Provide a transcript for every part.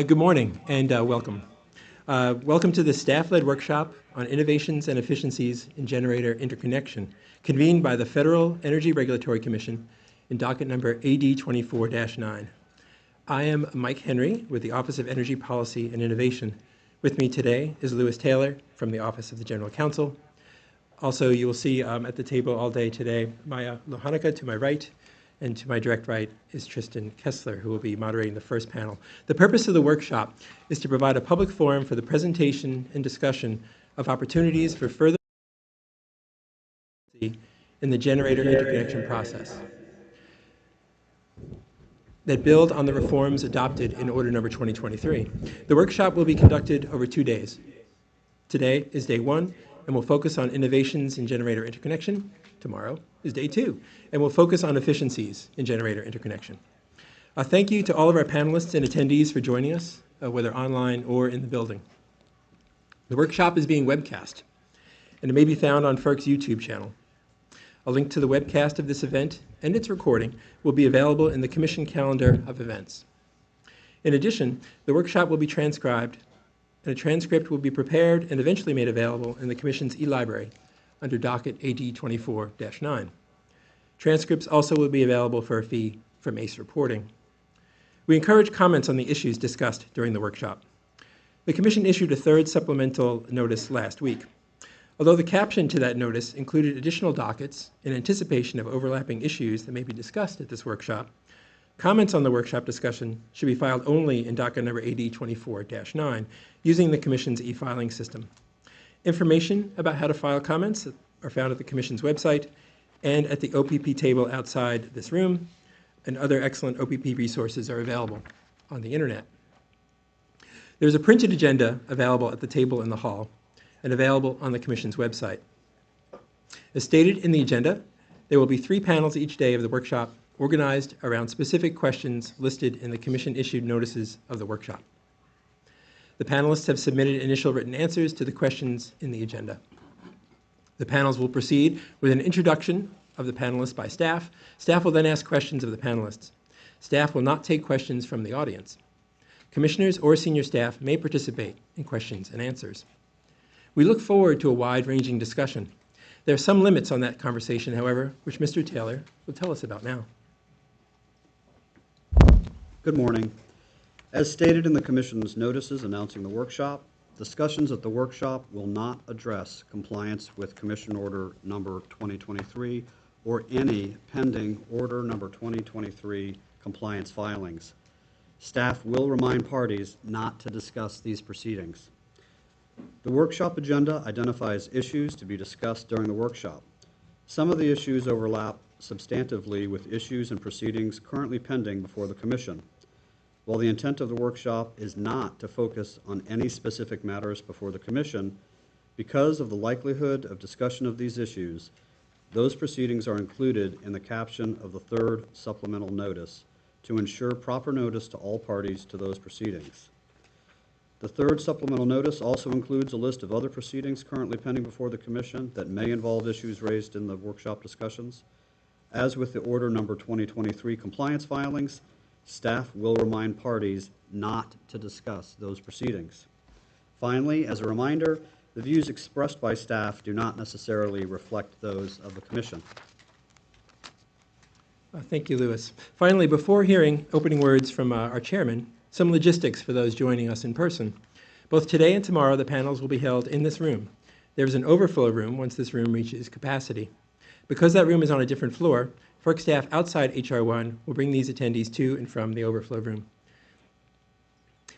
Good morning and welcome. Welcome to the staff-led workshop on innovations and efficiencies in generator interconnection, convened by the Federal Energy Regulatory Commission in docket number AD24-9. I am Mike Henry with the Office of Energy Policy and Innovation. With me today is Lewis Taylor from the Office of the General Counsel. Also, you will see at the table all day today Maya Lohanica to my right, and to my direct right is Tristan Kessler, who will be moderating the first panel. The purpose of the workshop is to provide a public forum for the presentation and discussion of opportunities for further in the generator interconnection process that build on the reforms adopted in Order Number 2023. The workshop will be conducted over 2 days. Today is day 1, and will focus on innovations in generator interconnection. Tomorrow is day 2, and we'll focus on efficiencies in generator interconnection. Thank you to all of our panelists and attendees for joining us, whether online or in the building. The workshop is being webcast, and it may be found on FERC's YouTube channel. A link to the webcast of this event and its recording will be available in the Commission calendar of events. In addition, the workshop will be transcribed, and a transcript will be prepared and eventually made available in the Commission's e-library under docket AD24-9. Transcripts also will be available for a fee from ACE reporting. We encourage comments on the issues discussed during the workshop. The Commission issued a third supplemental notice last week. Although the caption to that notice included additional dockets in anticipation of overlapping issues that may be discussed at this workshop, comments on the workshop discussion should be filed only in docket number AD24-9 using the Commission's e-filing system. Information about how to file comments are found at the Commission's website and at the OPP table outside this room, and other excellent OPP resources are available on the internet. There's a printed agenda available at the table in the hall and available on the Commission's website. As stated in the agenda, there will be 3 panels each day of the workshop organized around specific questions listed in the Commission-issued notices of the workshop. The panelists have submitted initial written answers to the questions in the agenda. The panels will proceed with an introduction of the panelists by staff. Staff will then ask questions of the panelists. Staff will not take questions from the audience. Commissioners or senior staff may participate in questions and answers. We look forward to a wide-ranging discussion. There are some limits on that conversation, however, which Mr. Taylor will tell us about now. Good morning. As stated in the Commission's notices announcing the workshop, discussions at the workshop will not address compliance with Commission Order Number 2023 or any pending Order Number 2023 compliance filings. Staff will remind parties not to discuss these proceedings. The workshop agenda identifies issues to be discussed during the workshop. Some of the issues overlap substantively with issues and proceedings currently pending before the Commission. While the intent of the workshop is not to focus on any specific matters before the Commission, because of the likelihood of discussion of these issues, those proceedings are included in the caption of the third supplemental notice to ensure proper notice to all parties to those proceedings. The third supplemental notice also includes a list of other proceedings currently pending before the Commission that may involve issues raised in the workshop discussions. As with the Order Number 2023 compliance filings, staff will remind parties not to discuss those proceedings. Finally, as a reminder, the views expressed by staff do not necessarily reflect those of the Commission. Thank you, Lewis. Finally, before hearing opening words from our chairman, some logistics for those joining us in person. Both today and tomorrow, the panels will be held in this room. There is an overflow room once this room reaches capacity. Because that room is on a different floor, FERC staff outside HR1 will bring these attendees to and from the overflow room.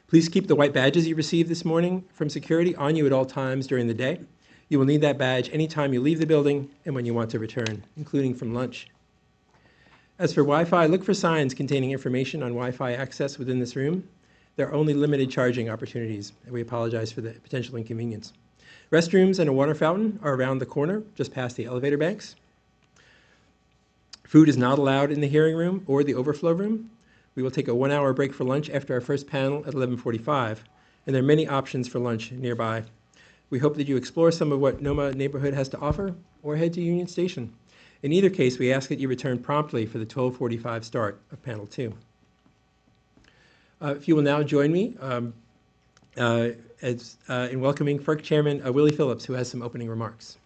Please keep the white badges you received this morning from security on you at all times during the day. You will need that badge anytime you leave the building and when you want to return, including from lunch. As for Wi-Fi, look for signs containing information on Wi-Fi access within this room. There are only limited charging opportunities, and we apologize for the potential inconvenience. Restrooms and a water fountain are around the corner, just past the elevator banks. Food is not allowed in the hearing room or the overflow room. We will take a 1-hour break for lunch after our first panel at 11:45, and there are many options for lunch nearby. We hope that you explore some of what NOMA neighborhood has to offer, or head to Union Station. In either case, we ask that you return promptly for the 12:45 start of panel 2. If you will now join me in welcoming FERC Chairman Willie Phillips, who has some opening remarks.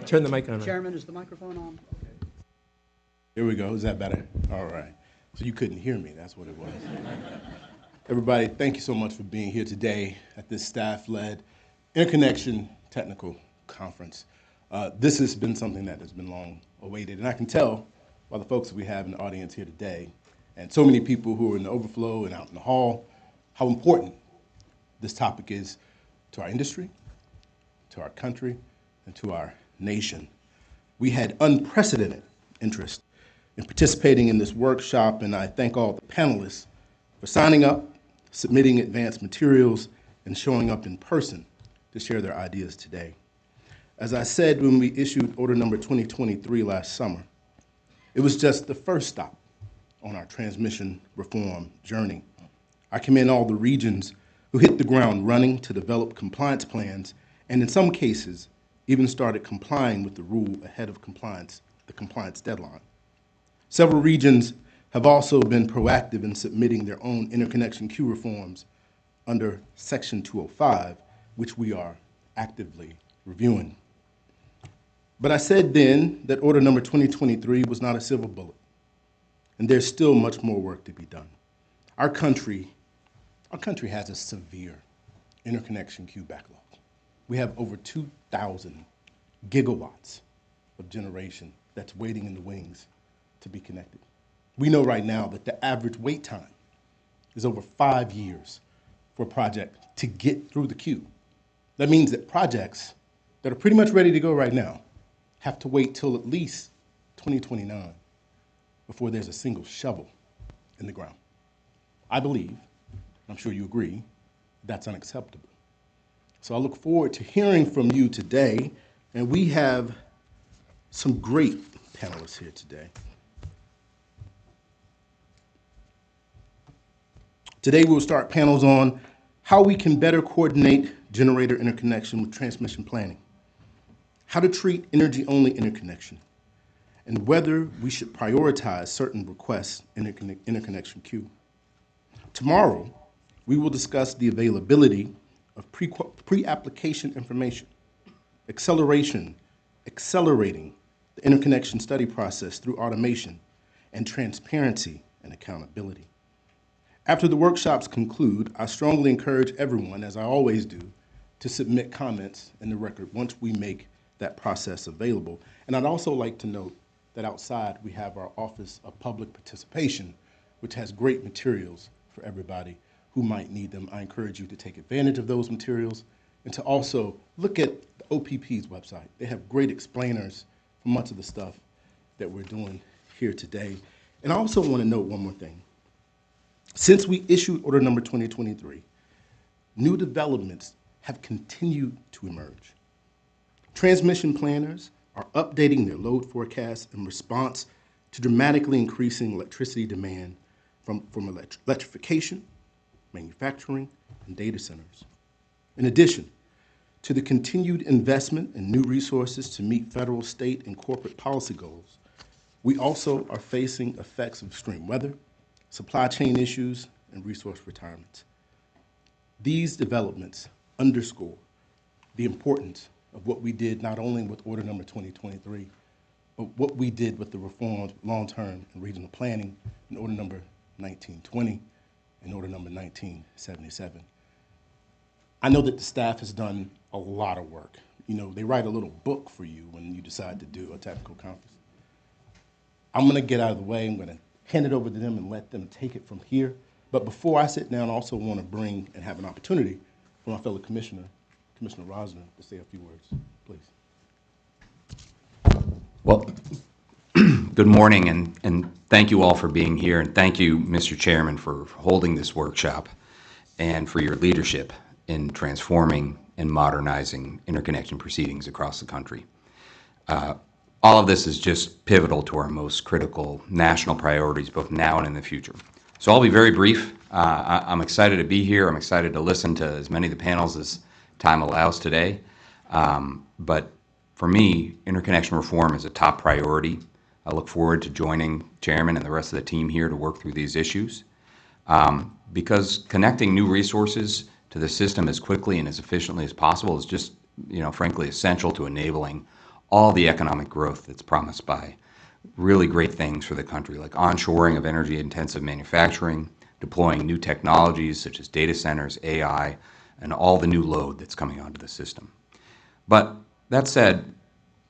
Turn the mic on. Chairman, is the microphone on? Here we go. Is that better? All right. So you couldn't hear me. That's what it was. Everybody, thank you so much for being here today at this staff-led Interconnection Technical Conference. This has been something that has been long awaited, and I can tell by the folks that we have in the audience here today, and so many people who are in the overflow and out in the hall, how important this topic is to our industry, to our country, and to our nation. We had unprecedented interest in participating in this workshop, and I thank all the panelists for signing up, submitting advanced materials, and showing up in person to share their ideas today. As I said when we issued Order Number 2023 last summer, it was just the first stop on our transmission reform journey. I commend all the regions who hit the ground running to develop compliance plans, and in some cases, even started complying with the rule ahead of the compliance deadline. Several regions have also been proactive in submitting their own interconnection queue reforms under Section 205, which we are actively reviewing. But I said then that Order Number 2023 was not a silver bullet, and there's still much more work to be done. Our country has a severe interconnection queue backlog. We have over 2,000 gigawatts of generation that's waiting in the wings to be connected. We know right now that the average wait time is over 5 years for a project to get through the queue. That means that projects that are pretty much ready to go right now have to wait till at least 2029 before there's a single shovel in the ground. I believe, and I'm sure you agree, that's unacceptable. So I look forward to hearing from you today, and we have some great panelists here today. Today we'll start panels on how we can better coordinate generator interconnection with transmission planning, how to treat energy-only interconnection, and whether we should prioritize certain requests in interconnection queue. Tomorrow, we will discuss the availability of pre-application information, accelerating the interconnection study process through automation, and transparency and accountability. After the workshops conclude, I strongly encourage everyone, as I always do, to submit comments in the record once we make that process available. And I'd also like to note that outside we have our Office of Public Participation, which has great materials for everybody who might need them. I encourage you to take advantage of those materials and to also look at the OPP's website. They have great explainers for much of the stuff that we're doing here today. And I also want to note one more thing. Since we issued Order Number 2023, new developments have continued to emerge. Transmission planners are updating their load forecasts in response to dramatically increasing electricity demand from electrification, manufacturing, and data centers. In addition to the continued investment in new resources to meet federal, state, and corporate policy goals, we also are facing effects of extreme weather, supply chain issues, and resource retirements. These developments underscore the importance of what we did not only with Order Number 2023, but what we did with the reforms long-term and regional planning in Order Number 1920 and Order Number 1977. I know that the staff has done a lot of work. You know, they write a little book for you when you decide to do a technical conference. I'm going to get out of the way. I'm going to hand it over to them and let them take it from here. But before I sit down, I also want to bring and have an opportunity for my fellow commissioner, Commissioner Rosner, to say a few words, please. Well, good morning, and thank you all for being here, and thank you, Mr. Chairman, for holding this workshop and for your leadership in transforming and modernizing interconnection proceedings across the country. All of this is just pivotal to our most critical national priorities, both now and in the future. So I'll be very brief. I'm excited to be here. I'm excited to listen to as many of the panels as time allows today. But for me, interconnection reform is a top priority. I look forward to joining Chairman and the rest of the team here to work through these issues. Because connecting new resources to the system as quickly and as efficiently as possible is just, frankly, essential to enabling all the economic growth that's promised by really great things for the country, like onshoring of energy-intensive manufacturing, deploying new technologies such as data centers, AI, and all the new load that's coming onto the system. But that said,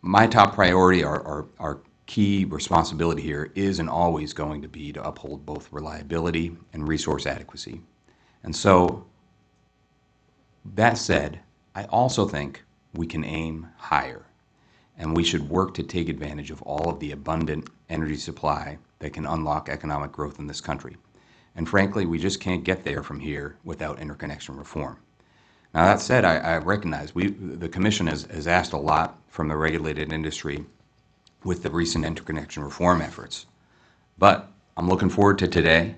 my top priority, our key responsibility here is and always going to be to uphold both reliability and resource adequacy. And so, that said, I also think we can aim higher, and we should work to take advantage of all of the abundant energy supply that can unlock economic growth in this country. And frankly, we just can't get there from here without interconnection reform. Now, that said, I recognize the Commission has asked a lot from the regulated industry with the recent interconnection reform efforts. But I'm looking forward to today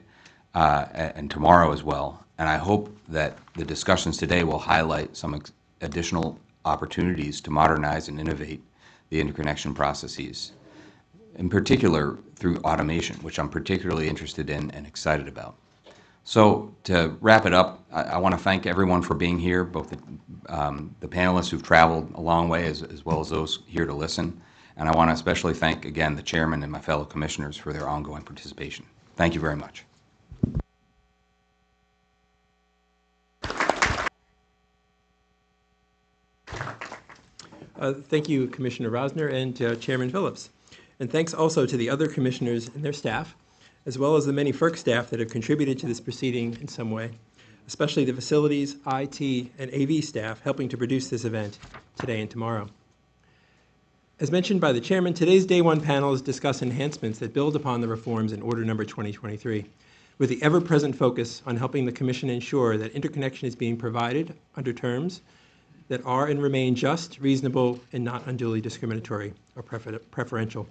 and tomorrow as well, and I hope that the discussions today will highlight some additional opportunities to modernize and innovate the interconnection processes, in particular through automation, which I'm particularly interested in and excited about. So to wrap it up, I want to thank everyone for being here, both the panelists who've traveled a long way as well as those here to listen. And I want to especially thank, again, the chairman and my fellow commissioners for their ongoing participation. Thank you very much. Thank you, Commissioner Rosner and Chairman Phillips. And thanks also to the other commissioners and their staff, as well as the many FERC staff that have contributed to this proceeding in some way, especially the facilities, IT, and AV staff helping to produce this event today and tomorrow. As mentioned by the chairman, today's Day 1 panels discuss enhancements that build upon the reforms in Order Number 2023, with the ever-present focus on helping the Commission ensure that interconnection is being provided under terms that are and remain just, reasonable, and not unduly discriminatory or preferential.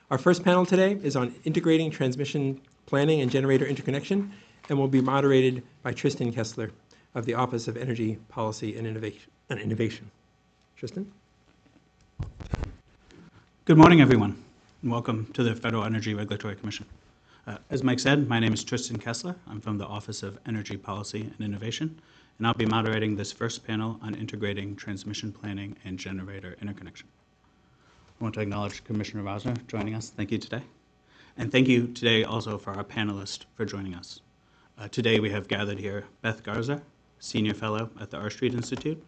Our first panel today is on integrating transmission planning and generator interconnection, and will be moderated by Tristan Kessler of the Office of Energy Policy and Innovation. Tristan? Good morning, everyone, and welcome to the Federal Energy Regulatory Commission. As Mike said, my name is Tristan Kessler. I'm from the Office of Energy Policy and Innovation, and I'll be moderating this first panel on integrating transmission planning and generator interconnection. I want to acknowledge Commissioner Rosner joining us. Thank you today. And thank you today also for our panelists for joining us. Today we have gathered here Beth Garza, Senior Fellow at the R Street Institute,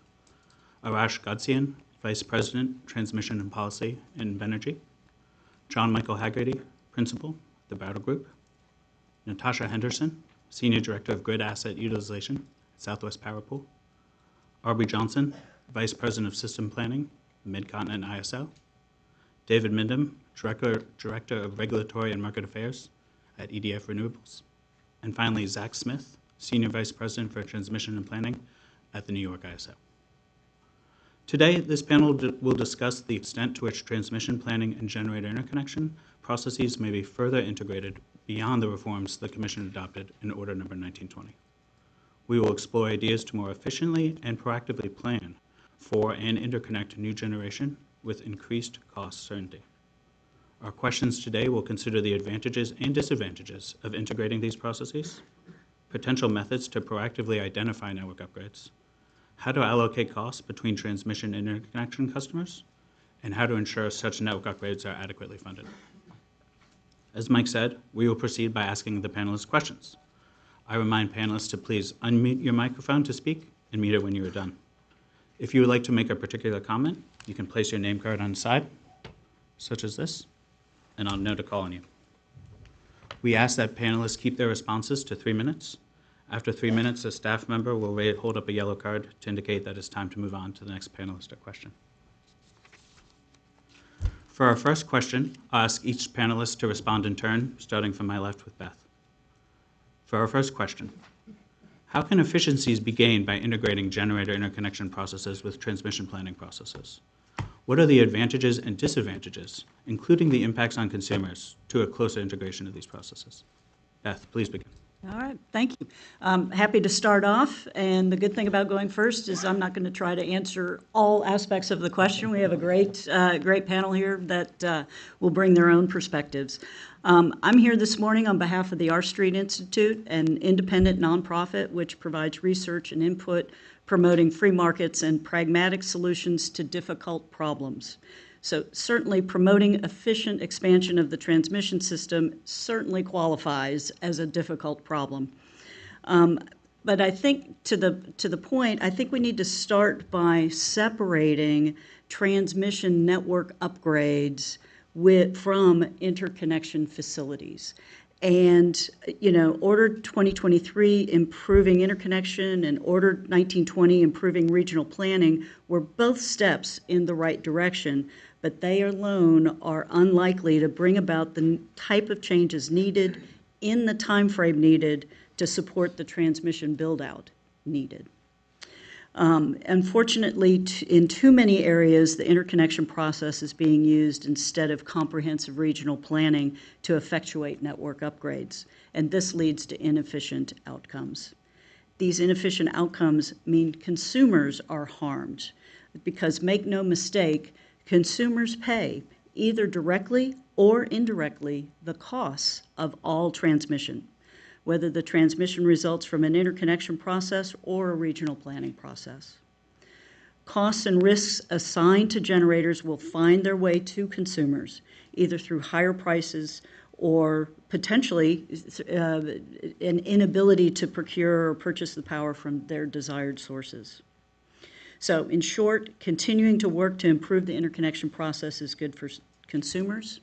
Arash Ghodsian, Vice President, Transmission and Policy in Invenergy, John Michael Hagerty, Principal at the Brattle Group, Natasha Henderson, Senior Director of Grid Asset Utilization at Southwest Power Pool, Aubrey Johnson, Vice President of System Planning, Midcontinent ISO, David Mindham, Director of Regulatory and Market Affairs at EDF Renewables, and finally Zach Smith, Senior Vice President for Transmission and Planning at the New York ISO. Today, this panel will discuss the extent to which transmission planning and generator interconnection processes may be further integrated beyond the reforms the Commission adopted in Order Number 1920. We will explore ideas to more efficiently and proactively plan for and interconnect new generation with increased cost certainty. Our questions today will consider the advantages and disadvantages of integrating these processes, potential methods to proactively identify network upgrades, how to allocate costs between transmission and interconnection customers, and how to ensure such network upgrades are adequately funded. As Mike said, we will proceed by asking the panelists questions. I remind panelists to please unmute your microphone to speak and mute it when you are done. If you would like to make a particular comment, you can place your name card on the side, such as this, and I'll know to call on you. We ask that panelists keep their responses to 3 minutes. After 3 minutes, a staff member will hold up a yellow card to indicate that it's time to move on to the next panelist or question. For our first question, I'll ask each panelist to respond in turn, starting from my left with Beth. For our first question, how can efficiencies be gained by integrating generator interconnection processes with transmission planning processes? What are the advantages and disadvantages, including the impacts on consumers, to a closer integration of these processes? Beth, please begin. All right, thank you. Happy to start off, and the good thing about going first is I'm not going to try to answer all aspects of the question. We have a great panel here that will bring their own perspectives. I'm here this morning on behalf of the R Street Institute, an independent nonprofit which provides research and input promoting free markets and pragmatic solutions to difficult problems. So certainly promoting efficient expansion of the transmission system certainly qualifies as a difficult problem. But I think to the point, I think we need to start by separating transmission network upgrades from interconnection facilities. And, Order 2023, improving interconnection, and Order 1920, improving regional planning, were both steps in the right direction, but they alone are unlikely to bring about the type of changes needed in the time frame needed to support the transmission build-out needed. Unfortunately, in too many areas, the interconnection process is being used instead of comprehensive regional planning to effectuate network upgrades, and this leads to inefficient outcomes. These inefficient outcomes mean consumers are harmed because, make no mistake, consumers pay, either directly or indirectly, the costs of all transmission, whether the transmission results from an interconnection process or a regional planning process. Costs and risks assigned to generators will find their way to consumers, either through higher prices or potentially an inability to procure or purchase the power from their desired sources. So in short, continuing to work to improve the interconnection process is good for consumers.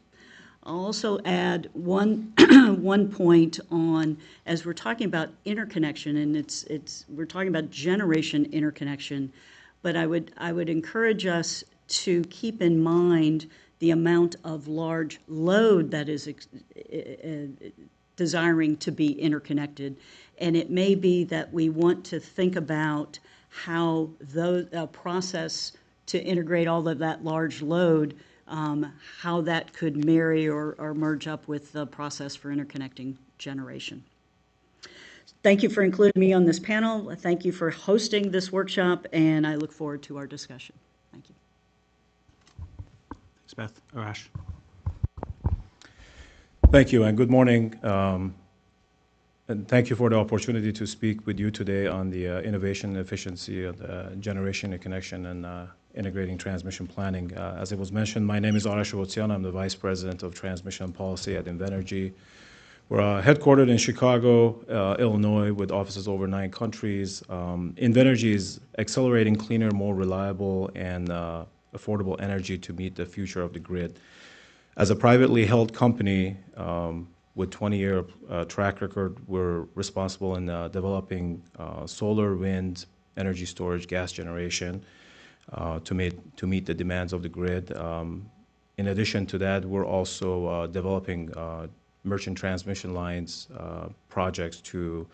I'll also add one point on, as we're talking about interconnection, and we're talking about generation interconnection, but I would encourage us to keep in mind the amount of large load that is desiring to be interconnected, and it may be that we want to think about how the process to integrate all of that large load, how that could marry or merge up with the process for interconnecting generation. Thank you for including me on this panel. Thank you for hosting this workshop, and I look forward to our discussion. Thank you. Thanks, Beth. Arash. Thank you, and good morning. And thank you for the opportunity to speak with you today on the innovation and efficiency of generation interconnection and integrating transmission planning. As it was mentioned, my name is Arash Ghodsian. I'm the Vice President of Transmission Policy at Invenergy. We're headquartered in Chicago, Illinois, with offices over 9 countries. Invenergy is accelerating cleaner, more reliable, and affordable energy to meet the future of the grid. As a privately held company with 20-year track record, we're responsible in developing solar, wind, energy storage, gas generation, to meet the demands of the grid. In addition to that, we're also developing merchant transmission lines projects to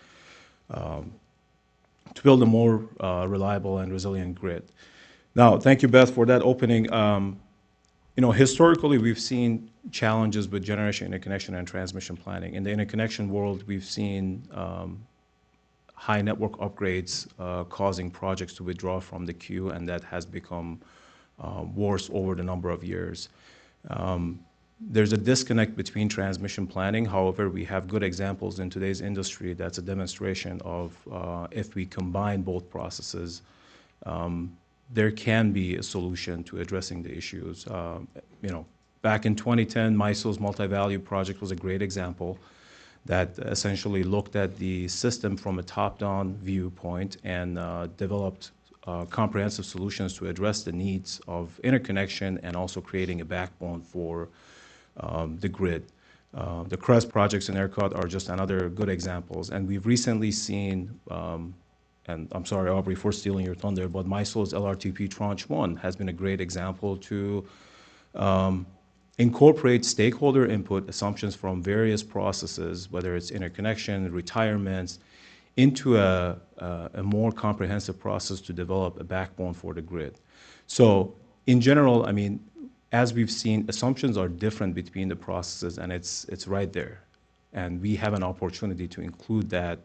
build a more reliable and resilient grid. Now, thank you, Beth, for that opening. Historically, we've seen challenges with generation interconnection and transmission planning. In the interconnection world, we've seen high network upgrades causing projects to withdraw from the queue, and that has become worse over the number of years. There's a disconnect between transmission planning. However, we have good examples in today's industry that's a demonstration of if we combine both processes, there can be a solution to addressing the issues. Back in 2010, MISO's multi-value project was a great example that essentially looked at the system from a top-down viewpoint and developed comprehensive solutions to address the needs of interconnection and also creating a backbone for the grid. The CREST projects in ERCOT are just another good examples. And we've recently seen, and I'm sorry, Aubrey, for stealing your thunder, but MISO's LRTP Tranche 1 has been a great example to incorporate stakeholder input assumptions from various processes, whether it's interconnection, retirements, into a more comprehensive process to develop a backbone for the grid. So in general, I mean, as we've seen, assumptions are different between the processes, and it's right there. And we have an opportunity to include that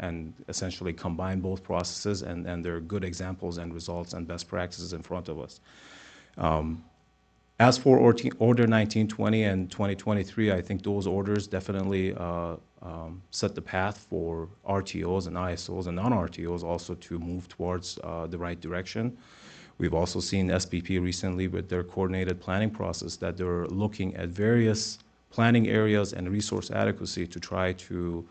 and essentially combine both processes, and there are good examples and results and best practices in front of us. As for Order 1920 and 2023, I think those orders definitely set the path for RTOs and ISOs and non-RTOs also to move towards the right direction. We've also seen SPP recently with their coordinated planning process that they're looking at various planning areas and resource adequacy to try to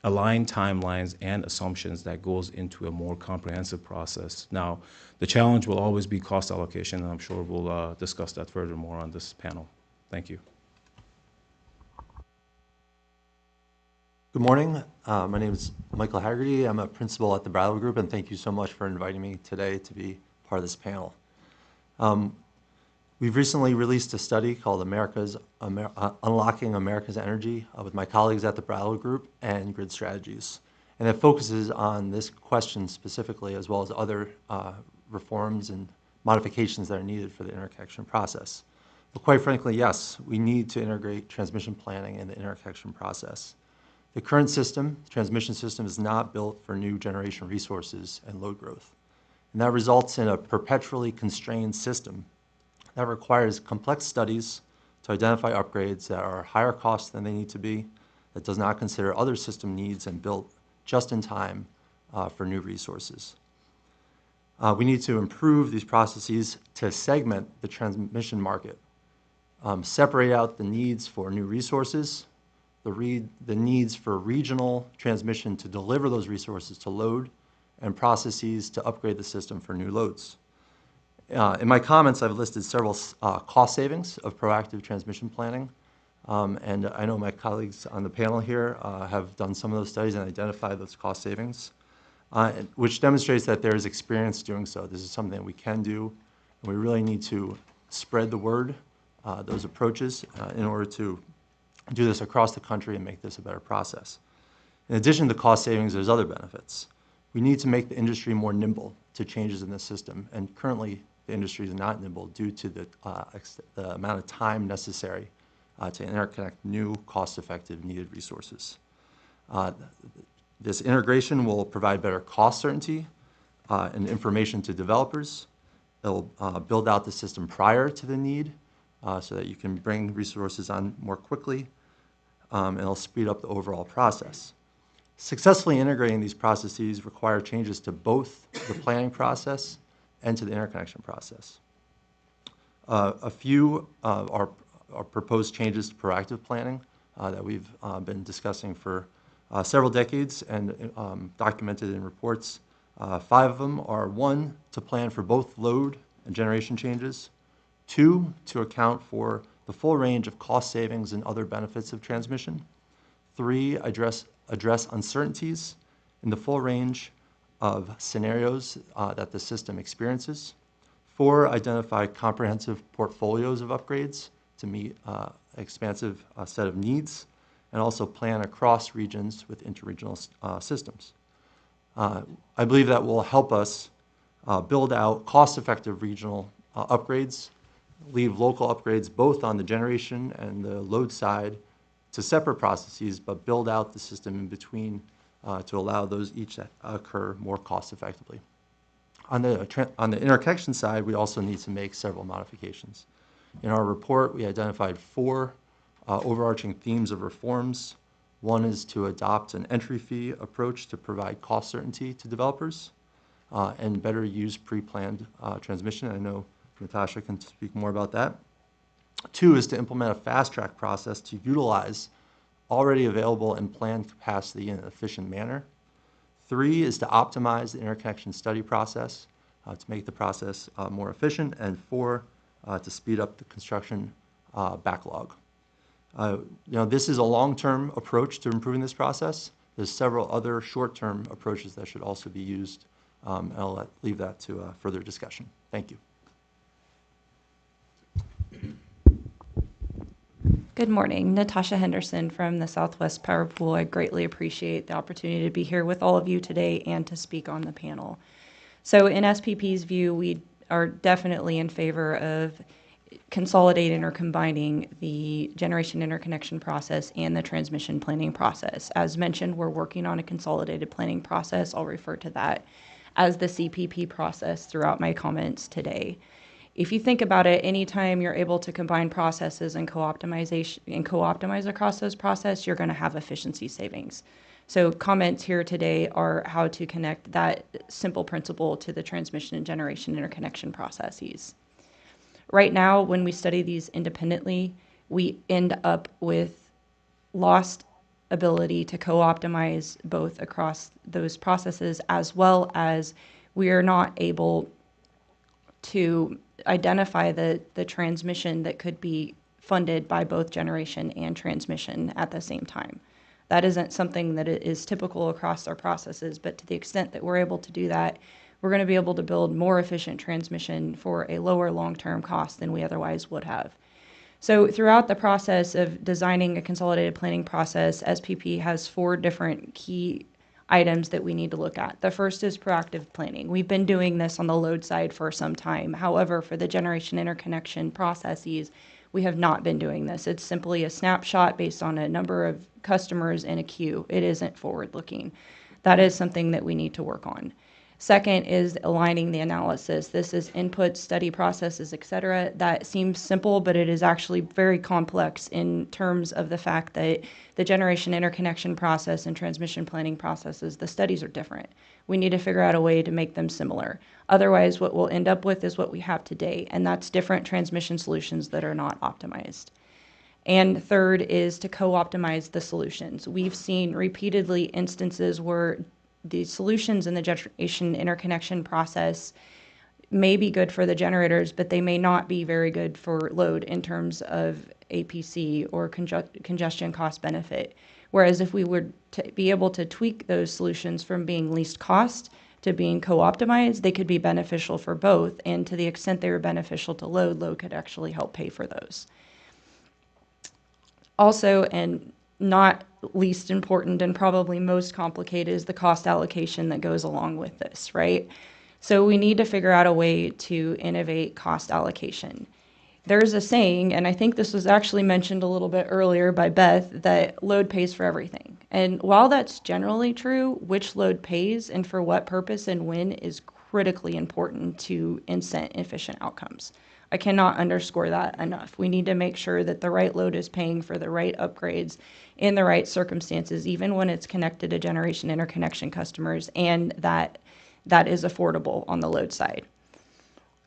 align timelines and assumptions that goes into a more comprehensive process. Now, the challenge will always be cost allocation, and I'm sure we'll discuss that furthermore on this panel. Thank you. Good morning. My name is Michael Hagerty. I'm a principal at the Brattle Group, and thank you so much for inviting me today to be part of this panel. We've recently released a study called Unlocking America's Energy with my colleagues at the Brattle Group and Grid Strategies. And it focuses on this question specifically, as well as other reforms and modifications that are needed for the interconnection process. But quite frankly, yes, we need to integrate transmission planning in the interconnection process. The current system, the transmission system, is not built for new generation resources and load growth. And that results in a perpetually constrained system that requires complex studies to identify upgrades that are higher cost than they need to be, that does not consider other system needs and built just in time for new resources. We need to improve these processes to segment the transmission market, separate out the needs for new resources, the needs for regional transmission to deliver those resources to load, and processes to upgrade the system for new loads. In my comments, I've listed several cost savings of proactive transmission planning, and I know my colleagues on the panel here have done some of those studies and identified those cost savings, which demonstrates that there is experience doing so. This is something that we can do, and we really need to spread the word, those approaches, in order to do this across the country and make this a better process. In addition to cost savings, there's other benefits. We need to make the industry more nimble to changes in the system, and currently the industry is not nimble due to the amount of time necessary to interconnect new, cost-effective, needed resources. This integration will provide better cost certainty and information to developers. It'll build out the system prior to the need so that you can bring resources on more quickly, and it'll speed up the overall process. Successfully integrating these processes require changes to both the planning process and to the interconnection process. A few are proposed changes to proactive planning that we've been discussing for several decades and documented in reports. 5 of them are: 1, to plan for both load and generation changes; 2, to account for the full range of cost savings and other benefits of transmission; 3, address uncertainties in the full range of scenarios that the system experiences; 4, identify comprehensive portfolios of upgrades to meet expansive set of needs, and also plan across regions with interregional systems. I believe that will help us build out cost-effective regional upgrades, leave local upgrades both on the generation and the load side to separate processes, but build out the system in between to allow those each to occur more cost-effectively. On the interconnection side, we also need to make several modifications. In our report, we identified 4 overarching themes of reforms. 1 is to adopt an entry fee approach to provide cost certainty to developers. and better use pre-planned transmission. I know Natasha can speak more about that. 2 is to implement a fast-track process to utilize already available and planned capacity in an efficient manner. 3 is to optimize the interconnection study process to make the process more efficient. And 4, to speed up the construction backlog. This is a long-term approach to improving this process. There's several other short-term approaches that should also be used. And I'll leave that to further discussion. Thank you. Good morning, Natasha Henderson from the Southwest Power Pool. I greatly appreciate the opportunity to be here with all of you today and to speak on the panel. So in SPP's view, we are definitely in favor of consolidating or combining the generation interconnection process and the transmission planning process. As mentioned, we're working on a consolidated planning process. I'll refer to that as the CPP process throughout my comments today. If you think about it, anytime you're able to combine processes and co-optimize across those processes, you're going to have efficiency savings. So comments here today are how to connect that simple principle to the transmission and generation interconnection processes. Right now, when we study these independently, we end up with lost ability to co-optimize both across those processes, as well as we are not able to identify the transmission that could be funded by both generation and transmission at the same time. That isn't something that is typical across our processes, but to the extent that we're able to do that, we're going to be able to build more efficient transmission for a lower long-term cost than we otherwise would have. So throughout the process of designing a consolidated planning process, SPP has 4 different key items that we need to look at. The first is proactive planning. We've been doing this on the load side for some time. However, for the generation interconnection processes, we have not been doing this. It's simply a snapshot based on a number of customers in a queue. It isn't forward-looking. That is something that we need to work on. Second is aligning the analysis. This is input, study processes, et cetera. That seems simple, but it is actually very complex in terms of the fact that the generation interconnection process and transmission planning processes, the studies are different. We need to figure out a way to make them similar. Otherwise, what we'll end up with is what we have today, and that's different transmission solutions that are not optimized. And third is to co-optimize the solutions. We've seen repeatedly instances where the solutions in the generation interconnection process may be good for the generators, but they may not be very good for load in terms of APC or congestion cost benefit. Whereas if we were to be able to tweak those solutions from being least cost to being co-optimized, they could be beneficial for both. And to the extent they were beneficial to load, load could actually help pay for those. Also, and not least important and probably most complicated, is the cost allocation that goes along with this, right? So we need to figure out a way to innovate cost allocation. There's a saying, and I think this was actually mentioned a little bit earlier by Beth, that load pays for everything. And while that's generally true, which load pays and for what purpose and when is critically important to incent efficient outcomes. I cannot underscore that enough. We need to make sure that the right load is paying for the right upgrades in the right circumstances, even when it's connected to generation interconnection customers, and that is affordable on the load side.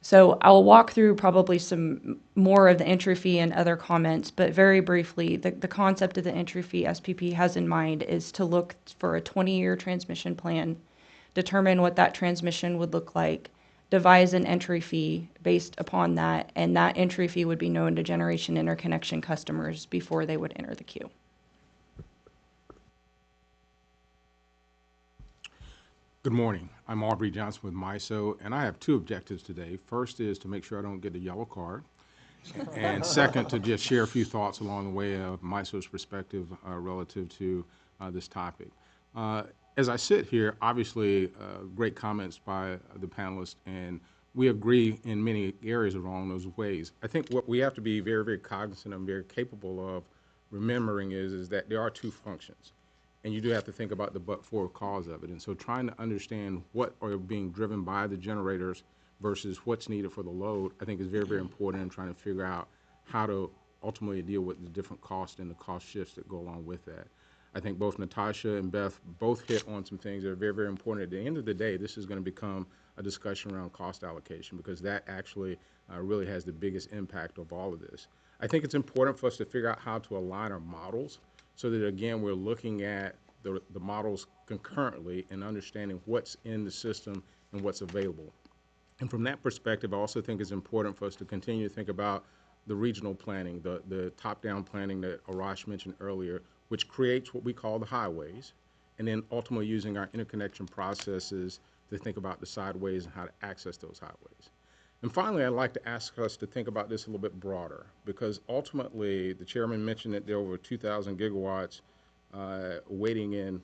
So I'll walk through probably some more of the entry fee and other comments, but very briefly, the concept of the entry fee SPP has in mind is to look for a 20-year transmission plan, determine what that transmission would look like, devise an entry fee based upon that, and that entry fee would be known to generation interconnection customers before they would enter the queue. Good morning. I'm Aubrey Johnson with MISO, and I have 2 objectives today. First is to make sure I don't get the yellow card, and second, to just share a few thoughts along the way of MISO's perspective relative to this topic. As I sit here, obviously, great comments by the panelists, and we agree in many areas along those ways. I think what we have to be very, very cognizant and very capable of remembering is that there are 2 functions, and you do have to think about the but-for cause of it. And so trying to understand what are being driven by the generators versus what's needed for the load, I think is very, very important in trying to figure out how to ultimately deal with the different costs and the cost shifts that go along with that. I think both Natasha and Beth both hit on some things that are very, very important. At the end of the day, this is going to become a discussion around cost allocation, because that actually really has the biggest impact of all of this. I think it's important for us to figure out how to align our models so that, again, we're looking at the models concurrently and understanding what's in the system and what's available. And from that perspective, I also think it's important for us to continue to think about the regional planning, the top-down planning that Arash mentioned earlier, which creates what we call the highways, and then ultimately using our interconnection processes to think about the sideways and how to access those highways. And finally, I'd like to ask us to think about this a little bit broader, because ultimately, the chairman mentioned that there are over 2,000 gigawatts waiting in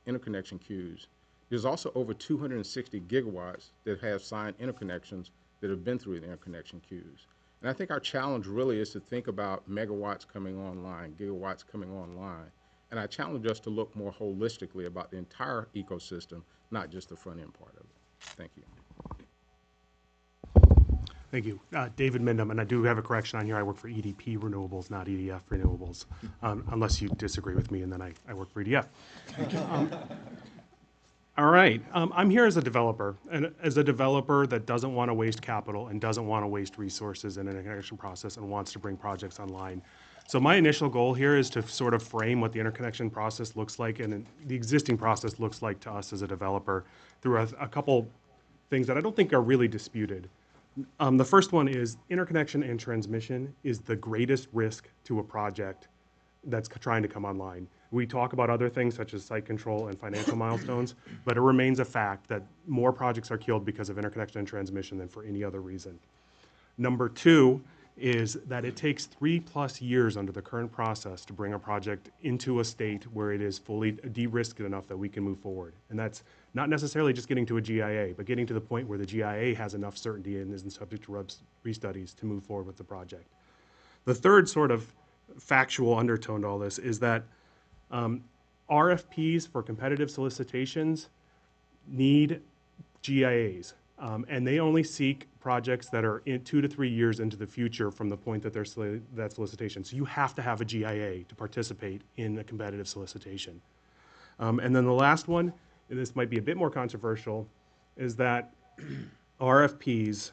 interconnection queues. There's also over 260 gigawatts that have signed interconnections that have been through the interconnection queues. And I think our challenge really is to think about megawatts coming online, gigawatts coming online. And I challenge us to look more holistically about the entire ecosystem, not just the front end part of it. Thank you. Thank you. David Mindham, and I do have a correction on here. I work for EDP Renewables, not EDF Renewables, unless you disagree with me, and then I work for EDF. All right. I'm here as a developer, and as a developer that doesn't want to waste capital and doesn't want to waste resources in an interconnection process and wants to bring projects online. So my initial goal here is to sort of frame what the interconnection process looks like and the existing process looks like to us as a developer through a couple things that I don't think are really disputed. The first one is interconnection and transmission is the greatest risk to a project that's trying to come online. We talk about other things such as site control and financial milestones, but it remains a fact that more projects are killed because of interconnection and transmission than for any other reason. Number two is that it takes 3+ years under the current process to bring a project into a state where it is fully de-risked enough that we can move forward. And that's not necessarily just getting to a GIA, but getting to the point where the GIA has enough certainty and isn't subject to restudies to move forward with the project. The third sort of factual undertone to all this is that RFPs for competitive solicitations need GIAs, and they only seek projects that are 2 to 3 years into the future from the point that they're that solicitation. So you have to have a GIA to participate in a competitive solicitation. And then the last one, and this might be a bit more controversial, is that RFPs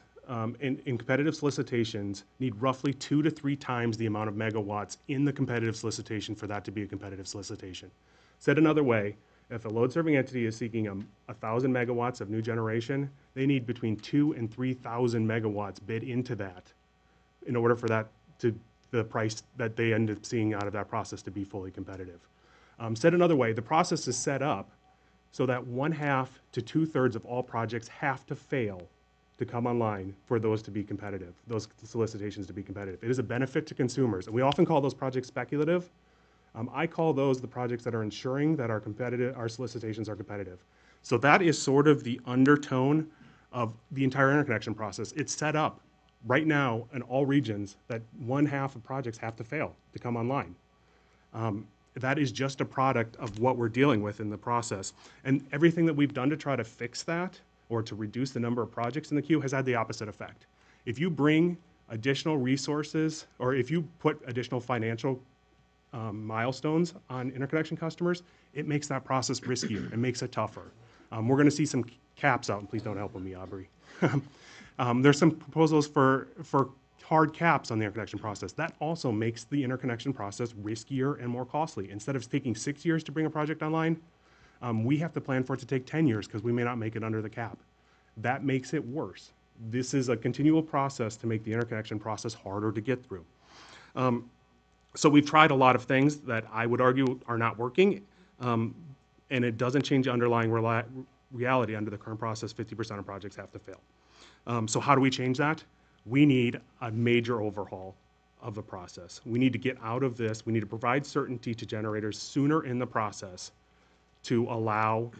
in competitive solicitations need roughly 2 to 3 times the amount of megawatts in the competitive solicitation for that to be a competitive solicitation. Said another way, if a load-serving entity is seeking 1,000 megawatts of new generation, they need between 2,000 and 3,000 megawatts bid into that in order for that to the price that they end up seeing out of that process to be fully competitive. Said another way, the process is set up so that 1/2 to 2/3 of all projects have to fail to come online for those to be competitive, those solicitations to be competitive. It is a benefit to consumers, and we often call those projects speculative. I call those the projects that are ensuring that our solicitations are competitive. So that is sort of the undertone of the entire interconnection process. It's set up right now in all regions that 1/2 of projects have to fail to come online. That is just a product of what we're dealing with in the process. And everything that we've done to try to fix that or to reduce the number of projects in the queue has had the opposite effect. If you bring additional resources or if you put additional financial milestones on interconnection customers, it makes that process riskier. It makes it tougher. We're going to see some caps out, and please don't help me, Aubrey. There's some proposals for hard caps on the interconnection process. That also makes the interconnection process riskier and more costly. Instead of taking 6 years to bring a project online, we have to plan for it to take 10 years because we may not make it under the cap. That makes it worse. This is a continual process to make the interconnection process harder to get through. So we've tried a lot of things that I would argue are not working, and it doesn't change the underlying reality. Under the current process, 50% of projects have to fail. So how do we change that? We need a major overhaul of the process. We need to get out of this. We need to provide certainty to generators sooner in the process to allow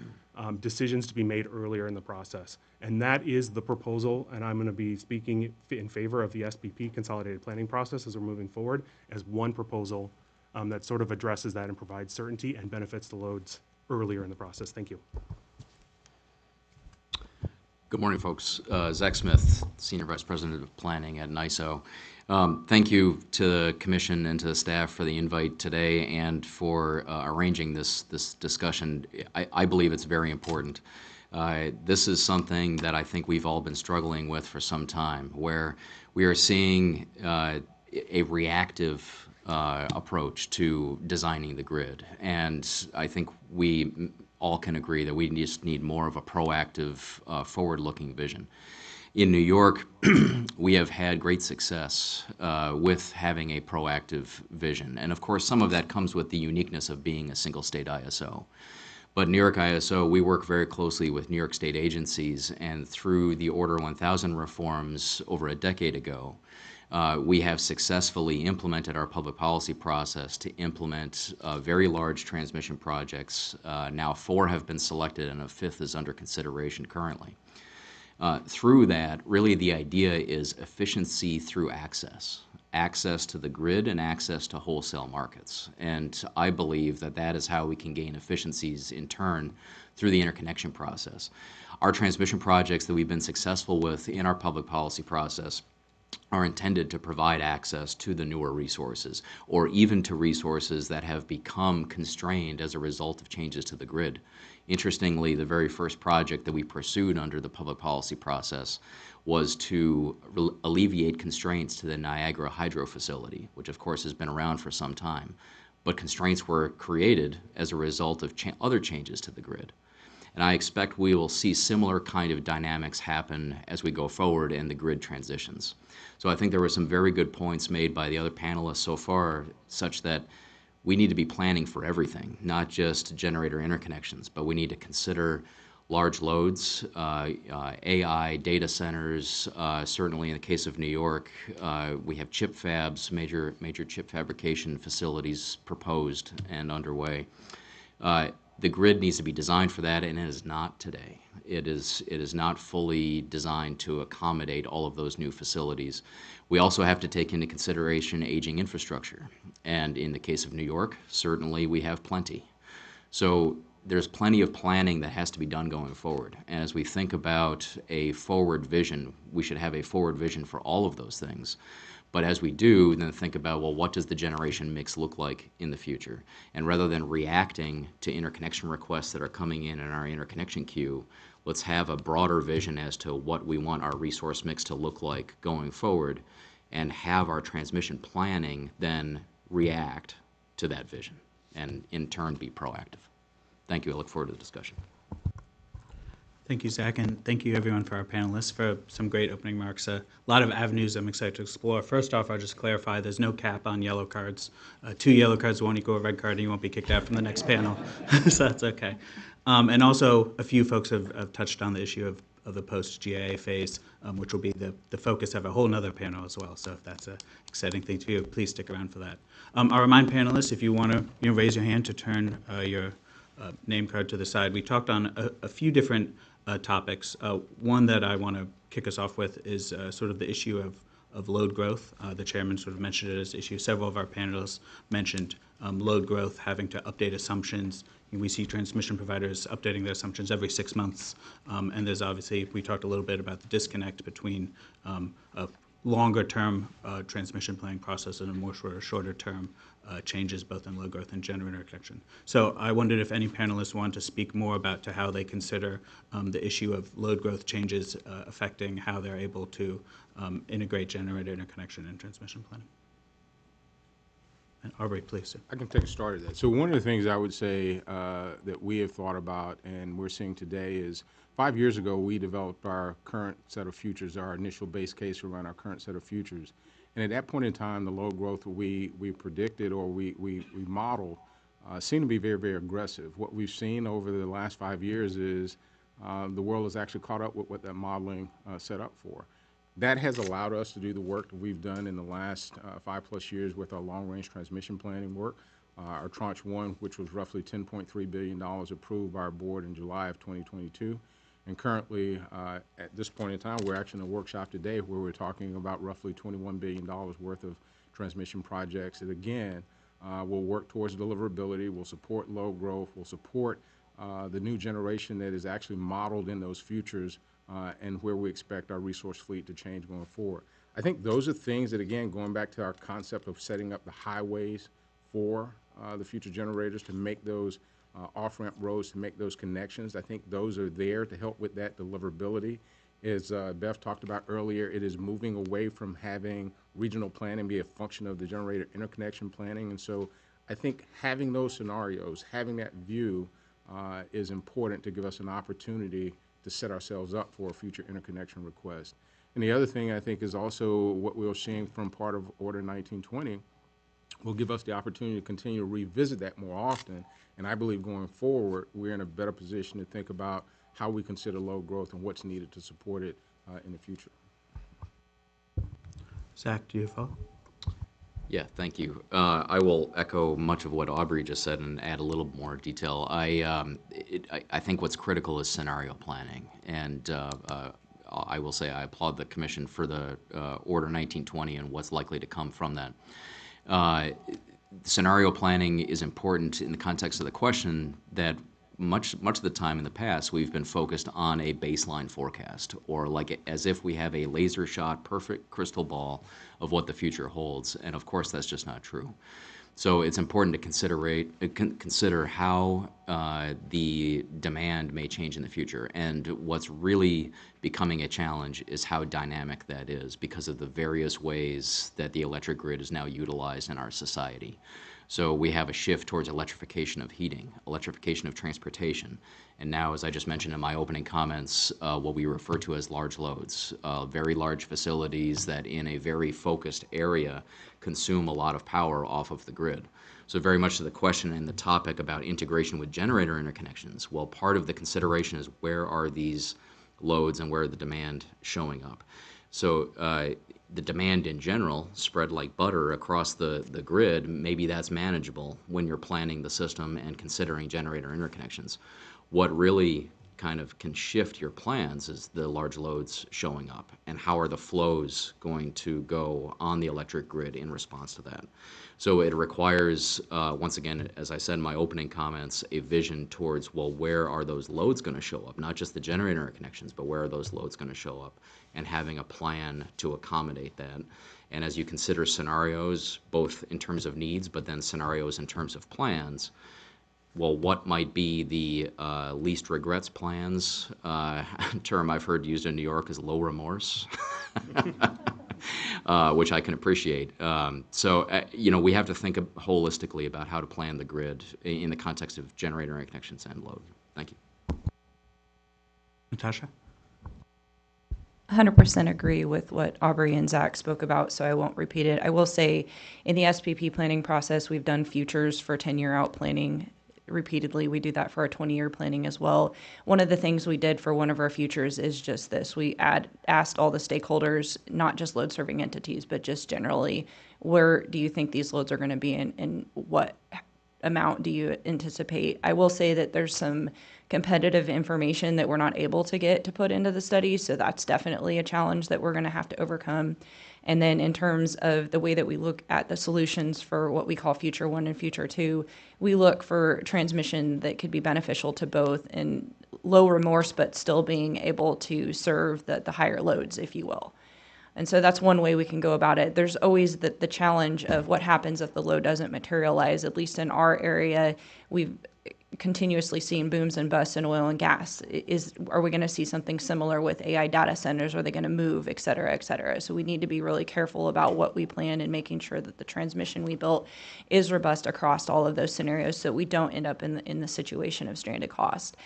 decisions to be made earlier in the process. And that is the proposal, and I'm going to be speaking in favor of the SPP consolidated planning process as we're moving forward as one proposal that sort of addresses that and provides certainty and benefits the loads earlier in the process. Thank you. Good morning, folks. Zach Smith, Senior Vice President of Planning at NISO. Thank you to the Commission and to the staff for the invite today and for arranging this discussion. I believe it's very important. This is something that I think we've all been struggling with for some time, where we are seeing a reactive approach to designing the grid. And I think we all can agree that we just need more of a proactive, forward-looking vision. In New York, we have had great success with having a proactive vision. And of course, some of that comes with the uniqueness of being a single state ISO. But New York ISO, we work very closely with New York state agencies, and through the Order 1000 reforms over a decade ago, we have successfully implemented our public policy process to implement very large transmission projects. Now 4 have been selected and a 5th is under consideration currently. Through that, really the idea is efficiency through access to the grid and access to wholesale markets. And I believe that that is how we can gain efficiencies in turn through the interconnection process. Our transmission projects that we've been successful with in our public policy process are intended to provide access to the newer resources, or even to resources that have become constrained as a result of changes to the grid. Interestingly, the very first project that we pursued under the public policy process was to alleviate constraints to the Niagara Hydro Facility, which of course has been around for some time. But constraints were created as a result of other changes to the grid. And I expect we will see similar kind of dynamics happen as we go forward and the grid transitions. So I think there were some very good points made by the other panelists so far, such that we need to be planning for everything, not just generator interconnections, but we need to consider large loads, AI, data centers. Certainly in the case of New York, we have chip fabs, major chip fabrication facilities proposed and underway. The grid needs to be designed for that, and it is not today. It is not fully designed to accommodate all of those new facilities. We also have to take into consideration aging infrastructure. And in the case of New York, certainly we have plenty. So there's plenty of planning that has to be done going forward. And as we think about a forward vision, we should have a forward vision for all of those things. But as we do, then think about, well, what does the generation mix look like in the future? And rather than reacting to interconnection requests that are coming in our interconnection queue, let's have a broader vision as to what we want our resource mix to look like going forward, and have our transmission planning then react to that vision and in turn be proactive. Thank you. I look forward to the discussion. Thank you, Zach, and thank you, everyone, for our panelists for some great opening remarks. A lot of avenues I'm excited to explore. First off, I'll just clarify there's no cap on yellow cards. 2 yellow cards won't equal a red card, and you won't be kicked out from the next panel, so that's okay. And also, a few folks have touched on the issue of the post-GIA phase, which will be the focus of a whole other panel as well. So if that's an exciting thing to you, please stick around for that. I'll remind panelists, if you want to raise your hand to turn your name card to the side. We talked on a few different topics. One that I want to kick us off with is sort of the issue of load growth. The chairman sort of mentioned it as an issue. Several of our panelists mentioned load growth, having to update assumptions. We see transmission providers updating their assumptions every 6 months. And there's obviously, we talked a little bit about the disconnect between a longer-term transmission planning process and a more shorter-term changes both in load growth and generator connection. So I wondered if any panelists want to speak more about how they consider the issue of load growth changes affecting how they're able to integrate generator interconnection and transmission planning. And Aubrey, please. I can take a start at that. So one of the things I would say that we have thought about and we're seeing today is 5 years ago we developed our current set of futures, our initial base case around our current set of futures. And at that point in time, the load growth we predicted or we modeled seemed to be very, very aggressive. What we've seen over the last 5 years is the world has actually caught up with what that modeling set up for. That has allowed us to do the work that we've done in the last 5+ years with our long-range transmission planning work. Our Tranche 1, which was roughly $10.3 billion, approved by our board in July of 2022. And currently, at this point in time, we're actually in a workshop today where we're talking about roughly $21 billion worth of transmission projects that, again, will work towards deliverability, will support load growth, will support the new generation that is actually modeled in those futures and where we expect our resource fleet to change going forward. I think those are things that, again, going back to our concept of setting up the highways for the future generators to make those off-ramp roads, to make those connections. I think those are there to help with that deliverability. As Beth talked about earlier, it is moving away from having regional planning be a function of the generator interconnection planning. And so I think having those scenarios, having that view is important to give us an opportunity to set ourselves up for a future interconnection request. And the other thing I think is also what we're seeing from part of Order 1920 will give us the opportunity to continue to revisit that more often. And I believe going forward, we're in a better position to think about how we consider load growth and what's needed to support it in the future. Zach, do you follow? Yeah, thank you. I will echo much of what Aubrey just said and add a little more detail. I think what's critical is scenario planning, and I will say I applaud the Commission for the Order 1920 and what's likely to come from that. Scenario planning is important in the context of the question that much of the time in the past we've been focused on a baseline forecast, or like as if we have a laser shot perfect crystal ball of what the future holds, and of course that's just not true. So it's important to consider how the demand may change in the future, and what's really becoming a challenge is how dynamic that is because of the various ways that the electric grid is now utilized in our society. So we have a shift towards electrification of heating, electrification of transportation, and now, as I just mentioned in my opening comments, what we refer to as large loads, very large facilities that in a very focused area consume a lot of power off of the grid. So very much to the question and the topic about integration with generator interconnections, well, part of the consideration is where are these loads and where are the demand showing up. So the demand in general spread like butter across the grid, maybe that's manageable when you're planning the system and considering generator interconnections. What really kind of can shift your plans is the large loads showing up, and how are the flows going to go on the electric grid in response to that. So it requires, once again, as I said in my opening comments, a vision towards, well, where are those loads going to show up? Not just the generator connections, but where are those loads going to show up? And having a plan to accommodate that. And as you consider scenarios, both in terms of needs, but then scenarios in terms of plans, well, what might be the least regrets plans? A term I've heard used in New York is low remorse, which I can appreciate. We have to think holistically about how to plan the grid in the context of generator interconnections and load. Thank you. Natasha? 100% agree with what Aubrey and Zach spoke about, so I won't repeat it. I will say in the SPP planning process, we've done futures for 10-year out planning repeatedly. We do that for our 20-year planning as well. One of the things we did for one of our futures is just this. We asked all the stakeholders, not just load serving entities, but just generally, where do you think these loads are going to be and what amount do you anticipate? I will say that there's some competitive information that we're not able to get to put into the study, so that's definitely a challenge that we're going to have to overcome. And then in terms of the way that we look at the solutions for what we call Future 1 and Future 2, we look for transmission that could be beneficial to both and low remorse, but still being able to serve the higher loads, if you will. And so that's one way we can go about it. There's always the challenge of what happens if the load doesn't materialize. At least in our area, we've continuously seen booms and busts in oil and gas. Are we going to see something similar with AI data centers? Are they going to move, et cetera, et cetera? So we need to be really careful about what we plan and making sure that the transmission we built is robust across all of those scenarios so we don't end up in the situation of stranded cost.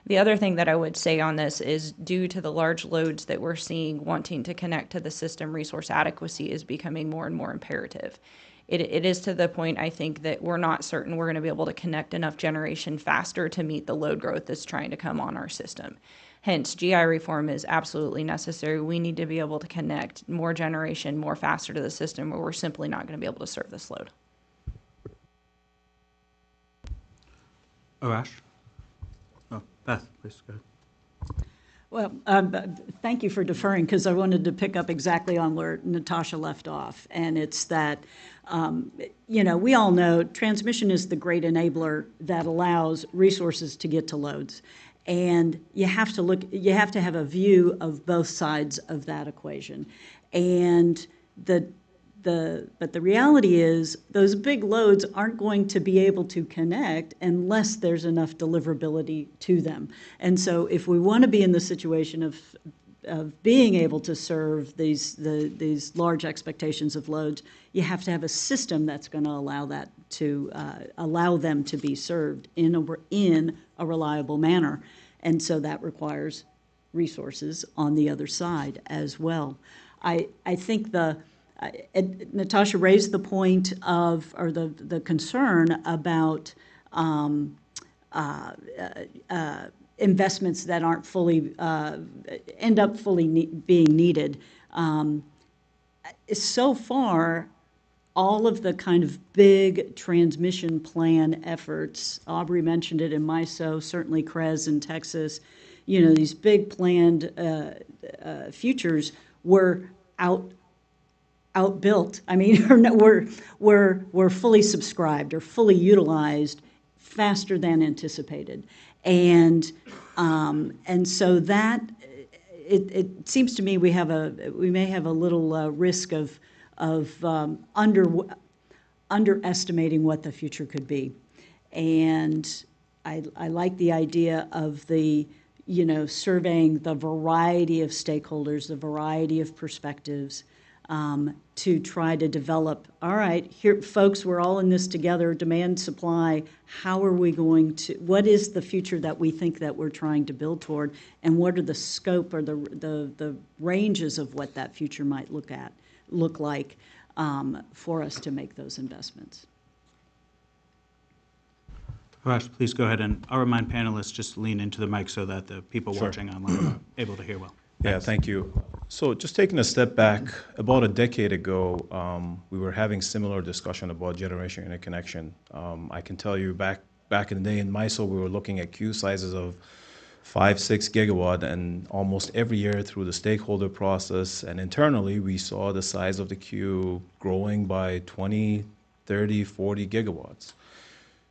The other thing that I would say on this is due to the large loads that we're seeing wanting to connect to the system, resource adequacy is becoming more and more imperative. It is to the point, I think, that we're not certain we're going to be able to connect enough generation faster to meet the load growth that's trying to come on our system. Hence, GI reform is absolutely necessary. We need to be able to connect more generation more faster to the system, or we're simply not going to be able to serve this load. Arash? Oh, Beth, please go ahead. Well, thank you for deferring, because I wanted to pick up exactly on where Natasha left off. And it's that, we all know transmission is the great enabler that allows resources to get to loads. And you have to have a view of both sides of that equation. And but the reality is those big loads aren't going to be able to connect unless there's enough deliverability to them. And so if we want to be in the situation of being able to serve these large expectations of loads, you have to have a system that's going to allow that to allow them to be served in a reliable manner. And so that requires resources on the other side as well. I think Natasha raised the point of, or the concern about investments that aren't fully, end up fully being needed. So far, all of the kind of big transmission plan efforts, Aubrey mentioned it in MISO, certainly CREZ in Texas, these big planned futures were outbuilt. I mean, were fully subscribed or fully utilized faster than anticipated. And so that, it seems to me we may have a little risk of underestimating what the future could be. And I like the idea of surveying the variety of stakeholders, the variety of perspectives, to try to develop, all right, here, folks, we're all in this together, demand, supply, how are we going to, what is the future that we think that we're trying to build toward, and what are the scope or the ranges of what that future might look like for us to make those investments. Arash, please go ahead, and I'll remind panelists just to lean into the mic so that the people Sure. watching online are able to hear well. Yeah, thank you. So just taking a step back, about a decade ago, we were having similar discussion about generation interconnection. I can tell you back in the day in MISO, we were looking at queue sizes of 5-6 gigawatt, and almost every year through the stakeholder process and internally, we saw the size of the queue growing by 20, 30, 40 gigawatts.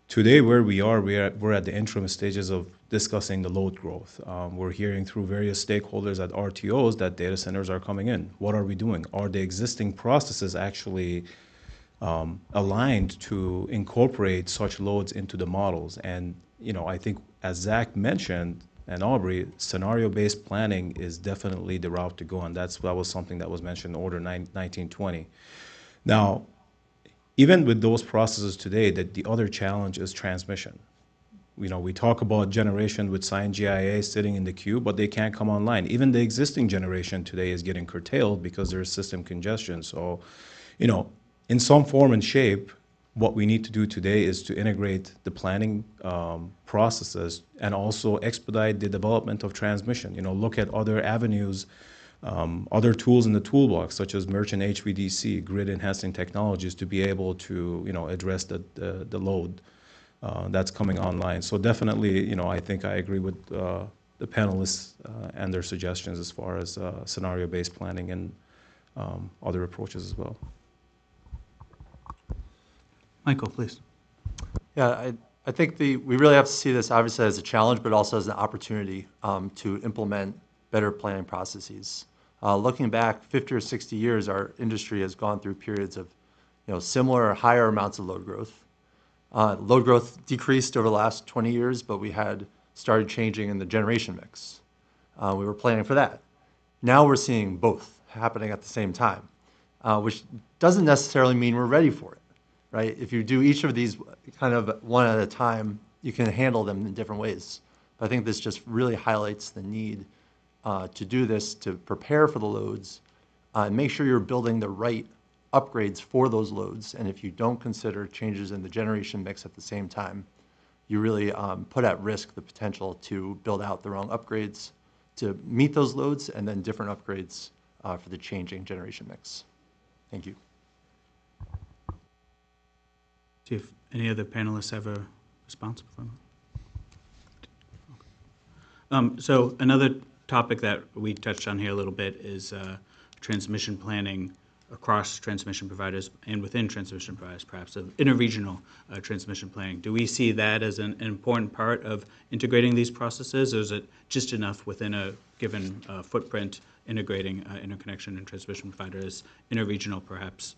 Today, where we are, we're at the interim stages of discussing the load growth. We're hearing through various stakeholders at RTOs that data centers are coming in. What are we doing? Are the existing processes actually aligned to incorporate such loads into the models? And I think, as Zach mentioned, and Aubrey, scenario-based planning is definitely the route to go, and that was something that was mentioned in Order 1920. Now, even with those processes today, the other challenge is transmission. We talk about generation with signed GIA sitting in the queue, but they can't come online. Even the existing generation today is getting curtailed because there's system congestion. So, in some form and shape, what we need to do today is to integrate the planning processes and also expedite the development of transmission. Look at other avenues, other tools in the toolbox, such as merchant HVDC, grid enhancing technologies, to be able to address the load that's coming online. So definitely, I think I agree with the panelists and their suggestions as far as scenario-based planning and other approaches as well. Michael, please. Yeah, I think we really have to see this obviously as a challenge, but also as an opportunity to implement better planning processes. Looking back 50 or 60 years, our industry has gone through periods of similar or higher amounts of load growth. Load growth decreased over the last 20 years, but we had started changing in the generation mix. We were planning for that. Now we're seeing both happening at the same time, which doesn't necessarily mean we're ready for it, right? If you do each of these kind of one at a time, you can handle them in different ways. But I think this just really highlights the need to do this, to prepare for the loads, and make sure you're building the right upgrades for those loads. And if you don't consider changes in the generation mix at the same time, you really put at risk the potential to build out the wrong upgrades to meet those loads, and then different upgrades for the changing generation mix. Thank you. See if any other panelists have a response before. So another topic that we touched on here a little bit is transmission planning across transmission providers and within transmission providers, perhaps, of interregional transmission planning. Do we see that as an important part of integrating these processes, or is it just enough within a given footprint integrating interconnection and transmission providers? Interregional, perhaps,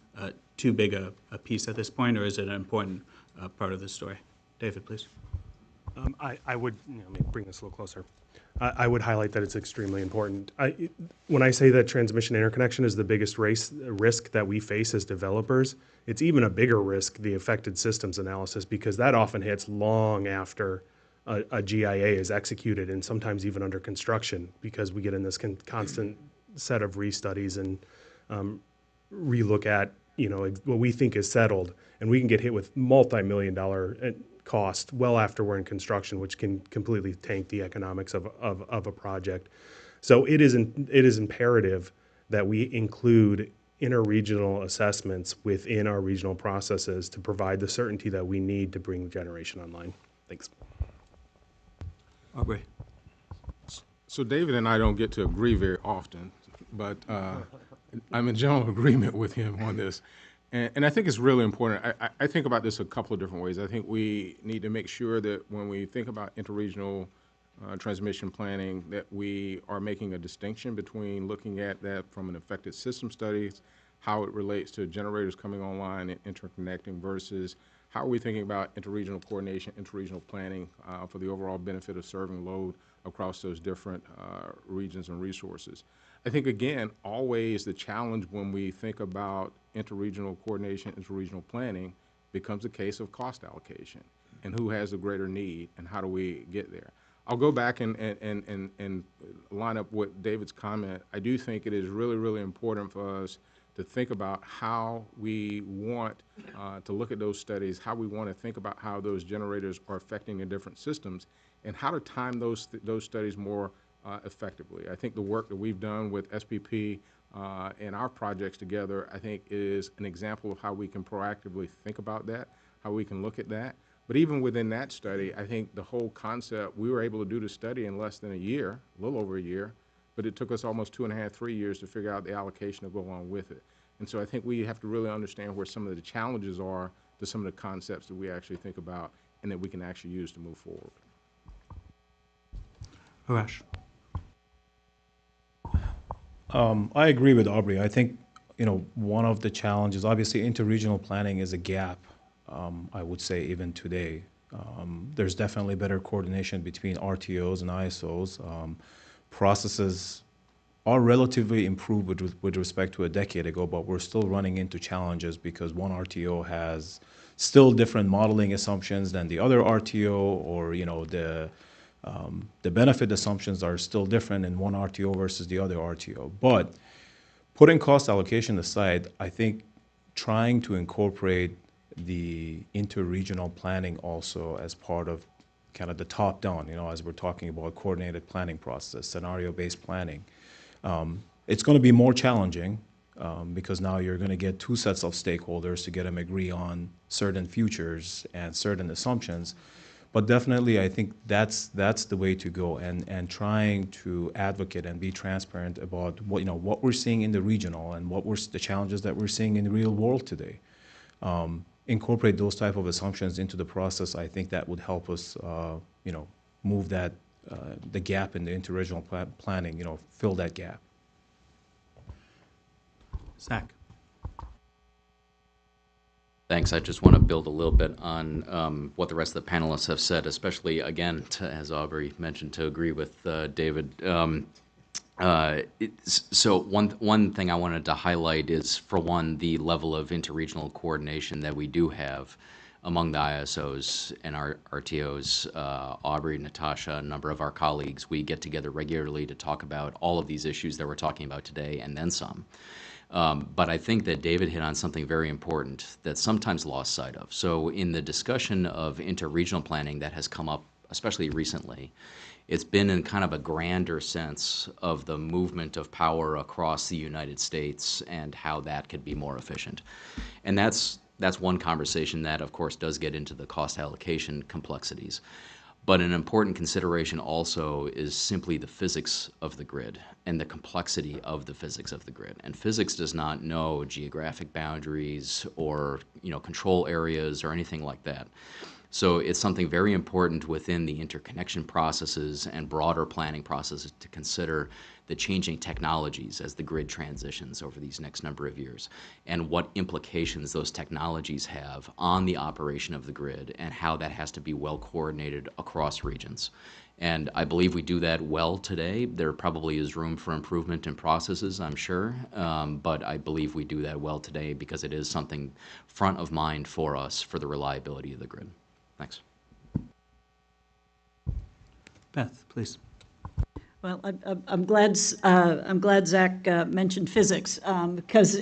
too big a piece at this point, or is it an important part of the story? David, please. I would, let me bring this a little closer. I would highlight that it's extremely important. When I say that transmission interconnection is the biggest risk that we face as developers, it's even a bigger risk, the affected systems analysis, because that often hits long after a GIA is executed and sometimes even under construction, because we get in this constant set of restudies and relook at what we think is settled, and we can get hit with multi-million-dollar cost well after we're in construction, which can completely tank the economics of a project. So it is imperative that we include interregional assessments within our regional processes to provide the certainty that we need to bring generation online. Thanks. Aubrey. So David and I don't get to agree very often, but I'm in general agreement with him on this. And I think it's really important. I think about this a couple of different ways. I think we need to make sure that when we think about interregional transmission planning, that we are making a distinction between looking at that from an affected system studies, how it relates to generators coming online and interconnecting, versus how are we thinking about interregional coordination, interregional planning for the overall benefit of serving load across those different regions and resources. I think, again, always the challenge when we think about interregional coordination, interregional planning, becomes a case of cost allocation and who has the greater need and how do we get there. I'll go back and line up with David's comment. I do think it is really, really important for us to think about how we want to look at those studies, how we want to think about how those generators are affecting the different systems, and how to time those studies more effectively. I think the work that we've done with SPP and our projects together, I think, is an example of how we can proactively think about that, how we can look at that. But even within that study, I think the whole concept, we were able to do the study in less than a year, a little over a year, but it took us almost 2.5, 3 years to figure out the allocation to go along with it. And so I think we have to really understand where some of the challenges are to some of the concepts that we actually think about and that we can actually use to move forward. Arash. I agree with Aubrey. I think, one of the challenges, obviously interregional planning is a gap, I would say even today. There's definitely better coordination between RTOs and ISOs. Processes are relatively improved with respect to a decade ago, but we're still running into challenges because one RTO has still different modeling assumptions than the other RTO, or the benefit assumptions are still different in one RTO versus the other RTO. But putting cost allocation aside, I think trying to incorporate the interregional planning also as part of kind of the top-down, as we're talking about coordinated planning process, scenario-based planning. It's going to be more challenging because now you're going to get two sets of stakeholders to get them agree on certain futures and certain assumptions. But definitely, I think that's the way to go, and trying to advocate and be transparent about what we're seeing in the regional and the challenges that we're seeing in the real world today. Incorporate those type of assumptions into the process. I think that would help us, move that the gap in the interregional planning. Fill that gap. Zach. Thanks. I just want to build a little bit on what the rest of the panelists have said, especially, again, as Aubrey mentioned, to agree with David. So one thing I wanted to highlight is, for one, the level of interregional coordination that we do have among the ISOs and our RTOs. Aubrey, Natasha, a number of our colleagues, we get together regularly to talk about all of these issues that we're talking about today and then some. But I think that David hit on something very important that's sometimes lost sight of. So in the discussion of interregional planning that has come up, especially recently, it's been in kind of a grander sense of the movement of power across the United States and how that could be more efficient. And that's one conversation that, of course, does get into the cost allocation complexities. But an important consideration also is simply the physics of the grid and the complexity of the physics of the grid. And physics does not know geographic boundaries or control areas or anything like that. So it's something very important within the interconnection processes and broader planning processes to consider the changing technologies as the grid transitions over these next number of years, and what implications those technologies have on the operation of the grid and how that has to be well coordinated across regions. And I believe we do that well today. There probably is room for improvement in processes, I'm sure, but I believe we do that well today because it is something front of mind for us for the reliability of the grid. Thanks. Beth, please. Well, I'm glad Zach mentioned physics because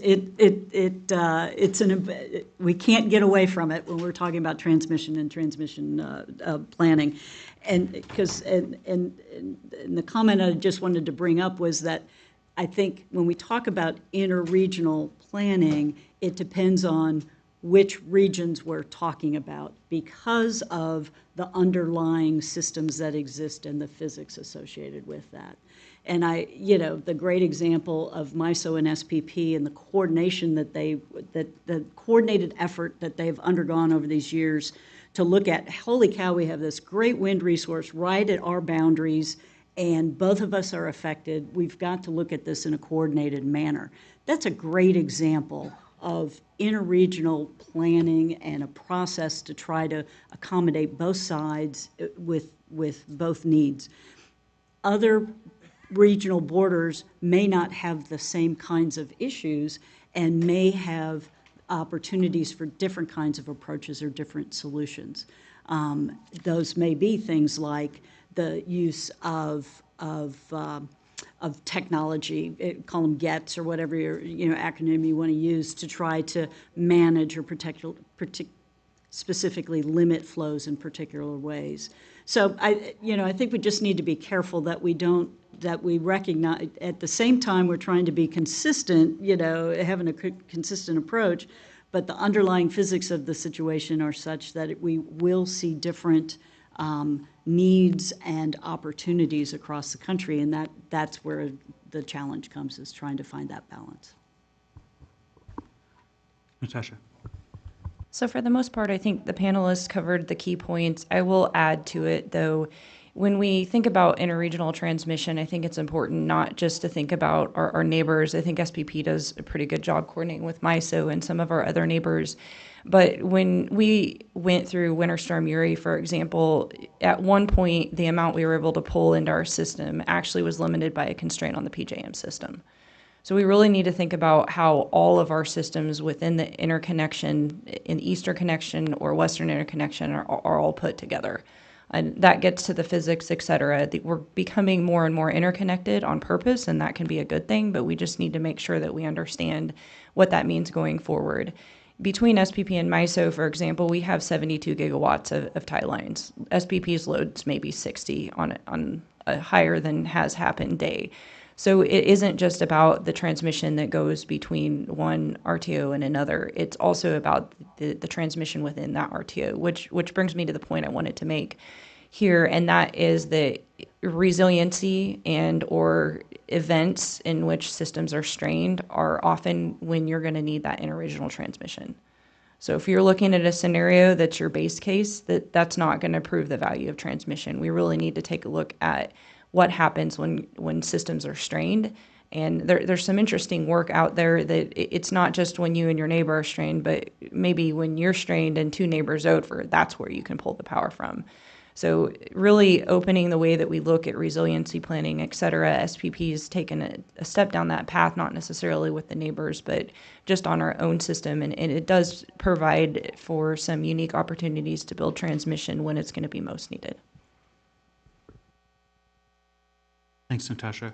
we can't get away from it when we're talking about transmission and transmission planning, and the comment I just wanted to bring up was that I think when we talk about interregional planning, it depends on which regions we're talking about because of the underlying systems that exist and the physics associated with that. And the great example of MISO and SPP and the coordination the coordinated effort that they've undergone over these years to look at, holy cow, we have this great wind resource right at our boundaries and both of us are affected. We've got to look at this in a coordinated manner. That's a great example of interregional planning and a process to try to accommodate both sides with both needs. Other regional borders may not have the same kinds of issues and may have opportunities for different kinds of approaches or different solutions. Those may be things like the use of technology, call them GETs or whatever acronym you want to use to try to manage or specifically limit flows in particular ways. So I think we just need to be careful that we recognize at the same time we're trying to be consistent, having a consistent approach, but the underlying physics of the situation are such that we will see different needs and opportunities across the country, and that's where the challenge comes, is trying to find that balance. Natasha. So for the most part, I think the panelists covered the key points. I will add to it, though. When we think about interregional transmission, I think it's important not just to think about our neighbors. I think SPP does a pretty good job coordinating with MISO and some of our other neighbors. But when we went through Winter Storm Uri, for example, at one point, the amount we were able to pull into our system actually was limited by a constraint on the PJM system. So we really need to think about how all of our systems within the interconnection, in Eastern Connection or Western Interconnection, are all put together. And that gets to the physics, et cetera. We're becoming more and more interconnected on purpose, and that can be a good thing, but we just need to make sure that we understand what that means going forward. Between SPP and MISO, for example, we have 72 gigawatts of tie lines. SPP's loads may be 60 on a higher than has happened day. So it isn't just about the transmission that goes between one RTO and another. It's also about the transmission within that RTO, which brings me to the point I wanted to make here, and that is the resiliency and or events in which systems are strained are often when you're going to need that interregional transmission. So if you're looking at a scenario that's your base case, that's not going to prove the value of transmission. We really need to take a look at what happens when systems are strained. And there's some interesting work out there that it's not just when you and your neighbor are strained, but maybe when you're strained and two neighbors over, that's where you can pull the power from. So really opening the way that we look at resiliency planning, et cetera. SPP has taken a step down that path, not necessarily with the neighbors, but just on our own system. And it does provide for some unique opportunities to build transmission when it's going to be most needed. Thanks, Natasha.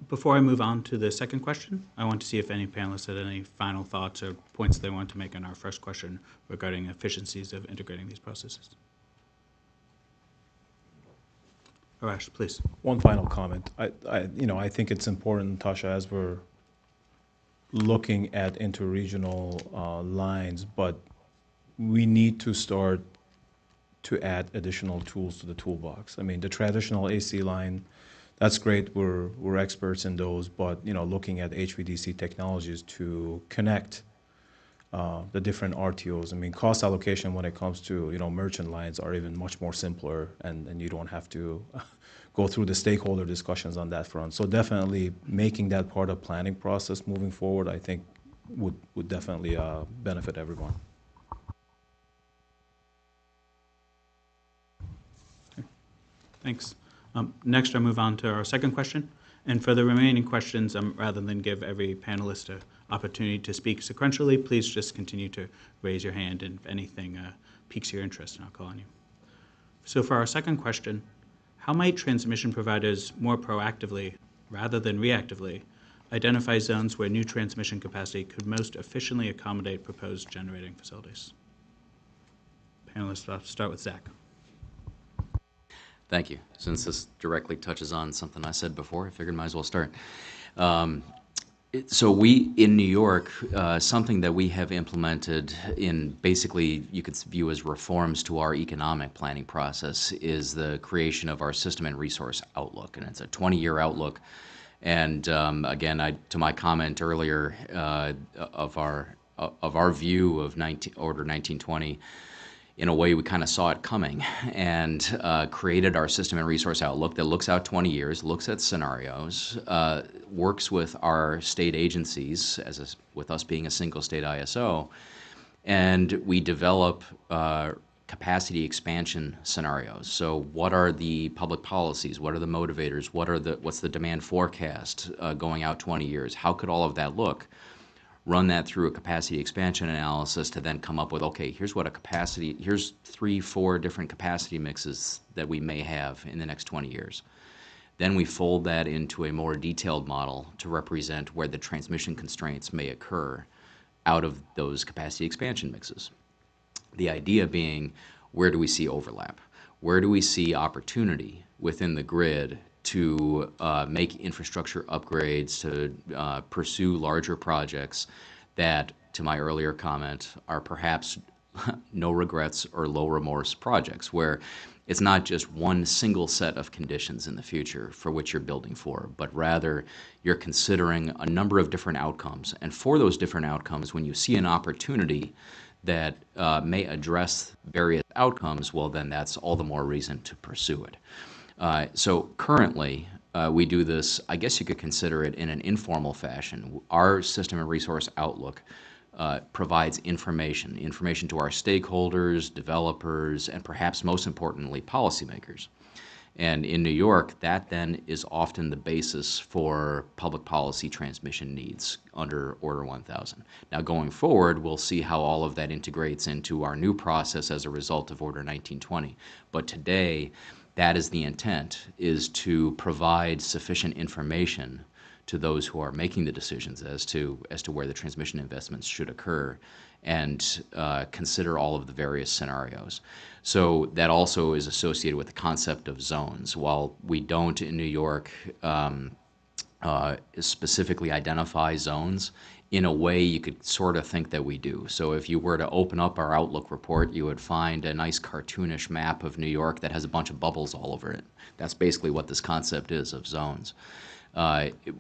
Before I move on to the second question, I want to see if any panelists had any final thoughts or points they want to make on our first question regarding efficiencies of integrating these processes. Arash, please. One final comment. I think it's important, Natasha, as we're looking at interregional lines, but we need to start to add additional tools to the toolbox. I mean, the traditional AC line, that's great. We're experts in those, but looking at HVDC technologies to connect the different RTOs. I mean, cost allocation when it comes to merchant lines are even much more simpler, and you don't have to go through the stakeholder discussions on that front. So definitely making that part of planning process moving forward, I think would definitely benefit everyone. Thanks. Next, I'll move on to our second question. And for the remaining questions, rather than give every panelist an opportunity to speak sequentially, please just continue to raise your hand, and if anything piques your interest, and I'll call on you. So for our second question, how might transmission providers more proactively, rather than reactively, identify zones where new transmission capacity could most efficiently accommodate proposed generating facilities? Panelists, I'll start with Zach. Thank you. Since this directly touches on something I said before, I figured might as well start. So we, in New York, something that we have implemented in basically you could view as reforms to our economic planning process is the creation of our system and resource outlook. And it's a 20-year outlook. And again, to my comment earlier of our view of Order 1920, in a way, we kind of saw it coming and created our system and resource outlook that looks out 20 years, looks at scenarios, works with our state agencies, with us being a single state ISO, and we develop capacity expansion scenarios. So what are the public policies? What are the motivators? What's the demand forecast going out 20 years? How could all of that look? Run that through a capacity expansion analysis to then come up with, okay, here's 3-4 different capacity mixes that we may have in the next 20 years. Then we fold that into a more detailed model to represent where the transmission constraints may occur out of those capacity expansion mixes. The idea being, where do we see overlap? Where do we see opportunity within the grid to make infrastructure upgrades, to pursue larger projects that, to my earlier comment, are perhaps no regrets or low remorse projects, where it's not just one single set of conditions in the future for which you're building for, but rather you're considering a number of different outcomes. And for those different outcomes, when you see an opportunity that may address various outcomes, well, then that's all the more reason to pursue it. So currently, we do this, I guess you could consider it in an informal fashion. Our system and resource outlook provides information to our stakeholders, developers, and perhaps most importantly, policymakers. And in New York, that then is often the basis for public policy transmission needs under Order 1000. Now going forward, we'll see how all of that integrates into our new process as a result of Order 1920. But today, that is the intent, is to provide sufficient information to those who are making the decisions as to where the transmission investments should occur, and consider all of the various scenarios. So that also is associated with the concept of zones. While we don't in New York specifically identify zones, in a way you could sort of think that we do. So if you were to open up our Outlook report, you would find a nice cartoonish map of New York that has a bunch of bubbles all over it. That's basically what this concept is of zones.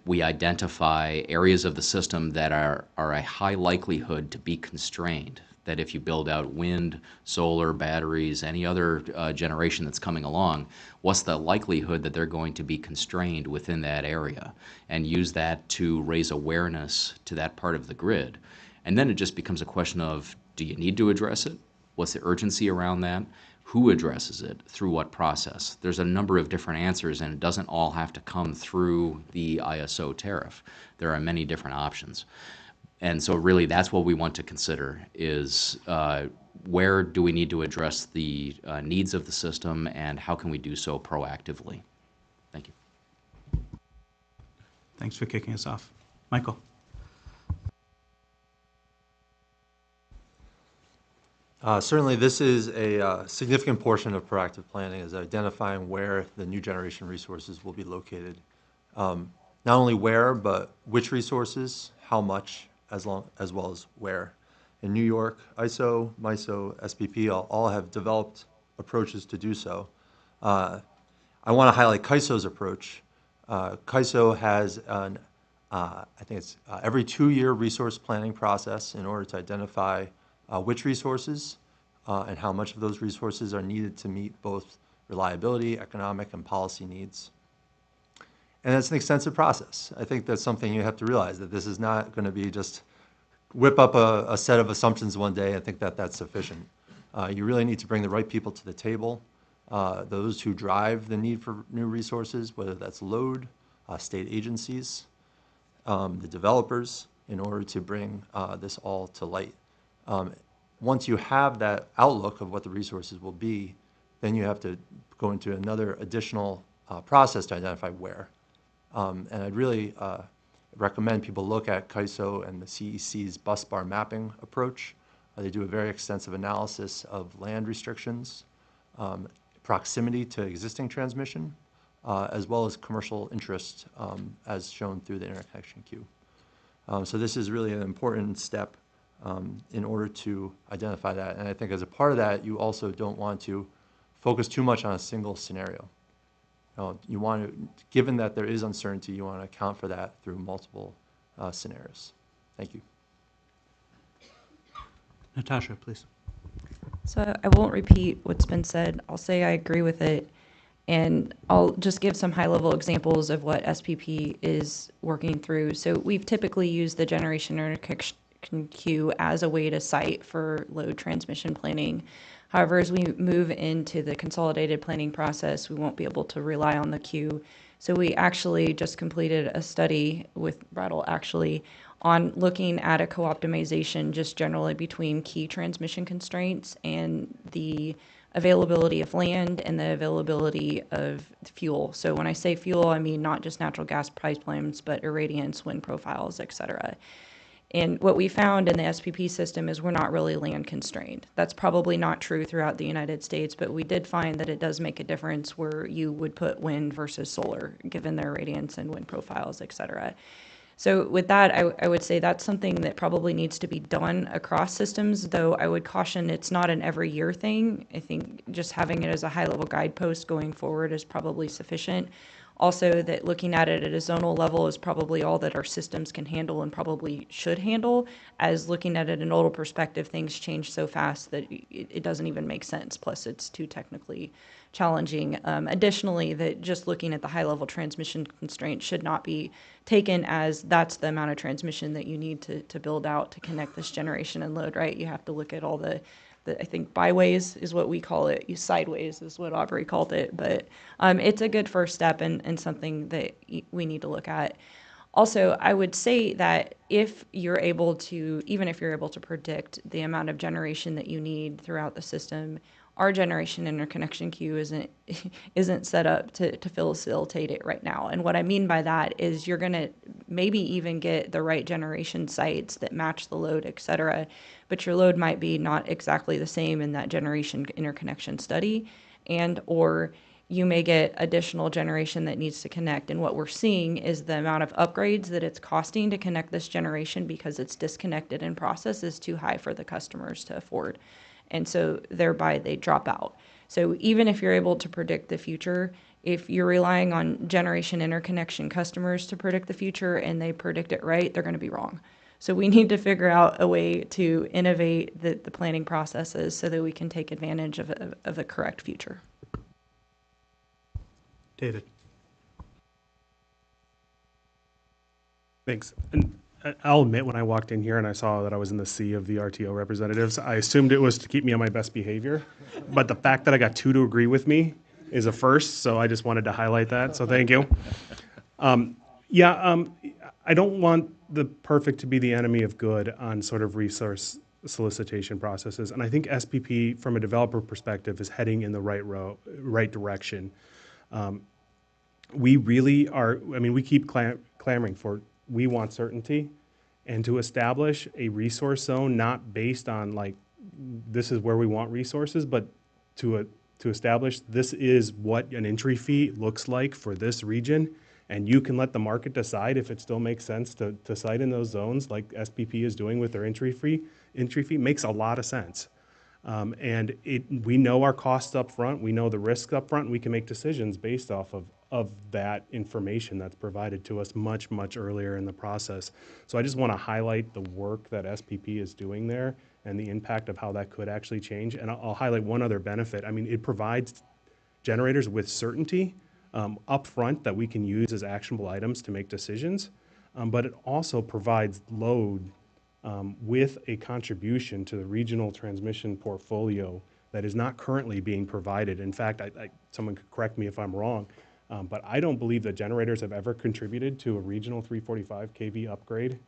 We identify areas of the system that are a high likelihood to be constrained, that if you build out wind, solar, batteries, any other generation that's coming along, what's the likelihood that they're going to be constrained within that area, and use that to raise awareness to that part of the grid. And then it just becomes a question of, do you need to address it? What's the urgency around that? Who addresses it? Through what process? There's a number of different answers, and it doesn't all have to come through the ISO tariff. There are many different options. And so really that's what we want to consider is where do we need to address the needs of the system, and how can we do so proactively? Thank you. Thanks for kicking us off. Michael. Certainly, this is a significant portion of proactive planning, is identifying where the new generation resources will be located. Not only where, but which resources, how much, as well as where. In New York, ISO, MISO, SPP all have developed approaches to do so. I want to highlight CAISO's approach. CAISO has I think it's every 2-year resource planning process in order to identify which resources and how much of those resources are needed to meet both reliability, economic, and policy needs. And it's an extensive process. I think that's something you have to realize, that this is not going to be just whip up a set of assumptions one day and think that that's sufficient. You really need to bring the right people to the table, those who drive the need for new resources, whether that's load, state agencies, the developers, in order to bring this all to light. Once you have that outlook of what the resources will be, then you have to go into another additional process to identify where. And I'd really recommend people look at CAISO and the CEC's bus bar mapping approach. They do a very extensive analysis of land restrictions, proximity to existing transmission, as well as commercial interest, as shown through the interconnection queue. So this is really an important step in order to identify that. And I think as a part of that, you also don't want to focus too much on a single scenario. You want to, given that there is uncertainty, you want to account for that through multiple scenarios. Thank you. Natasha, please. So I won't repeat what's been said. I'll say I agree with it. And I'll just give some high-level examples of what SPP is working through. So we've typically used the generation interconnection queue as a way to site for load transmission planning. However, as we move into the consolidated planning process, we won't be able to rely on the queue. So we actually just completed a study with Brattle actually on looking at a co-optimization just generally between key transmission constraints and the availability of land and the availability of fuel. So when I say fuel, I mean not just natural gas pipelines, but irradiance, wind profiles, et cetera. And what we found in the SPP system is we're not really land constrained. That's probably not true throughout the United States, but we did find that it does make a difference where you would put wind versus solar, given their irradiance and wind profiles, et cetera. So with that, I would say that's something that probably needs to be done across systems, though I would caution it's not an every year thing. I think just having it as a high-level guidepost going forward is probably sufficient. Also, that looking at it at a zonal level is probably all that our systems can handle and probably should handle, as looking at it in a nodal perspective, things change so fast that it doesn't even make sense, plus it's too technically challenging. Additionally, that just looking at the high-level transmission constraint should not be taken as that's the amount of transmission that you need to build out to connect this generation and load, right? You have to look at all the I think byways is what we call it. Sideways is what Aubrey called it. But it's a good first step and something that we need to look at. Also, I would say that if you're able to, even if you're able to predict the amount of generation that you need throughout the system, our generation interconnection queue isn't set up to facilitate it right now. And what I mean by that is you're going to maybe even get the right generation sites that match the load, et cetera, but your load might be not exactly the same in that generation interconnection study, and or you may get additional generation that needs to connect. And what we're seeing is the amount of upgrades that it's costing to connect this generation because it's disconnected in process is too high for the customers to afford. And so thereby they drop out. So even if you're able to predict the future, if you're relying on generation interconnection customers to predict the future and they predict it right, they're going to be wrong. So we need to figure out a way to innovate the planning processes so that we can take advantage of a correct future. David. Thanks. And I'll admit, when I walked in here and I saw that I was in the sea of the RTO representatives, I assumed it was to keep me on my best behavior. But the fact that I got two to agree with me is a first, so I just wanted to highlight that, so thank you. I don't want the perfect to be the enemy of good on sort of resource solicitation processes, and I think SPP, from a developer perspective, is heading in the right direction. We really are, we keep clamoring for, we want certainty, and to establish a resource zone not based on like, this is where we want resources, but to establish this is what an entry fee looks like for this region, and you can let the market decide if it still makes sense to site in those zones like SPP is doing with their entry fee makes a lot of sense. And we know our costs up front, we know the risks up front, and we can make decisions based off of that information that's provided to us much, much earlier in the process. So I just want to highlight the work that SPP is doing there and the impact of how that could actually change. And I'll highlight one other benefit. I mean, it provides generators with certainty up front that we can use as actionable items to make decisions, but it also provides load with a contribution to the regional transmission portfolio that is not currently being provided. In fact, someone could correct me if I'm wrong, but I don't believe that generators have ever contributed to a regional 345 kV upgrade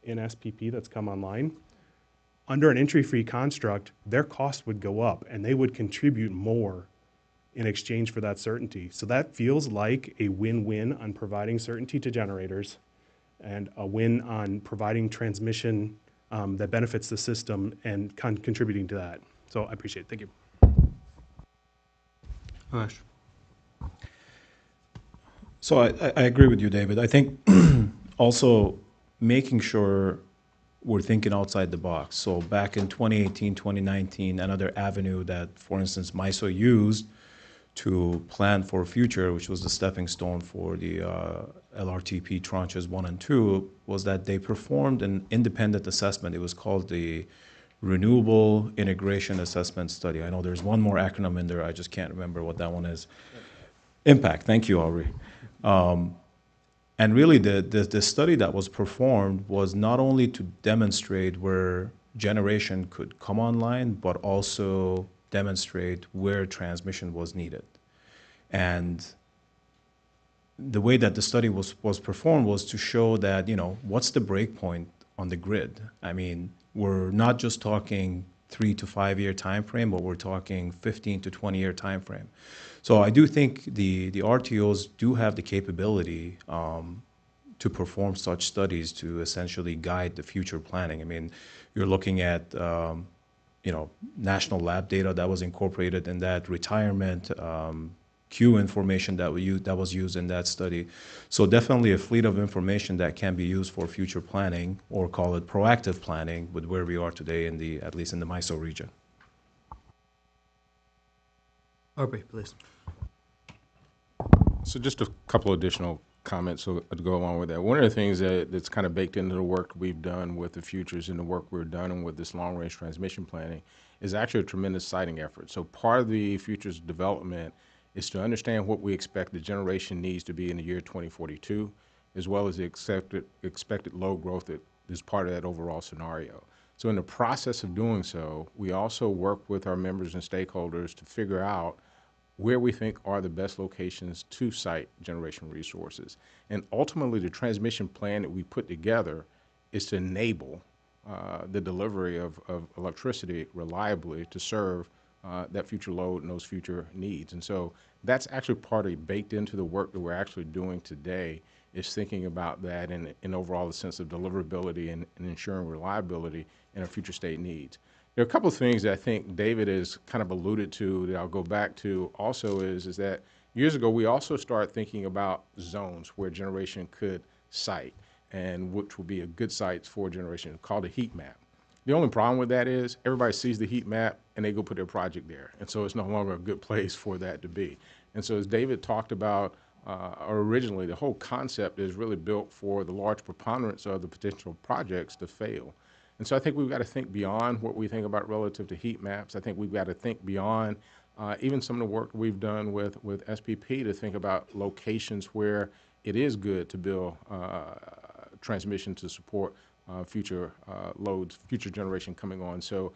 in SPP that's come online. Under an entry-free construct, their cost would go up and they would contribute more in exchange for that certainty. So that feels like a win-win on providing certainty to generators and a win on providing transmission that benefits the system and contributing to that. So I appreciate it. Thank you. Arash. So I agree with you, David. I think also making sure we're thinking outside the box. So back in 2018, 2019, another avenue that, for instance, MISO used to plan for future, which was the stepping stone for the LRTP tranches 1 and 2, was that they performed an independent assessment. It was called the Renewable Integration Assessment Study. I know there's one more acronym in there. I just can't remember what that one is. Impact. Thank you, Aubrey. And really, the study that was performed was not only to demonstrate where generation could come online, but also demonstrate where transmission was needed. And the way that the study was performed was to show that, what's the break point on the grid? I mean, we're not just talking 3 to 5 year time frame, but we're talking 15 to 20 year time frame. So I do think the RTOs do have the capability to perform such studies to essentially guide the future planning. I mean, you're looking at national lab data that was incorporated in that, retirement queue information that was used in that study. So definitely a fleet of information that can be used for future planning, or call it proactive planning, with where we are today at least in the MISO region. Aubrey, please. So just a couple additional comments to go along with that. One of the things that's kind of baked into the work we've done with the futures and the work we're done with this long-range transmission planning is actually a tremendous siting effort. So part of the futures development is to understand what we expect the generation needs to be in the year 2042, as well as the expected load growth that is part of that overall scenario. So in the process of doing so, we also work with our members and stakeholders to figure out where we think are the best locations to site generation resources. And ultimately, the transmission plan that we put together is to enable the delivery of electricity reliably to serve that future load and those future needs. And so that's actually baked into the work that we're actually doing today, is thinking about that in overall the sense of deliverability and ensuring reliability in our future state needs. There are a couple of things that I think David has kind of alluded to that I'll go back to also is that years ago we also started thinking about zones where generation could site, and which would be a good sites for generation, called a heat map. The only problem with that is everybody sees the heat map and they go put their project there, and so it's no longer a good place for that to be. And so as David talked about, originally, the whole concept is really built for the large preponderance of the potential projects to fail. And so I think we've got to think beyond what we think about relative to heat maps. I think we've got to think beyond even some of the work we've done with SPP to think about locations where it is good to build transmission to support future loads, future generation coming on. So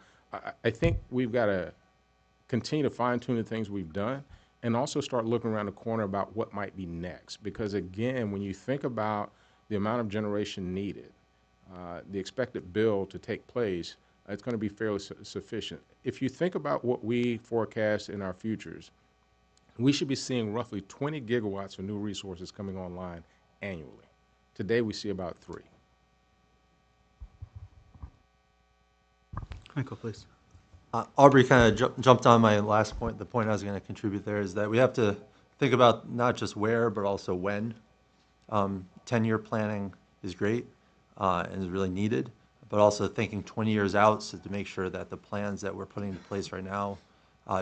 I think we've got to continue to fine-tune the things we've done and also start looking around the corner about what might be next. Because again, when you think about the amount of generation needed, the expected build to take place, it's going to be fairly sufficient. If you think about what we forecast in our futures, we should be seeing roughly 20 gigawatts of new resources coming online annually. Today we see about 3. Michael, please. Aubrey kind of jumped on my last point. The point I was going to contribute there is that we have to think about not just where, but also when. 10-year planning is great and is really needed, but also thinking 20 years out, so to make sure that the plans that we're putting in place right now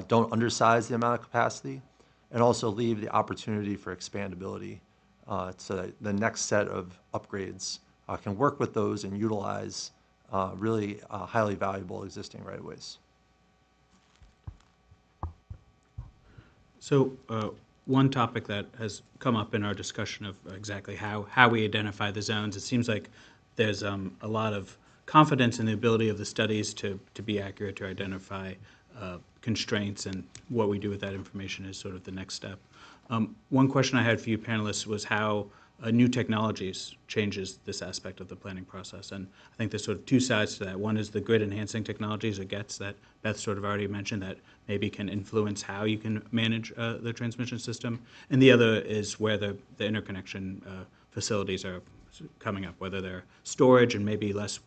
don't undersize the amount of capacity, and also leave the opportunity for expandability so that the next set of upgrades can work with those and utilize really highly valuable existing right-of-ways. So one topic that has come up in our discussion of exactly how we identify the zones, it seems like there's a lot of confidence in the ability of the studies to be accurate, to identify constraints, and what we do with that information is sort of the next step. One question I had for you panelists was how new technologies changes this aspect of the planning process. And I think there's sort of two sides to that. One is the grid enhancing technologies, or GETs, that Beth sort of already mentioned, that maybe can influence how you can manage the transmission system. And the other is where the interconnection facilities are coming up, whether they're storage and maybe less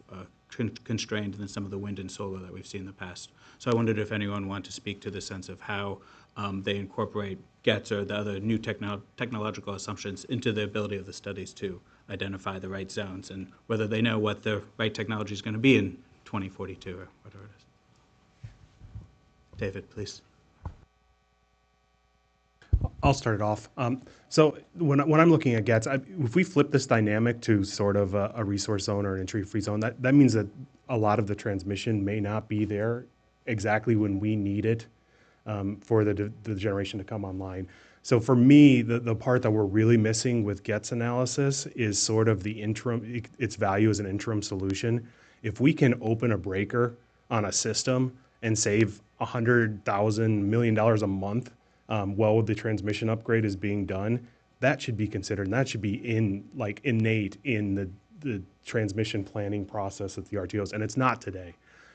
constrained than some of the wind and solar that we've seen in the past. So I wondered if anyone wanted to speak to the sense of how they incorporate GETs or the other new technological assumptions into the ability of the studies to identify the right zones, and whether they know what the right technology is going to be in 2042 or whatever it is. David, please. I'll start it off. So when I'm looking at GETs, if we flip this dynamic to sort of a resource zone or an entry-free zone, that means that a lot of the transmission may not be there exactly when we need it for the generation to come online. So for me, the part that we're really missing with GETS analysis is sort of the interim, its value as an interim solution. If we can open a breaker on a system and save $100,000 million a month while the transmission upgrade is being done, that should be considered, and that should be innate in the transmission planning process at the RTOs, and it's not today.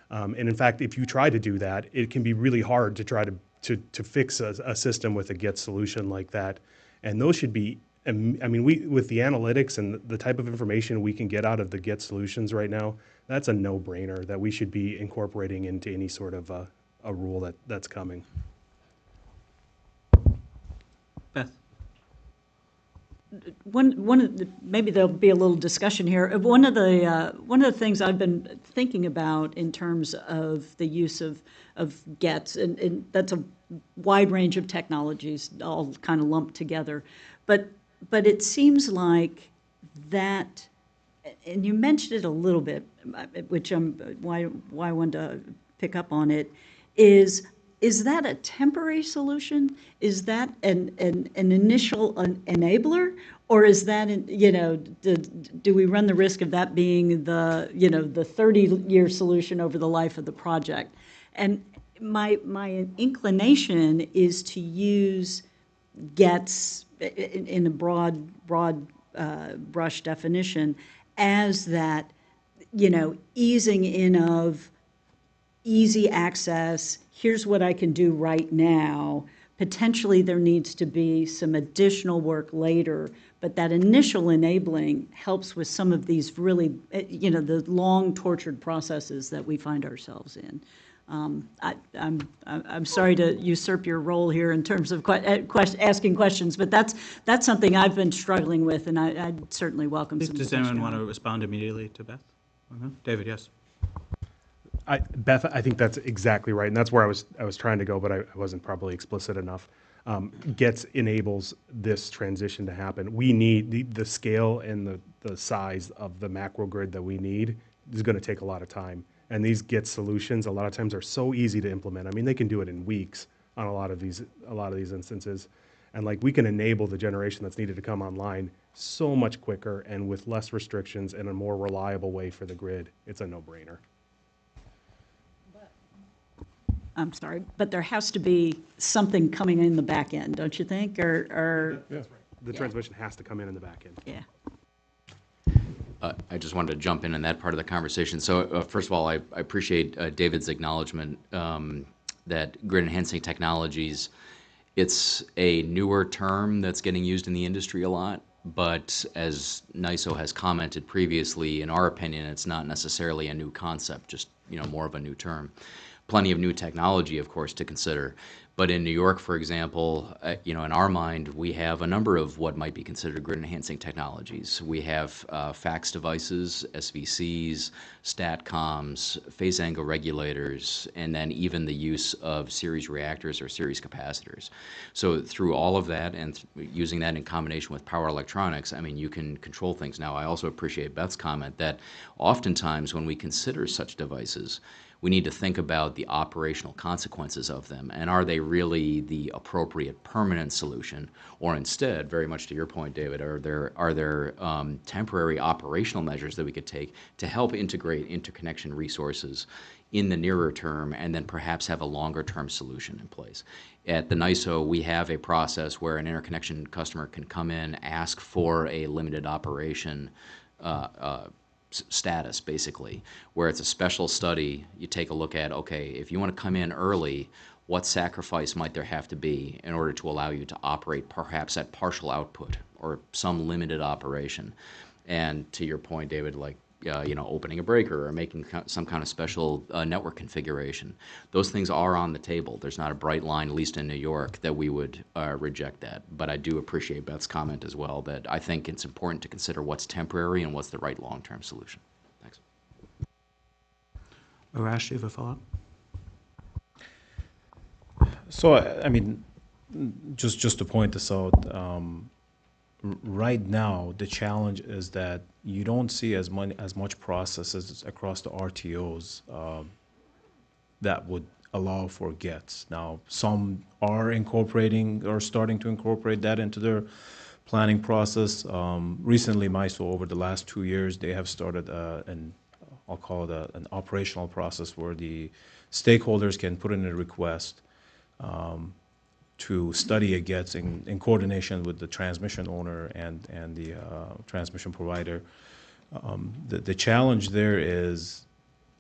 And in fact, if you try to do that, it can be really hard to try to fix a system with a GET solution like that. And those should be, I mean, with the analytics and the type of information we can get out of the GET solutions right now, that's a no-brainer that we should be incorporating into any sort of a rule that's coming. Beth. One of the, maybe there'll be a little discussion here. One of the things I've been thinking about in terms of the use of GETs, and that's a wide range of technologies all kind of lumped together, but it seems like that, and you mentioned it a little bit, which why I wanted to pick up on it, is that a temporary solution? Is that an initial enabler? Or is that, do we run the risk of that being the 30-year solution over the life of the project? And my inclination is to use GETs in a broad brush definition as that, easing in of easy access. Here's what I can do right now. Potentially there needs to be some additional work later, but that initial enabling helps with some of these really, the long tortured processes that we find ourselves in. I'm sorry to usurp your role here in terms of asking questions, but that's something I've been struggling with, and I'd certainly welcome some discussion. Does anyone want to respond immediately to Beth? David, yes. Beth, I think that's exactly right, and that's where I was trying to go, but I wasn't probably explicit enough. GETS enables this transition to happen. We need the scale and the size of the macro grid that we need is going to take a lot of time. And these GETS solutions, a lot of times, are so easy to implement. I mean, they can do it in weeks on a lot of these instances, and we can enable the generation that's needed to come online so much quicker and with less restrictions and a more reliable way for the grid. It's a no-brainer. I'm sorry, but there has to be something coming in the back end, don't you think? Or That's right. The transmission has to come in the back end. Yeah. I just wanted to jump in that part of the conversation. So first of all, I appreciate David's acknowledgement that grid enhancing technologies, it's a newer term that's getting used in the industry a lot, but as NISO has commented previously, in our opinion, it's not necessarily a new concept, just more of a new term. plenty of new technology, of course, to consider. But in New York, for example, in our mind, we have a number of what might be considered grid-enhancing technologies. We have fax devices, SVCs, STATCOMs, phase angle regulators, and then even the use of series reactors or series capacitors. So through all of that and using that in combination with power electronics, I mean, you can control things. Now, I also appreciate Beth's comment that oftentimes when we consider such devices, we need to think about the operational consequences of them, and are they really the appropriate permanent solution, or instead, very much to your point, David, are there temporary operational measures that we could take to help integrate interconnection resources in the nearer term, and then perhaps have a longer term solution in place. At the NYSO, we have a process where an interconnection customer can come in, ask for a limited operation status, basically, where it's a special study. You take a look at, okay, if you want to come in early, what sacrifice might there have to be in order to allow you to operate perhaps at partial output or some limited operation? And to your point, David, like opening a breaker or making some kind of special network configuration. Those things are on the table. There's not a bright line, at least in New York, that we would reject that. But I do appreciate Beth's comment as well, that I think it's important to consider what's temporary and what's the right long-term solution. Thanks. Arash, do you have a follow-up? So, I mean, just to point this out, right now, the challenge is that you don't see as much processes across the RTOs that would allow for GETs. Now, some are incorporating or starting to incorporate that into their planning process. Recently, MISO, over the last 2 years, they have started I'll call it an operational process where the stakeholders can put in a request to study a GETs in coordination with the transmission owner and the transmission provider. The challenge there is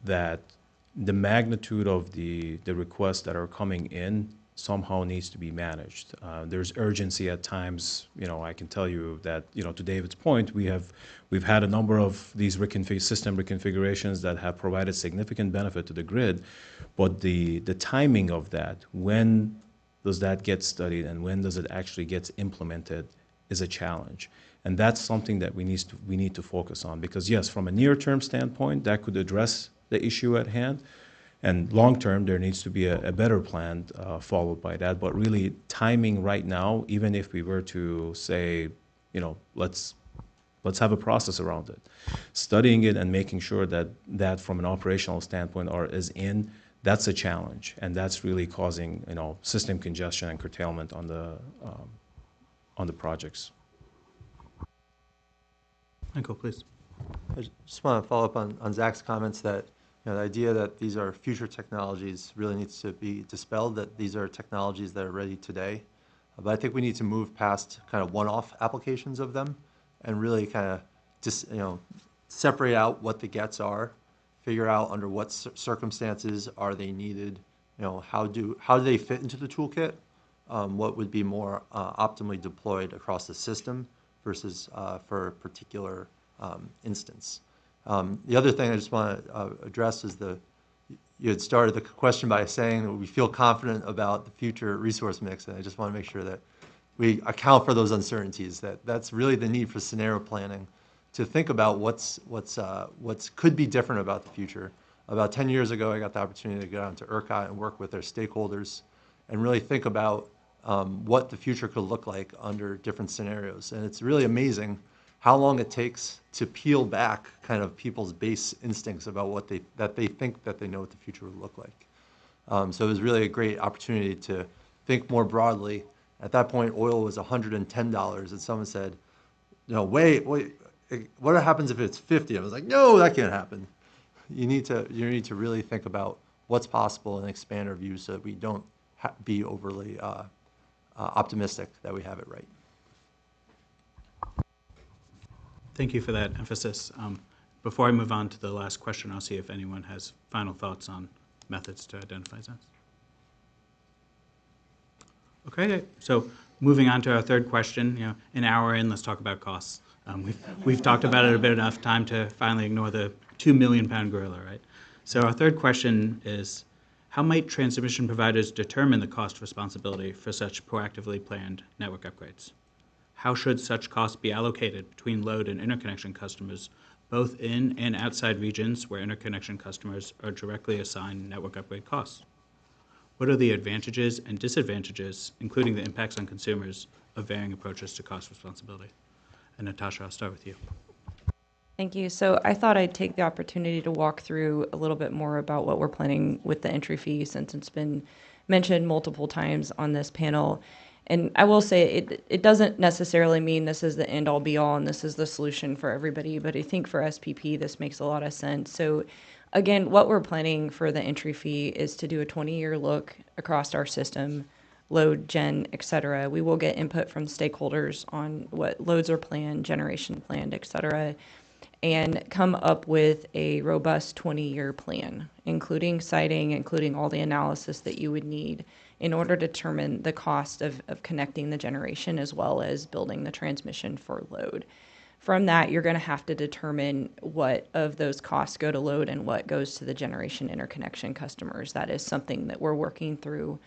that the magnitude of the requests that are coming in somehow needs to be managed. There's urgency at times. I can tell you that, to David's point, we've had a number of these system reconfigurations that have provided significant benefit to the grid, but the timing of that, when does that get studied and when does it actually get implemented, is a challenge. And that's something that we need to focus on, because yes, from a near-term standpoint, that could address the issue at hand, and long-term, there needs to be a better plan followed by that. But really, timing right now, even if we were to say, let's have a process around it, studying it and making sure that from an operational standpoint is in, that's a challenge, and that's really causing system congestion and curtailment on the projects. Michael, please. I just want to follow up on Zach's comments that the idea that these are future technologies really needs to be dispelled, that these are technologies that are ready today. But I think we need to move past kind of one-off applications of them and really kind of just separate out what the GETs are, figure out under what circumstances are they needed, how do they fit into the toolkit, what would be more optimally deployed across the system versus for a particular instance. The other thing I just want to address is you had started the question by saying that we feel confident about the future resource mix, and I just want to make sure that we account for those uncertainties. That's really the need for scenario planning, to think about what's could be different about the future. About 10 years ago, I got the opportunity to go out to ERCOT and work with their stakeholders and really think about what the future could look like under different scenarios. And it's really amazing how long it takes to peel back kind of people's base instincts about what they think that they know what the future would look like. So it was really a great opportunity to think more broadly. At that point, oil was $110, and someone said, wait, what happens if it's 50? I was like, no, that can't happen. You need to really think about what's possible and expand our views so that we don't be overly optimistic that we have it right. Thank you for that emphasis. Before I move on to the last question, I'll see if anyone has final thoughts on methods to identify zones. Okay, so moving on to our third question, an hour in, let's talk about costs. We've talked about it a bit enough time to finally ignore the 2 million pound gorilla, right? So our third question is, How might transmission providers determine the cost responsibility for such proactively planned network upgrades? How should such costs be allocated between load and interconnection customers, both in and outside regions where interconnection customers are directly assigned network upgrade costs? What are the advantages and disadvantages, including the impacts on consumers, of varying approaches to cost responsibility? And Natasha, I'll start with you. Thank you. So I thought I'd take the opportunity to walk through a little bit more about what we're planning with the entry fee, since it's been mentioned multiple times on this panel. And I will say it doesn't necessarily mean this is the end all be all and this is the solution for everybody, but I think for SPP this makes a lot of sense. So again, what we're planning for the entry fee is to do a 20-year look across our system, load, gen, et cetera. We will get input from stakeholders on what loads are planned, generation planned, et cetera, and come up with a robust 20-year plan, including siting, including all the analysis that you would need in order to determine the cost of connecting the generation as well as building the transmission for load. From that, you're going to have to determine what of those costs go to load and what goes to the generation interconnection customers. That is something that we're working through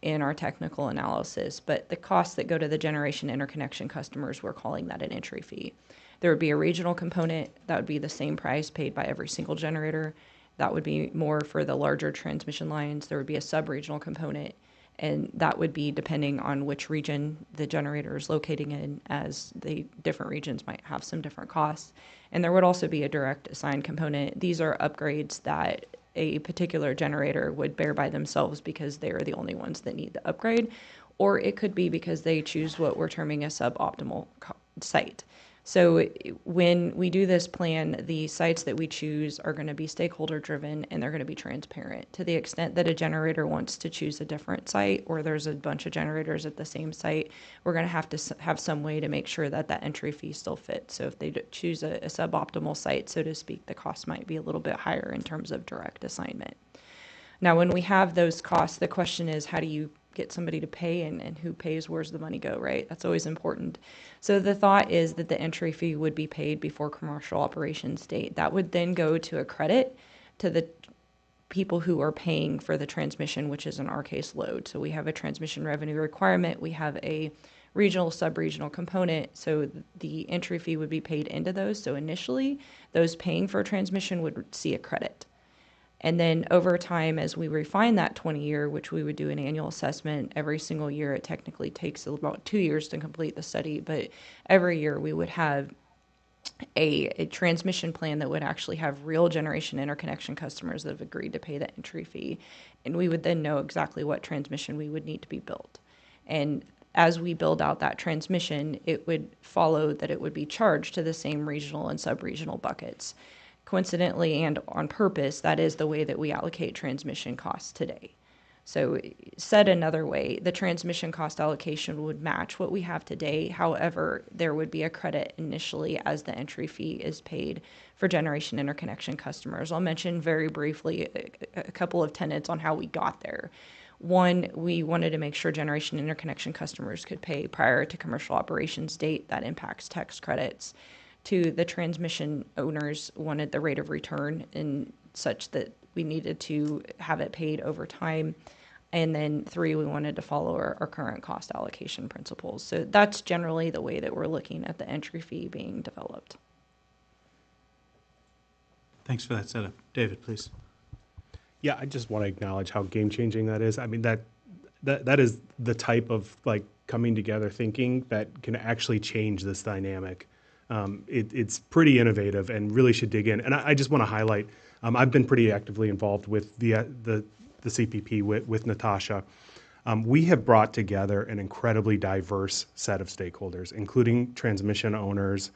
in our technical analysis. But the costs that go to the generation interconnection customers, we're calling that an entry fee. There would be a regional component that would be the same price paid by every single generator. That would be more for the larger transmission lines. There would be a sub-regional component, and that would be depending on which region the generator is locating in, as the different regions might have some different costs. And there would also be a direct assigned component. These are upgrades that a particular generator would bear by themselves because they are the only ones that need the upgrade, or it could be because they choose what we're terming a suboptimal site. So when we do this plan, the sites that we choose are going to be stakeholder driven and they're going to be transparent. To the extent that a generator wants to choose a different site or there's a bunch of generators at the same site, we're going to have some way to make sure that that entry fee still fits. So if they choose a suboptimal site, so to speak, the cost might be a little bit higher in terms of direct assignment. Now, when we have those costs, the question is, how do you get somebody to pay, and who pays? Where's the money go, right? That's always important. So the thought is that the entry fee would be paid before commercial operations date. That would then go to a credit to the people who are paying for the transmission, which is in our case load. So we have a transmission revenue requirement. We have a regional, sub-regional component. So the entry fee would be paid into those. So initially, those paying for transmission would see a credit. And then over time, as we refine that 20-year, which we would do an annual assessment every single year, it technically takes about 2 years to complete the study, but every year we would have a transmission plan that would actually have real generation interconnection customers that have agreed to pay the entry fee. And we would then know exactly what transmission we would need to be built. And as we build out that transmission, it would follow that it would be charged to the same regional and sub-regional buckets. Coincidentally and on purpose, that is the way that we allocate transmission costs today. So said another way, the transmission cost allocation would match what we have today. However, there would be a credit initially as the entry fee is paid for generation interconnection customers. I'll mention very briefly a couple of tenets on how we got there. One, we wanted to make sure generation interconnection customers could pay prior to commercial operations date. That impacts tax credits. Two, the transmission owners wanted the rate of return in such that we needed to have it paid over time. And then three, we wanted to follow our current cost allocation principles. So that's generally the way that we're looking at the entry fee being developed. Thanks for that setup. David, please. Yeah, I just want to acknowledge how game-changing that is. I mean, that is the type of like coming together thinking that can actually change this dynamic. It's pretty innovative and really should dig in. And I just want to highlight, I've been pretty actively involved with the CPP with Natasha. We have brought together an incredibly diverse set of stakeholders, including transmission owners,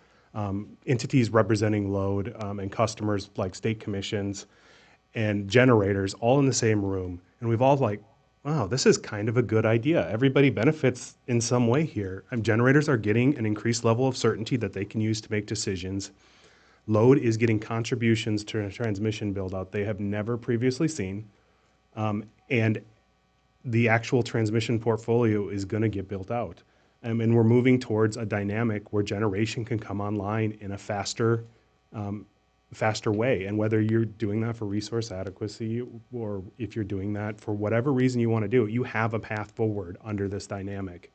entities representing load, and customers like state commissions and generators all in the same room. And we've all like, wow, this is kind of a good idea. Everybody benefits in some way here. Generators are getting an increased level of certainty that they can use to make decisions. Load is getting contributions to a transmission build-out they have never previously seen. And the actual transmission portfolio is going to get built out. And we're moving towards a dynamic where generation can come online in a faster faster way. And whether you're doing that for resource adequacy or if you're doing that for whatever reason you want to do it, you have a path forward under this dynamic.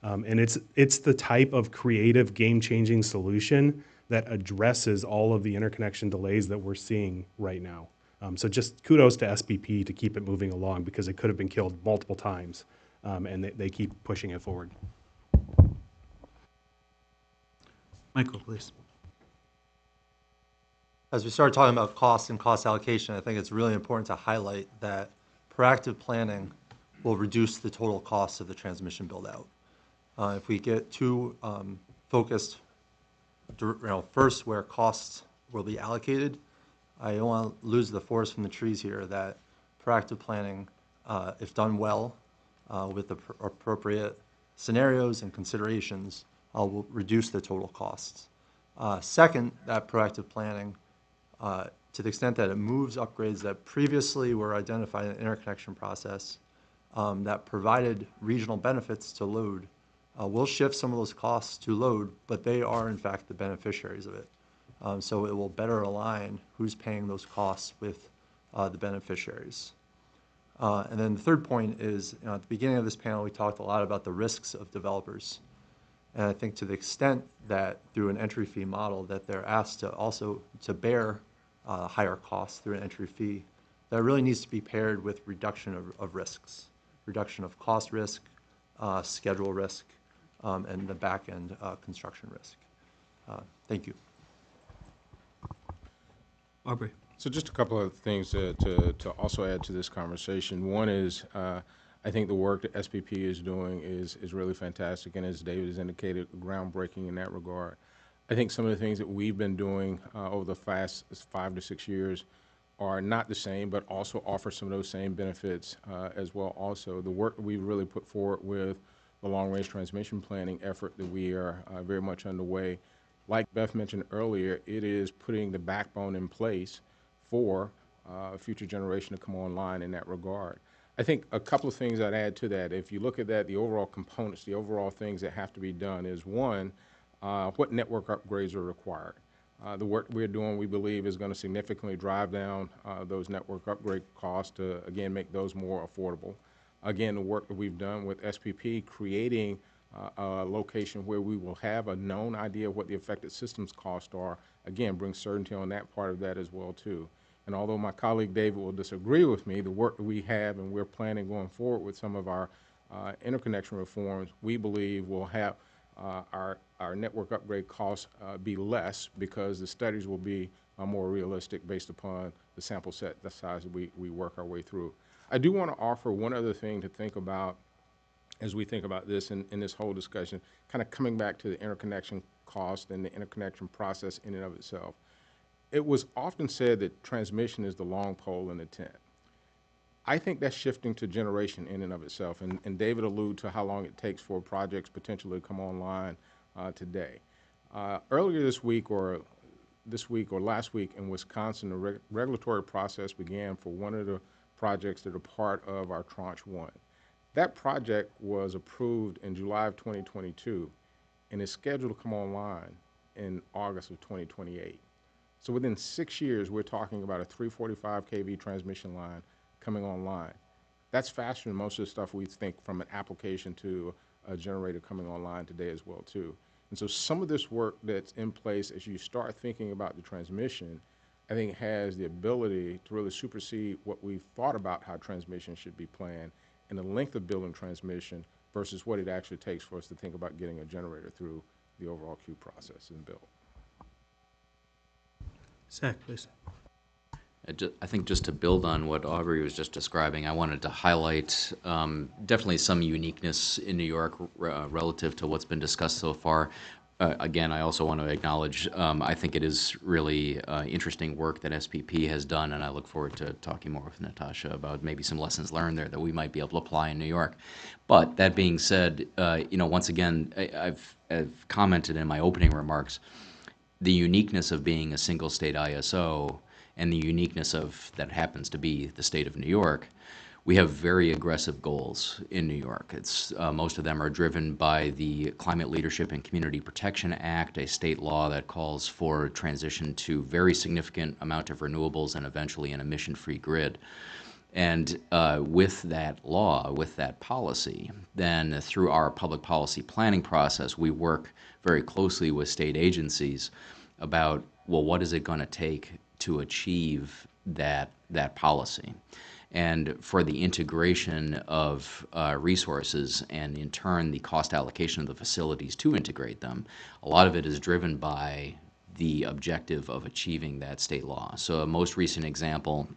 And it's the type of creative, game-changing solution that addresses all of the interconnection delays that we're seeing right now. So just kudos to SPP to keep it moving along, because it could have been killed multiple times, and they keep pushing it forward. Michael, please. As we start talking about cost and cost allocation, I think it's really important to highlight that proactive planning will reduce the total cost of the transmission build-out. If we get too focused, first where costs will be allocated, I don't want to lose the forest from the trees here, that proactive planning, if done well, with the appropriate scenarios and considerations, will reduce the total costs. Second, that proactive planning, to the extent that it moves upgrades that previously were identified in the interconnection process that provided regional benefits to load, will shift some of those costs to load, but they are in fact the beneficiaries of it. So it will better align who's paying those costs with the beneficiaries. And then the third point is, at the beginning of this panel, we talked a lot about the risks of developers. And I think to the extent that through an entry fee model that they're asked to also to bear higher costs through an entry fee, that really needs to be paired with reduction of risks, reduction of cost risk, schedule risk, and the back-end construction risk. Thank you. Aubrey. So just a couple of things to also add to this conversation. One is I think the work that SPP is doing is really fantastic, and as David has indicated, groundbreaking in that regard. I think some of the things that we've been doing over the past 5 to 6 years are not the same, but also offer some of those same benefits as well. Also, the work that we've really put forward with the long-range transmission planning effort that we are very much underway. Like Beth mentioned earlier, it is putting the backbone in place for future generation to come online in that regard. I think a couple of things I'd add to that. If you look at that, the overall components, the overall things that have to be done is, one, what network upgrades are required. The work we're doing, we believe, is going to significantly drive down those network upgrade costs to, again, make those more affordable. Again, the work that we've done with SPP, creating a location where we will have a known idea of what the affected systems costs are, again, brings certainty on that part of that as well, too. And although my colleague David will disagree with me, the work that we have and we're planning going forward with some of our interconnection reforms, we believe will have our network upgrade costs be less, because the studies will be more realistic based upon the sample set, the size that we work our way through. I do want to offer one other thing to think about as we think about this in this whole discussion, kind of coming back to the interconnection cost and the interconnection process in and of itself. It was often said that transmission is the long pole in the tent. I think that's shifting to generation in and of itself, and David alluded to how long it takes for projects potentially to come online today. Earlier this week or last week in Wisconsin, the regulatory process began for one of the projects that are part of our Tranche 1. That project was approved in July of 2022 and is scheduled to come online in August of 2028. So within 6 years, we're talking about a 345 kV transmission line coming online. That's faster than most of the stuff we think from an application to a generator coming online today as well, too. And so some of this work that's in place as you start thinking about the transmission, I think has the ability to really supersede what we've thought about how transmission should be planned and the length of building transmission versus what it actually takes for us to think about getting a generator through the overall queue process and build. Zach, please. I think just to build on what Aubrey was just describing, I wanted to highlight definitely some uniqueness in New York relative to what's been discussed so far. Again, I also want to acknowledge, I think it is really interesting work that SPP has done, and I look forward to talking more with Natasha about maybe some lessons learned there that we might be able to apply in New York. But that being said, once again, I've commented in my opening remarks, the uniqueness of being a single state ISO and the uniqueness of that happens to be the state of New York, we have very aggressive goals in New York. It's most of them are driven by the Climate Leadership and Community Protection Act, a state law that calls for transition to very significant amount of renewables and eventually an emission-free grid. And with that law, with that policy, then through our public policy planning process, we work very closely with state agencies about, well, what is it going to take to achieve that policy? And for the integration of resources and in turn the cost allocation of the facilities to integrate them, a lot of it is driven by the objective of achieving that state law. So a most recent example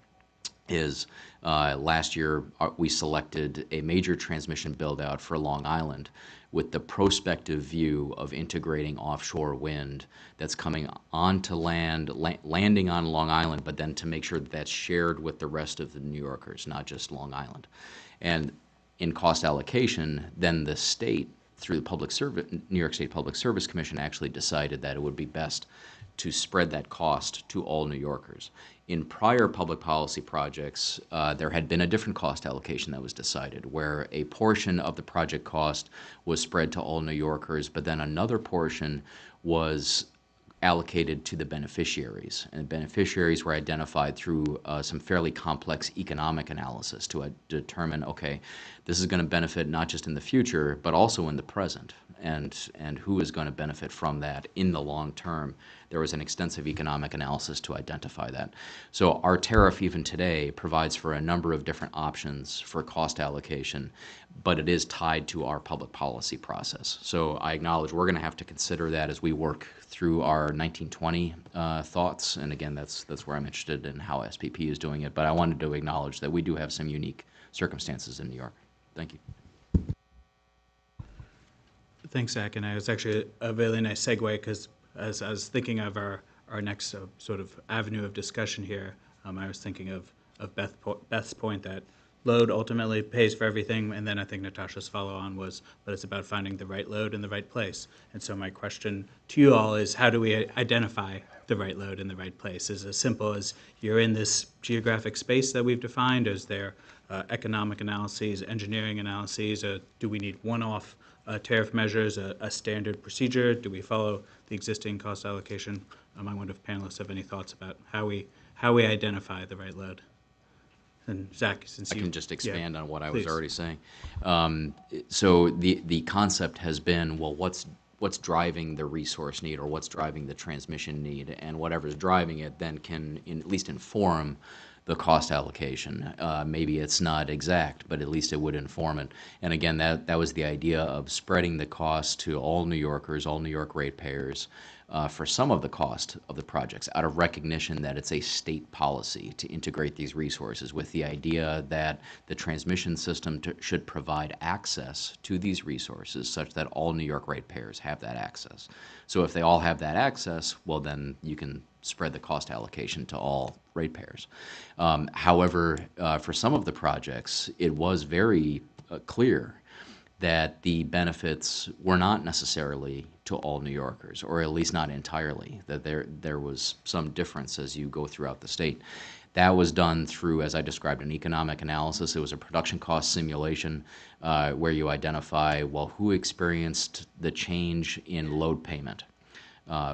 is last year we selected a major transmission build-out for Long Island with the prospective view of integrating offshore wind that's coming onto land, landing on Long Island, but then to make sure that that's shared with the rest of the New Yorkers, not just Long Island. And in cost allocation, then the state, through the Public Service, New York State Public Service Commission, actually decided that it would be best to spread that cost to all New Yorkers. In prior public policy projects, there had been a different cost allocation that was decided, where a portion of the project cost was spread to all New Yorkers, but then another portion was allocated to the beneficiaries. And beneficiaries were identified through some fairly complex economic analysis to determine, okay, this is going to benefit not just in the future, but also in the present, and who is going to benefit from that in the long term. There was an extensive economic analysis to identify that. So our tariff even today provides for a number of different options for cost allocation, but it is tied to our public policy process. So I acknowledge we're going to have to consider that as we work through our 1920 thoughts, and again, that's where I'm interested in how SPP is doing it, but I wanted to acknowledge that we do have some unique circumstances in New York. Thank you. Thanks, Zach, and it was actually a really nice segue because as I was thinking of our next sort of avenue of discussion here, I was thinking of Beth's point that load ultimately pays for everything, and then I think Natasha's follow-on was, but it's about finding the right load in the right place. And so my question to you all is, how do we identify the right load in the right place? Is it as simple as you're in this geographic space that we've defined? Is there economic analyses, engineering analyses? Do we need one-off tariff measures, a standard procedure? Do we follow the existing cost allocation? I wonder if panelists have any thoughts about how we identify the right load. And Zach, since I can just expand on what I please. was already saying. So the concept has been, well, what's driving the resource need or what's driving the transmission need, and whatever's driving it then can at least inform the cost allocation. Maybe it's not exact, but at least it would inform it. And again, that was the idea of spreading the cost to all New Yorkers, all New York ratepayers, for some of the cost of the projects out of recognition that it's a state policy to integrate these resources, with the idea that the transmission system should provide access to these resources such that all New York ratepayers have that access. So if they all have that access, well, then you can spread the cost allocation to all ratepayers. However, for some of the projects, it was very clear that the benefits were not necessarily to all New Yorkers, or at least not entirely, that there was some difference as you go throughout the state. That was done through, as I described, an economic analysis. It was a production cost simulation where you identify, well, who experienced the change in load payment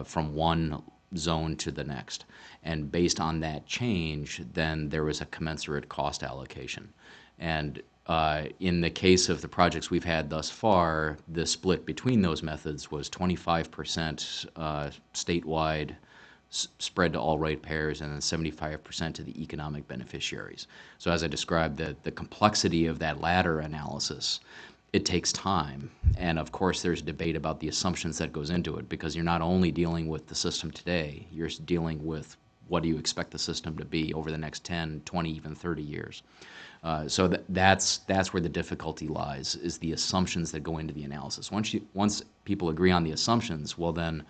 from one zone to the next. And based on that change, then there was a commensurate cost allocation. And in the case of the projects we've had thus far, the split between those methods was 25% statewide spread to all ratepayers, and then 75% to the economic beneficiaries. So as I described, the complexity of that latter analysis, it takes time. And of course, there's debate about the assumptions that goes into it, because you're not only dealing with the system today, you're dealing with what do you expect the system to be over the next 10, 20, even 30 years. So that's where the difficulty lies, is the assumptions that go into the analysis. Once people agree on the assumptions, well then,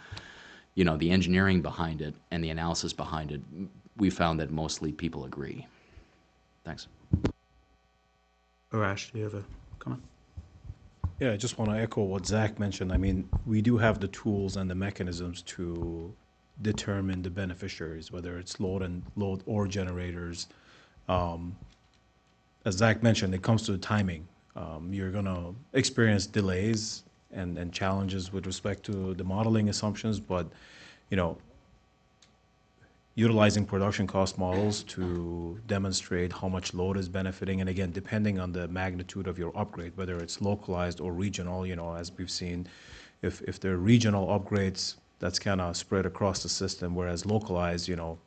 you know, the engineering behind it and the analysis behind it, we found that mostly people agree. Thanks. Arash, do you have a comment? Yeah, I just want to echo what Zach mentioned. I mean, we do have the tools and the mechanisms to determine the beneficiaries, whether it's load or generators. as Zach mentioned, it comes to the timing. You're going to experience delays and challenges with respect to the modeling assumptions, but, you know, utilizing production cost models to demonstrate how much load is benefiting, and again, depending on the magnitude of your upgrade, whether it's localized or regional, you know, as we've seen, if they're regional upgrades, that's kind of spread across the system, whereas localized, you know,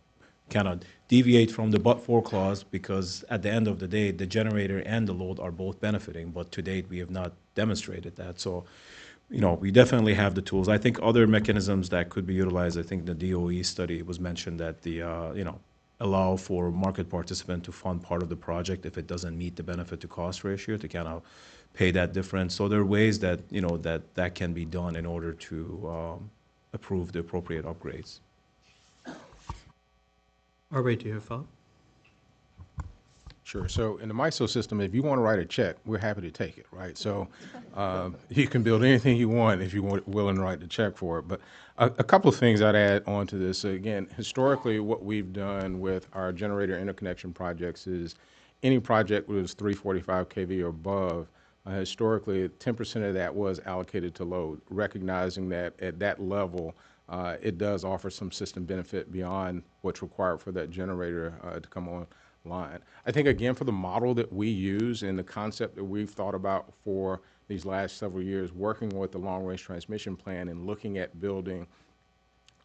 kind of deviate from the but-for clause, because at the end of the day, the generator and the load are both benefiting, but to date, we have not demonstrated that. So, you know, we definitely have the tools. I think other mechanisms that could be utilized, I think the DOE study was mentioned that the, you know, allow for market participant to fund part of the project if it doesn't meet the benefit to cost ratio, to kind of pay that difference. So there are ways that, you know, that can be done in order to approve the appropriate upgrades. Aubrey, do you have a follow-up? Sure. So in the MISO system, if you want to write a check, we're happy to take it, right? So you can build anything you want if you're willing to write the check for it. But a couple of things I'd add on to this. Again, historically, what we've done with our generator interconnection projects is any project that was 345 kV or above, historically, 10% of that was allocated to load, recognizing that at that level, it does offer some system benefit beyond what's required for that generator to come online. I think, again, for the model that we use and the concept that we've thought about for these last several years, working with the long-range transmission plan and looking at building,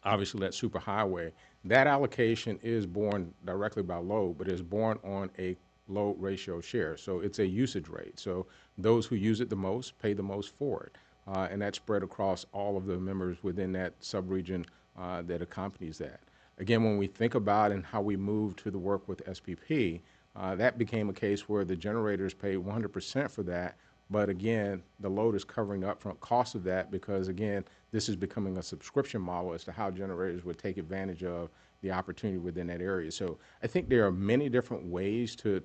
obviously, that superhighway, that allocation is borne directly by load, but is borne on a load ratio share. So it's a usage rate. So those who use it the most pay the most for it. And that's spread across all of the members within that subregion that accompanies that. Again, when we think about and how we move to the work with SPP, that became a case where the generators pay 100% for that, but again, the load is covering the upfront cost of that because, again, this is becoming a subscription model as to how generators would take advantage of the opportunity within that area. So I think there are many different ways to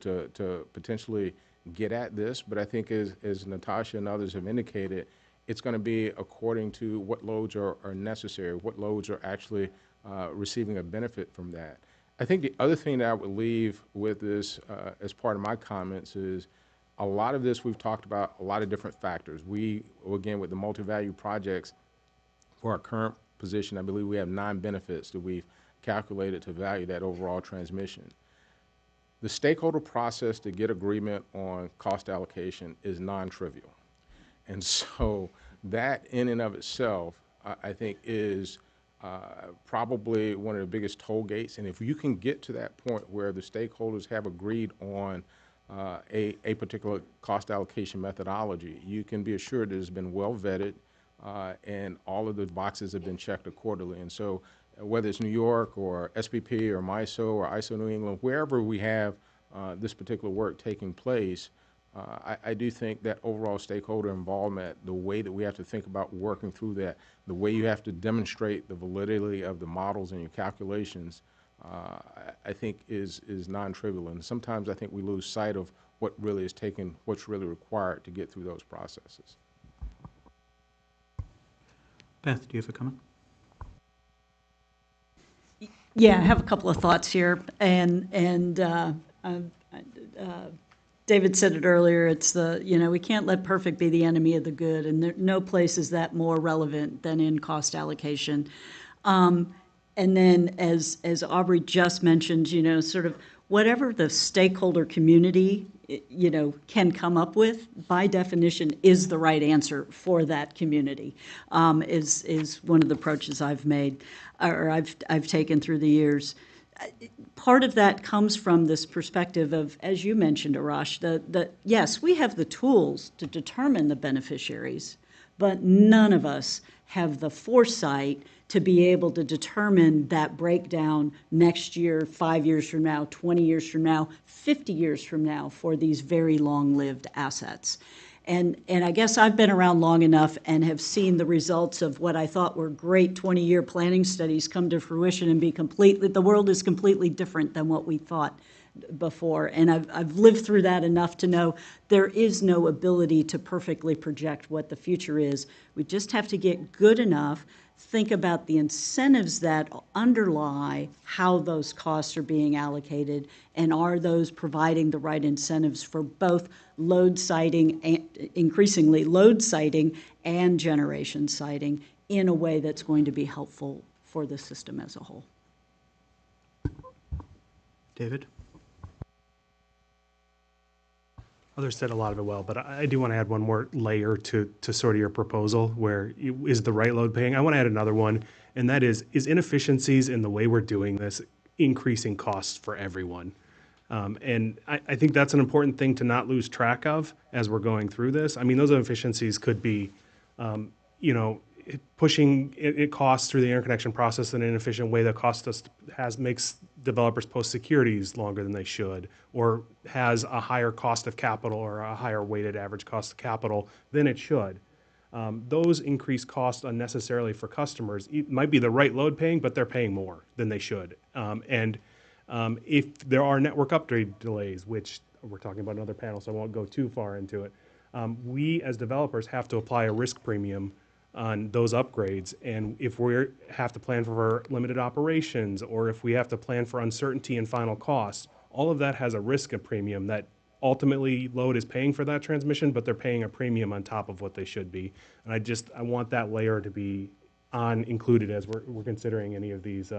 potentially get at this, but I think as Natasha and others have indicated, it's going to be according to what loads are necessary, what loads are actually receiving a benefit from that. I think the other thing that I would leave with this as part of my comments is a lot of this we've talked about a lot of different factors. We, again, with the multi-value projects, for our current position, I believe we have 9 benefits that we've calculated to value that overall transmission. The stakeholder process to get agreement on cost allocation is non-trivial. And so that in and of itself, I think, is probably one of the biggest toll gates. And if you can get to that point where the stakeholders have agreed on a particular cost allocation methodology, you can be assured that it's been well vetted and all of the boxes have been checked accordingly. And so whether it's New York or SPP or MISO or ISO New England, wherever we have this particular work taking place, I do think that overall stakeholder involvement, the way that we have to think about working through that, the way you have to demonstrate the validity of the models and your calculations, I think is non-trivial. And sometimes I think we lose sight of what really is taken, what's really required to get through those processes. Beth, do you have a comment? Yeah, I have a couple of thoughts here, and David said it earlier, it's we can't let perfect be the enemy of the good, and no place is that more relevant than in cost allocation. And then as Aubrey just mentioned, sort of whatever the stakeholder community, can come up with, by definition, is the right answer for that community, is one of the approaches I've made, or I've taken through the years. Part of that comes from this perspective of, as you mentioned, Arash, that yes, we have the tools to determine the beneficiaries, but none of us have the foresight to be able to determine that breakdown next year, 5 years from now, 20 years from now, 50 years from now for these very long-lived assets. And I guess I've been around long enough and have seen the results of what I thought were great 20-year planning studies come to fruition and be the world is completely different than what we thought before. And I've lived through that enough to know there is no ability to perfectly project what the future is. We just have to get good enough, think about the incentives that underlie how those costs are being allocated, and are those providing the right incentives for both load siting, and increasingly load siting and generation siting in a way that's going to be helpful for the system as a whole. David? Others said a lot of it well, but I do want to add one more layer to sort of your proposal, where is the right load paying? I want to add another one, and that is inefficiencies in the way we're doing this increasing costs for everyone? And I think that's an important thing to not lose track of as we're going through this. I mean, those inefficiencies could be, pushing it costs through the interconnection process in an inefficient way that makes developers post securities longer than they should, or has a higher cost of capital or a higher weighted average cost of capital than it should. Those increased costs unnecessarily for customers. It might be the right load paying, but they're paying more than they should. If there are network upgrade delays, which we're talking about another panel, so I won't go too far into it, we as developers have to apply a risk premium on those upgrades. And if we have to plan for limited operations, or if we have to plan for uncertainty in final costs, all of that has a risk and premium that ultimately load is paying for that transmission, but they're paying a premium on top of what they should be. And I want that layer to be included as we're considering any of these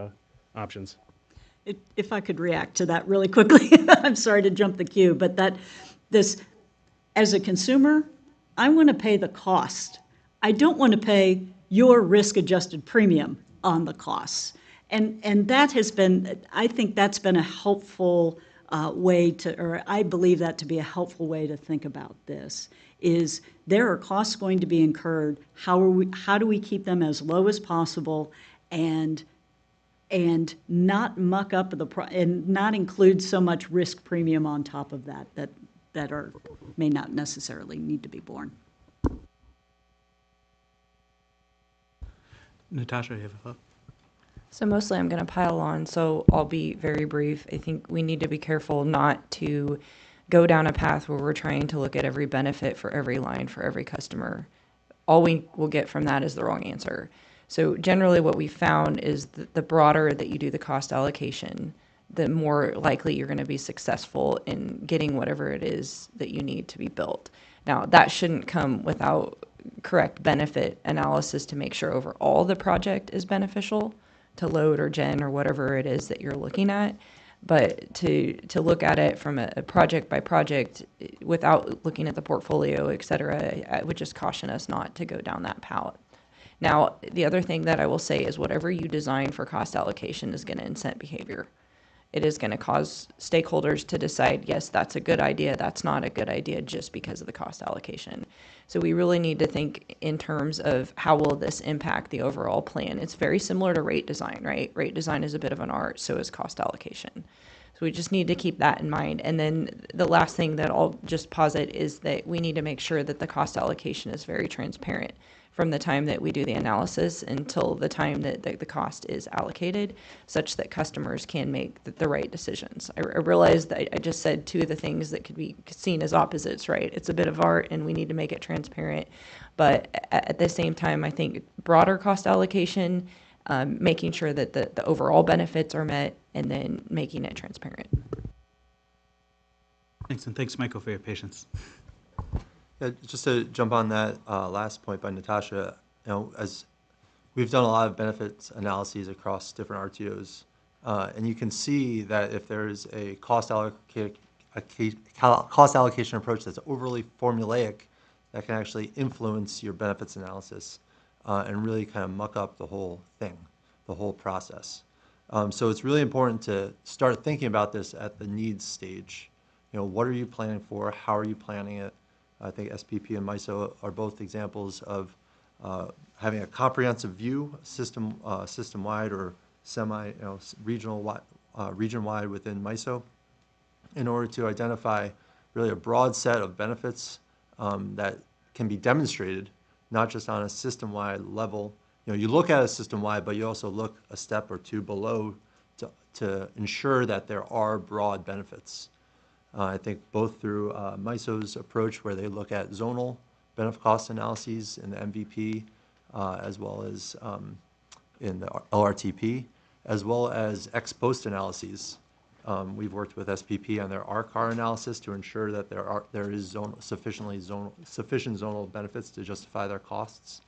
options. If I could react to that really quickly, I'm sorry to jump the queue, but as a consumer, I want to pay the cost. I don't want to pay your risk-adjusted premium on the costs. And that has been, I think that's been a helpful I believe that to be a helpful way to think about this, is there are costs going to be incurred. How do we keep them as low as possible and not muck up and not include so much risk premium on top of that may not necessarily need to be borne. Natasha, you have a thought? So mostly I'm going to pile on, so I'll be very brief. I think we need to be careful not to go down a path where we're trying to look at every benefit for every line for every customer. All we will get from that is the wrong answer. So generally what we found is that the broader that you do the cost allocation, the more likely you're going to be successful in getting whatever it is that you need to be built. Now, that shouldn't come without correct benefit analysis to make sure overall the project is beneficial to load or gen or whatever it is that you're looking at. But to look at it from a project by project without looking at the portfolio, et cetera, I would just caution us not to go down that path. Now, the other thing that I will say is whatever you design for cost allocation is going to incent behavior. It is going to cause stakeholders to decide, yes, that's a good idea, that's not a good idea, just because of the cost allocation. So we really need to think in terms of how will this impact the overall plan. It's very similar to rate design, right? Rate design is a bit of an art, so is cost allocation. So we just need to keep that in mind. And then the last thing that I'll just posit is that we need to make sure that the cost allocation is very transparent from the time that we do the analysis until the time that the cost is allocated, such that customers can make the right decisions. I realize that I just said two of the things that could be seen as opposites, right? It's a bit of art and we need to make it transparent. But at the same time, I think broader cost allocation, making sure that the overall benefits are met, and then making it transparent. Thanks, and thanks, Michael, for your patience. Yeah, just to jump on that last point by Natasha, as we've done a lot of benefits analyses across different RTOs, and you can see that if there's a cost allocation approach that's overly formulaic, that can actually influence your benefits analysis and really kind of muck up the whole thing, the whole process. So it's really important to start thinking about this at the needs stage. What are you planning for? How are you planning it? I think SPP and MISO are both examples of having a comprehensive view, system-wide or region-wide within MISO, in order to identify really a broad set of benefits that can be demonstrated, not just on a system-wide level. You look at a system-wide, but you also look a step or two below to ensure that there are broad benefits. I think both through MISO's approach, where they look at zonal benefit cost analyses in the MVP, as well as in the LRTP, as well as ex post analyses. We've worked with SPP on their RCAR analysis to ensure that there is sufficient zonal benefits to justify their costs.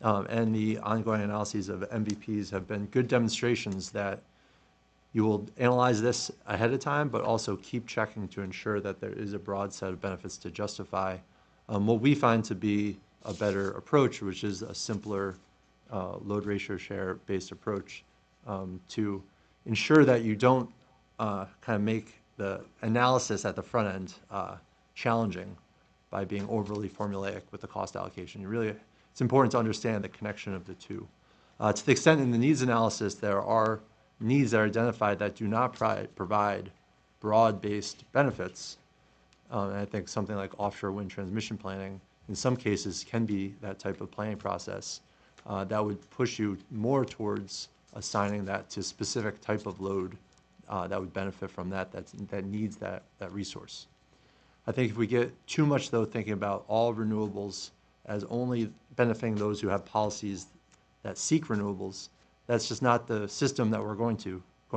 And the ongoing analyses of MVPs have been good demonstrations that you will analyze this ahead of time, but also keep checking to ensure that there is a broad set of benefits to justify what we find to be a better approach, which is a simpler load ratio share based approach to ensure that you don't kind of make the analysis at the front end challenging by being overly formulaic with the cost allocation. It's important to understand the connection of the two. To the extent in the needs analysis there are needs that are identified that do not provide broad-based benefits, and I think something like offshore wind transmission planning in some cases can be that type of planning process that would push you more towards assigning that to specific type of load that would benefit from that needs that resource. I think if we get too much, though, thinking about all renewables as only benefiting those who have policies that seek renewables, that's just not the system that we're going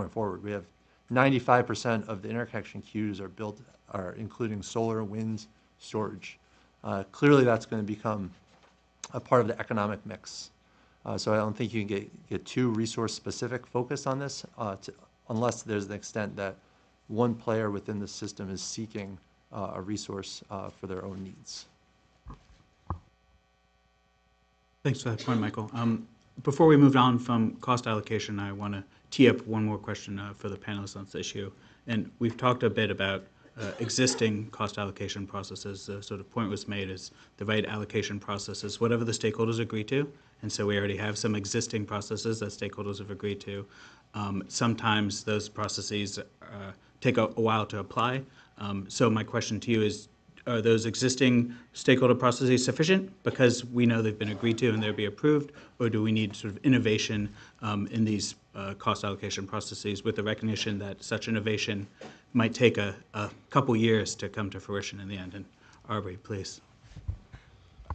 forward. We have 95% of the interconnection queues are including solar, wind, storage. Clearly, that's going to become a part of the economic mix. So I don't think you can get too resource-specific focused on this, unless there's an extent that one player within the system is seeking a resource for their own needs. Thanks for that point, Michael. Before we move on from cost allocation, I want to tee up one more question for the panelists on this issue. And we've talked a bit about existing cost allocation processes. The sort of point was made is the right allocation processes, whatever the stakeholders agree to. And so we already have some existing processes that stakeholders have agreed to. Sometimes those processes take a while to apply. So my question to you is, are those existing stakeholder processes sufficient because we know they've been agreed to and they'll be approved, or do we need sort of innovation in these cost allocation processes with the recognition that such innovation might take a couple years to come to fruition in the end? And Aubrey, please.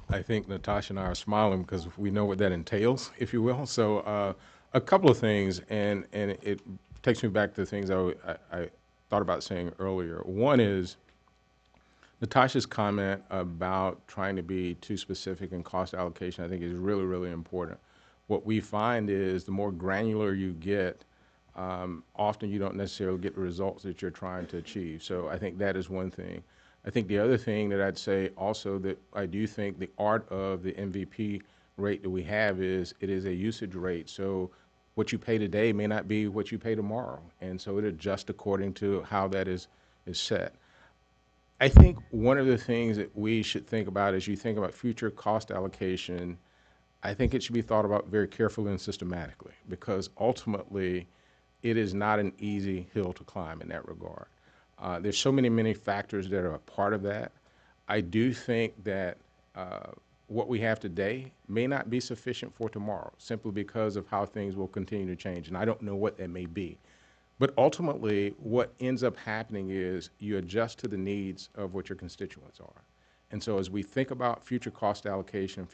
I think Natasha and I are smiling because we know what that entails, if you will. So a couple of things, and it takes me back to things I thought about saying earlier. One is Natasha's comment about trying to be too specific in cost allocation, I think, is really, really important. What we find is the more granular you get, often you don't necessarily get the results that you're trying to achieve. So I think that is one thing. I think the other thing that I'd say also that I do think the art of the MVP rate that we have is it is a usage rate. So what you pay today may not be what you pay tomorrow. And so it adjusts according to how that is set. I think one of the things that we should think about as you think about future cost allocation, I think it should be thought about very carefully and systematically, because ultimately it is not an easy hill to climb in that regard. There's so many factors that are a part of that. I do think that what we have today may not be sufficient for tomorrow, simply because of how things will continue to change, and I don't know what that may be. But ultimately, what ends up happening is you adjust to the needs of what your constituents are. And so as we think about future cost allocation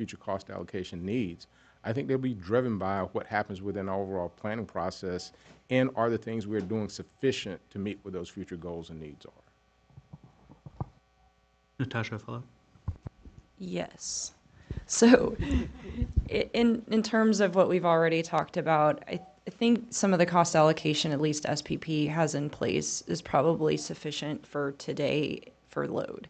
needs, I think they'll be driven by what happens within our overall planning process, and are the things we're doing sufficient to meet what those future goals and needs are. Natasha, follow? Yes. So in terms of what we've already talked about, I think some of the cost allocation, at least SPP has in place, is probably sufficient for today for load.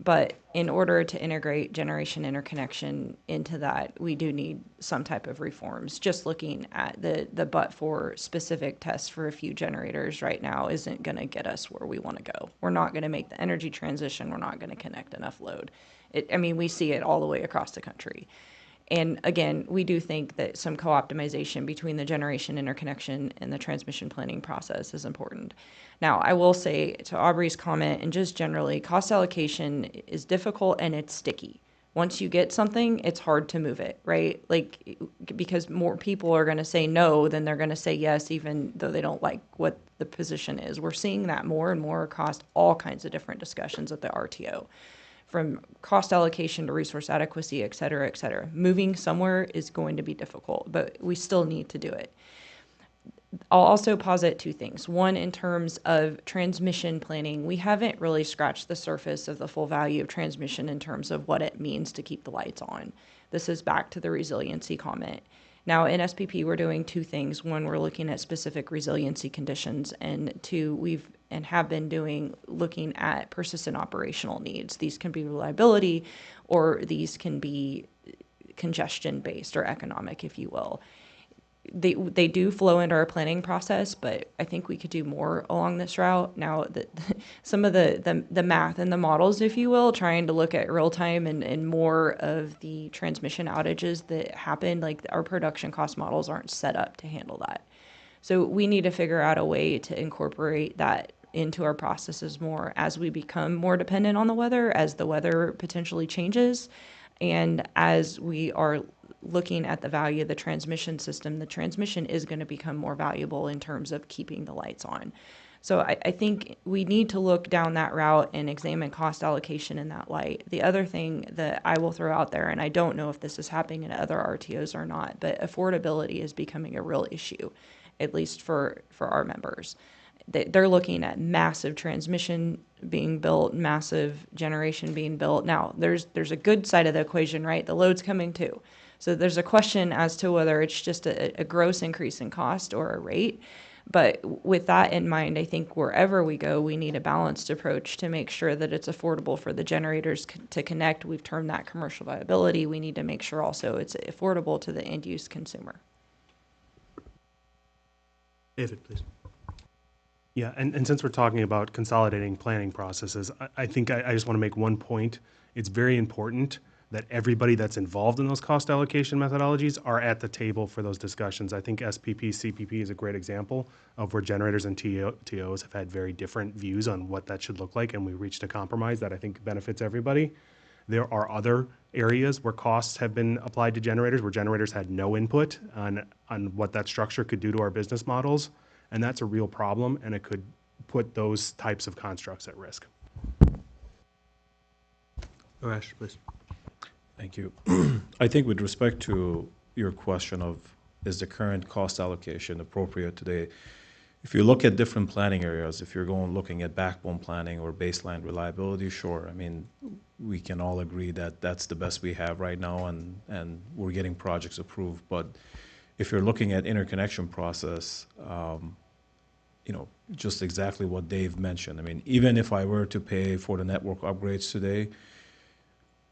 But in order to integrate generation interconnection into that, we do need some type of reforms. Just looking at the but-for specific tests for a few generators right now isn't going to get us where we want to go. We're not going to make the energy transition. We're not going to connect enough load. We see it all the way across the country. And again, we do think that some co-optimization between the generation interconnection and the transmission planning process is important. Now, I will say to Aubrey's comment, and just generally, cost allocation is difficult and it's sticky. Once you get something, it's hard to move it, right? Because more people are going to say no than they're going to say yes, even though they don't like what the position is. We're seeing that more and more across all kinds of different discussions at the RTO. from cost allocation to resource adequacy, et cetera, et cetera. Moving somewhere is going to be difficult, but we still need to do it. I'll also posit two things. One, in terms of transmission planning, we haven't really scratched the surface of the full value of transmission in terms of what it means to keep the lights on. This is back to the resiliency comment. Now, in SPP, we're doing two things. One, we're looking at specific resiliency conditions, and two, have been looking at persistent operational needs. These can be reliability, or these can be congestion-based or economic, if you will. They do flow into our planning process, but I think we could do more along this route. Now, some of the math and the models, if you will, trying to look at real time and more of the transmission outages that happen, like our production cost models aren't set up to handle that. So we need to figure out a way to incorporate that into our processes more as we become more dependent on the weather, as the weather potentially changes, and as we are looking at the value of the transmission system, the transmission is going to become more valuable in terms of keeping the lights on. So I think we need to look down that route and examine cost allocation in that light. The other thing that I will throw out there, and I don't know if this is happening in other RTOs or not, but affordability is becoming a real issue, at least for our members. They're looking at massive transmission being built, massive generation being built. Now, there's a good side of the equation, right? The load's coming too. So there's a question as to whether it's just a gross increase in cost or a rate. But with that in mind, I think wherever we go, we need a balanced approach to make sure that it's affordable for the generators to connect. We've termed that commercial viability. We need to make sure also it's affordable to the end-use consumer. David, please. Yeah, and since we're talking about consolidating planning processes, I think I just want to make one point. It's very important that everybody that's involved in those cost allocation methodologies are at the table for those discussions. I think SPP, CPP is a great example of where generators and TOs have had very different views on what that should look like, and we reached a compromise that I think benefits everybody. There are other areas where costs have been applied to generators, where generators had no input on what that structure could do to our business models, and that's a real problem, and it could put those types of constructs at risk. Arash, please. Thank you. I think with respect to your question of is the current cost allocation appropriate today, if you look at different planning areas, if you're looking at backbone planning or baseline reliability, sure. I mean, we can all agree that that's the best we have right now, and we're getting projects approved. But if you're looking at interconnection process, just exactly what Dave mentioned. I mean, even if I were to pay for the network upgrades today,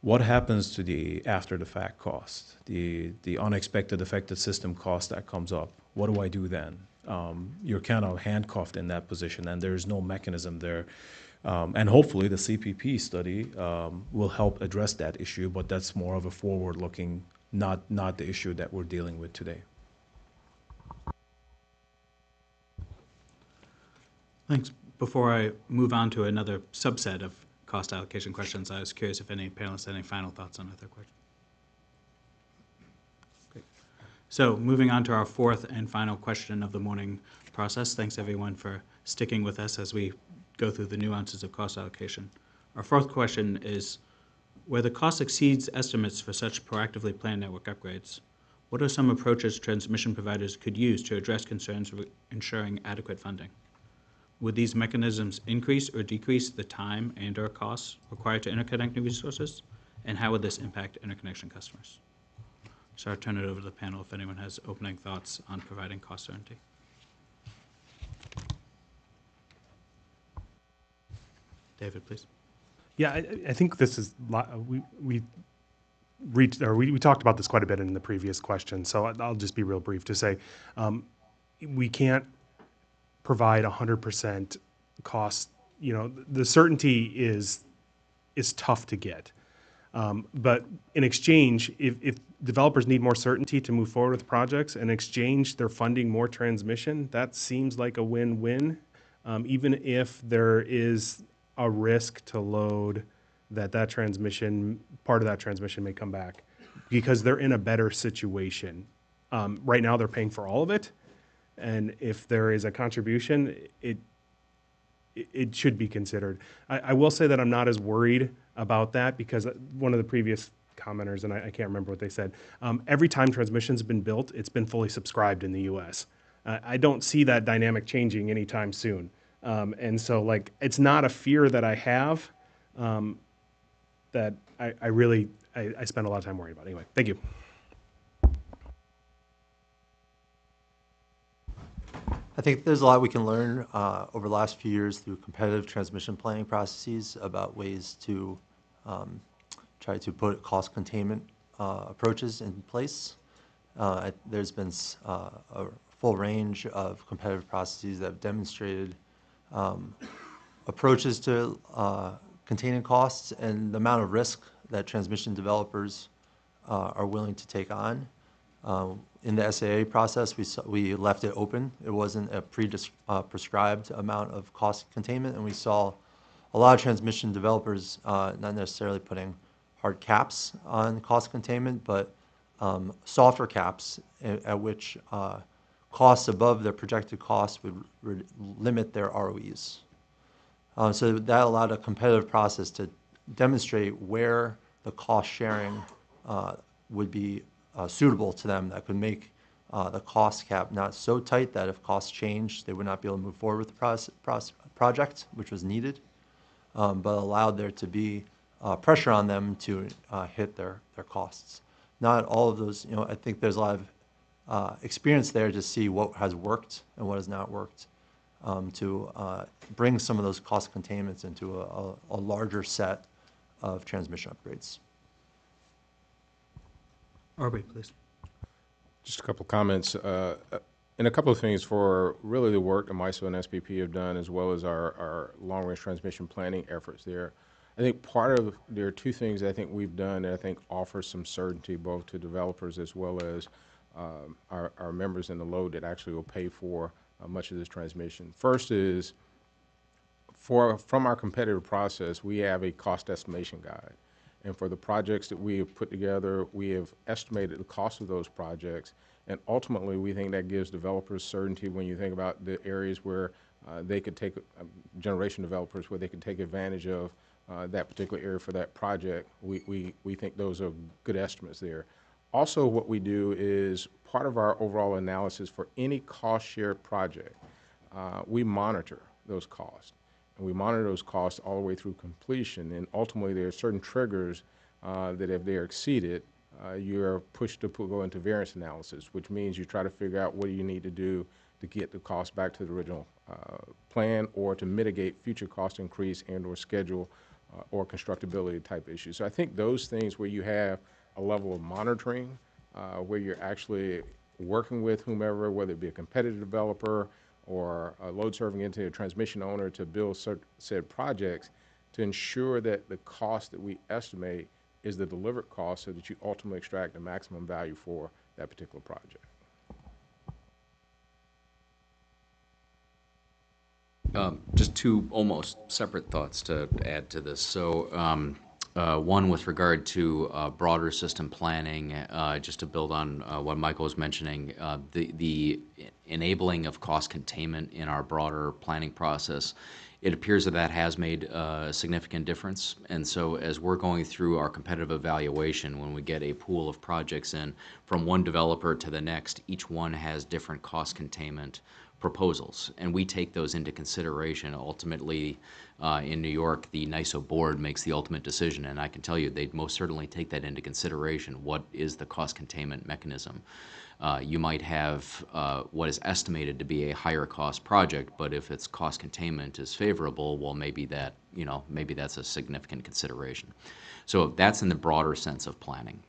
what happens to the after-the-fact cost, the unexpected affected system cost that comes up? What do I do then? You're kind of handcuffed in that position, and there's no mechanism there. And hopefully the CPP study will help address that issue, but that's more of a forward-looking, not the issue that we're dealing with today. Thanks. Before I move on to another subset of cost allocation questions, I was curious if any panelists had any final thoughts on other questions. Great. So moving on to our fourth and final question of the morning process. Thanks everyone for sticking with us as we go through the nuances of cost allocation. Our fourth question is, where the cost exceeds estimates for such proactively planned network upgrades, what are some approaches transmission providers could use to address concerns with ensuring adequate funding? Would these mechanisms increase or decrease the time and/or costs required to interconnect new resources? And how would this impact interconnection customers? So I'll turn it over to the panel if anyone has opening thoughts on providing cost certainty. David, please. Yeah, I think this is, we talked about this quite a bit in the previous question, so I'll just be real brief to say we can't provide 100% cost. The certainty is tough to get. But in exchange, if developers need more certainty to move forward with projects, in exchange they're funding more transmission, that seems like a win-win, even if there is a risk to load that transmission, part of that transmission may come back, because they're in a better situation. Right now they're paying for all of it, and if there is a contribution, it should be considered. I will say that I'm not as worried about that, because one of the previous commenters, and I can't remember what they said, every time transmission's been built, it's been fully subscribed in the U.S. I don't see that dynamic changing anytime soon. And so, like, it's not a fear that I have that I really spend a lot of time worrying about. Anyway, thank you. I think there's a lot we can learn over the last few years through competitive transmission planning processes about ways to try to put cost containment approaches in place. There's been a full range of competitive processes that have demonstrated approaches to containing costs and the amount of risk that transmission developers are willing to take on. In the SAA process, we left it open. It wasn't a prescribed amount of cost containment, and we saw a lot of transmission developers not necessarily putting hard caps on cost containment, but softer caps at which costs above their projected costs would limit their ROEs. So that allowed a competitive process to demonstrate where the cost sharing would be suitable to them, that could make the cost cap not so tight that if costs change, they would not be able to move forward with the project, which was needed, but allowed there to be pressure on them to hit their costs. Not all of those, I think there's a lot of experience there to see what has worked and what has not worked, to bring some of those cost containments into a larger set of transmission upgrades. Aubrey, please. Just a couple of comments, and a couple of things for really the work that MISO and SPP have done, as well as our long-range transmission planning efforts there. I think there are two things I think we've done that I think offer some certainty both to developers as well as our members in the load that actually will pay for much of this transmission. First is, from our competitive process, we have a cost estimation guide. And for the projects that we have put together, we have estimated the cost of those projects. And ultimately, we think that gives developers certainty when you think about the areas where they could take, generation developers, where they could take advantage of that particular area for that project. We think those are good estimates there. Also, what we do is part of our overall analysis for any cost share project, we monitor those costs. And we monitor those costs all the way through completion. And ultimately, there are certain triggers that if they are exceeded, you're pushed to go into variance analysis, which means you try to figure out what do you need to do to get the cost back to the original plan, or to mitigate future cost increase and or schedule or constructability type issues. So I think those things where you have a level of monitoring, where you're actually working with whomever, whether it be a competitive developer or a load serving into a transmission owner to build said projects, to ensure that the cost that we estimate is the delivered cost so that you ultimately extract the maximum value for that particular project. Just two almost separate thoughts to add to this. So one with regard to broader system planning, just to build on what Michael was mentioning, the enabling of cost containment in our broader planning process, it appears that has made a significant difference. And so as we're going through our competitive evaluation, when we get a pool of projects in from one developer to the next, each one has different cost containment proposals, and we take those into consideration. Ultimately, in New York, the NISO board makes the ultimate decision, and I can tell you they'd most certainly take that into consideration. What is the cost containment mechanism? You might have what is estimated to be a higher cost project, but if its cost containment is favorable, well, maybe that, maybe that's a significant consideration. So that's in the broader sense of planning.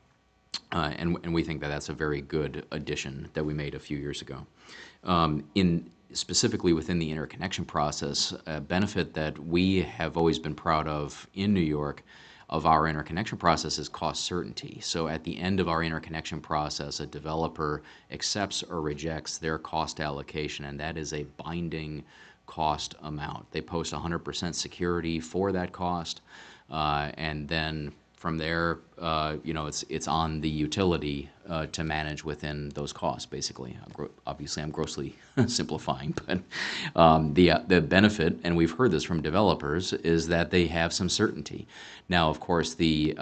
And we think that that's a very good addition that we made a few years ago. Specifically within the interconnection process, a benefit that we have always been proud of in New York of our interconnection process is cost certainty. So at the end of our interconnection process, a developer accepts or rejects their cost allocation, and that is a binding cost amount. They post 100% security for that cost, and then from there, it's on the utility to manage within those costs, basically. Obviously, I'm grossly simplifying, but the benefit, and we've heard this from developers, is that they have some certainty. Now, of course, the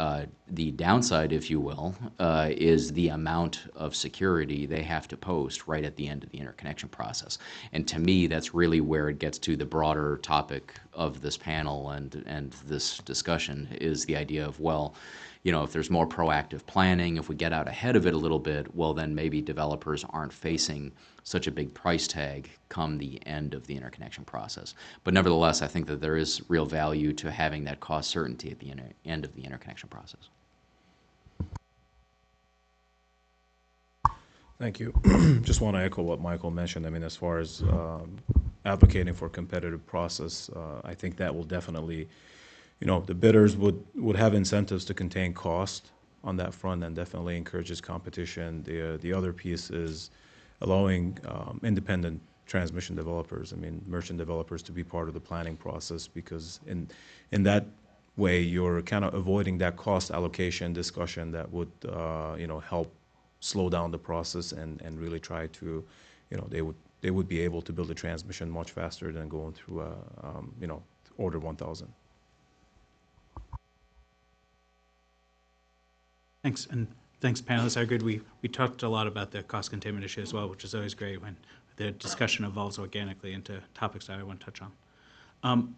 downside, if you will, is the amount of security they have to post right at the end of the interconnection process. And to me, that's really where it gets to the broader topic of this panel and this discussion, is the idea of, well, if there's more proactive planning, if we get out ahead of it a little bit, well, then maybe developers aren't facing such a big price tag come the end of the interconnection process. But nevertheless, I think that there is real value to having that cost certainty at the end of the interconnection process. Thank you. Just want to echo what Michael mentioned. I mean, as far as advocating for a competitive process, I think that will definitely, the bidders would have incentives to contain cost on that front, and definitely encourages competition. The other piece is allowing independent transmission developers, merchant developers, to be part of the planning process, because in that way you're kind of avoiding that cost allocation discussion that would help slow down the process and really try to, they would be able to build a transmission much faster than going through Order 1000. Thanks, and thanks, panelists. I agreed. We talked a lot about the cost containment issue as well, which is always great when the discussion evolves organically into topics that I want to touch on.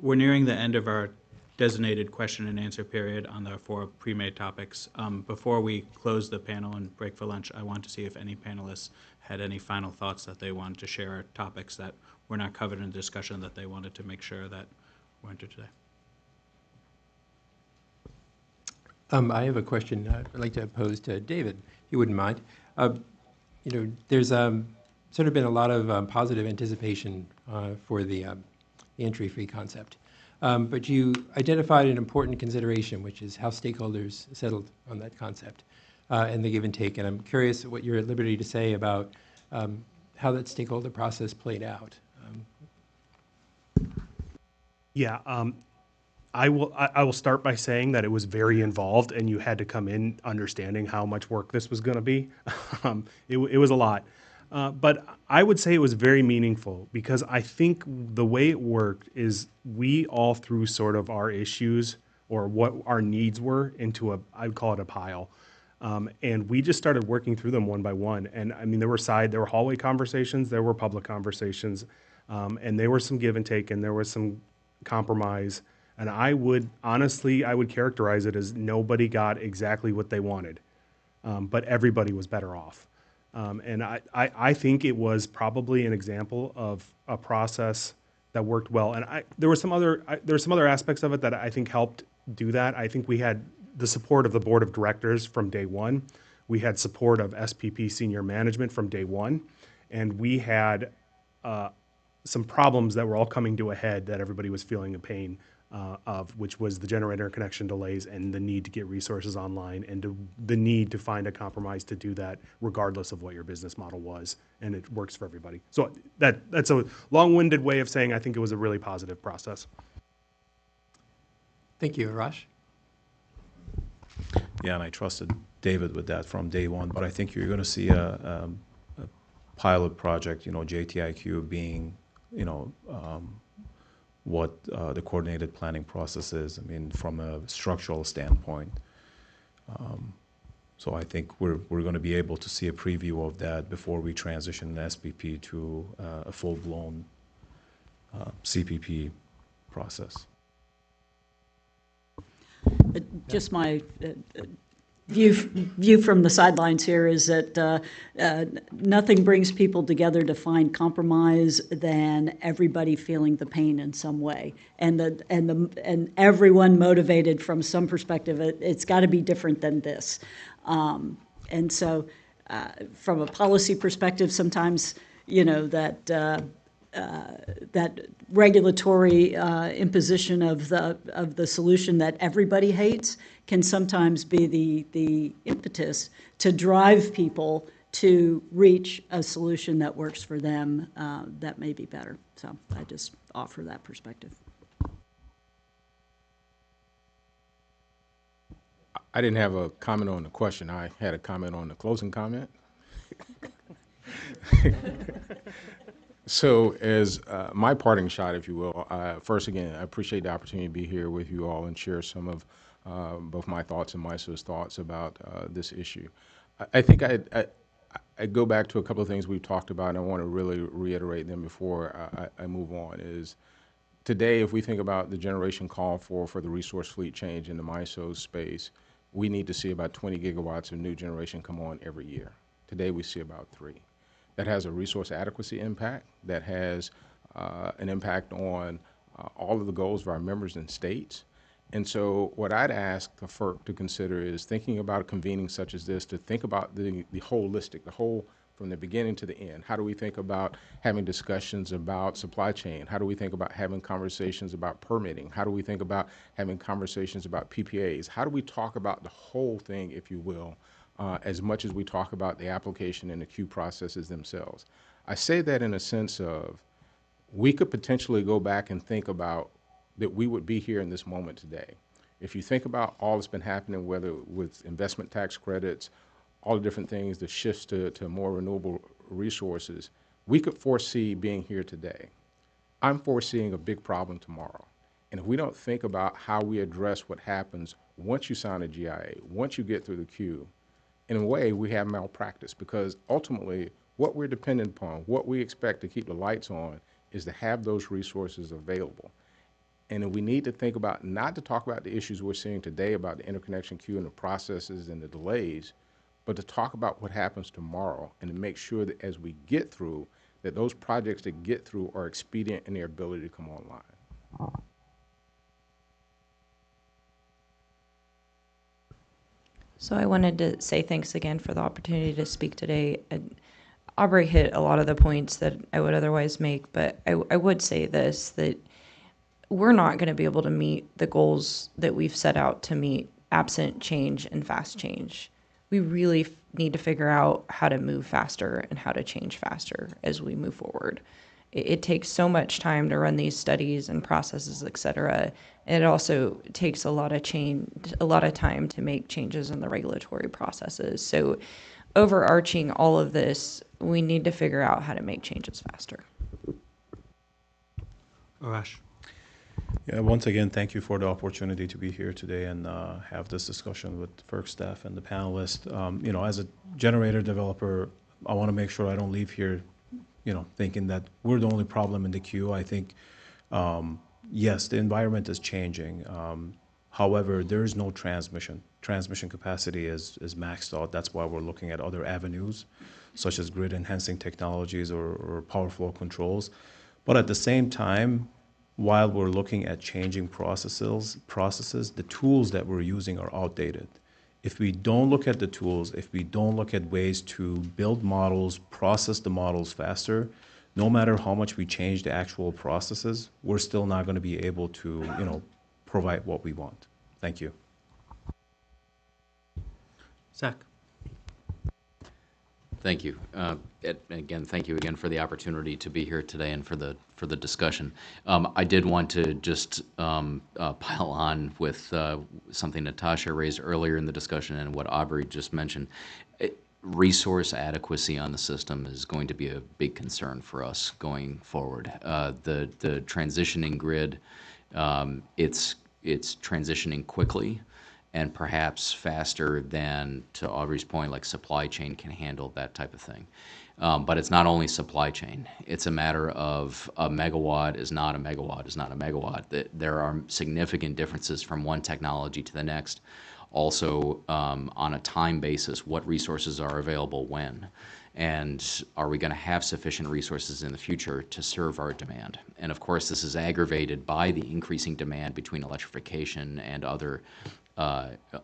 We're nearing the end of our designated question and answer period on the 4 pre-made topics. Before we close the panel and break for lunch, I want to see if any panelists had any final thoughts that they wanted to share, topics that were not covered in the discussion that they wanted to make sure that were entered today. I have a question I'd like to pose to David, if you wouldn't mind. There's sort of been a lot of positive anticipation for the entry-free concept. But you identified an important consideration, which is how stakeholders settled on that concept and the give and take. And I'm curious what you're at liberty to say about how that stakeholder process played out. I will start by saying that it was very involved, and you had to come in understanding how much work this was going to be. It was a lot. But I would say it was very meaningful, because I think the way it worked is we all threw sort of our issues or what our needs were into I'd call it a pile. And we just started working through them one by one. And there were hallway conversations, there were public conversations, and there were some give and take, and there was some compromise. And I would characterize it as nobody got exactly what they wanted, but everybody was better off. And I think it was probably an example of a process that worked well. And there were some other aspects of it that I think helped do that. I think we had the support of the board of directors from day one. We had support of SPP senior management from day one, and we had some problems that were all coming to a head that everybody was feeling the pain of, which was the generator connection delays and the need to get resources online and the need to find a compromise to do that regardless of what your business model was, and it works for everybody. So that's a long-winded way of saying I think it was a really positive process. Thank you. Arash? Yeah, and I trusted David with that from day one, but I think you're going to see a pilot project, JTIQ being, what the coordinated planning process is, from a structural standpoint. So I think we're going to be able to see a preview of that before we transition the SPP to a full-blown CPP process. Just my view from the sidelines here is that nothing brings people together to find compromise than everybody feeling the pain in some way, and everyone motivated from some perspective. It's got to be different than this, and so from a policy perspective, sometimes that regulatory imposition of the solution that everybody hates can sometimes be the impetus to drive people to reach a solution that works for them that may be better. So I just offer that perspective. I didn't have a comment on the question. I had a comment on the closing comment. So as my parting shot, if you will, first again, I appreciate the opportunity to be here with you all and share some of both my thoughts and MISO's thoughts about this issue. I think I go back to a couple of things we've talked about, and I want to really reiterate them before I move on, is today, if we think about the generation call for the resource fleet change in the MISO space, we need to see about 20 gigawatts of new generation come on every year. Today, we see about 3. That has a resource adequacy impact, that has an impact on all of the goals of our members and states. And so what I'd ask the FERC to consider is thinking about a convening such as this, to think about the holistic, the whole from the beginning to the end. How do we think about having discussions about supply chain? How do we think about having conversations about permitting? How do we think about having conversations about PPAs? How do we talk about the whole thing, if you will, as much as we talk about the application and the queue processes themselves? I say that in a sense of we could potentially go back and think about that we would be here in this moment today. If you think about all that's been happening, whether with investment tax credits, all the different things, the shifts to more renewable resources, we could foresee being here today. I'm foreseeing a big problem tomorrow. And if we don't think about how we address what happens once you sign a GIA, once you get through the queue, in a way, we have malpractice, because ultimately, what we're dependent upon, what we expect to keep the lights on, is to have those resources available. And we need to think about, not to talk about the issues we're seeing today about the interconnection queue and the processes and the delays, but to talk about what happens tomorrow and to make sure that as we get through, that those projects that get through are expedient in their ability to come online. So I wanted to say thanks again for the opportunity to speak today. And Aubrey hit a lot of the points that I would otherwise make, but I would say this, that we're not going to be able to meet the goals that we've set out to meet absent change and fast change. We really need to figure out how to move faster and how to change faster as we move forward. It takes so much time to run these studies and processes, et cetera. And it also takes a lot of time to make changes in the regulatory processes. So overarching all of this, we need to figure out how to make changes faster. Arash. Yeah, once again, thank you for the opportunity to be here today and have this discussion with FERC staff and the panelists. As a generator developer, I want to make sure I don't leave here, thinking that we're the only problem in the queue. I think, yes, the environment is changing. However, there is no transmission. Transmission capacity is maxed out. That's why we're looking at other avenues, such as grid-enhancing technologies or power flow controls. But at the same time, while we're looking at changing processes, the tools that we're using are outdated. If we don't look at the tools, if we don't look at ways to build models, process the models faster, no matter how much we change the actual processes, we're still not going to be able to, provide what we want. Thank you. Zach. Thank you. Again, thank you again for the opportunity to be here today and for the discussion. I did want to just pile on with something Natasha raised earlier in the discussion and what Aubrey just mentioned. Resource adequacy on the system is going to be a big concern for us going forward. The transitioning grid, it's transitioning quickly and perhaps faster than, to Aubrey's point, like supply chain can handle that type of thing. But it's not only supply chain. It's a matter of a megawatt is not a megawatt is not a megawatt. There are significant differences from one technology to the next. Also, on a time basis, what resources are available when? And are we going to have sufficient resources in the future to serve our demand? And of course, this is aggravated by the increasing demand between electrification and other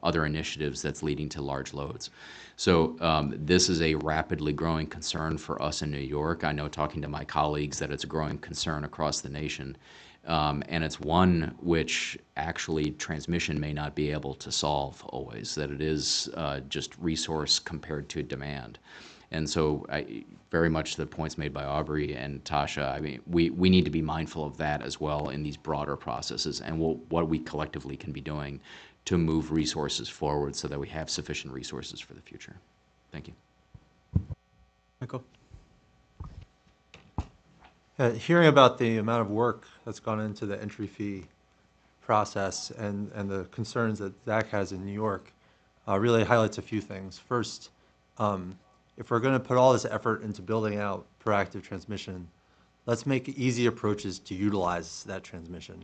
initiatives that's leading to large loads. So this is a rapidly growing concern for us in New York. I know, talking to my colleagues, that it's a growing concern across the nation. And it's one which actually transmission may not be able to solve always, that it is just resource compared to demand. And so very much the points made by Aubrey and Natasha, I mean, we need to be mindful of that as well in these broader processes and what we collectively can be doing to move resources forward so that we have sufficient resources for the future. Thank you. Michael? Hearing about the amount of work that's gone into the entry fee process and the concerns that Zach has in New York really highlights a few things. First, if we're going to put all this effort into building out proactive transmission, let's make easy approaches to utilize that transmission.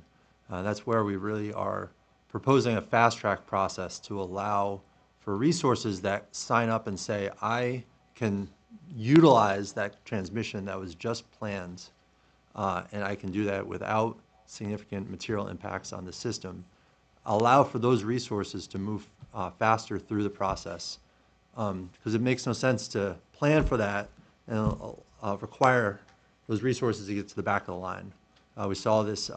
That's where we really are proposing a fast-track process to allow for resources that sign up and say, I can utilize that transmission that was just planned, and I can do that without significant material impacts on the system. Allow for those resources to move faster through the process, because it makes no sense to plan for that and require those resources to get to the back of the line. We saw this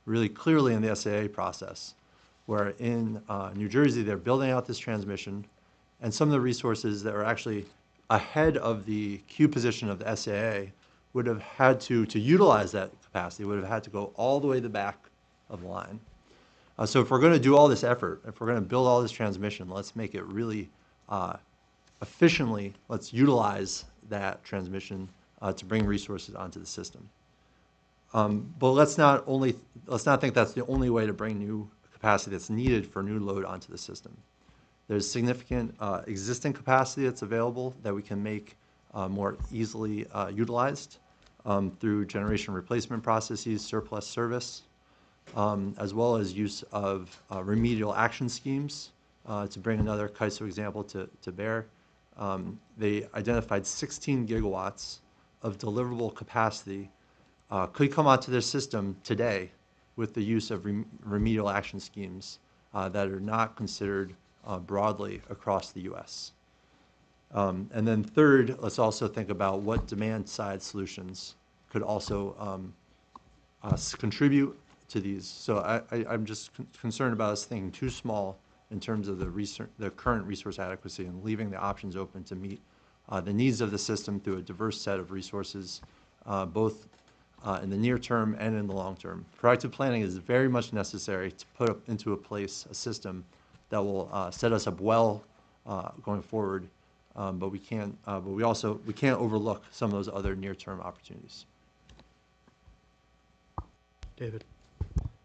really clearly in the SAA process, where in New Jersey they're building out this transmission, and some of the resources that are actually ahead of the queue position of the SAA would have had to utilize that capacity, would have had to go all the way to the back of the line. So if we're going to do all this effort, if we're going to build all this transmission, let's make it really efficiently, let's utilize that transmission to bring resources onto the system. But let's not think that's the only way to bring new capacity that's needed for new load onto the system. There's significant existing capacity that's available that we can make more easily utilized through generation replacement processes, surplus service, as well as use of remedial action schemes. To bring another CAISO example to bear, they identified 16 gigawatts of deliverable capacity could come onto their system today with the use of remedial action schemes that are not considered broadly across the U.S. And then third, let's also think about what demand-side solutions could also contribute to these. So I'm just concerned about us thinking too small in terms of the current resource adequacy and leaving the options open to meet the needs of the system through a diverse set of resources, both in the near term and in the long term. Proactive planning is very much necessary to put into place a system that will set us up well going forward, but we can't overlook some of those other near-term opportunities. David.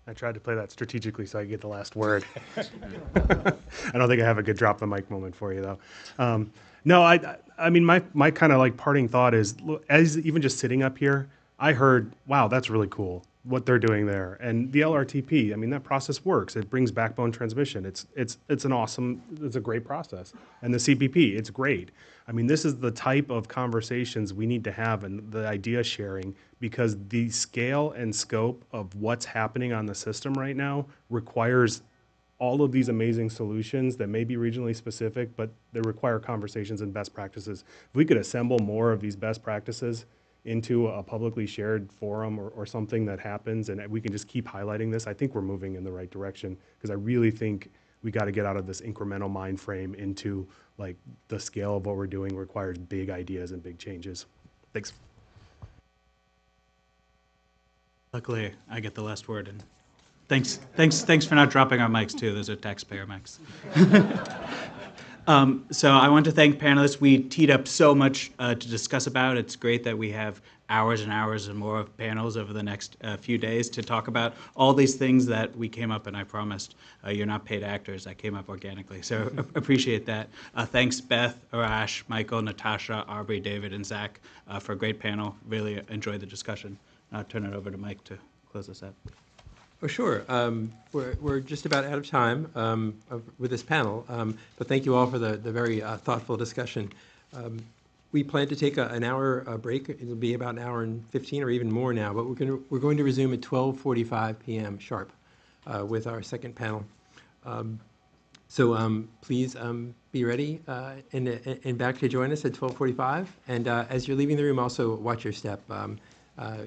I tried to play that strategically so I could get the last word. I don't think I have a good drop the mic moment for you, though. No, I mean, my kind of like parting thought is, look, as even just sitting up here, I heard, wow, that's really cool what they're doing there. And the LRTP, I mean, that process works. It brings backbone transmission. It's a great process. And the CPP, it's great. I mean, this is the type of conversations we need to have and the idea sharing, because the scale and scope of what's happening on the system right now requires all of these amazing solutions that may be regionally specific, but they require conversations and best practices. If we could assemble more of these best practices into a publicly shared forum or something that happens, and we can just keep highlighting this, I think we're moving in the right direction, because I really think we got to get out of this incremental mind frame into like the scale of what we're doing requires big ideas and big changes. Thanks. Luckily, I get the last word, and thanks for not dropping our mics too. Those are taxpayer mics. So I want to thank panelists. We teed up so much to discuss about. It's great that we have hours and hours and more of panels over the next few days to talk about all these things that we came up, and I promised you're not paid actors. I came up organically, so appreciate that. Thanks, Beth, Arash, Michael, Natasha, Aubrey, David, and Zach for a great panel. Really enjoyed the discussion. I'll turn it over to Mike to close us out. Oh, sure. We're just about out of time with this panel, but thank you all for the very thoughtful discussion. We plan to take an hour break. It'll be about an hour and 15 or even more now, but we're going to resume at 12:45 p.m. sharp with our second panel. So please be ready and back to join us at 12:45. And as you're leaving the room, also watch your step.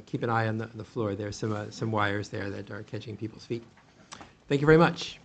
Keep an eye on the floor. There's some wires there that are catching people's feet. Thank you very much.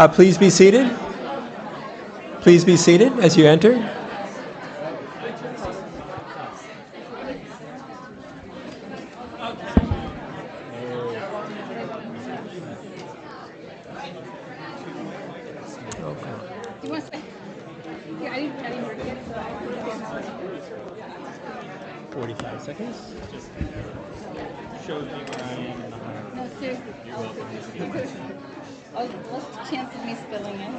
Please be seated. Please be seated as you enter. You want to say? Yeah, I didn't forget it. 45 seconds. Just shows me where I am in the hierarchy. No, seriously. You're welcome. Oh, what's the chance of me spilling it?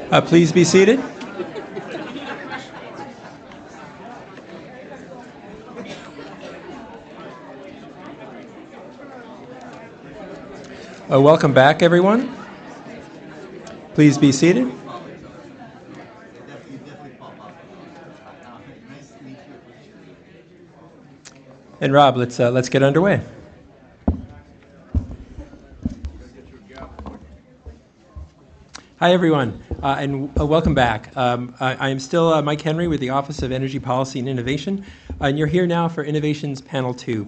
Yeah. Please be seated. Welcome back, everyone. Please be seated. And Rob, let's get underway. Hi, everyone, and welcome back. I am still Mike Henry with the Office of Energy Policy and Innovation, and you're here now for Innovations Panel 2.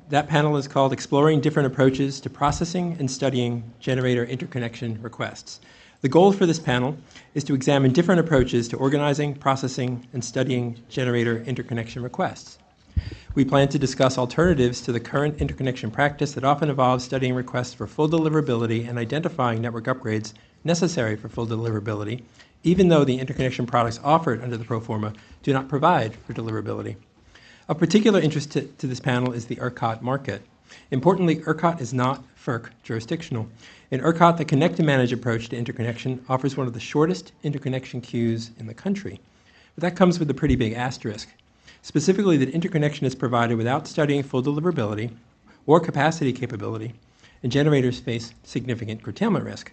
That panel is called Exploring Different Approaches to Processing and Studying Generator Interconnection Requests. The goal for this panel is to examine different approaches to organizing, processing, and studying generator interconnection requests. We plan to discuss alternatives to the current interconnection practice that often involves studying requests for full deliverability and identifying network upgrades necessary for full deliverability, even though the interconnection products offered under the pro forma do not provide for deliverability. Of particular interest to this panel is the ERCOT market. Importantly, ERCOT is not FERC jurisdictional. In ERCOT, the connect and manage approach to interconnection offers one of the shortest interconnection queues in the country. But that comes with a pretty big asterisk. Specifically, that interconnection is provided without studying full deliverability or capacity capability, and generators face significant curtailment risk.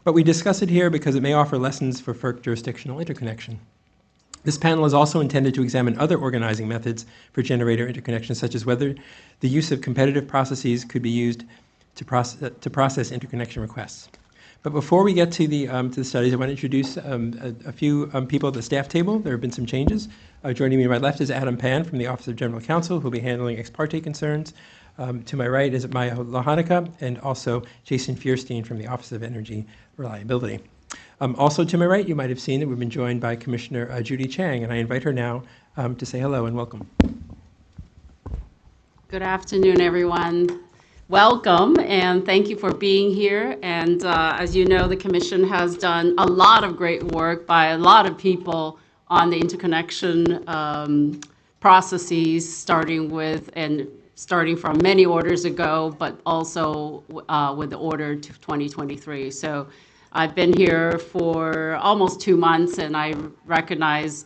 But we discuss it here because it may offer lessons for FERC jurisdictional interconnection. This panel is also intended to examine other organizing methods for generator interconnection, such as whether the use of competitive processes could be used to process interconnection requests. But before we get to the studies, I want to introduce a few people at the staff table. There have been some changes. Joining me to my left is Adam Pan from the Office of General Counsel, who will be handling ex parte concerns. To my right is Maya Lohanica, and also Jason Fierstein from the Office of Energy Reliability. Also to my right, you might have seen that we've been joined by Commissioner Judy Chang, and I invite her now to say hello and welcome. Good afternoon, everyone. Welcome, and thank you for being here. And as you know, the Commission has done a lot of great work by a lot of people on the interconnection processes, starting from many orders ago, but also with the order to 2023. So I've been here for almost 2 months, and I recognize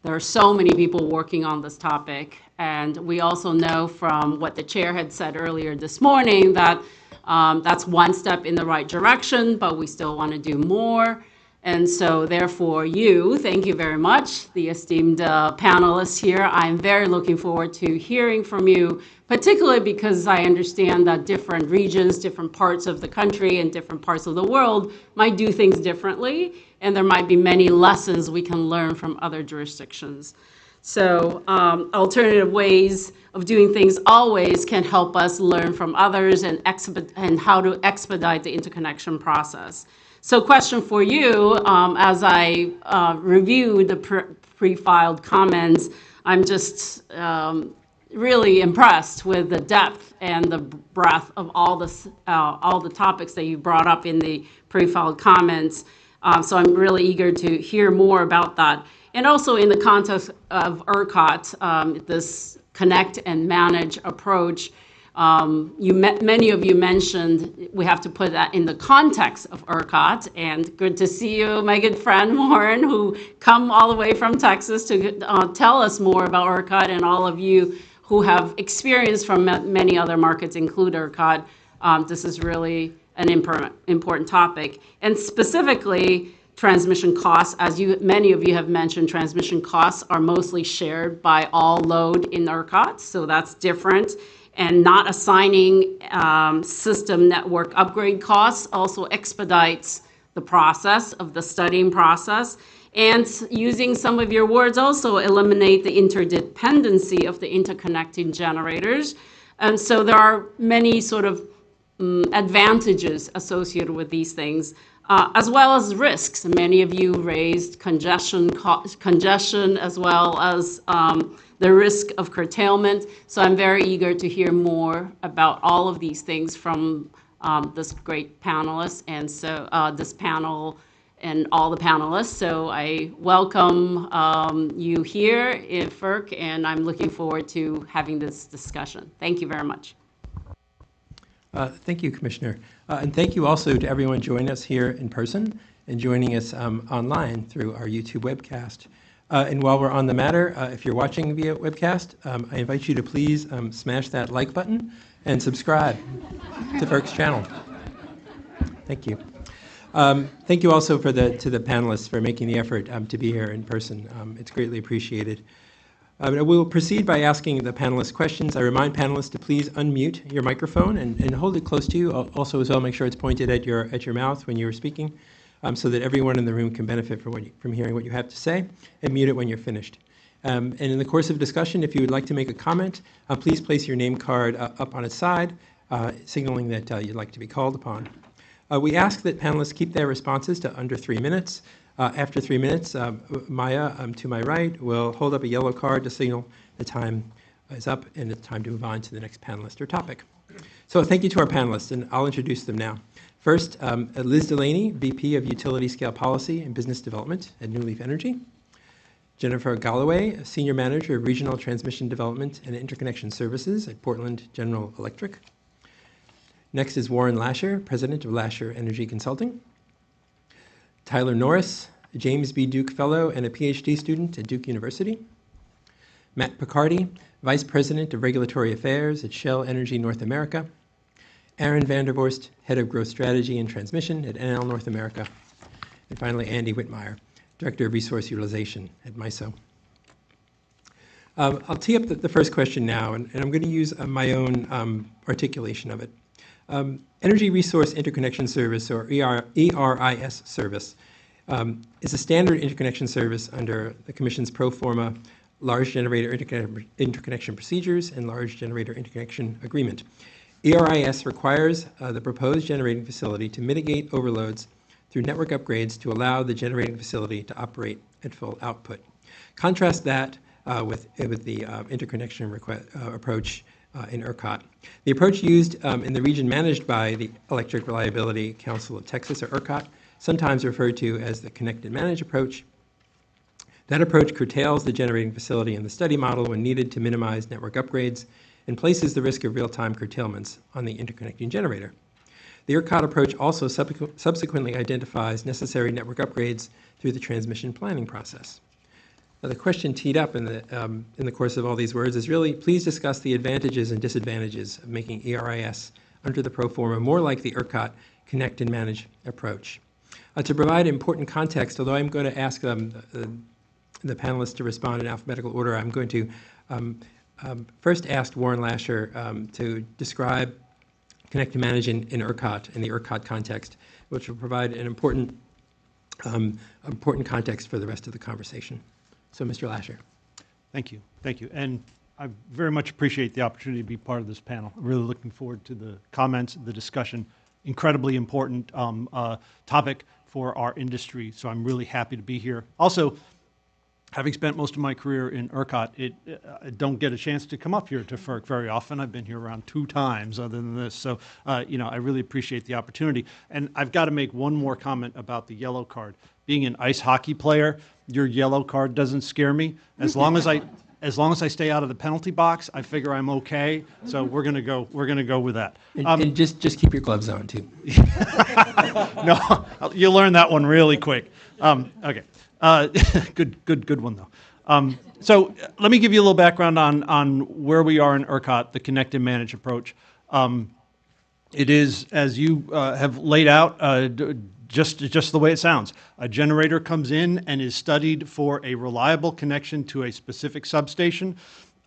there are so many people working on this topic. And we also know from what the chair had said earlier this morning that that's one step in the right direction, but we still want to do more. And so therefore thank you very much, the esteemed panelists here. I'm very looking forward to hearing from you, particularly because I understand that different regions, different parts of the country, and different parts of the world might do things differently, and there might be many lessons we can learn from other jurisdictions. So alternative ways of doing things always can help us learn from others and how to expedite the interconnection process. So question for you, as I review the pre-filed comments, I'm just really impressed with the depth and the breadth of all the topics that you brought up in the pre-filed comments. So I'm really eager to hear more about that. And also in the context of ERCOT, this connect and manage approach, many of you mentioned we have to put that in the context of ERCOT, and good to see you, my good friend Warren, who come all the way from Texas to tell us more about ERCOT, and all of you who have experience from many other markets include ERCOT. This is really an important topic, and specifically transmission costs. As many of you have mentioned, transmission costs are mostly shared by all load in ERCOT, so that's different. and not assigning system network upgrade costs also expedites the process of the studying process. And using some of your words also eliminate the interdependency of the interconnecting generators. And so there are many sort of advantages associated with these things, as well as risks. Many of you raised congestion as well as the risk of curtailment. So I'm very eager to hear more about all of these things from this great panelist, and so this panel and all the panelists. So I welcome you here in FERC, and I'm looking forward to having this discussion. Thank you very much. Thank you, Commissioner. And thank you also to everyone joining us here in person and joining us online through our YouTube webcast. And while we're on the matter, if you're watching via webcast, I invite you to please smash that like button and subscribe to FERC's channel. Thank you. Thank you also to the panelists for making the effort to be here in person. It's greatly appreciated. We will proceed by asking the panelists questions. I remind panelists to please unmute your microphone and hold it close to you. Also, as well, make sure it's pointed at your mouth when you're speaking, so that everyone in the room can benefit from hearing what you have to say, and mute it when you're finished. And in the course of discussion, if you would like to make a comment, please place your name card up on its side, signaling that you'd like to be called upon. We ask that panelists keep their responses to under 3 minutes. After 3 minutes, Maya, to my right, will hold up a yellow card to signal the time is up and it's time to move on to the next panelist or topic. So thank you to our panelists, and I'll introduce them now. First, Liz Delaney, VP of Utility Scale Policy and Business Development at New Leaf Energy. Jennifer Galloway, Senior Manager of Regional Transmission Development and Interconnection Services at Portland General Electric. Next is Warren Lasher, President of Lasher Energy Consulting. Tyler Norris, a James B. Duke Fellow and a PhD student at Duke University. Matt Picardi, Vice President of Regulatory Affairs at Shell Energy North America. Aaron Vandervorst, Head of Growth Strategy and Transmission at NL North America. And finally, Andy Whitmire, Director of Resource Utilization at MISO. I'll tee up the first question now, and I'm going to use my own articulation of it. Energy Resource Interconnection Service, or ERIS service, is a standard interconnection service under the Commission's pro forma Large Generator Interconnection Procedures and Large Generator Interconnection Agreement. ERIS requires the proposed generating facility to mitigate overloads through network upgrades to allow the generating facility to operate at full output. Contrast that with the interconnection approach in ERCOT. The approach used in the region managed by the Electric Reliability Council of Texas, or ERCOT, sometimes referred to as the Connect and Manage approach. That approach curtails the generating facility in the study model when needed to minimize network upgrades and places the risk of real-time curtailments on the interconnecting generator. The ERCOT approach also subsequently identifies necessary network upgrades through the transmission planning process. Now, the question teed up in the course of all these words is really, please discuss the advantages and disadvantages of making ERIS under the pro forma more like the ERCOT Connect and Manage approach. To provide important context, although I'm going to ask the panelists to respond in alphabetical order, I'm going to first ask Warren Lasher to describe Connect and Manage in ERCOT, in the ERCOT context, which will provide an important context for the rest of the conversation. So, Mr. Lasher. Thank you. Thank you. And I very much appreciate the opportunity to be part of this panel. I'm really looking forward to the comments, the discussion. Incredibly important topic for our industry, so I'm really happy to be here. Also, having spent most of my career in ERCOT, I don't get a chance to come up here to FERC very often. I've been here around 2 times other than this, so I really appreciate the opportunity. And I've got to make one more comment about the yellow card. Being an ice hockey player, your yellow card doesn't scare me. As long as I stay out of the penalty box, I figure I'm okay. So we're gonna go with that. And just keep your gloves on too. No, you'll learn that one really quick. Okay, good one though. So let me give you a little background on where we are in ERCOT, the Connect and Manage approach. It is, as you have laid out, just the way it sounds. A generator comes in and is studied for a reliable connection to a specific substation.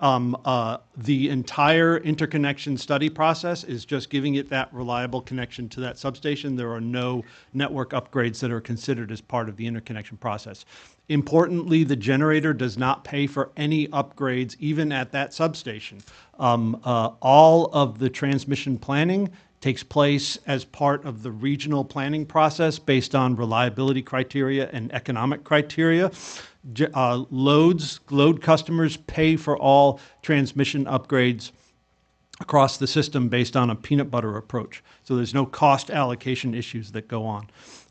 The entire interconnection study process is just giving it that reliable connection to that substation. There are no network upgrades that are considered as part of the interconnection process. Importantly, the generator does not pay for any upgrades, even at that substation. All of the transmission planning takes place as part of the regional planning process based on reliability criteria and economic criteria. Load customers pay for all transmission upgrades across the system based on a peanut butter approach. So there's no cost allocation issues that go on.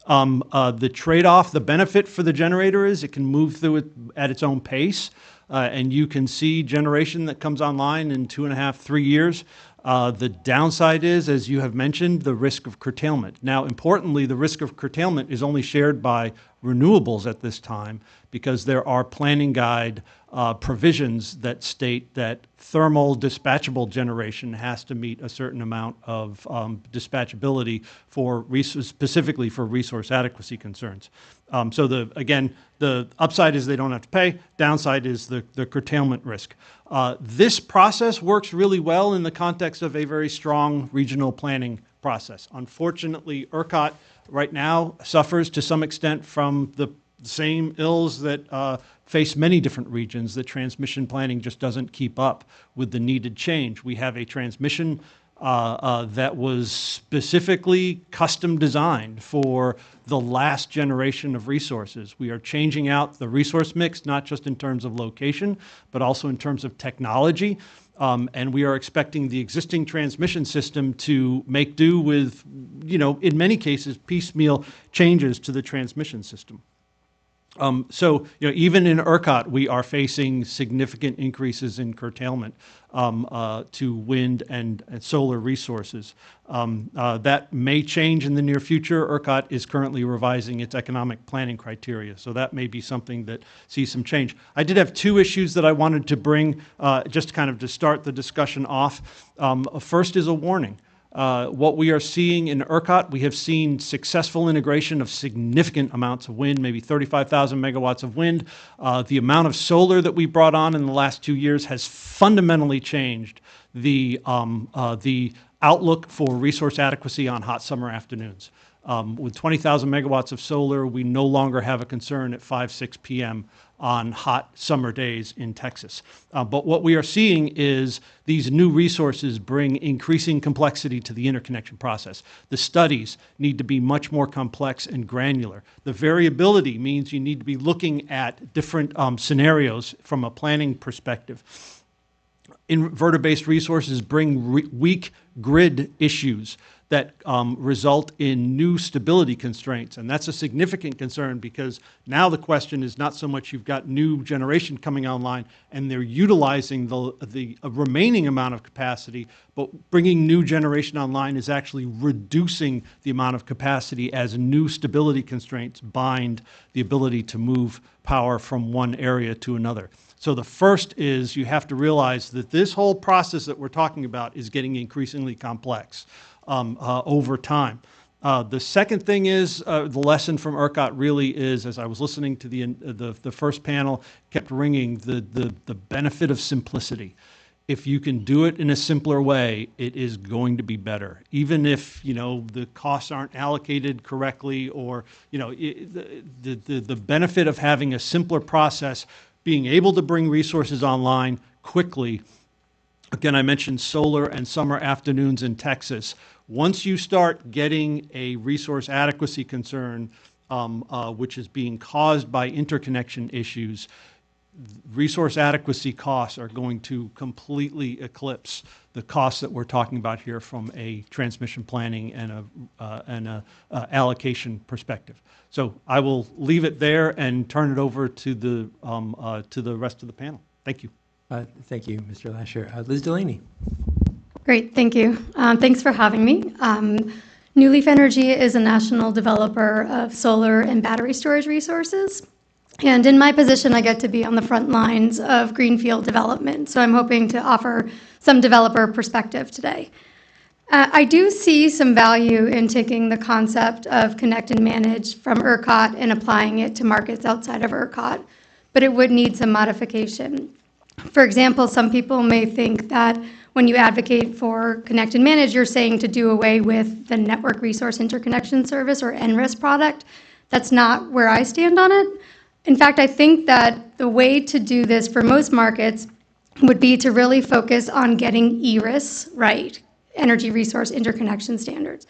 The trade-off, the benefit for the generator is it can move through it at its own pace, and you can see generation that comes online in 2.5, 3 years. The downside is, as you have mentioned, the risk of curtailment. Now, importantly, the risk of curtailment is only shared by renewables at this time because there are planning guide provisions that state that thermal dispatchable generation has to meet a certain amount of dispatchability for specifically for resource adequacy concerns. So again, the upside is they don't have to pay. Downside is the curtailment risk. This process works really well in the context of a very strong regional planning process. Unfortunately, ERCOT right now suffers to some extent from the same ills that face many different regions. The transmission planning just doesn't keep up with the needed change. We have a transmission that was specifically custom designed for the last generation of resources. We are changing out the resource mix, not just in terms of location, but also in terms of technology. And we are expecting the existing transmission system to make do with, in many cases, piecemeal changes to the transmission system. So, even in ERCOT, we are facing significant increases in curtailment to wind and solar resources. That may change in the near future. ERCOT is currently revising its economic planning criteria, so that may be something that sees some change. I did have two issues that I wanted to bring just kind of to start the discussion off. First is a warning. What we are seeing in ERCOT, we have seen successful integration of significant amounts of wind, maybe 35,000 megawatts of wind. The amount of solar that we brought on in the last 2 years has fundamentally changed the outlook for resource adequacy on hot summer afternoons. With 20,000 megawatts of solar, we no longer have a concern at 5, 6 p.m. on hot summer days in Texas. But what we are seeing is these new resources bring increasing complexity to the interconnection process. The studies need to be much more complex and granular. The variability means you need to be looking at different scenarios from a planning perspective. Inverter-based resources bring weak grid issues that result in new stability constraints. And that's a significant concern because now the question is not so much you've got new generation coming online and they're utilizing the remaining amount of capacity, but bringing new generation online is actually reducing the amount of capacity as new stability constraints bind the ability to move power from one area to another. So the first is you have to realize that this whole process that we're talking about is getting increasingly complex over time. The second thing is the lesson from ERCOT really is, as I was listening to the first panel, kept ringing the benefit of simplicity. If you can do it in a simpler way, it is going to be better. Even if the costs aren't allocated correctly, or the benefit of having a simpler process, being able to bring resources online quickly. Again, I mentioned solar and summer afternoons in Texas. Once you start getting a resource adequacy concern, which is being caused by interconnection issues, resource adequacy costs are going to completely eclipse the costs that we're talking about here from a transmission planning and a allocation perspective. So I will leave it there and turn it over to the rest of the panel. Thank you. Thank you, Mr. Lasher. Liz Delaney. Great, thank you. Thanks for having me. New Leaf Energy is a national developer of solar and battery storage resources. And in my position, I get to be on the front lines of greenfield development. So I'm hoping to offer some developer perspective today. I do see some value in taking the concept of connect and manage from ERCOT and applying it to markets outside of ERCOT, but it would need some modification. For example, some people may think that when you advocate for Connect and Manage, you're saying to do away with the Network Resource Interconnection Service or NRIS product. That's not where I stand on it. In fact, I think that the way to do this for most markets would be to really focus on getting ERIS right, Energy Resource Interconnection Standards.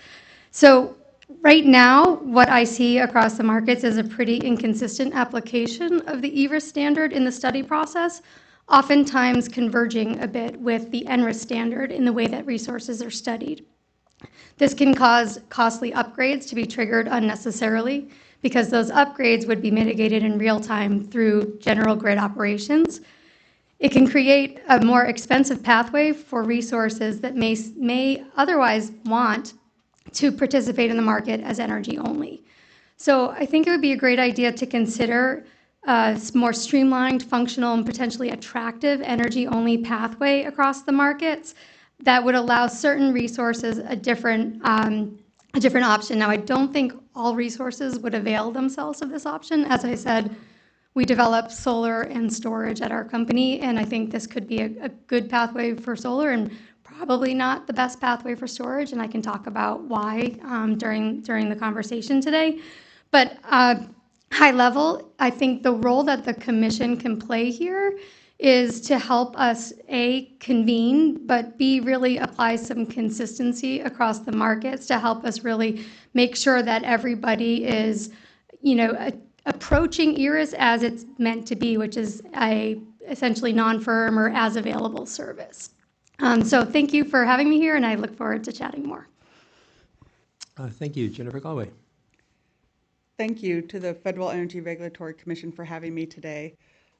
So right now, what I see across the markets is a pretty inconsistent application of the ERIS standard in the study process, oftentimes converging a bit with the NRIS standard in the way that resources are studied. This can cause costly upgrades to be triggered unnecessarily because those upgrades would be mitigated in real time through general grid operations. It can create a more expensive pathway for resources that may otherwise want to participate in the market as energy only. So I think it would be a great idea to consider a more streamlined, functional, and potentially attractive energy-only pathway across the markets that would allow certain resources a different option. Now, I don't think all resources would avail themselves of this option. As I said, we develop solar and storage at our company, and I think this could be a good pathway for solar and probably not the best pathway for storage, and I can talk about why during the conversation today. But high level, I think the role that the commission can play here is to help us, A, convene, but B, really apply some consistency across the markets to help us really make sure that everybody is, approaching ERIS as it's meant to be, which is a essentially non-firm or as available service. So thank you for having me here, and I look forward to chatting more. Thank you. Jennifer Galway. Thank you to the Federal Energy Regulatory Commission for having me today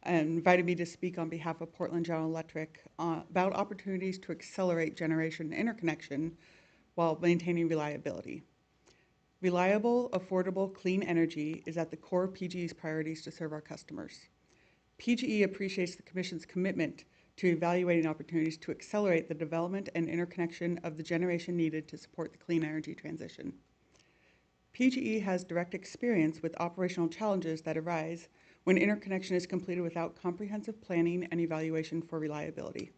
and invited me to speak on behalf of Portland General Electric about opportunities to accelerate generation interconnection while maintaining reliability. Reliable, affordable, clean energy is at the core of PGE's priorities to serve our customers. PGE appreciates the Commission's commitment to evaluating opportunities to accelerate the development and interconnection of the generation needed to support the clean energy transition. PGE has direct experience with operational challenges that arise when interconnection is completed without comprehensive planning and evaluation for reliability.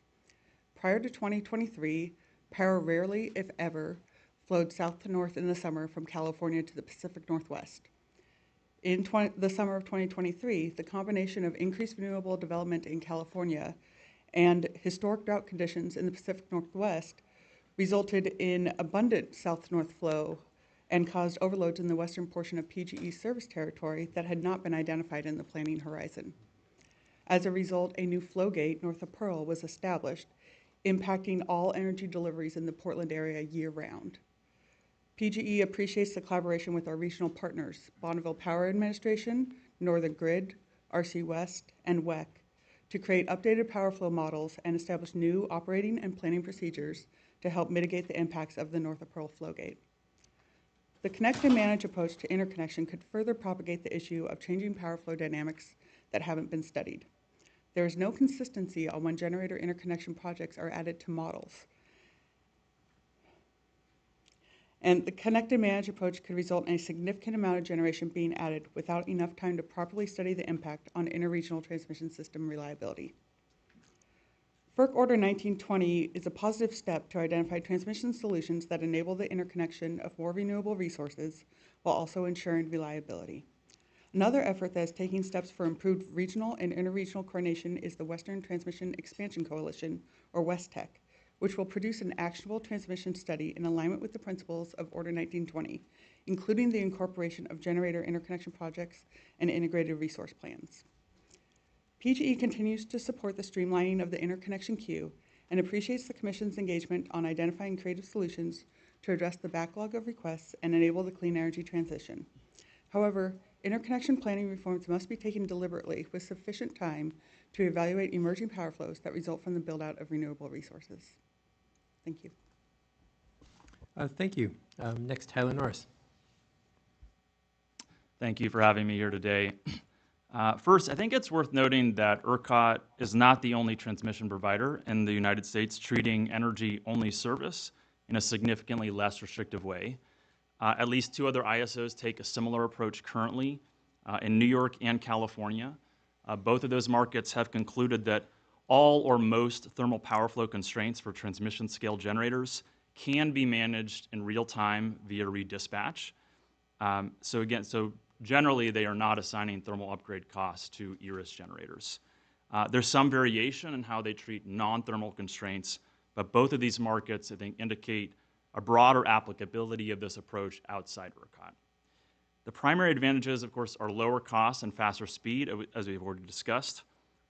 Prior to 2023, power rarely, if ever, flowed south to north in the summer from California to the Pacific Northwest. In the summer of 2023, the combination of increased renewable development in California and historic drought conditions in the Pacific Northwest resulted in abundant south-north flow and caused overloads in the western portion of PGE's service territory that had not been identified in the planning horizon. As a result, a new flow gate north of Pearl was established, impacting all energy deliveries in the Portland area year-round. PGE appreciates the collaboration with our regional partners, Bonneville Power Administration, Northern Grid, RC West, and WEC, to create updated power flow models and establish new operating and planning procedures to help mitigate the impacts of the north of Pearl flow gate. The connect and manage approach to interconnection could further propagate the issue of changing power flow dynamics that haven't been studied. There is no consistency on when generator interconnection projects are added to models. And the connect and manage approach could result in a significant amount of generation being added without enough time to properly study the impact on interregional transmission system reliability. FERC Order 1920 is a positive step to identify transmission solutions that enable the interconnection of more renewable resources while also ensuring reliability. Another effort that is taking steps for improved regional and interregional coordination is the Western Transmission Expansion Coalition, or WESTEC, which will produce an actionable transmission study in alignment with the principles of Order 1920, including the incorporation of generator interconnection projects and integrated resource plans. PGE continues to support the streamlining of the interconnection queue and appreciates the Commission's engagement on identifying creative solutions to address the backlog of requests and enable the clean energy transition. However, interconnection planning reforms must be taken deliberately with sufficient time to evaluate emerging power flows that result from the build-out of renewable resources. Thank you. Thank you. Next, Tyler Norris. Thank you for having me here today. First, I think it's worth noting that ERCOT is not the only transmission provider in the United States treating energy-only service in a significantly less restrictive way. At least 2 other ISOs take a similar approach currently in New York and California. Both of those markets have concluded that all or most thermal power flow constraints for transmission scale generators can be managed in real time via redispatch. So generally they are not assigning thermal upgrade costs to ERIS generators. There's some variation in how they treat non-thermal constraints, but both of these markets, I think, indicate a broader applicability of this approach outside ERCOT. The primary advantages, of course, are lower costs and faster speed, as we've already discussed.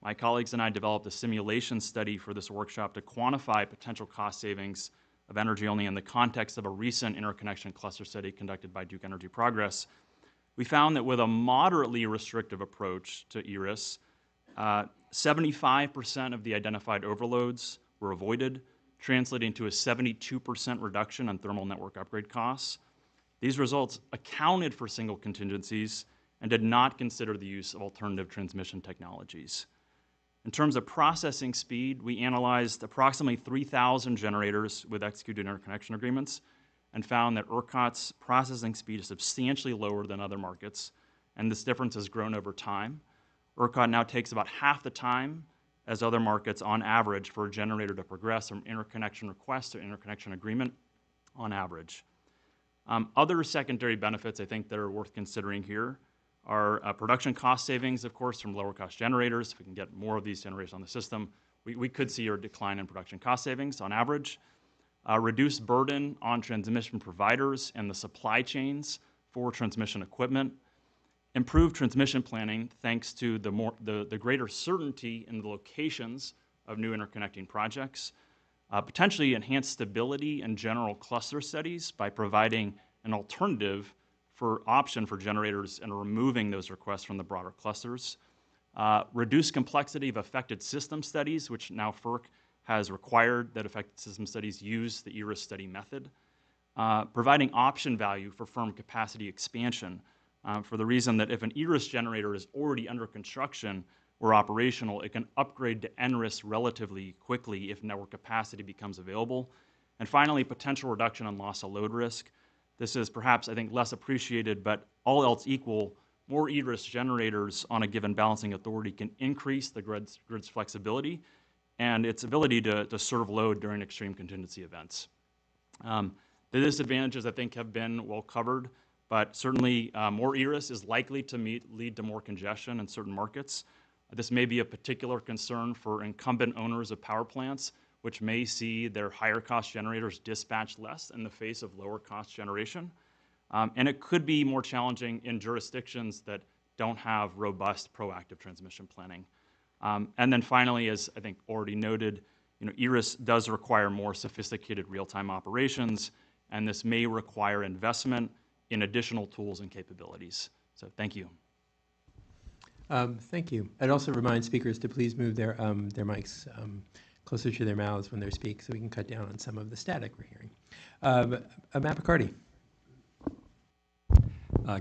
My colleagues and I developed a simulation study for this workshop to quantify potential cost savings of energy only in the context of a recent interconnection cluster study conducted by Duke Energy Progress. We found that with a moderately restrictive approach to ERIS, 75% of the identified overloads were avoided, translating to a 72% reduction in thermal network upgrade costs. These results accounted for single contingencies and did not consider the use of alternative transmission technologies. In terms of processing speed, we analyzed approximately 3,000 generators with executed interconnection agreements and found that ERCOT's processing speed is substantially lower than other markets, and this difference has grown over time. ERCOT now takes about half the time as other markets on average for a generator to progress from interconnection request to interconnection agreement on average. Other secondary benefits I think that are worth considering here are production cost savings, of course, from lower cost generators. If we can get more of these generators on the system, we could see a decline in production cost savings on average. Reduced burden on transmission providers and the supply chains for transmission equipment. Improved transmission planning thanks to the greater certainty in the locations of new interconnecting projects. Potentially enhanced stability in general cluster studies by providing an alternative option for generators and removing those requests from the broader clusters. Reduced complexity of affected system studies, which now FERC has required that affected system studies use the ERIS study method. Providing option value for firm capacity expansion for the reason that if an ERIS generator is already under construction or operational, it can upgrade to NRIS relatively quickly if network capacity becomes available. And finally, potential reduction in loss of load risk. This is perhaps, I think, less appreciated, but all else equal, more ERIS generators on a given balancing authority can increase the grid's flexibility and its ability to serve load during extreme contingency events. The disadvantages, I think, have been well covered, but certainly more ERIS is likely to lead to more congestion in certain markets. This may be a particular concern for incumbent owners of power plants, which may see their higher cost generators dispatch less in the face of lower cost generation. And it could be more challenging in jurisdictions that don't have robust proactive transmission planning. And then finally, as I think already noted, ERIS does require more sophisticated real-time operations, and this may require investment in additional tools and capabilities. So thank you. Thank you. I'd also remind speakers to please move their mics closer to their mouths when they speak so we can cut down on some of the static we're hearing. Matt Picardi.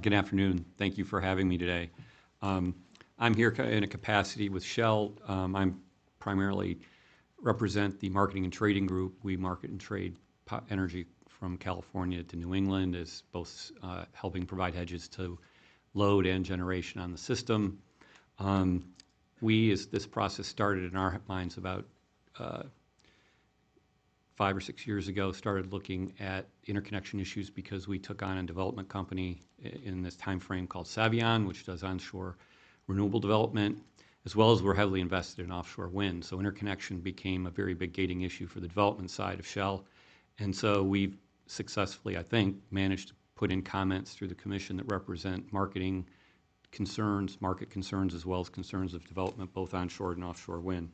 Good afternoon. Thank you for having me today. I'm here in a capacity with Shell. I'm primarily represent the marketing and trading group. We market and trade energy from California to New England as both helping provide hedges to load and generation on the system. As this process started in our minds about 5 or 6 years ago, started looking at interconnection issues because we took on a development company in this time frame called Savion, which does onshore renewable development, as well as we're heavily invested in offshore wind. So interconnection became a very big gating issue for the development side of Shell. And so we've successfully, I think, managed to put in comments through the commission that represent marketing concerns, market concerns, as well as concerns of development, both onshore and offshore wind.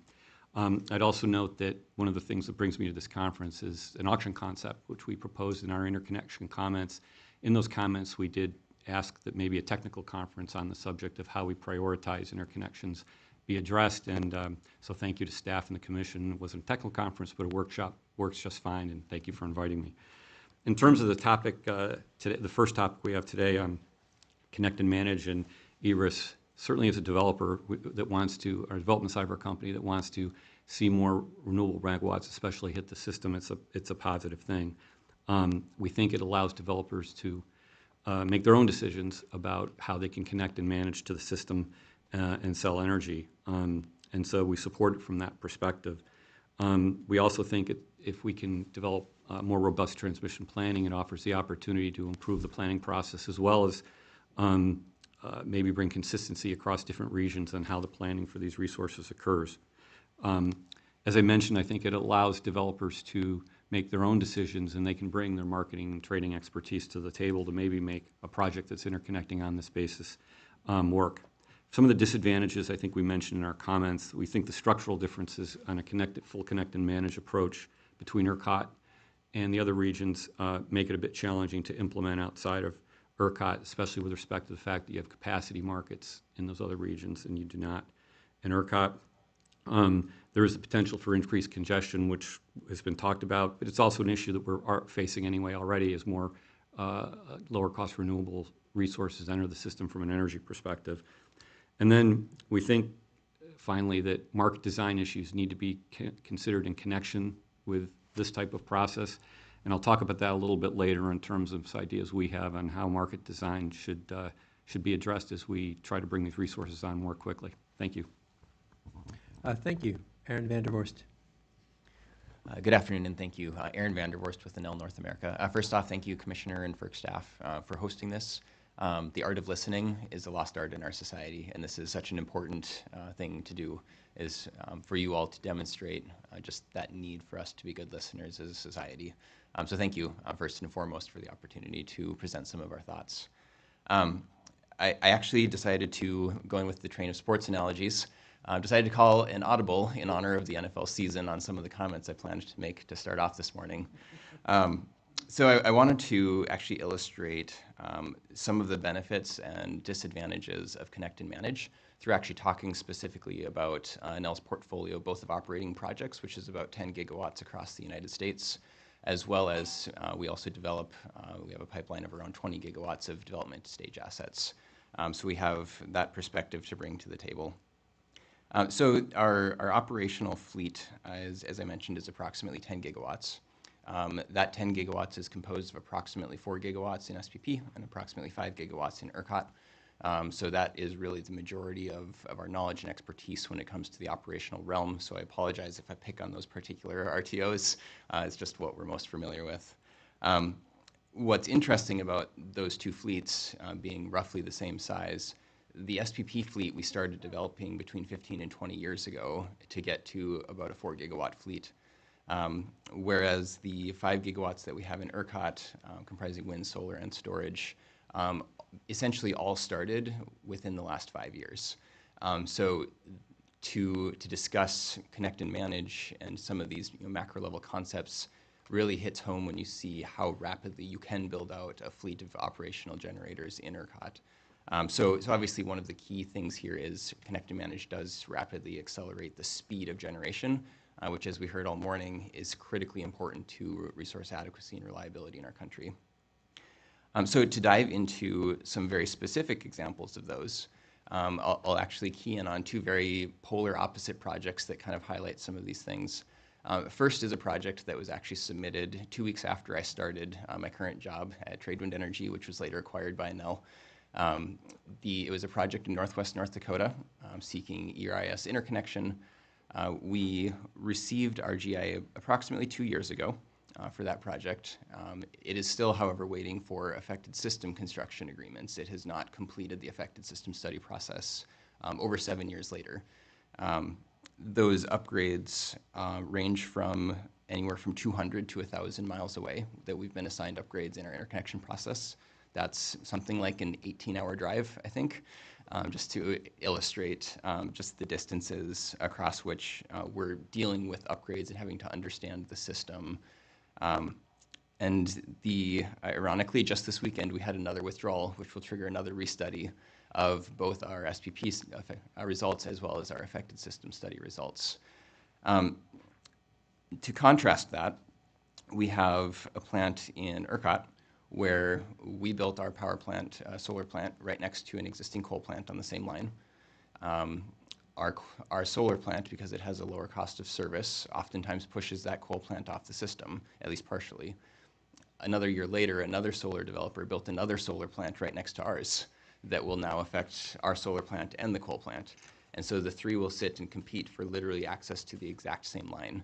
I'd also note that one of the things that brings me to this conference is an auction concept, which we proposed in our interconnection comments. In those comments, we did ask that maybe a technical conference on the subject of how we prioritize interconnections be addressed. And so thank you to staff and the commission. It wasn't a technical conference, but a workshop works just fine, and thank you for inviting me. In terms of the topic, today, the first topic we have today on Connect and Manage and ERIS, certainly as a developer that wants to, or development side of our company that wants to see more renewable megawatts, especially hit the system, it's a positive thing. We think it allows developers to make their own decisions about how they can connect and manage to the system and sell energy. And And so we support it from that perspective. We also think if we can develop more robust transmission planning, it offers the opportunity to improve the planning process as well as maybe bring consistency across different regions on how the planning for these resources occurs. As I mentioned, I think it allows developers to make their own decisions, and they can bring their marketing and trading expertise to the table to maybe make a project that's interconnecting on this basis work. Some of the disadvantages I think we mentioned in our comments, we think the structural differences on a full connect and manage approach between ERCOT and the other regions make it a bit challenging to implement outside of ERCOT, especially with respect to the fact that you have capacity markets in those other regions and you do not in ERCOT. There is the potential for increased congestion, which has been talked about, but it's also an issue that we're facing anyway already as more lower cost renewable resources enter the system from an energy perspective. And then we think, finally, that market design issues need to be considered in connection with this type of process. And I'll talk about that a little bit later in terms of some ideas we have on how market design should be addressed as we try to bring these resources on more quickly. Thank you. Thank you. Aaron van der Vorst. Good afternoon, and thank you. Aaron van der Vorst with Enel North America. First off, thank you, Commissioner and FERC staff, for hosting this. The art of listening is a lost art in our society, and this is such an important thing to do, is for you all to demonstrate just that need for us to be good listeners as a society. So thank you, first and foremost, for the opportunity to present some of our thoughts. I actually decided to, going with the train of sports analogies, decided to call an audible in honor of the NFL season on some of the comments I planned to make to start off this morning. So I wanted to actually illustrate some of the benefits and disadvantages of Connect and Manage through actually talking specifically about Enel's portfolio, both of operating projects, which is about 10 gigawatts across the United States, as well as we also develop, we have a pipeline of around 20 gigawatts of development stage assets. So we have that perspective to bring to the table. So our operational fleet, as I mentioned, is approximately 10 gigawatts. That 10 gigawatts is composed of approximately 4 gigawatts in SPP and approximately 5 gigawatts in ERCOT. So that is really the majority of our knowledge and expertise when it comes to the operational realm. So I apologize if I pick on those particular RTOs. It's just what we're most familiar with. What's interesting about those two fleets being roughly the same size, the SPP fleet we started developing between 15 and 20 years ago to get to about a 4 gigawatt fleet. Whereas the 5 gigawatts that we have in ERCOT, comprising wind, solar, and storage, essentially all started within the last 5 years. So to discuss Connect and Manage and some of these macro level concepts really hits home when you see how rapidly you can build out a fleet of operational generators in ERCOT. So obviously one of the key things here is Connect and Manage does rapidly accelerate the speed of generation, which, as we heard all morning, is critically important to resource adequacy and reliability in our country. So to dive into some very specific examples of those, I'll actually key in on two very polar opposite projects that kind of highlight some of these things. First is a project that was actually submitted 2 weeks after I started my current job at Tradewind Energy, which was later acquired by Enel. It was a project in northwest North Dakota seeking ERIS interconnection. We received our GIA approximately 2 years ago for that project. It is still, however, waiting for affected system construction agreements. It has not completed the affected system study process over 7 years later. Those upgrades range from anywhere from 200 to 1,000 miles away that we've been assigned upgrades in our interconnection process. That's something like an 18-hour drive, I think, just to illustrate just the distances across which we're dealing with upgrades and having to understand the system. Ironically, just this weekend, we had another withdrawal, which will trigger another restudy of both our SPP results as well as our affected system study results. To contrast that, we have a plant in ERCOT where we built our power plant, solar plant, right next to an existing coal plant on the same line. Our solar plant, because it has a lower cost of service, oftentimes pushes that coal plant off the system, at least partially. Another year later, another solar developer built another solar plant right next to ours that will now affect our solar plant and the coal plant. And so the three will sit and compete for literally access to the exact same line.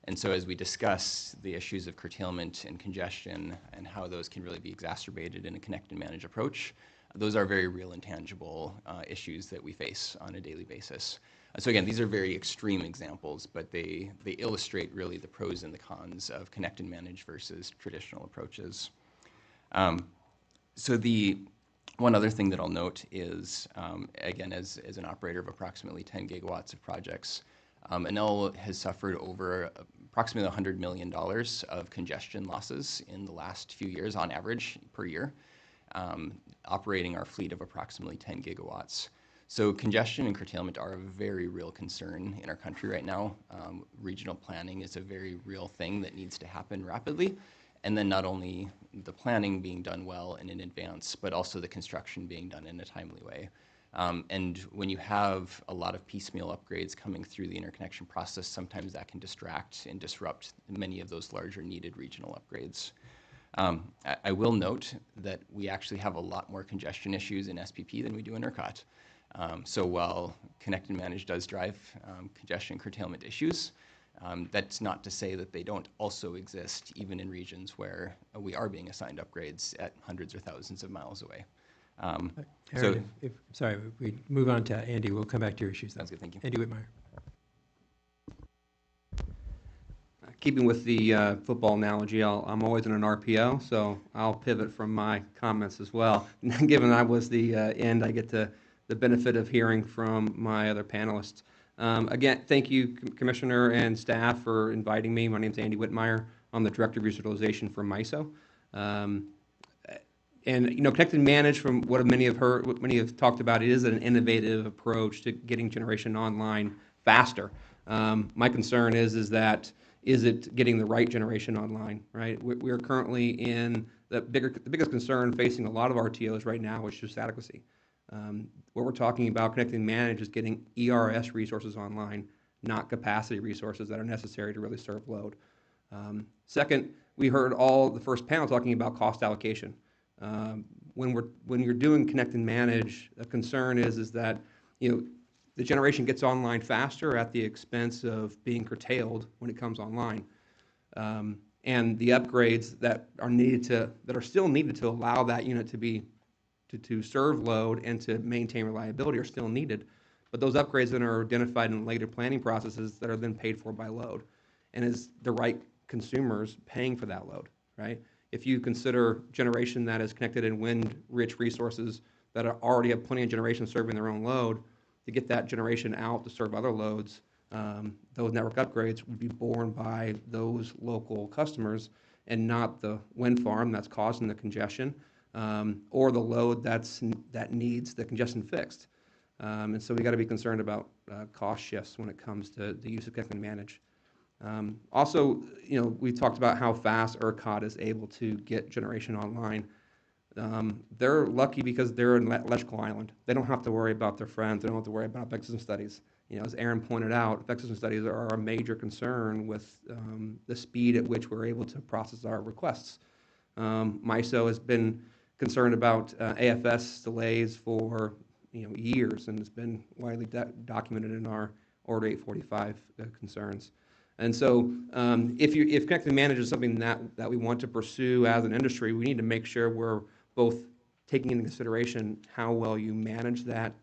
And so as we discuss the issues of curtailment and congestion and how those can really be exacerbated in a connect and manage approach, those are very real and tangible issues that we face on a daily basis. So again, these are very extreme examples, but they illustrate really the pros and the cons of connect and manage versus traditional approaches. So the one other thing that I'll note is, again, as an operator of approximately 10 gigawatts of projects, Enel has suffered over approximately $100 million of congestion losses in the last few years on average per year, operating our fleet of approximately 10 gigawatts. So congestion and curtailment are a very real concern in our country right now. Regional planning is a very real thing that needs to happen rapidly. And then not only the planning being done well and in advance, but also the construction being done in a timely way. And when you have a lot of piecemeal upgrades coming through the interconnection process, sometimes that can distract and disrupt many of those larger needed regional upgrades. I will note that we actually have a lot more congestion issues in SPP than we do in ERCOT. So while Connect and Manage does drive congestion curtailment issues, that's not to say that they don't also exist even in regions where we are being assigned upgrades at hundreds or thousands of miles away. Aaron, sorry, if we move on to Andy, we'll come back to your issues. Sounds good, thank you. Andy Whitmire. Keeping with the football analogy, I'm always in an RPO, so I'll pivot from my comments as well. Given I was the end, I get the benefit of hearing from my other panelists. Again, thank you, Commissioner and staff, for inviting me. My name is Andy Whitmire. I'm the Director of Utilization for MISO. And Connect and Manage, from what many have talked about, it is an innovative approach to getting generation online faster. My concern is it getting the right generation online, right? We are currently in the biggest concern facing a lot of RTOs right now is just adequacy. What we're talking about, Connect and Manage, is getting ERS resources online, not capacity resources that are necessary to really serve load. Second, we heard the first panel talking about cost allocation. When you're doing Connect and Manage, a concern is that the generation gets online faster at the expense of being curtailed when it comes online, and the upgrades that are still needed to allow that unit to serve load and to maintain reliability are still needed. But those upgrades then are identified in later planning processes that are then paid for by load, and is the right consumers paying for that load, right? If you consider generation that is connected in wind-rich resources that already have plenty of generation serving their own load, to get that generation out to serve other loads, those network upgrades would be borne by those local customers and not the wind farm that's causing the congestion, or the load that needs the congestion fixed. And so we got to be concerned about cost shifts when it comes to the use of Connect and Manage. Also, we talked about how fast ERCOT is able to get generation online. They're lucky because they're in Electrical Island. They don't have to worry about their friends. They don't have to worry about effect system studies. As Aaron pointed out, effect system studies are a major concern with the speed at which we're able to process our requests. MISO has been concerned about AFS delays for years, and it's been widely documented in our Order 845 concerns. And so if Connect and Manage is something that we want to pursue as an industry, we need to make sure we're both taking into consideration how well you manage that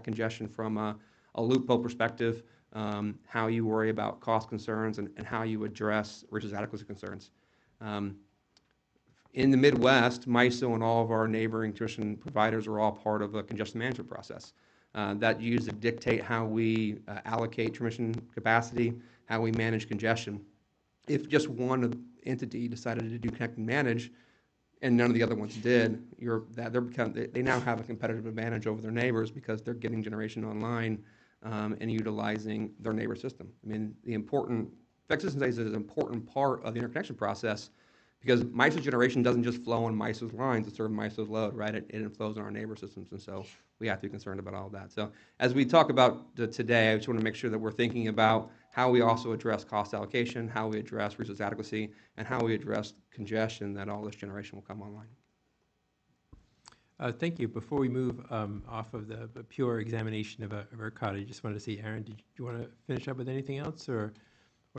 congestion from a loophole perspective, how you worry about cost concerns, and how you address resource adequacy concerns. In the Midwest, MISO and all of our neighboring tuition providers are all part of a congestion management process that used to dictate how we allocate transmission capacity, how we manage congestion. If just one entity decided to do Connect and Manage, and none of the other ones did, they now have a competitive advantage over their neighbors because they're getting generation online and utilizing their neighbor system. I mean, effect system studies is an important part of the interconnection process because MISO's generation doesn't just flow on MISO's lines to serve MISO's load, right? It flows on our neighbor systems, and so we have to be concerned about all of that. So as we talk about today, I just want to make sure that we're thinking about how we also address cost allocation, how we address resource adequacy, and how we address congestion that all this generation will come online. Thank you. Before we move off of the pure examination of ERCOT, I just wanted to see, Aaron, did you want to finish up with anything else, or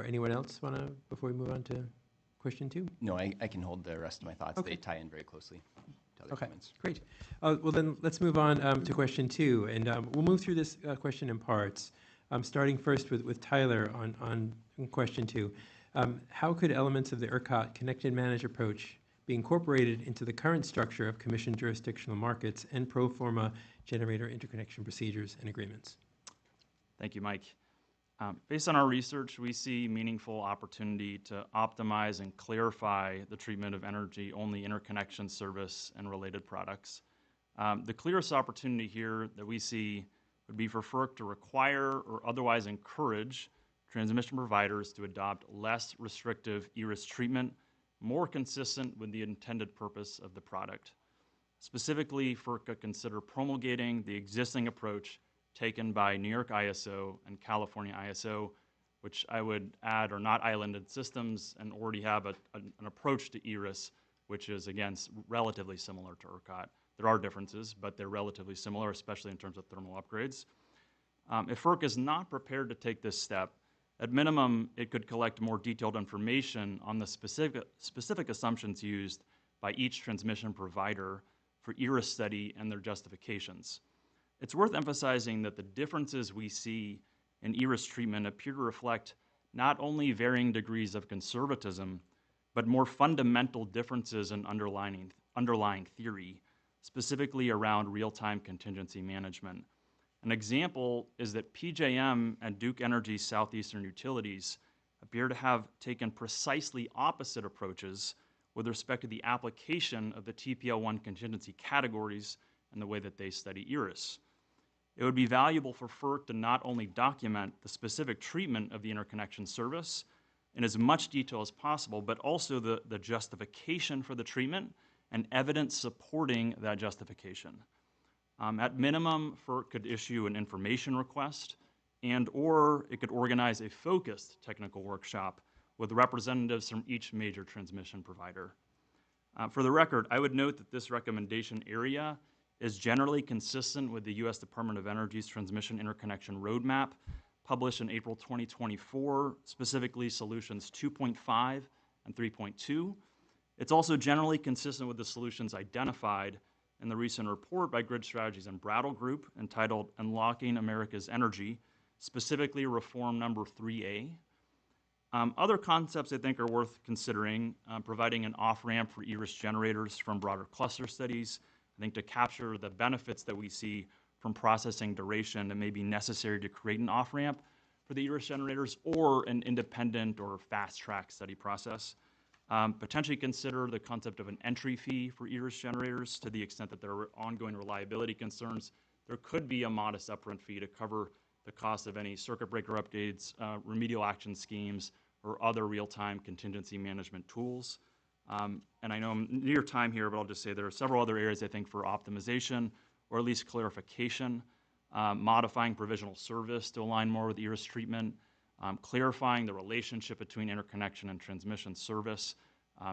anyone else want to, before we move on to question 2? No, I can hold the rest of my thoughts. Okay. They tie in very closely to other comments. Great. Well, then let's move on to question 2, and we'll move through this question in parts. Starting first with Tyler on question 2. How could elements of the ERCOT Connect and Manage approach be incorporated into the current structure of commission jurisdictional markets and pro forma generator interconnection procedures and agreements? Thank you, Mike. Based on our research, we see meaningful opportunity to optimize and clarify the treatment of energy-only interconnection service and related products. The clearest opportunity here that we see would be for FERC to require or otherwise encourage transmission providers to adopt less restrictive ERIS treatment, more consistent with the intended purpose of the product. Specifically, FERC could consider promulgating the existing approach taken by New York ISO and California ISO, which I would add are not islanded systems and already have an approach to ERIS, which is, again, relatively similar to ERCOT. There are differences, but they're relatively similar, especially in terms of thermal upgrades. If FERC is not prepared to take this step, at minimum, it could collect more detailed information on the specific assumptions used by each transmission provider for ERIS study and their justifications. It's worth emphasizing that the differences we see in ERIS treatment appear to reflect not only varying degrees of conservatism, but more fundamental differences in underlying theory, specifically around real-time contingency management. An example is that PJM and Duke Energy Southeastern Utilities appear to have taken precisely opposite approaches with respect to the application of the TPL1 contingency categories and the way that they study ERIS. It would be valuable for FERC to not only document the specific treatment of the interconnection service in as much detail as possible, but also the justification for the treatment and evidence supporting that justification. At minimum, FERC could issue an information request or it could organize a focused technical workshop with representatives from each major transmission provider. For the record, I would note that this recommendation area is generally consistent with the U.S. Department of Energy's Transmission Interconnection Roadmap, published in April 2024, specifically solutions 2.5 and 3.2. It's also generally consistent with the solutions identified in the recent report by Grid Strategies and Brattle Group entitled Unlocking America's Energy, specifically reform number 3A. Other concepts I think are worth considering, providing an off-ramp for ERIS generators from broader cluster studies, I think to capture the benefits that we see from processing duration that may be necessary to create an off-ramp for the ERIS generators, or an independent or fast-track study process. Potentially consider the concept of an entry fee for ERIS generators to the extent that there are ongoing reliability concerns. There could be a modest upfront fee to cover the cost of any circuit breaker updates, remedial action schemes, or other real-time contingency management tools. And I know I'm near time here, but I'll just say there are several other areas I think for optimization, or at least clarification, modifying provisional service to align more with ERIS treatment, clarifying the relationship between interconnection and transmission service.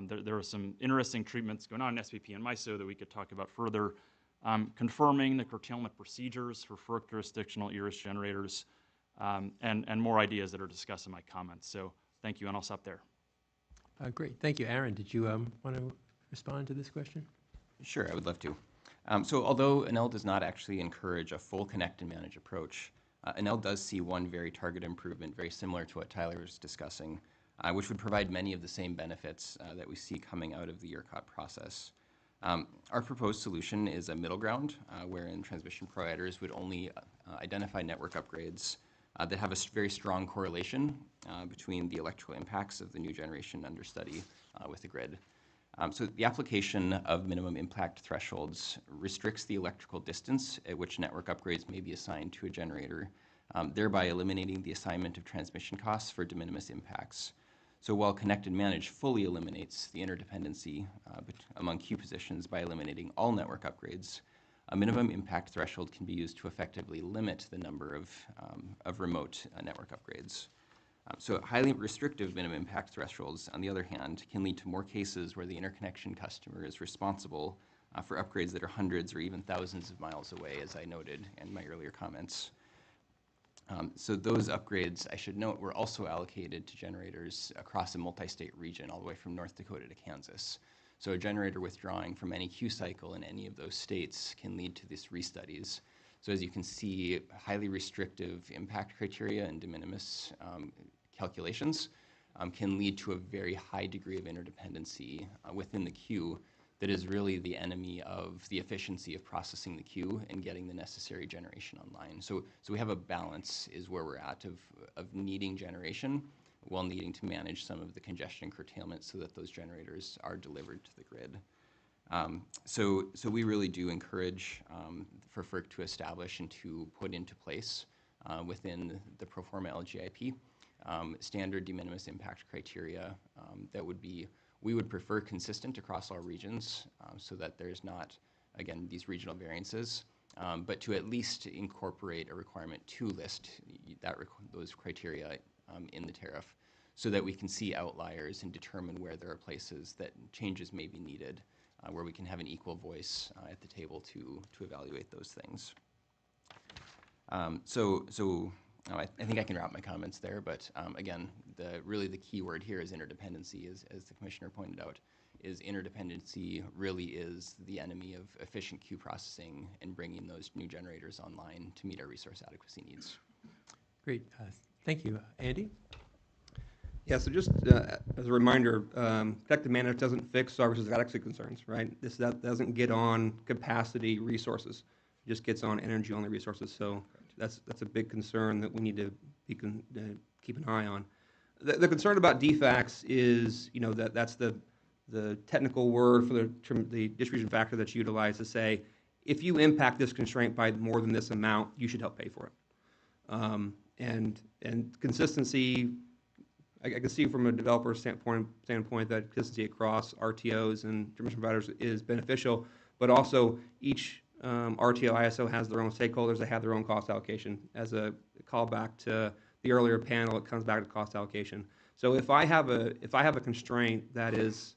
There are some interesting treatments going on in SPP and MISO that we could talk about further. Confirming the curtailment procedures for FERC jurisdictional ERIS generators, and more ideas that are discussed in my comments. So thank you, and I'll stop there. Great. Thank you. Aaron, did you want to respond to this question? Sure, I would love to. So although Enel does not actually encourage a full connect and manage approach, Enel does see one very targeted improvement, very similar to what Tyler was discussing, which would provide many of the same benefits that we see coming out of the ERCOT process. Our proposed solution is a middle ground, wherein transmission providers would only identify network upgrades that have a very strong correlation between the electrical impacts of the new generation under study with the grid. So the application of minimum impact thresholds restricts the electrical distance at which network upgrades may be assigned to a generator, thereby eliminating the assignment of transmission costs for de minimis impacts. So while Connect and Manage fully eliminates the interdependency among queue positions by eliminating all network upgrades, a minimum impact threshold can be used to effectively limit the number of remote network upgrades. So highly restrictive minimum impact thresholds, on the other hand, can lead to more cases where the interconnection customer is responsible for upgrades that are hundreds or even thousands of miles away, as I noted in my earlier comments. So those upgrades, I should note, were also allocated to generators across a multi-state region, all the way from North Dakota to Kansas. So a generator withdrawing from any Q cycle in any of those states can lead to these restudies. So as you can see, highly restrictive impact criteria and de minimis calculations can lead to a very high degree of interdependency within the queue that is really the enemy of the efficiency of processing the queue and getting the necessary generation online. So we have a balance is where we're at of needing generation while needing to manage some of the congestion and curtailment so that those generators are delivered to the grid. So we really do encourage for FERC to establish and to put into place within the pro forma LGIP standard de minimis impact criteria that would be, we would prefer consistent across all regions so that there's not, again, these regional variances, but to at least incorporate a requirement to list those criteria in the tariff so that we can see outliers and determine where there are places that changes may be needed, where we can have an equal voice at the table to evaluate those things. I think I can wrap my comments there, but again, really the key word here is interdependency, as the Commissioner pointed out, is interdependency really is the enemy of efficient queue processing and bringing those new generators online to meet our resource adequacy needs. Great. Thank you. Andy? Yeah, so just as a reminder, effective management doesn't fix services adequacy concerns, right? That doesn't get on capacity resources. It just gets on energy-only resources. So that's a big concern that we need to keep an eye on. The concern about defects is, that's the technical word for the distribution factor that's utilized to say, if you impact this constraint by more than this amount, you should help pay for it. And consistency, I can see from a developer standpoint that consistency across RTOs and transmission providers is beneficial, but also each RTO ISO has their own stakeholders. They have their own cost allocation. As a callback to the earlier panel, it comes back to cost allocation. So if I have a constraint that is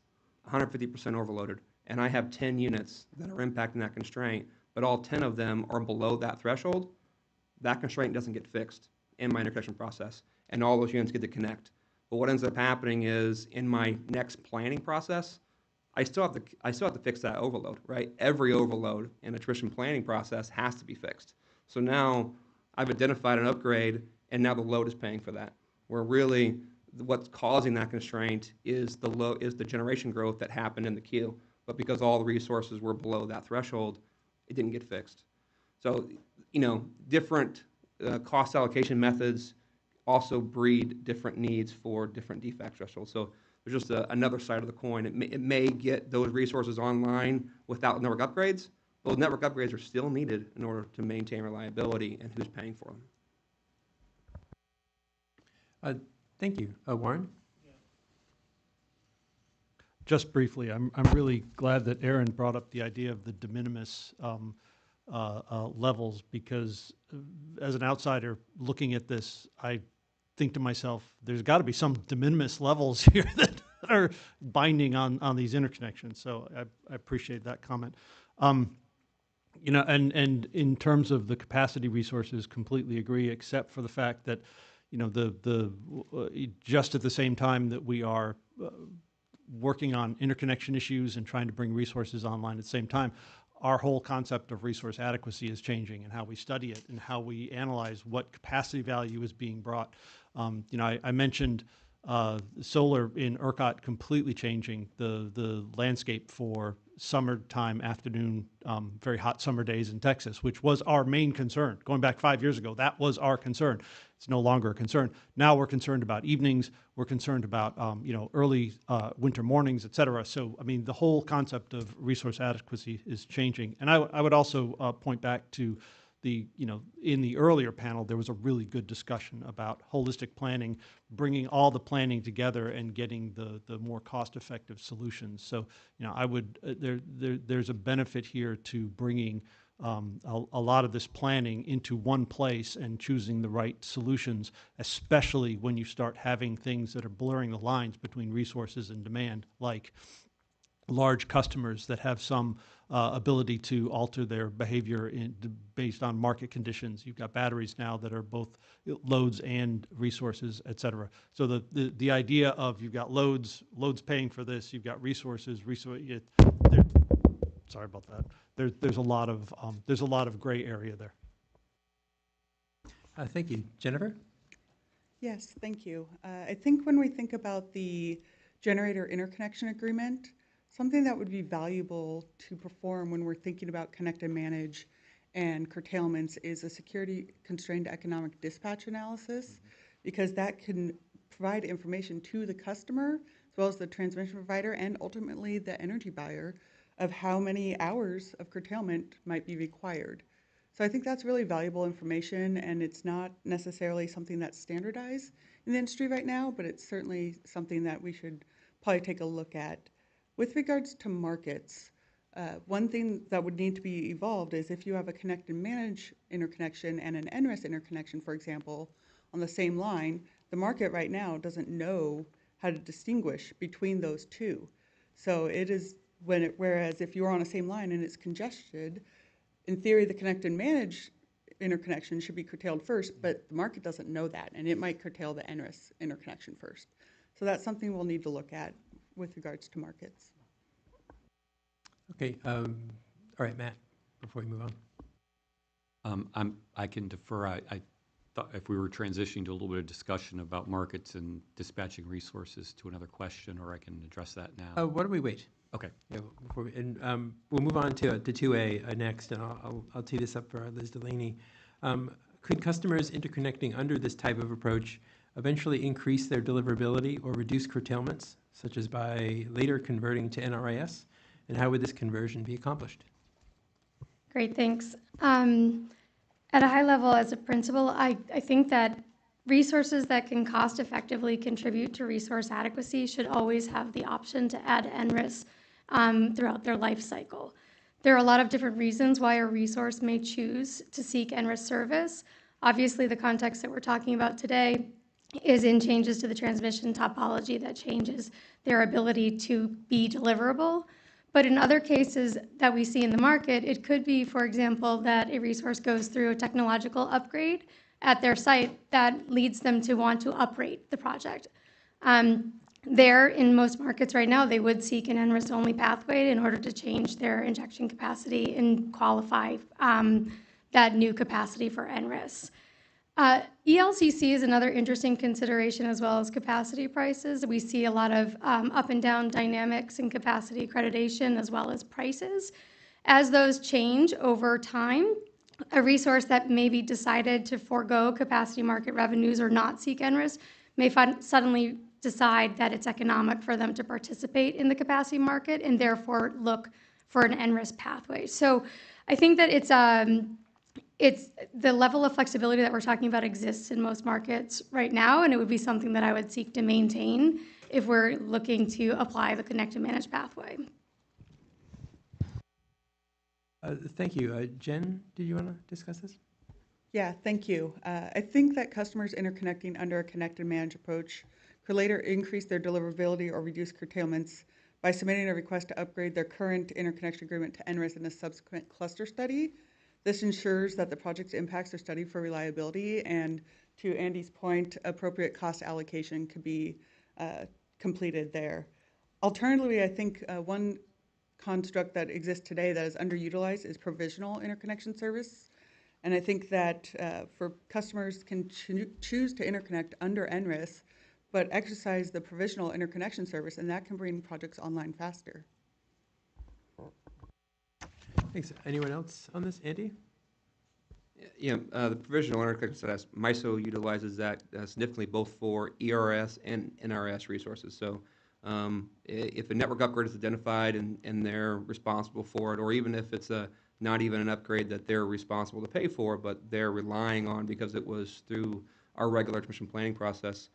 150% overloaded, and I have 10 units that are impacting that constraint, but all 10 of them are below that threshold, that constraint doesn't get fixed in my interconnection process, and all those units get to connect. But what ends up happening is in my next planning process, I still have to fix that overload, right? Every overload in a attrition planning process has to be fixed. So now I've identified an upgrade, and now the load is paying for that. Where really what's causing that constraint is the generation growth that happened in the queue. But because all the resources were below that threshold, it didn't get fixed. So, different cost allocation methods also breed different needs for different defect thresholds. So there's just another side of the coin. It may get those resources online without network upgrades. Those network upgrades are still needed in order to maintain reliability, and who's paying for them. Thank you. Warren? Just briefly, I'm really glad that Aaron brought up the idea of the de minimis levels, because as an outsider looking at this, I think to myself, there's got to be some de minimis levels here that are binding on these interconnections. So I appreciate that comment. And in terms of the capacity resources, completely agree, except for the fact that, just at the same time that we are working on interconnection issues and trying to bring resources online at the same time, our whole concept of resource adequacy is changing, and how we study it and how we analyze what capacity value is being brought. I mentioned solar in ERCOT completely changing the landscape for summertime afternoon, very hot summer days in Texas, which was our main concern. Going back 5 years ago, that was our concern. It's no longer a concern. Now we're concerned about evenings. We're concerned about early winter mornings, et cetera. So, the whole concept of resource adequacy is changing. And I would also point back to in the earlier panel, there was a really good discussion about holistic planning, bringing all the planning together and getting the more cost-effective solutions. So, there's a benefit here to bringing a lot of this planning into one place and choosing the right solutions, especially when you start having things that are blurring the lines between resources and demand, like large customers that have some ability to alter their behavior based on market conditions. You've got batteries now that are both loads and resources, et cetera. So the idea of you've got loads paying for this, you've got resources, sorry about that. There's a lot of gray area there. Thank you. Jennifer? Yes, thank you. I think when we think about the generator interconnection agreement, something that would be valuable to perform when we're thinking about connect and manage and curtailments is a security constrained economic dispatch analysis, because that can provide information to the customer as well as the transmission provider and ultimately the energy buyer of how many hours of curtailment might be required. So I think that's really valuable information, and it's not necessarily something that's standardized in the industry right now, but it's certainly something that we should probably take a look at. With regards to markets, one thing that would need to be evolved is if you have a connect and manage interconnection and an NRES interconnection, for example, on the same line, the market right now doesn't know how to distinguish between those two. So it is whereas if you're on the same line and it's congested, in theory, the connect and manage interconnection should be curtailed first, but the market doesn't know that, and it might curtail the NRES interconnection first. So that's something we'll need to look at with regards to markets. Okay. All right, Matt, before we move on. I can defer. I thought if we were transitioning to a little bit of discussion about markets and dispatching resources to another question, or I can address that now. Why don't we wait? Okay. Yeah, we'll move on to 2A next, and I'll tee this up for Liz Delaney. Could customers interconnecting under this type of approach eventually increase their deliverability or reduce curtailments, such as by later converting to NRIS? And how would this conversion be accomplished? Great, thanks. At a high level, as a principal, I think that resources that can cost effectively contribute to resource adequacy should always have the option to add NRIS throughout their life cycle. There are a lot of different reasons why a resource may choose to seek NRIS service. Obviously, the context that we're talking about today is in changes to the transmission topology that changes their ability to be deliverable. But in other cases that we see in the market, it could be, for example, that a resource goes through a technological upgrade at their site that leads them to want to uprate the project. There, in most markets right now, they would seek an NRIS-only pathway in order to change their injection capacity and qualify that new capacity for NRIS. ELCC is another interesting consideration, as well as capacity prices. We see a lot of up and down dynamics in capacity accreditation, as well as prices. As those change over time, a resource that maybe decided to forego capacity market revenues or not seek NRIS may suddenly decide that it's economic for them to participate in the capacity market and therefore look for an NRIS pathway. So I think that it's the level of flexibility that we're talking about exists in most markets right now, and it would be something that I would seek to maintain if we're looking to apply the connect and manage pathway. Thank you. Jen, did you want to discuss this? Yeah, thank you. I think that customers interconnecting under a connect and manage approach could later increase their deliverability or reduce curtailments by submitting a request to upgrade their current interconnection agreement to NRIS in a subsequent cluster study. This ensures that the project's impacts are studied for reliability, and to Andy's point, appropriate cost allocation could be completed there. Alternatively, I think one construct that exists today that is underutilized is provisional interconnection service. And I think that for customers can choose to interconnect under NRIS, but exercise the provisional interconnection service, and that can bring projects online faster. Thanks. Anyone else on this? Andy? Yeah, the provisional interconnection status, MISO utilizes that significantly both for ERS and NRS resources. So if a network upgrade is identified and they're responsible for it, or even if it's not even an upgrade that they're responsible to pay for, but they're relying on because it was through our regular transmission planning process,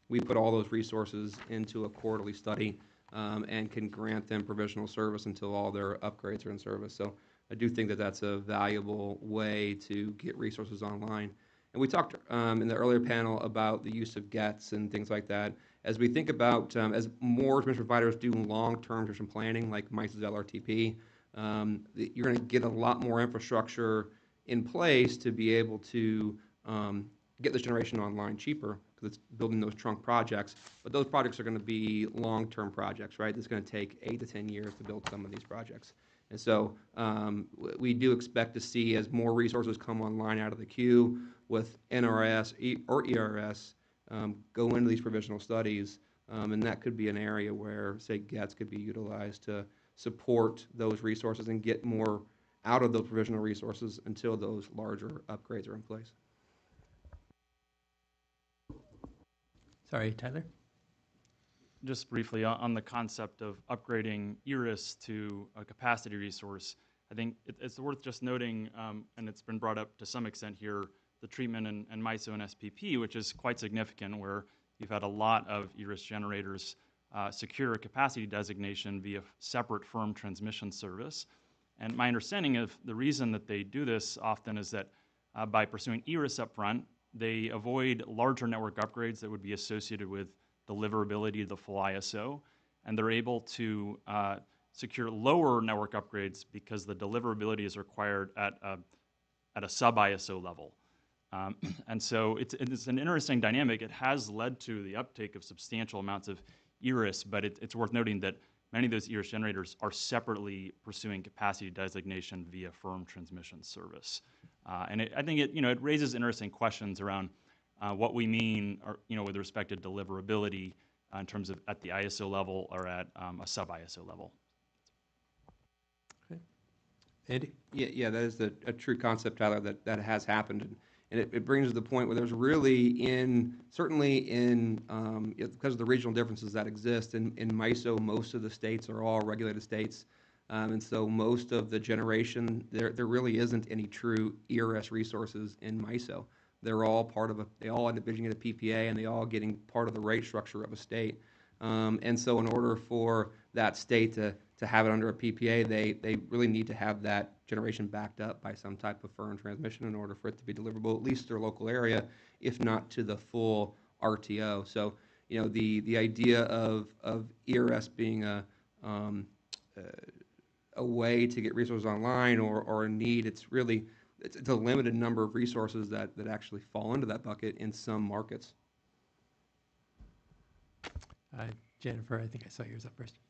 we put all those resources into a quarterly study and can grant them provisional service until all their upgrades are in service. So I do think that that's a valuable way to get resources online. And we talked in the earlier panel about the use of GETs and things like that. As we think about, as more transmission providers do long-term transmission planning, like MISO's LRTP, you're going to get a lot more infrastructure in place to be able to get this generation online cheaper, because it's building those trunk projects. But those projects are going to be long-term projects, right? It's going to take 8 to 10 years to build some of these projects. And so we do expect to see, as more resources come online out of the queue with NRS or ERS, go into these provisional studies, and that could be an area where, say, GETS could be utilized to support those resources and get more out of those provisional resources until those larger upgrades are in place. Sorry, Tyler? Just briefly on the concept of upgrading ERIS to a capacity resource, I think it's worth just noting, and it's been brought up to some extent here, the treatment in MISO and SPP, which is quite significant, where you've had a lot of ERIS generators secure a capacity designation via separate firm transmission service. And my understanding of the reason that they do this often is that by pursuing ERIS up front, they avoid larger network upgrades that would be associated with deliverability of the full ISO, and they're able to secure lower network upgrades because the deliverability is required at a sub-ISO level. And so it's an interesting dynamic. It has led to the uptake of substantial amounts of ERIS, but it's worth noting that many of those ERIS generators are separately pursuing capacity designation via firm transmission service. And I think it raises interesting questions around what we mean, with respect to deliverability in terms of at the ISO level or at a sub-ISO level. Okay. Andy? Yeah, that is a true concept, Tyler, that has happened. And it brings to the point where there's really certainly because of the regional differences that exist, in MISO, most of the states are all regulated states. And so most of the generation, there really isn't any true ERS resources in MISO. They're all they all end up getting a PPA, and they all getting part of the rate structure of a state. And so in order for that state to have it under a PPA, they really need to have that generation backed up by some type of firm transmission in order for it to be deliverable, at least to their local area, if not to the full RTO. So, the idea of ERS being a way to get resources online or a need, it's a limited number of resources that actually fall into that bucket in some markets. Jennifer, I think I saw yours up first.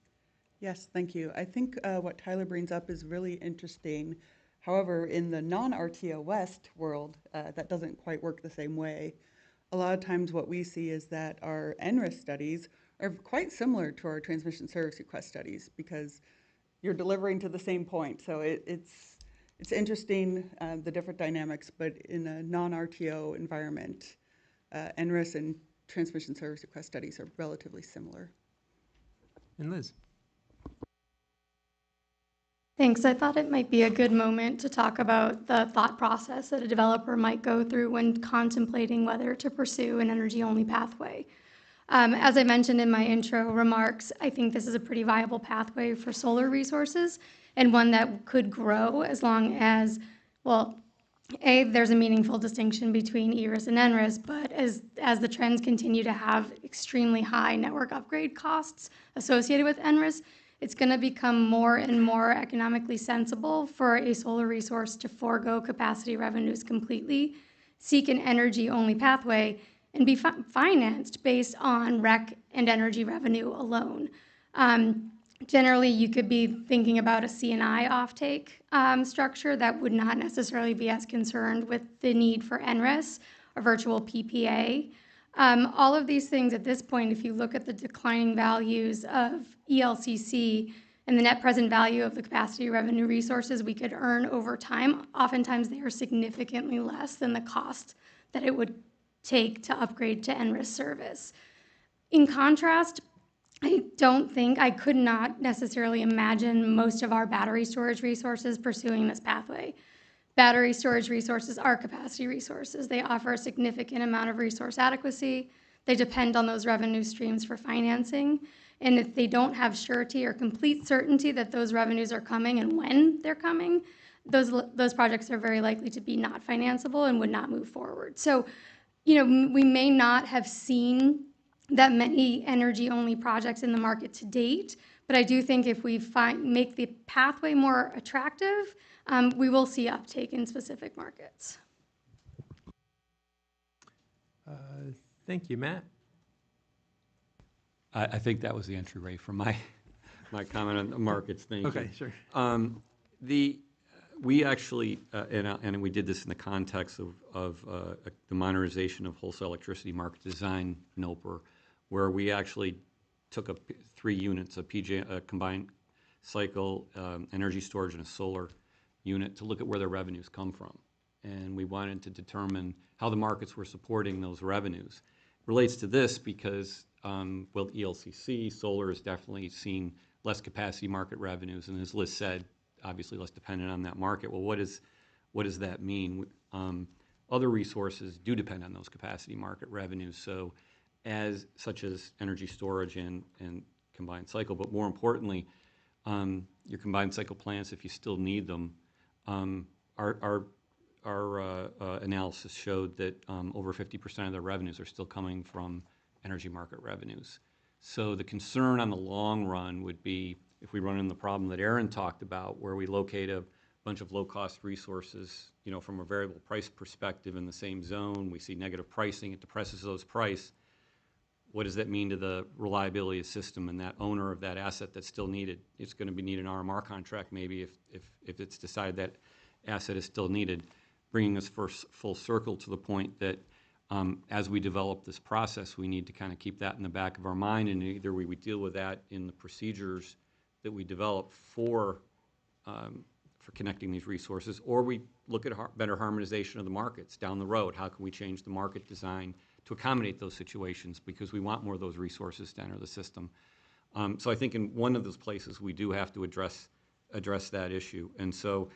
Yes, thank you. I think what Tyler brings up is really interesting. However, in the non-RTO West world, that doesn't quite work the same way. A lot of times what we see is that our NRIS studies are quite similar to our transmission service request studies, because you're delivering to the same point. So it's interesting, the different dynamics, but in a non-RTO environment, NRIS and transmission service request studies are relatively similar. And Liz? Thanks. I thought it might be a good moment to talk about the thought process that a developer might go through when contemplating whether to pursue an energy-only pathway. As I mentioned in my intro remarks, I think this is a pretty viable pathway for solar resources, and one that could grow as long as, well, there's a meaningful distinction between ERIS and NRIS, but as the trends continue to have extremely high network upgrade costs associated with NRIS, it's going to become more and more economically sensible for a solar resource to forego capacity revenues completely, seek an energy-only pathway, and be financed based on REC and energy revenue alone. Generally, you could be thinking about a C&I offtake structure that would not necessarily be as concerned with the need for NRIS or virtual PPA. All of these things at this point, if you look at the declining values of ELCC and the net present value of the capacity revenue resources we could earn over time, oftentimes they are significantly less than the cost that it would take to upgrade to NRIS service. In contrast, I could not necessarily imagine most of our battery storage resources pursuing this pathway. Battery storage resources are capacity resources. They offer a significant amount of resource adequacy. They depend on those revenue streams for financing. And if they don't have surety or complete certainty that those revenues are coming and when they're coming, those projects are very likely to be not financeable and would not move forward. So, we may not have seen that many energy-only projects in the market to date. But I do think if we make the pathway more attractive, we will see uptake in specific markets. Thank you, Matt. I think that was the entry rate for my comment on the markets. Thank you. Okay, sure. We actually, and we did this in the context of the modernization of wholesale electricity market design, NOPR, where we actually took 3 units, a combined cycle energy storage and a solar unit, to look at where their revenues come from. And we wanted to determine how the markets were supporting those revenues. It relates to this because, well, ELCC, solar has definitely seen less capacity market revenues, and as Liz said, obviously less dependent on that market. Well, what does that mean? Other resources do depend on those capacity market revenues, so such as energy storage and combined cycle, but more importantly, your combined cycle plants, if you still need them, our analysis showed that over 50% of their revenues are still coming from energy market revenues. So the concern on the long run would be if we run into the problem that Aaron talked about, where we locate a bunch of low-cost resources, from a variable price perspective in the same zone, we see negative pricing, it depresses those price. What does that mean to the reliability of the system and that owner of that asset that's still needed? It's going to be need an RMR contract maybe if it's decided that asset is still needed, bringing us full circle to the point that as we develop this process, we need to kind of keep that in the back of our mind, and either we deal with that in the procedures that we develop for connecting these resources, or we look at better harmonization of the markets down the road. How can we change the market design to accommodate those situations, because we want more of those resources to enter the system. So I think in one of those places we do have to address that issue. And so,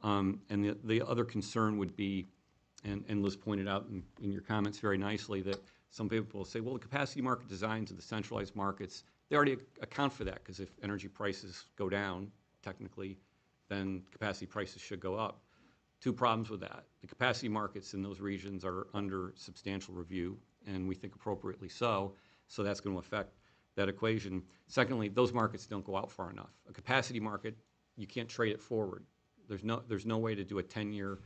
and the other concern would be, and Liz pointed out in your comments very nicely, that some people will say, well, the capacity market designs of the centralized markets, they already account for that, because if energy prices go down, technically, then capacity prices should go up. 2 problems with that. The capacity markets in those regions are under substantial review, and we think appropriately so, so that's going to affect that equation. Secondly, those markets don't go out far enough. A capacity market, you can't trade it forward. There's no way to do a 10-year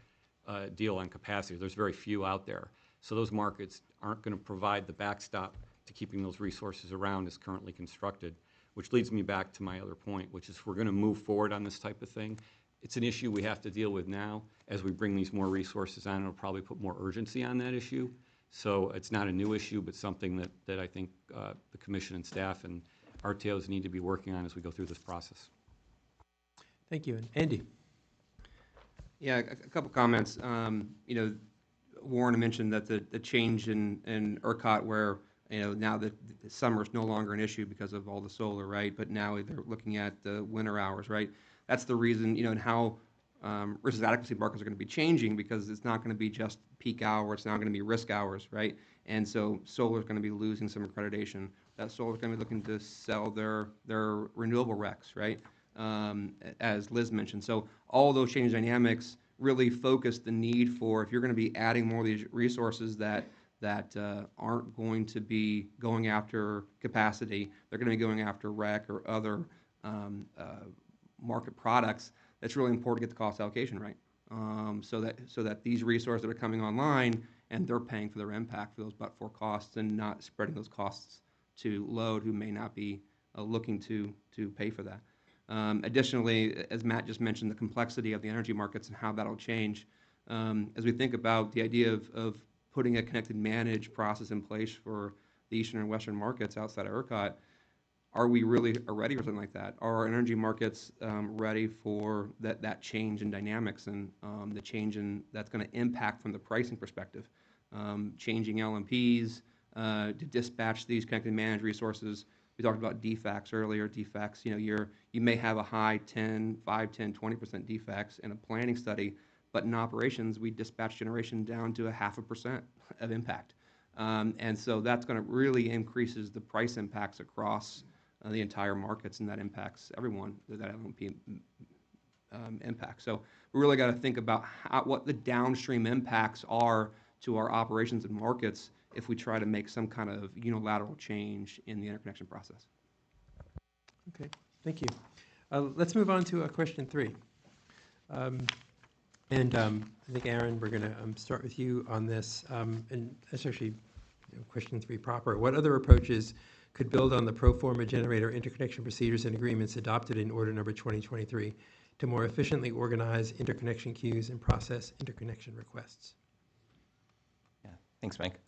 deal on capacity. There's very few out there. So those markets aren't going to provide the backstop to keeping those resources around as currently constructed, which leads me back to my other point, which is if we're going to move forward on this type of thing, it's an issue we have to deal with now. As we bring these more resources on, it'll probably put more urgency on that issue. So it's not a new issue, but something that I think the Commission and staff and RTOs need to be working on as we go through this process. Thank you. And Andy. Yeah, a couple comments. Warren mentioned that the change in ERCOT, where now that the summer is no longer an issue because of all the solar, right? But now they're looking at the winter hours, right? That's the reason, and how risk adequacy markets are going to be changing, because it's not going to be just peak hour, it's now going to be risk hours, right? And so solar is going to be losing some accreditation. That solar is going to be looking to sell their renewable RECs, right? As Liz mentioned. So all those change dynamics really focus the need for, if you're going to be adding more of these resources that aren't going to be going after capacity, they're going to be going after REC or other market products, that's really important to get the cost allocation right. So that these resources that are coming online, and they're paying for their impact for those but-for costs, and not spreading those costs to load who may not be looking to pay for that. Additionally, as Matt just mentioned, the complexity of the energy markets and how that'll change. As we think about the idea of putting a connected manage process in place for the eastern and western markets outside of ERCOT, are we really ready for something like that? Are our energy markets ready for that change in dynamics and the change that's going to impact from the pricing perspective? Changing LMPs to dispatch these connected managed resources. We talked about defects earlier. Defects, you may have a high 5, 10, 20% defects in a planning study, but in operations, we dispatch generation down to 0.5% of impact. And so that's going to really increases the price impacts across the entire markets, and that impacts everyone that LMP impacts. So we really got to think about what the downstream impacts are to our operations and markets if we try to make some kind of unilateral change in the interconnection process. Okay, thank you. Let's move on to question 3. I think, Aaron, we're going to start with you on this. And that's actually question 3 proper. What other approaches could build on the pro forma generator interconnection procedures and agreements adopted in Order Number 2023 to more efficiently organize interconnection queues and process interconnection requests? Yeah, thanks, Mike.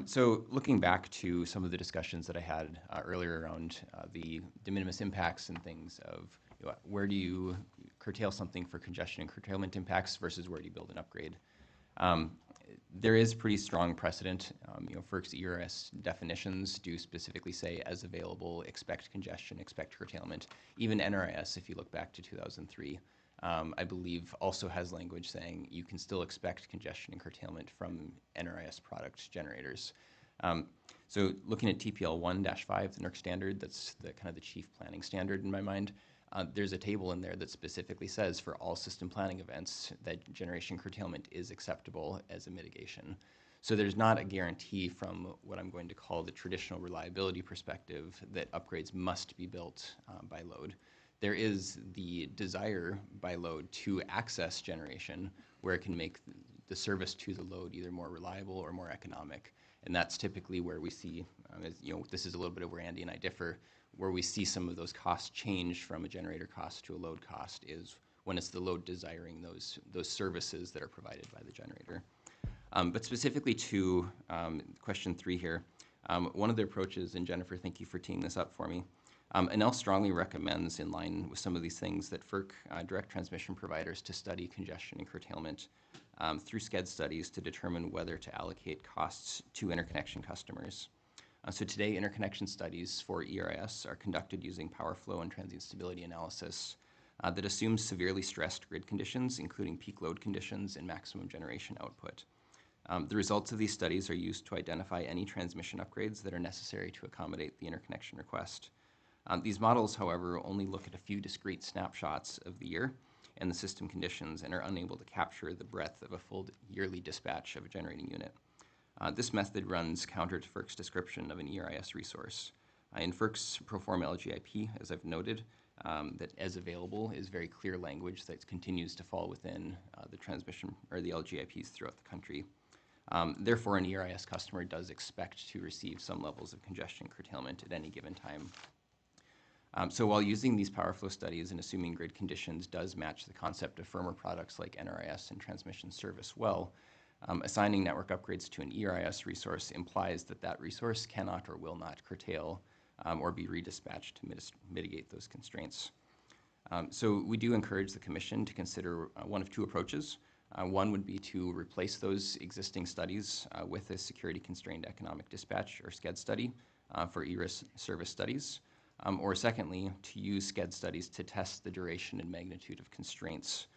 So looking back to some of the discussions that I had earlier around the de minimis impacts and things of where do you curtail something for congestion and curtailment impacts versus where do you build an upgrade. There is pretty strong precedent. FERC's ERS definitions do specifically say, as available, expect congestion, expect curtailment. Even NRIS, if you look back to 2003, I believe also has language saying you can still expect congestion and curtailment from NRIS product generators. So looking at TPL 1-5, the NERC standard, that's the kind of the chief planning standard in my mind. There's a table in there that specifically says for all system planning events that generation curtailment is acceptable as a mitigation. So there's not a guarantee from what I'm going to call the traditional reliability perspective that upgrades must be built by load. There is the desire by load to access generation where it can make the service to the load either more reliable or more economic. And that's typically where we see, this is a little bit of where Andy and I differ, where we see some of those costs change from a generator cost to a load cost is when it's the load desiring those services that are provided by the generator. But specifically to question 3 here, one of the approaches, and Jennifer, thank you for teeing this up for me, Enel strongly recommends, in line with some of these things, that FERC direct transmission providers to study congestion and curtailment through SCED studies to determine whether to allocate costs to interconnection customers. So today, interconnection studies for ERIS are conducted using power flow and transient stability analysis that assumes severely stressed grid conditions, including peak load conditions and maximum generation output. The results of these studies are used to identify any transmission upgrades that are necessary to accommodate the interconnection request. These models, however, only look at a few discrete snapshots of the year and the system conditions and are unable to capture the breadth of a full yearly dispatch of a generating unit. This method runs counter to FERC's description of an ERIS resource. In FERC's Proforma LGIP, as I've noted, that as available is very clear language that continues to fall within the transmission or the LGIPs throughout the country. Therefore, an ERIS customer does expect to receive some levels of congestion curtailment at any given time. So while using these power flow studies and assuming grid conditions does match the concept of firmer products like NRIS and transmission service well, assigning network upgrades to an ERIS resource implies that that resource cannot or will not curtail or be redispatched to mitigate those constraints. So we do encourage the Commission to consider one of 2 approaches. One would be to replace those existing studies with a security-constrained economic dispatch or SCED study for ERIS service studies. Or secondly, to use SCED studies to test the duration and magnitude of constraints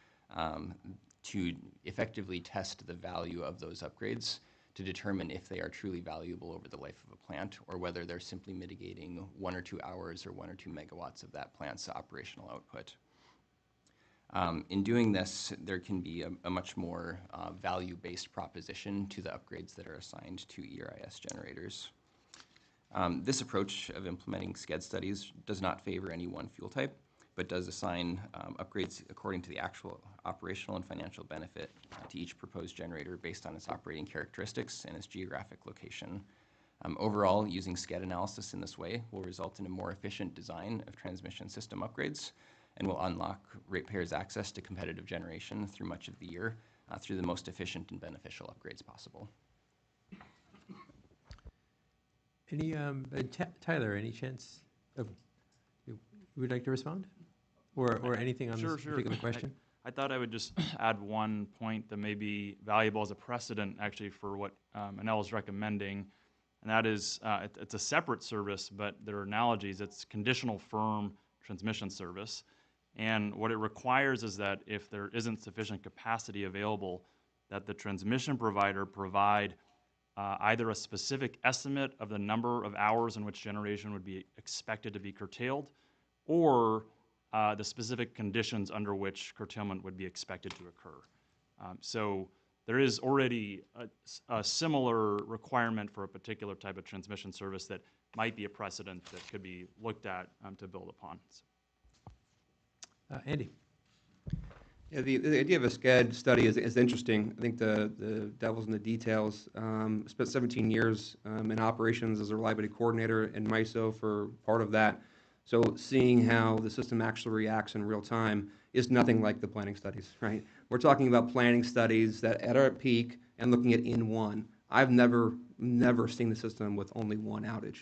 to effectively test the value of those upgrades to determine if they are truly valuable over the life of a plant or whether they're simply mitigating 1 or 2 hours or 1 or 2 megawatts of that plant's operational output. In doing this, there can be a much more value-based proposition to the upgrades that are assigned to ERIS generators. This approach of implementing SCED studies does not favor any one fuel type, but does assign upgrades according to the actual operational and financial benefit to each proposed generator based on its operating characteristics and its geographic location. Overall, using SCED analysis in this way will result in a more efficient design of transmission system upgrades and will unlock ratepayers' access to competitive generation through much of the year through the most efficient and beneficial upgrades possible. Tyler, any chance of, you would like to respond? Or anything on this particular question? I thought I would just add one point that may be valuable as a precedent actually for what Enel is recommending, and that is it's a separate service, but there are analogies. It's conditional firm transmission service, and what it requires is that if there isn't sufficient capacity available, that the transmission provider provide either a specific estimate of the number of hours in which generation would be expected to be curtailed, or the specific conditions under which curtailment would be expected to occur. So there is already a similar requirement for a particular type of transmission service that might be a precedent that could be looked at to build upon. Andy. Yeah, the idea of a SCED study is interesting. I think the devil's in the details. Spent 17 years in operations as a reliability coordinator in MISO for part of that. So seeing how the system actually reacts in real time is nothing like the planning studies, right? We're talking about planning studies that are at peak and looking at in one. I've never seen the system with only one outage,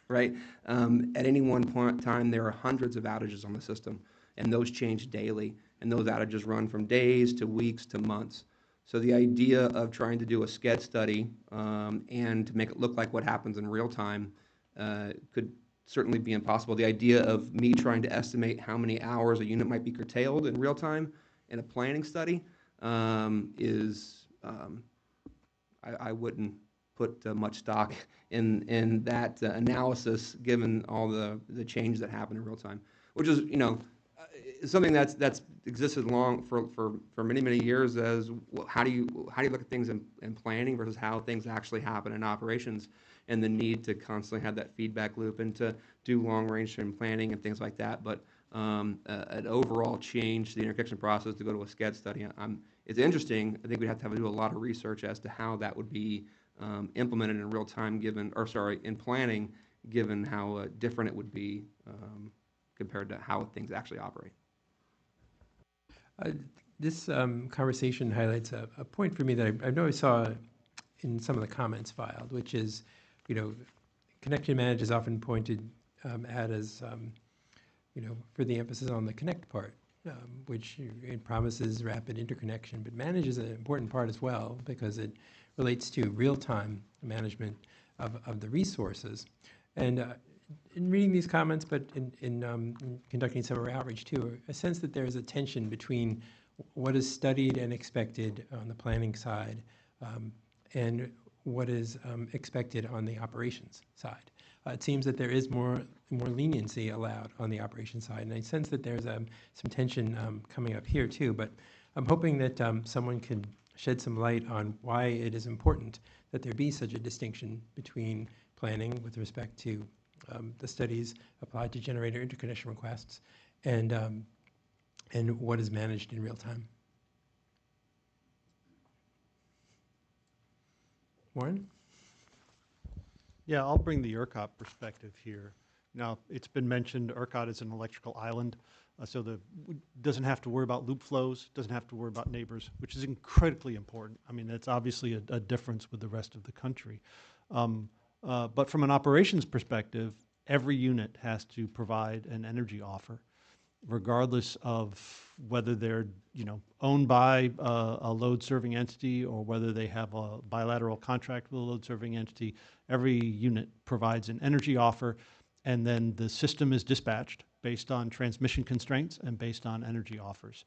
right? At any one point in time, there are hundreds of outages on the system, and those change daily. And those outages run from days to weeks to months. So the idea of trying to do a SCED study and to make it look like what happens in real time could certainly be impossible. The idea of me trying to estimate how many hours a unit might be curtailed in real time in a planning study is, I wouldn't put much stock in that analysis given all the changes that happen in real time, which is, something that's existed long for many years as how do you look at things in planning versus how things actually happen in operations, and the need to constantly have that feedback loop and to do long range term planning and things like that. But an overall change to the interconnection process to go to a SCED study, it's interesting. I think we'd have to do a lot of research as to how that would be implemented in real time, in planning, given how different it would be compared to how things actually operate. This conversation highlights a point for me that I know I saw in some of the comments filed, which is, Connect and Manage is often pointed at as, for the emphasis on the connect part, which it promises rapid interconnection, but manage is an important part as well because it relates to real-time management of the resources. And in reading these comments, but in conducting some of our outreach too, a sense that there's a tension between what is studied and expected on the planning side and what is expected on the operations side. It seems that there is more leniency allowed on the operations side, and I sense that there's some tension coming up here too, but I'm hoping that someone can shed some light on why it is important that there be such a distinction between planning with respect to the studies applied to generator interconnection requests and what is managed in real time. Warren? Yeah, I'll bring the ERCOT perspective here. Now, it's been mentioned ERCOT is an electrical island, so doesn't have to worry about loop flows, doesn't have to worry about neighbors, which is incredibly important. I mean, that's obviously a difference with the rest of the country. But from an operations perspective, every unit has to provide an energy offer, regardless of whether they're owned by a load-serving entity or whether they have a bilateral contract with a load-serving entity. Every unit provides an energy offer, and then the system is dispatched based on transmission constraints and based on energy offers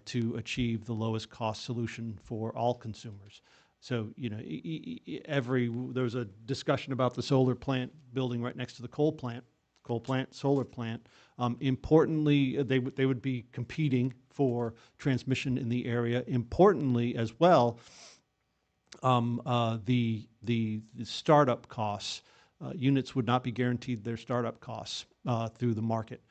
to achieve the lowest cost solution for all consumers. So, there's a discussion about the solar plant building right next to the coal plant, solar plant. Importantly, they would be competing for transmission in the area. Importantly as well, the startup costs, units would not be guaranteed their startup costs through the market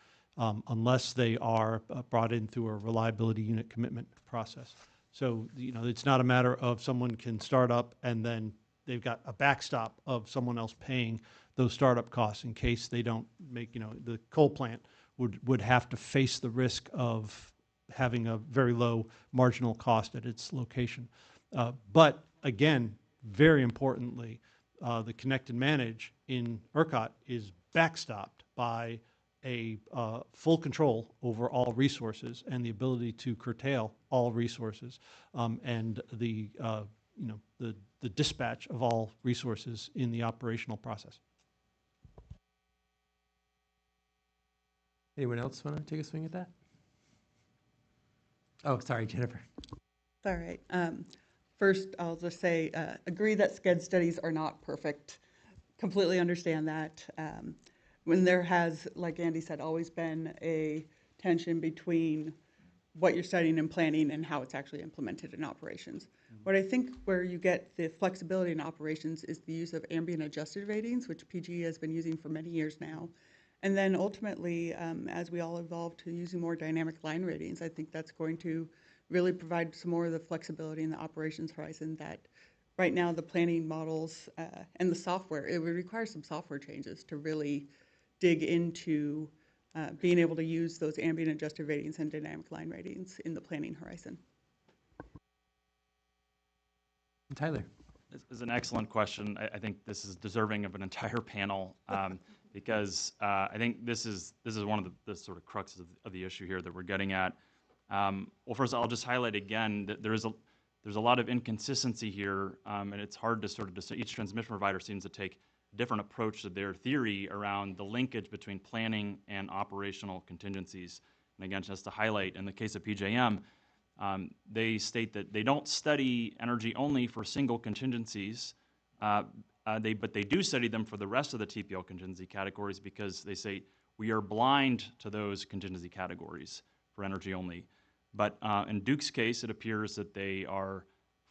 unless they are brought in through a reliability unit commitment process. So, it's not a matter of someone can start up and then they've got a backstop of someone else paying those startup costs in case they don't make, the coal plant would have to face the risk of having a very low marginal cost at its location. But again, very importantly, the Connect and Manage in ERCOT is backstopped by a full control over all resources and the ability to curtail all resources and the dispatch of all resources in the operational process. Anyone else want to take a swing at that? Oh, sorry, Jennifer. All right. First, I'll just say, agree that SCED studies are not perfect. Completely understand that. When there has, like Andy said, always been a tension between what you're studying and planning and how it's actually implemented in operations. What I think where you get the flexibility in operations is the use of ambient adjusted ratings, which PG has been using for many years now. And then ultimately, as we all evolve to using more dynamic line ratings, I think that's going to really provide some more of the flexibility in the operations horizon that right now the planning models and the software, it would require some software changes to really dig into being able to use those ambient adjusted ratings and dynamic line ratings in the planning horizon. Tyler. This is an excellent question. I think this is deserving of an entire panel because I think this is one of the sort of cruxes of the issue here that we're getting at. Well, first I'll just highlight again that there's a lot of inconsistency here, and it's hard to sort of each transmission provider seems to take a different approach to their theory around the linkage between planning and operational contingencies. And again, just to highlight, in the case of PJM, they state that they don't study energy only for single contingencies, but they do study them for the rest of the TPL contingency categories because they say we are blind to those contingency categories for energy only. But in Duke's case, it appears that they are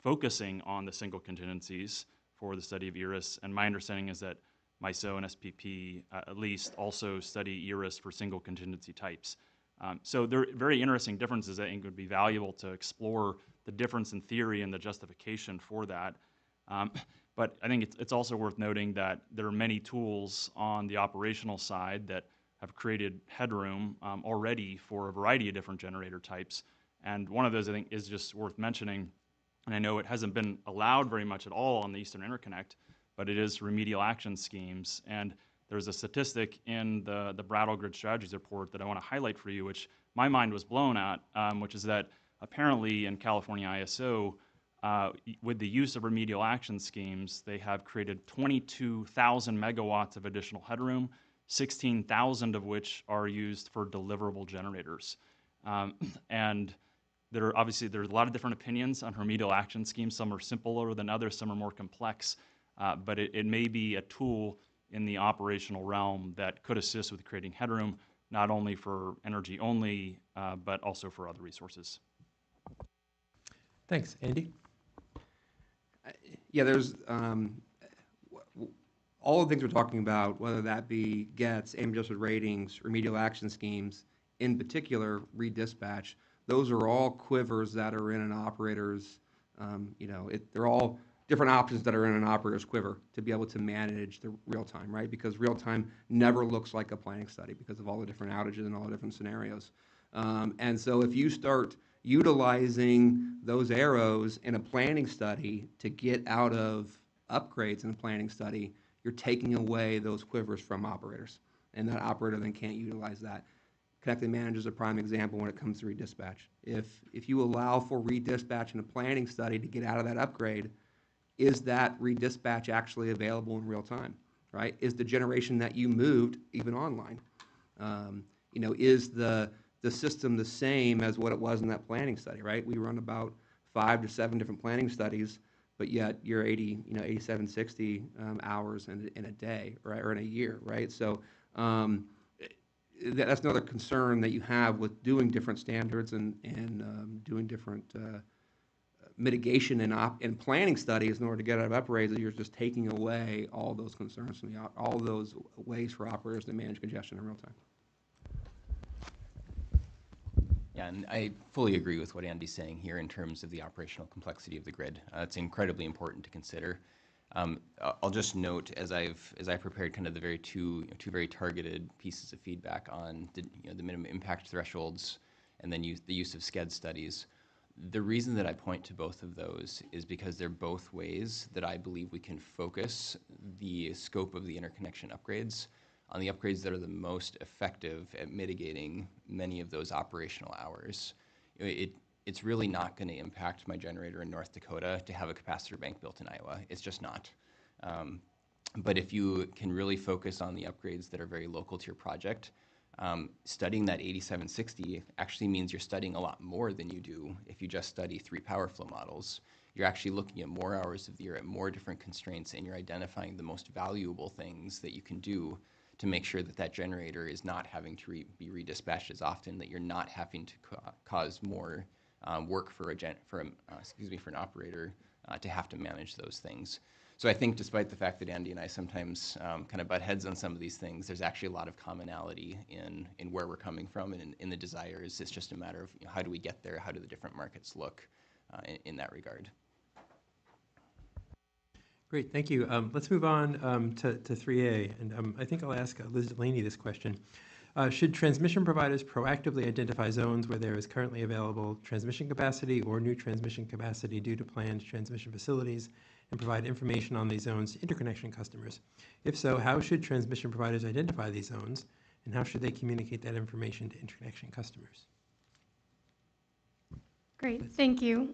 focusing on the single contingencies for the study of ERIS, and my understanding is that MISO and SPP at least also study ERIS for single contingency types. So there are very interesting differences that I think would be valuable to explore the difference in theory and the justification for that. But I think it's also worth noting that there are many tools on the operational side that have created headroom already for a variety of different generator types. And one of those I think is just worth mentioning, and I know it hasn't been allowed very much at all on the Eastern Interconnect, but it is remedial action schemes. And there's a statistic in the Brattle Grid Strategies report that I want to highlight for you, which my mind was blown at, which is that apparently in California ISO, with the use of remedial action schemes, they have created 22,000 megawatts of additional headroom, 16,000 of which are used for deliverable generators. And there's a lot of different opinions on remedial action schemes. Some are simpler than others, some are more complex, but it may be a tool in the operational realm that could assist with creating headroom, not only for energy only, but also for other resources. Thanks. Andy? Yeah, there's all the things we're talking about, whether that be GETs, ambient-adjusted ratings, remedial action schemes, in particular, redispatch, those are all quivers that are in an operator's, they're all different options that are in an operator's quiver to be able to manage the real time, right? Because real time never looks like a planning study because of all the different outages and all the different scenarios. And so if you start utilizing those arrows in a planning study to get out of upgrades in a planning study, you're taking away those quivers from operators. And that operator then can't utilize that. Connected Manager is a prime example when it comes to redispatch. If you allow for redispatch in a planning study to get out of that upgrade, is that redispatch actually available in real time, right? Is the generation that you moved even online? Is the system the same as what it was in that planning study, right? We run about 5 to 7 different planning studies, but yet you're 87, 60 hours in a day, right, or in a year, right? So that's another concern that you have with doing different standards and doing different mitigation and planning studies in order to get out of upgrades, that you're just taking away all those concerns from all those ways for operators to manage congestion in real time. Yeah, and I fully agree with what Andy's saying here in terms of the operational complexity of the grid. It's incredibly important to consider. I'll just note, as I prepared kind of the two very targeted pieces of feedback on the minimum impact thresholds and then the use of SCED studies. The reason that I point to both of those is because they're both ways that I believe we can focus the scope of the interconnection upgrades on the upgrades that are the most effective at mitigating many of those operational hours. It's really not going to impact my generator in North Dakota to have a capacitor bank built in Iowa. It's just not. But if you can really focus on the upgrades that are very local to your project, studying that 8760 actually means you're studying a lot more than you do if you just study 3 power flow models. You're actually looking at more hours of the year, at more different constraints, and you're identifying the most valuable things that you can do to make sure that that generator is not having to be redispatched as often, that you're not having to cause more work for an operator to have to manage those things. So I think despite the fact that Andy and I sometimes kind of butt heads on some of these things, there's actually a lot of commonality in where we're coming from and in the desires. It's just a matter of how do we get there, how do the different markets look in that regard. Great, thank you. Let's move on to 3A, and I think I'll ask Liz Delaney this question. Should transmission providers proactively identify zones where there is currently available transmission capacity or new transmission capacity due to planned transmission facilities and provide information on these zones to interconnection customers? If so, how should transmission providers identify these zones, and how should they communicate that information to interconnection customers? Great, thank you.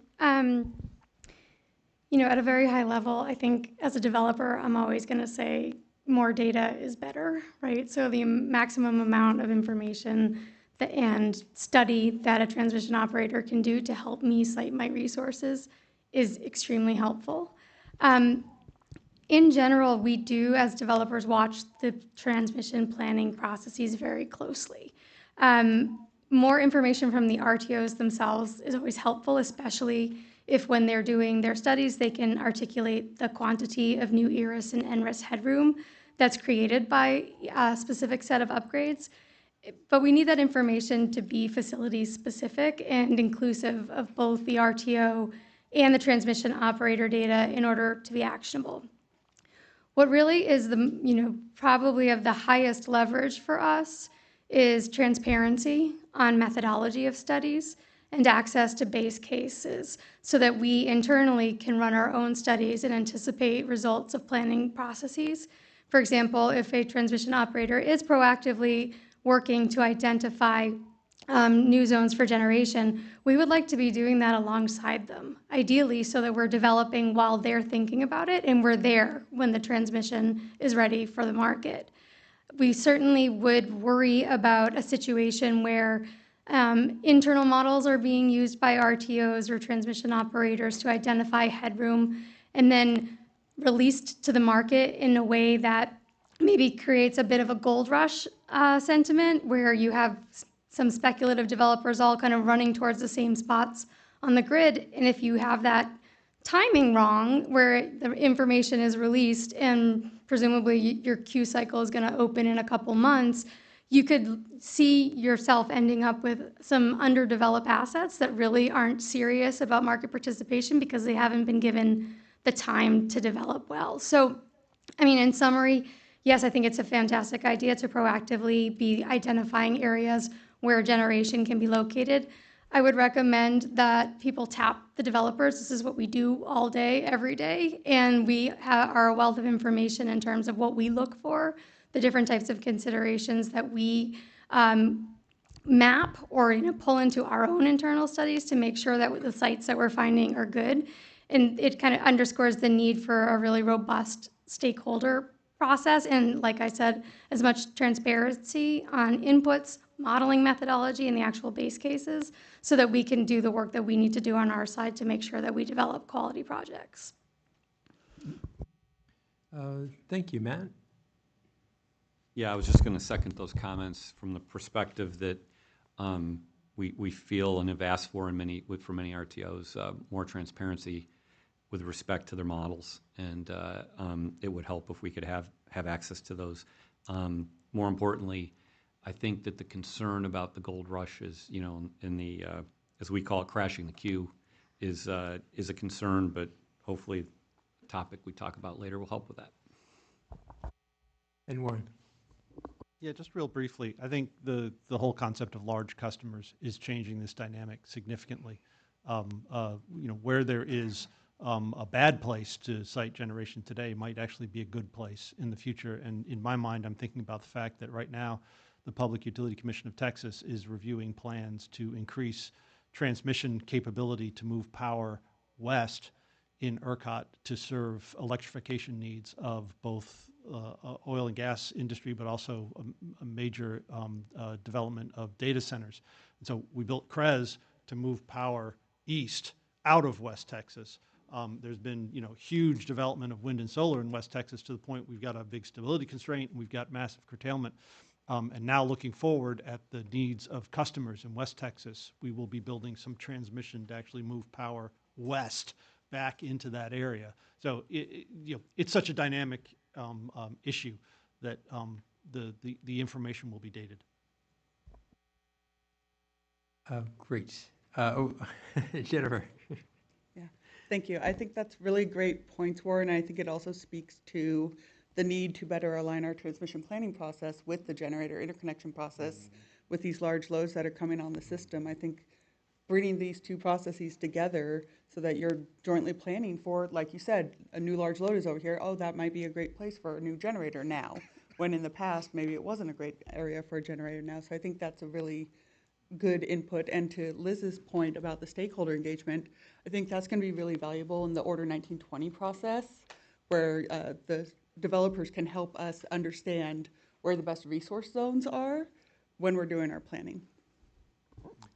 At a very high level, I think as a developer, I'm always going to say more data is better, right? So the maximum amount of information and study that a transmission operator can do to help me cite my resources is extremely helpful. In general, we do, as developers, watch the transmission planning processes very closely. More information from the RTOs themselves is always helpful, especially if when they're doing their studies, they can articulate the quantity of new ERIS and NRIS headroom that's created by a specific set of upgrades. But we need that information to be facility specific and inclusive of both the RTO and the transmission operator data in order to be actionable. What really is probably of the highest leverage for us is transparency on methodology of studies and access to base cases so that we internally can run our own studies and anticipate results of planning processes. For example, if a transmission operator is proactively working to identify new zones for generation, we would like to be doing that alongside them, ideally so that we're developing while they're thinking about it and we're there when the transmission is ready for the market. We certainly would worry about a situation where internal models are being used by RTOs or transmission operators to identify headroom and then released to the market in a way that maybe creates a bit of a gold rush sentiment where you have some speculative developers all kind of running towards the same spots on the grid. And if you have that timing wrong, where the information is released and presumably your queue cycle is going to open in a couple months, you could see yourself ending up with some underdeveloped assets that really aren't serious about market participation because they haven't been given the time to develop well. So, in summary, yes, I think it's a fantastic idea to proactively be identifying areas where generation can be located. I would recommend that people tap the developers. This is what we do all day, every day, and we are a wealth of information in terms of what we look for, the different types of considerations that we map or pull into our own internal studies to make sure that the sites that we're finding are good. And it kind of underscores the need for a really robust stakeholder process and, like I said, as much transparency on inputs, modeling methodology, and the actual base cases so that we can do the work that we need to do on our side to make sure that we develop quality projects. Thank you, Matt. Yeah, I was just going to second those comments from the perspective that we feel and have asked for for many RTOs more transparency with respect to their models, and it would help if we could have access to those. More importantly, I think that the concern about the gold rush is, in the as we call it, crashing the queue, is a concern, but hopefully the topic we talk about later will help with that. And Warren. Yeah, just real briefly, I think the whole concept of large customers is changing this dynamic significantly. Where there is a bad place to site generation today might actually be a good place in the future. And in my mind, I'm thinking about the fact that right now, the Public Utility Commission of Texas is reviewing plans to increase transmission capability to move power west in ERCOT to serve electrification needs of both oil and gas industry, but also a major development of data centers. And so we built CREZ to move power east out of West Texas There's been, huge development of wind and solar in West Texas to the point we've got a big stability constraint and we've got massive curtailment. And now looking forward at the needs of customers in West Texas, we will be building some transmission to actually move power west back into that area. So it's such a dynamic issue that the information will be dated. Great. Jennifer. Yeah, thank you. I think that's really great points, Warren. I think it also speaks to the need to better align our transmission planning process with the generator interconnection process with these large loads that are coming on the system. I think bringing these two processes together so that you're jointly planning for, like you said, a new large load is over here. Oh, that might be a great place for a new generator now, when in the past maybe it wasn't a great area for a generator now. So I think that's a really good input. And to Liz's point about the stakeholder engagement, I think that's going to be really valuable in the Order 1920 process, where the developers can help us understand where the best resource zones are when we're doing our planning.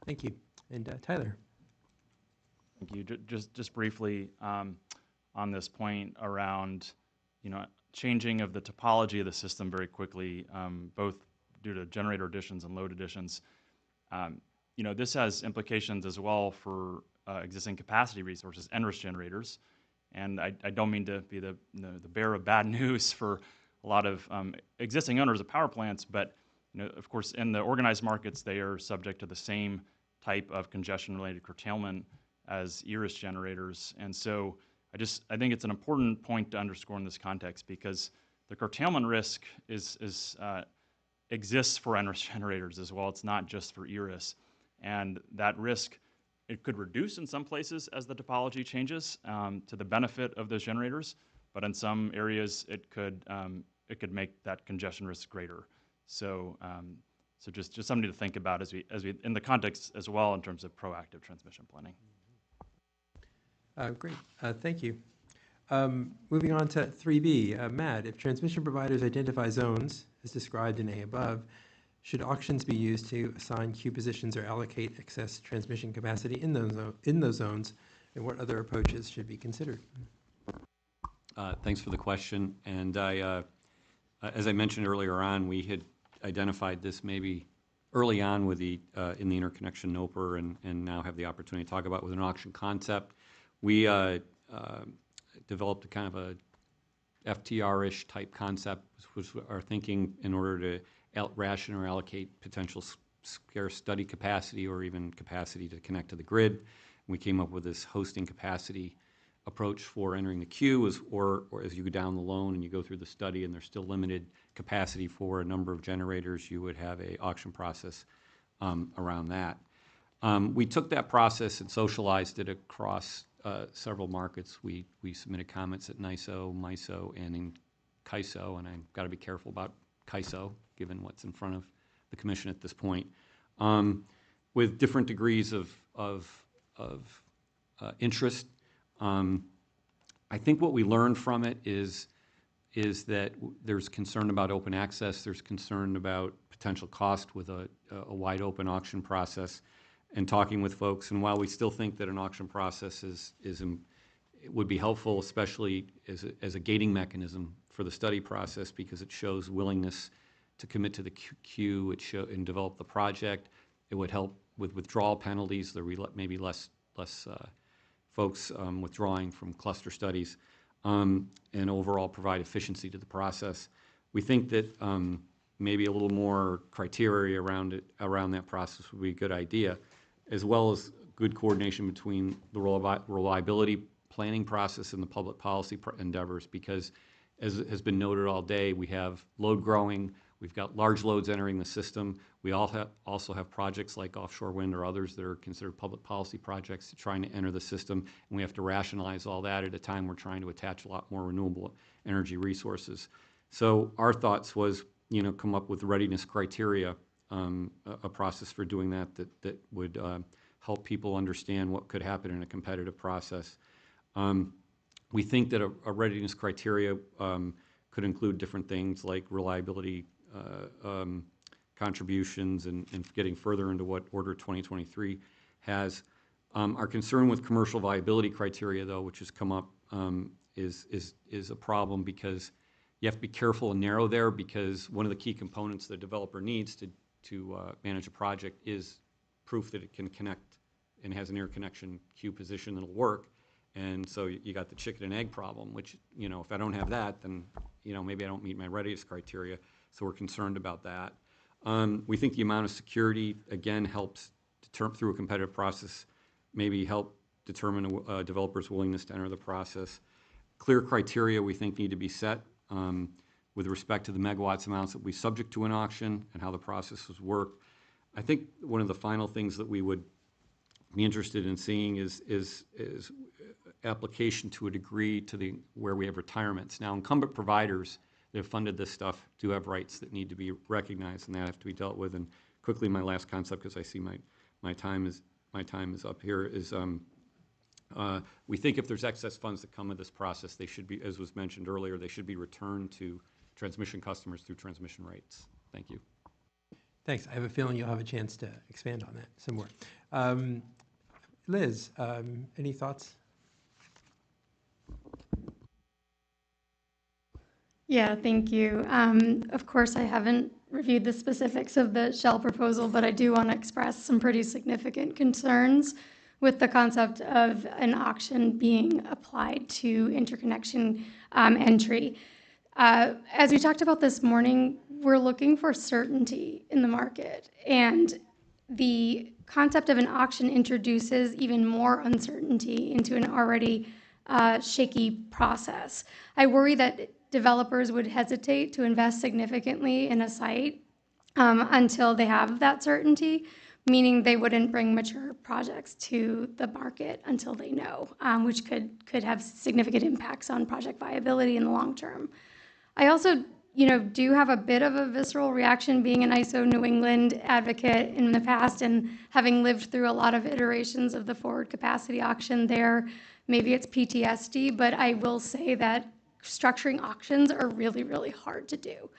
Thank you. And Tyler. Thank you. Just briefly on this point around, changing of the topology of the system very quickly, both due to generator additions and load additions. This has implications as well for existing capacity resources, NRIS generators. And I don't mean to be the bearer of bad news for a lot of existing owners of power plants, but of course, in the organized markets, they are subject to the same type of congestion-related curtailment as ERIS generators. And so I think it's an important point to underscore in this context, because the curtailment risk exists for NRIS generators as well. It's not just for ERIS. And that risk, it could reduce in some places as the topology changes to the benefit of those generators, but in some areas it could make that congestion risk greater. So just something to think about as we in the context as well in terms of proactive transmission planning. Great, thank you. Moving on to 3B, Matt, if transmission providers identify zones as described in A above, should auctions be used to assign queue positions or allocate excess transmission capacity in those zones, and what other approaches should be considered? Thanks for the question. And as I mentioned earlier on, we had identified this maybe early on with in the interconnection NOPR, and now have the opportunity to talk about with an auction concept. We developed a kind of a FTR-ish type concept, which was our thinking in order to ration or allocate potential scarce study capacity or even capacity to connect to the grid. And we came up with this hosting capacity approach for entering the queue, or as you go down the loan and you go through the study and there's still limited capacity for a number of generators, you would have a auction process around that. We took that process and socialized it across several markets. We submitted comments at NISO, MISO, and in CAISO, and I've got to be careful about CAISO, given what's in front of the commission at this point, with different degrees of interest. I think what we learned from it is that there's concern about open access, there's concern about potential cost with a wide open auction process, and talking with folks. And while we still think that an auction process would be helpful, especially as a gating mechanism for the study process, because it shows willingness to commit to the queue, and develop the project. It would help with withdrawal penalties. There may be less folks withdrawing from cluster studies, and overall provide efficiency to the process. We think that maybe a little more criteria around that process would be a good idea, as well as good coordination between the reliability planning process and the public policy endeavors, because as has been noted all day, we have load growing, we've got large loads entering the system. We also have projects like offshore wind or others that are considered public policy projects trying to enter the system, and we have to rationalize all that at a time we're trying to attach a lot more renewable energy resources. So our thoughts was, come up with readiness criteria, a process for doing that would help people understand what could happen in a competitive process. We think that a readiness criteria could include different things like reliability contributions and getting further into what Order 2023 has. Our concern with commercial viability criteria, though, which has come up, is a problem because you have to be careful and narrow there, because one of the key components the developer needs to manage a project is proof that it can connect and has an interconnection queue position that'll work. And so you got the chicken and egg problem, which, if I don't have that, then, maybe I don't meet my readiness criteria. So we're concerned about that. We think the amount of security, again, helps through a competitive process, maybe help determine a developer's willingness to enter the process. Clear criteria we think need to be set with respect to the megawatts amounts that we subject to an auction and how the processes work. I think one of the final things that we would be interested in seeing is application to a degree to where we have retirements. Now, incumbent providers that have funded this stuff do have rights that need to be recognized, and that have to be dealt with. And quickly, my last concept, because I see my time is up here, is we think if there's excess funds that come with this process, they should be, as was mentioned earlier, they should be returned to transmission customers through transmission rates. Thank you. Thanks. I have a feeling you'll have a chance to expand on that some more. Liz, any thoughts? Yeah, thank you. Of course, I haven't reviewed the specifics of the Shell proposal, but I do want to express some pretty significant concerns with the concept of an auction being applied to interconnection entry. As we talked about this morning, we're looking for certainty in the market, and the concept of an auction introduces even more uncertainty into an already shaky process. I worry that developers would hesitate to invest significantly in a site until they have that certainty, meaning they wouldn't bring mature projects to the market until they know, which could have significant impacts on project viability in the long term. I also, do have a bit of a visceral reaction being an ISO New England advocate in the past and having lived through a lot of iterations of the forward capacity auction there. Maybe it's PTSD, but I will say that structuring auctions are really, really hard to do.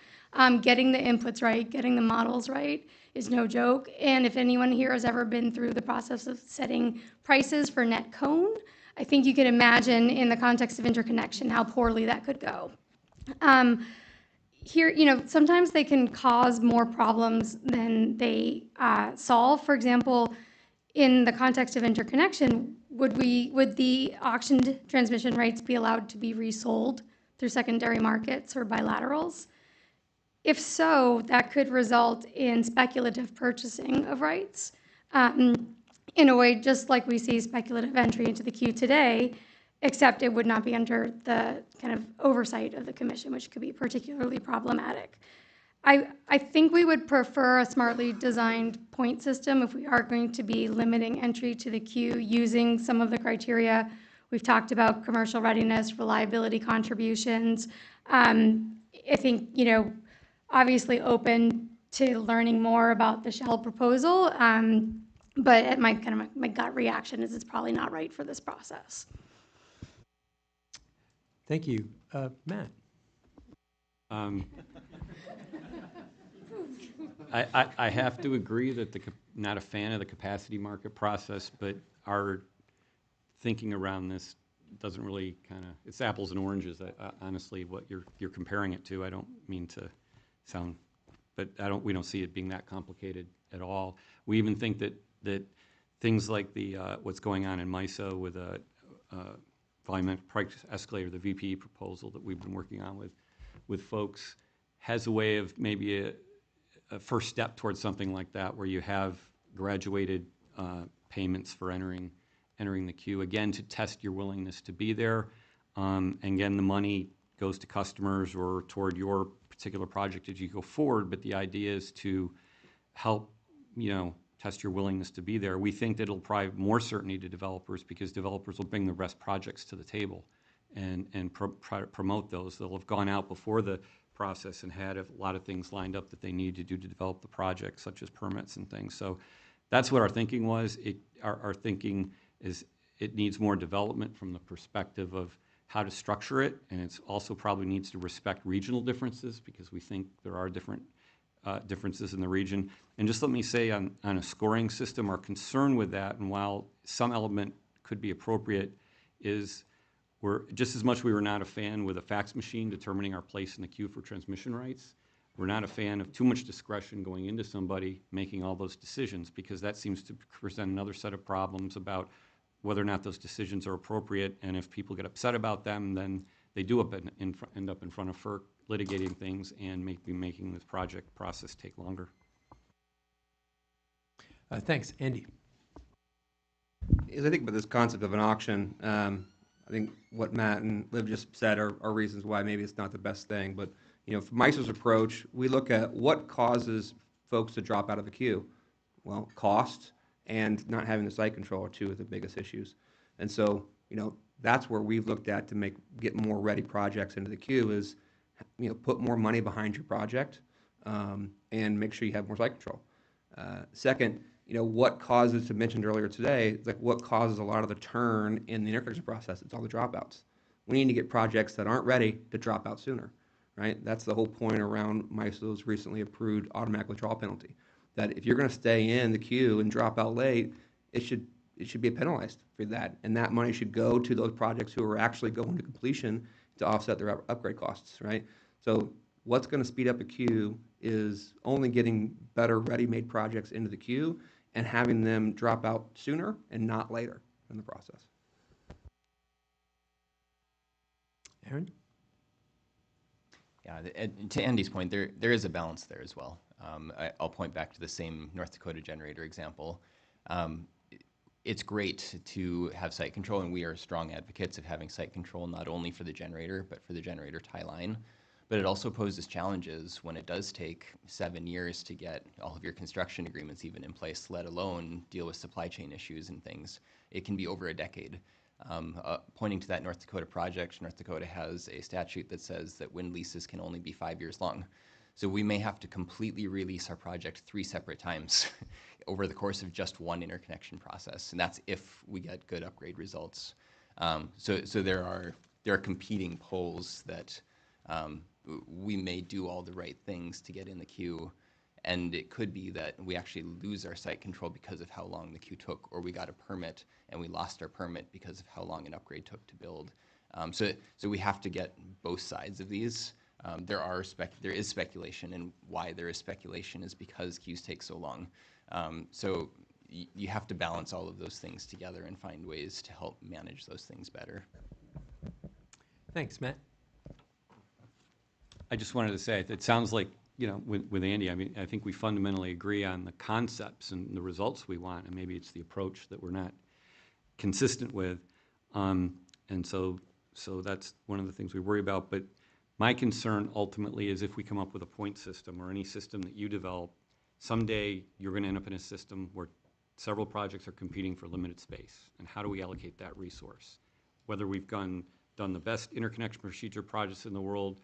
Getting the inputs right, getting the models right is no joke. And if anyone here has ever been through the process of setting prices for net cone, I think you can imagine in the context of interconnection how poorly that could go. Here, sometimes they can cause more problems than they solve. For example, in the context of interconnection, would the auctioned transmission rights be allowed to be resold through secondary markets or bilaterals? If so, that could result in speculative purchasing of rights in a way just like we see speculative entry into the queue today, except it would not be under the kind of oversight of the commission, which could be particularly problematic. I think we would prefer a smartly designed point system if we are going to be limiting entry to the queue using some of the criteria we've talked about: commercial readiness, reliability contributions. I think, obviously open to learning more about the Shell proposal, but my gut reaction is it's probably not right for this process. Thank you. Matt? I have to agree that not a fan of the capacity market process, but our thinking around this doesn't really it's apples and oranges. Honestly, what you're comparing it to, I don't mean to sound, but we don't see it being that complicated at all. We even think that things like what's going on in MISO with a volumetric price escalator, the VPE proposal that we've been working on with folks, has a way of maybe a first step towards something like that, where you have graduated payments for entering the queue, again, to test your willingness to be there. And again, the money goes to customers or toward your particular project as you go forward, but the idea is to help, test your willingness to be there. We think that it'll provide more certainty to developers, because developers will bring the best projects to the table and promote those. They'll have gone out before the process and had a lot of things lined up that they need to do to develop the project, such as permits and things. So that's what our thinking was. Our thinking is it needs more development from the perspective of how to structure it, and it also probably needs to respect regional differences, because we think there are different differences in the region. And just let me say on a scoring system, our concern with that, and while some element could be appropriate, is we're just as much we were not a fan with a fax machine determining our place in the queue for transmission rights. We're not a fan of too much discretion going into somebody making all those decisions, because that seems to present another set of problems about whether or not those decisions are appropriate, and if people get upset about them, then they do end up in front of FERC litigating things and making this project process take longer. Thanks. Andy. As I think about this concept of an auction, I think what Matt and Liv just said are reasons why maybe it's not the best thing. But from MISO's approach, we look at what causes folks to drop out of the queue. Well, cost and not having the site control are two of the biggest issues. And so, that's where we've looked at to get more ready projects into the queue is, put more money behind your project and make sure you have more site control. Second, what causes, to mentioned earlier today, like what causes a lot of the turn in the interconnection process? It's all the dropouts. We need to get projects that aren't ready to drop out sooner, right? That's the whole point around MISO's recently approved automatic withdrawal penalty. That if you're going to stay in the queue and drop out late, it should be penalized for that, and that money should go to those projects who are actually going to completion to offset their upgrade costs, right? So what's going to speed up a queue is only getting better ready-made projects into the queue and having them drop out sooner and not later in the process. Aaron? Yeah, to Andy's point, there is a balance there as well. I'll point back to the same North Dakota generator example. It's great to have site control, and we are strong advocates of having site control not only for the generator, but for the generator tie line. But it also poses challenges when it does take 7 years to get all of your construction agreements even in place, let alone deal with supply chain issues and things. It can be over a decade. Pointing to that North Dakota project, North Dakota has a statute that says that wind leases can only be 5 years long. So we may have to completely release our project 3 separate times over the course of just one interconnection process, and that's if we get good upgrade results. So there are competing polls that we may do all the right things to get in the queue, and it could be that we actually lose our site control because of how long the queue took, or we got a permit and we lost our permit because of how long an upgrade took to build. So we have to get both sides of these. There is speculation, and why there is speculation is because queues take so long. So you have to balance all of those things together and find ways to help manage those things better. Thanks, Matt. I just wanted to say, it sounds like, with Andy, I mean, I think we fundamentally agree on the concepts and the results we want, and maybe it's the approach that we're not consistent with. And so that's one of the things we worry about. But my concern ultimately is if we come up with a point system or any system that you develop, someday you're going to end up in a system where several projects are competing for limited space. And how do we allocate that resource? Whether we've done the best interconnection procedure projects in the world,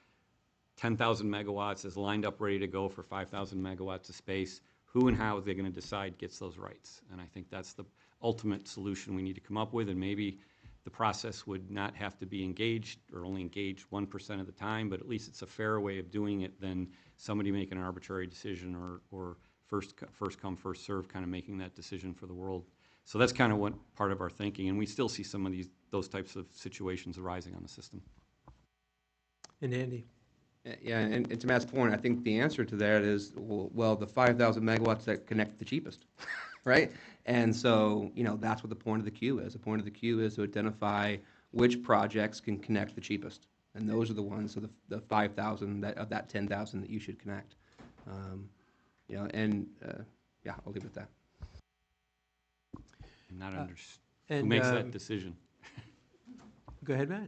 10,000 megawatts is lined up ready to go for 5,000 megawatts of space, who and how are they going to decide gets those rights? And I think that's the ultimate solution we need to come up with, and maybe the process would not have to be engaged or only engaged 1% of the time, but at least it's a fairer way of doing it than somebody making an arbitrary decision or first come, first serve kind of making that decision for the world. So that's kind of what part of our thinking, and we still see some of those types of situations arising on the system. And Andy? Yeah, and to Matt's point, I think the answer to that is, well, the 5,000 megawatts that connect the cheapest, right? And so, that's what the point of the queue is. The point of the queue is to identify which projects can connect the cheapest. And those are the ones, so the 5,000 of that 10,000 that you should connect. Yeah, I'll leave it at that. I'm not understanding. Who makes that decision? Go ahead, Matt.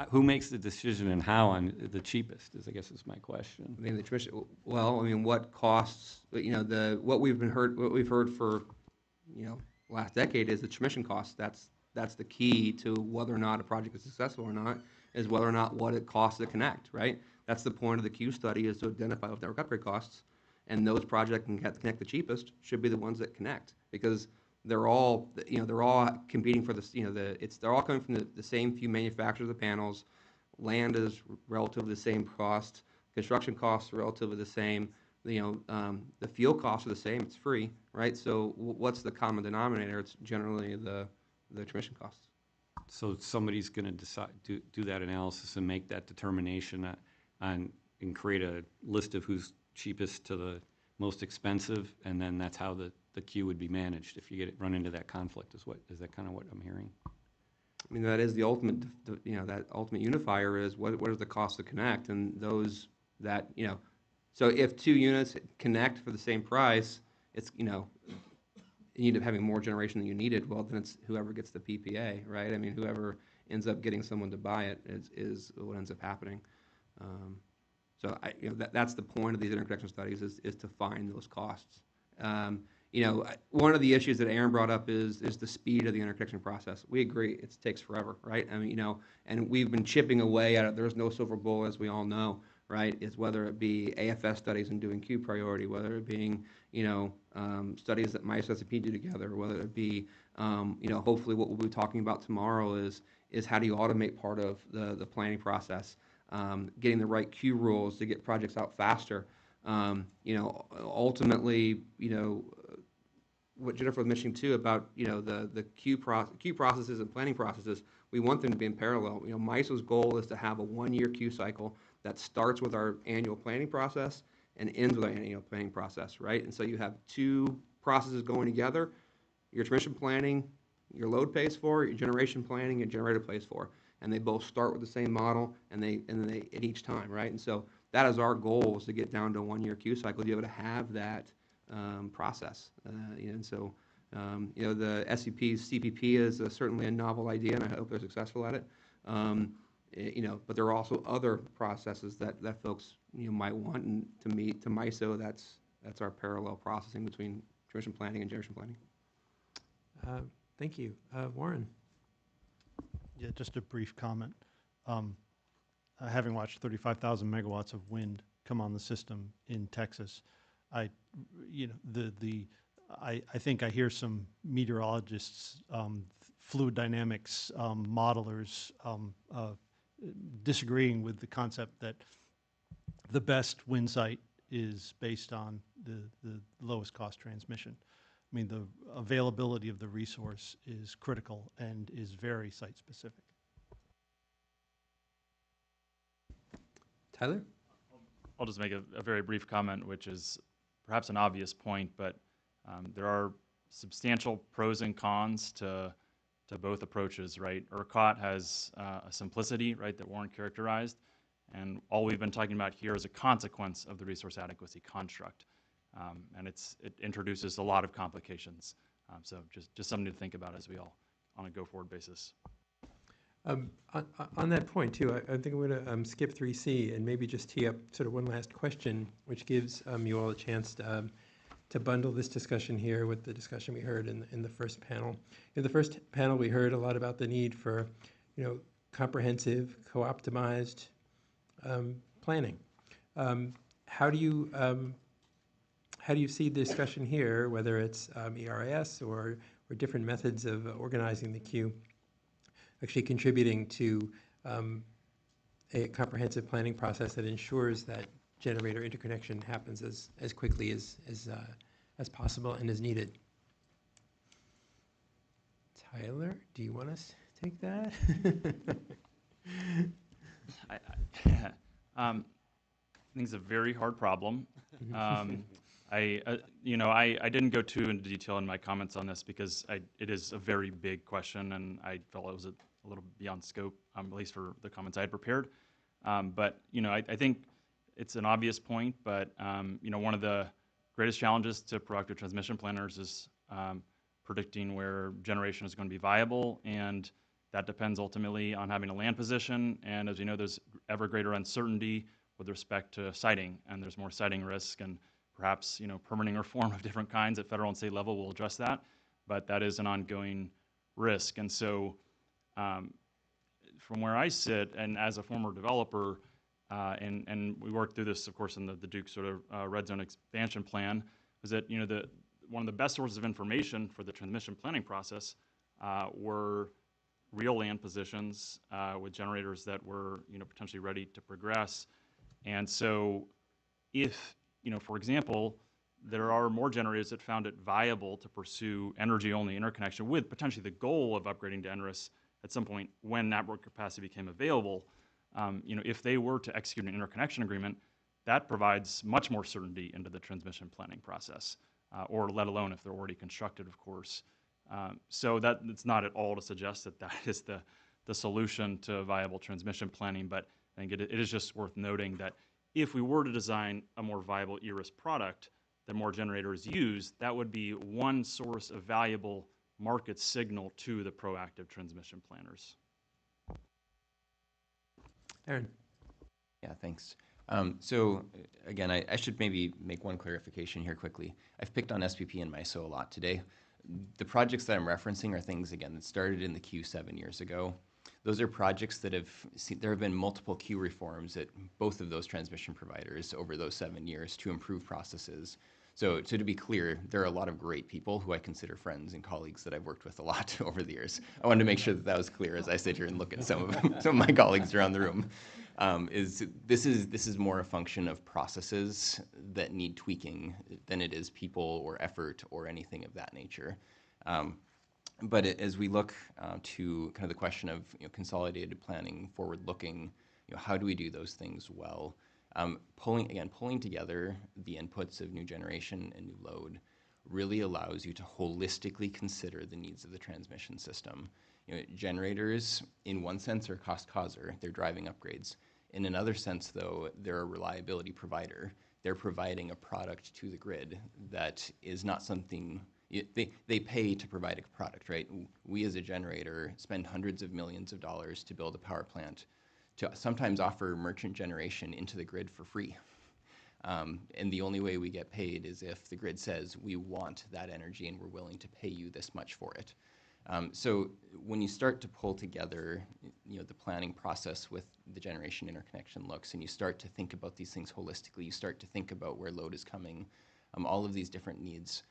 Who makes the decision and how on the cheapest I guess is my question. I mean, the commission. Well, I mean, what costs? What we've heard for, last decade is the transmission costs. That's the key to whether or not a project is successful or not. Is whether or not what it costs to connect. Right. That's the point of the Q study, is to identify what network upgrade costs, and those projects can connect the cheapest should be the ones that connect, because they're all competing for this. They're all coming from the same few manufacturers of the panels. Land is relatively the same cost. construction costs are relatively the same. The fuel costs are the same. It's free, right? So what's the common denominator? It's generally the transmission costs. So somebody's going to decide do that analysis and make that determination and create a list of who's cheapest to the most expensive, and then that's how the queue would be managed if you run into that conflict. Is that kind of what I'm hearing? I mean, that is the ultimate, that ultimate unifier is what is the cost to connect, and those that, so if two units connect for the same price, it's, you end up having more generation than you needed, well, then it's whoever gets the PPA, right? I mean, whoever ends up getting someone to buy it is what ends up happening. So that's the point of these interconnection studies is to find those costs. One of the issues that Aaron brought up is the speed of the interconnection process. We agree, it takes forever, right? I mean, and we've been chipping away at it. There's no silver bullet, as we all know, right? Is whether it be AFS studies and doing queue priority, whether it being, studies that MISO and SCP do together, whether it be, hopefully what we'll be talking about tomorrow is how do you automate part of the planning process, getting the right queue rules to get projects out faster. Ultimately, what Jennifer was mentioning too about, the queue processes and planning processes, we want them to be in parallel. MISO's goal is to have a 1-year queue cycle that starts with our annual planning process and ends with our annual planning process, right? And so you have two processes going together. Your transmission planning, your load pays for, your generation planning, your generator pays for, and they both start with the same model, and then they at each time, right? And so that is our goal, is to get down to a 1-year queue cycle, to be able to have that process. And so, the SCP's CPP is certainly a novel idea, and I hope they're successful at it. But there are also other processes that folks might want, and to MISO, that's our parallel processing between transmission planning and generation planning. Thank you. Warren. Yeah, just a brief comment. Having watched 35,000 megawatts of wind come on the system in Texas, I think I hear some meteorologists, fluid dynamics modelers disagreeing with the concept that the best wind site is based on the lowest cost transmission. I mean, the availability of the resource is critical and is very site specific. Tyler? I'll just make a very brief comment, which is perhaps an obvious point, but there are substantial pros and cons to both approaches, right? ERCOT has a simplicity, right, that Warren characterized, and all we've been talking about here is a consequence of the resource adequacy construct, and it introduces a lot of complications. So just something to think about as we all on a go-forward basis. On that point, too, I think I'm going to skip 3C and maybe just tee up sort of one last question, which gives you all a chance to bundle this discussion here with the discussion we heard in the first panel. In the first panel, we heard a lot about the need for, comprehensive, co-optimized planning. How do you see the discussion here, whether it's ERIS or different methods of organizing the queue, actually contributing to a comprehensive planning process that ensures that generator interconnection happens as quickly as possible and as needed? Tyler, do you want us to take that? I think it's a very hard problem. I didn't go too into detail in my comments on this because it is a very big question, and I felt it was a little beyond scope, at least for the comments I had prepared. But I think it's an obvious point, but one of the greatest challenges to proactive transmission planners is predicting where generation is going to be viable, and that depends ultimately on having a land position. And as you know, there's ever greater uncertainty with respect to siting, and there's more siting risk, and perhaps permitting reform of different kinds at federal and state level will address that, but that is an ongoing risk. And so from where I sit, and as a former developer, and we worked through this, of course, in the Duke sort of red zone expansion plan, was that one of the best sources of information for the transmission planning process were real land positions with generators that were potentially ready to progress. And so if, for example, there are more generators that found it viable to pursue energy-only interconnection with potentially the goal of upgrading to NRIS at some point when network capacity became available, if they were to execute an interconnection agreement, that provides much more certainty into the transmission planning process, or let alone if they're already constructed, of course. So that it's not at all to suggest that that is the solution to viable transmission planning, but I think it is just worth noting that if we were to design a more viable ERIS product that more generators use, that would be one source of valuable market signal to the proactive transmission planners. Aaron. Yeah, thanks. So again, I should maybe make one clarification here quickly. I've picked on SPP and MISO a lot today. The projects that I'm referencing are things, again, that started in the queue 7 years ago. Those are projects that there have been multiple queue reforms at both of those transmission providers over those 7 years to improve processes. So to be clear, there are a lot of great people who I consider friends and colleagues that I've worked with a lot over the years. I wanted to make sure that that was clear as I sit here and look at some of my colleagues around the room. This is more a function of processes that need tweaking than it is people or effort or anything of that nature. But as we look to kind of the question of consolidated planning, forward-looking, how do we do those things well? Pulling together the inputs of new generation and new load really allows you to holistically consider the needs of the transmission system. Generators, in one sense, are a cost causer. They're driving upgrades. In another sense, though, they're a reliability provider. They're providing a product to the grid that is not something they pay to provide a product, right? We as a generator spend hundreds of millions of dollars to build a power plant, to sometimes offer merchant generation into the grid for free. And the only way we get paid is if the grid says we want that energy and we're willing to pay you this much for it. So when you start to pull together the planning process with the generation interconnection looks, and you start to think about these things holistically, you start to think about where load is coming, all of these different needs,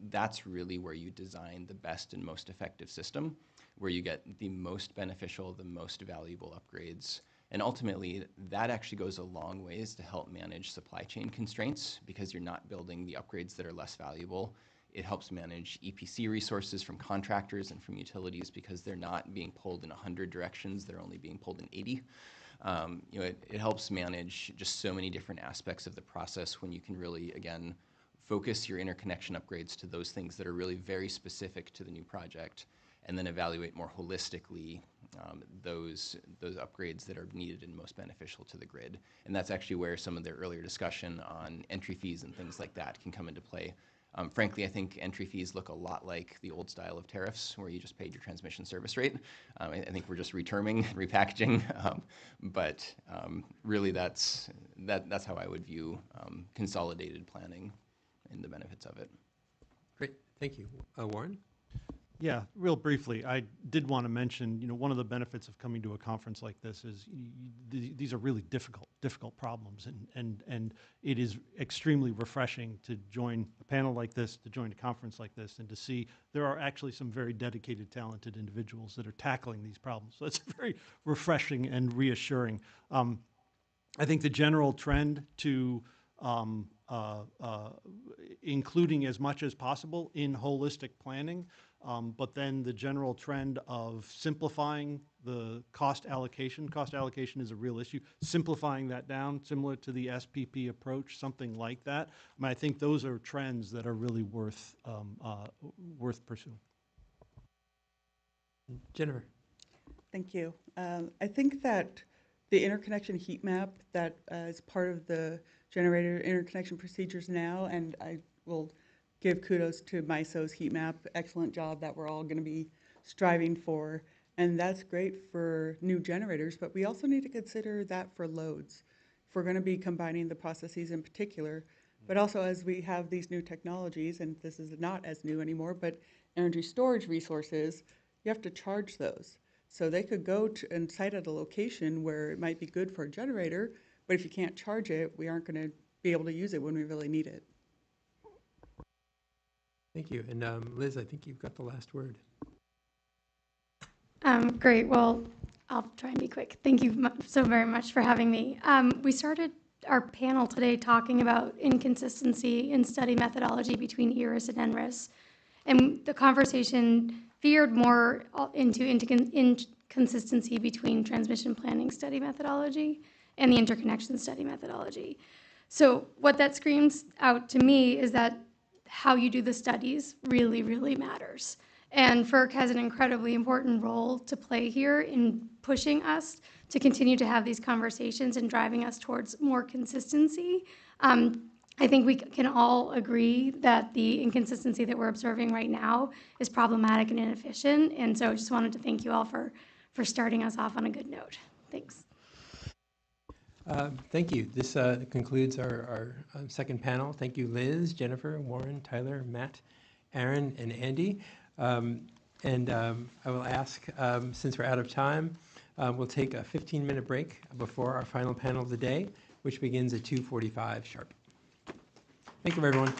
that's really where you design the best and most effective system, where you get the most beneficial, the most valuable upgrades. And ultimately, that actually goes a long ways to help manage supply chain constraints, because you're not building the upgrades that are less valuable. It helps manage EPC resources from contractors and from utilities, because they're not being pulled in 100 directions, they're only being pulled in 80. It helps manage just so many different aspects of the process when you can really, again, focus your interconnection upgrades to those things that are really very specific to the new project, and then evaluate more holistically those upgrades that are needed and most beneficial to the grid. And that's actually where some of the earlier discussion on entry fees and things like that can come into play. Frankly, I think entry fees look a lot like the old style of tariffs, where you just paid your transmission service rate. I think we're just reterming, repackaging, but really that's how I would view consolidated planning and the benefits of it. Great, thank you. Warren? Yeah, real briefly, I did want to mention, one of the benefits of coming to a conference like this is these are really difficult problems, and it is extremely refreshing to join a panel like this, to join a conference like this, and to see there are actually some very dedicated, talented individuals that are tackling these problems. So it's very refreshing and reassuring. I think the general trend to including as much as possible in holistic planning, but then the general trend of simplifying the cost allocation. Cost allocation is a real issue. Simplifying that down, similar to the SPP approach, something like that. I think those are trends that are really worth pursuing. Jennifer. Thank you. I think that the interconnection heat map that is part of the generator interconnection procedures now, and I will give kudos to MISO's heat map, excellent job that we're all going to be striving for, and that's great for new generators, but we also need to consider that for loads. If we're going to be combining the processes in particular, but also as we have these new technologies, and this is not as new anymore, but energy storage resources, you have to charge those. So they could go and site at a location where it might be good for a generator, but if you can't charge it, we aren't going to be able to use it when we really need it. Thank you. And Liz, I think you've got the last word. Great. Well, I'll try and be quick. Thank you so very much for having me. We started our panel today talking about inconsistency in study methodology between ERIS and NRIS. And the conversation veered more into inconsistency between transmission planning study methodology and the interconnection study methodology. So what that screams out to me is that how you do the studies really, really matters. And FERC has an incredibly important role to play here in pushing us to continue to have these conversations and driving us towards more consistency. I think we can all agree that the inconsistency that we're observing right now is problematic and inefficient. And so I just wanted to thank you all for starting us off on a good note. Thanks. Thank you. This concludes our second panel. Thank you, Liz, Jennifer, Warren, Tyler, Matt, Aaron, and Andy. I will ask, since we're out of time, we'll take a 15-minute break before our final panel of the day, which begins at 2:45 sharp. Thank you, everyone.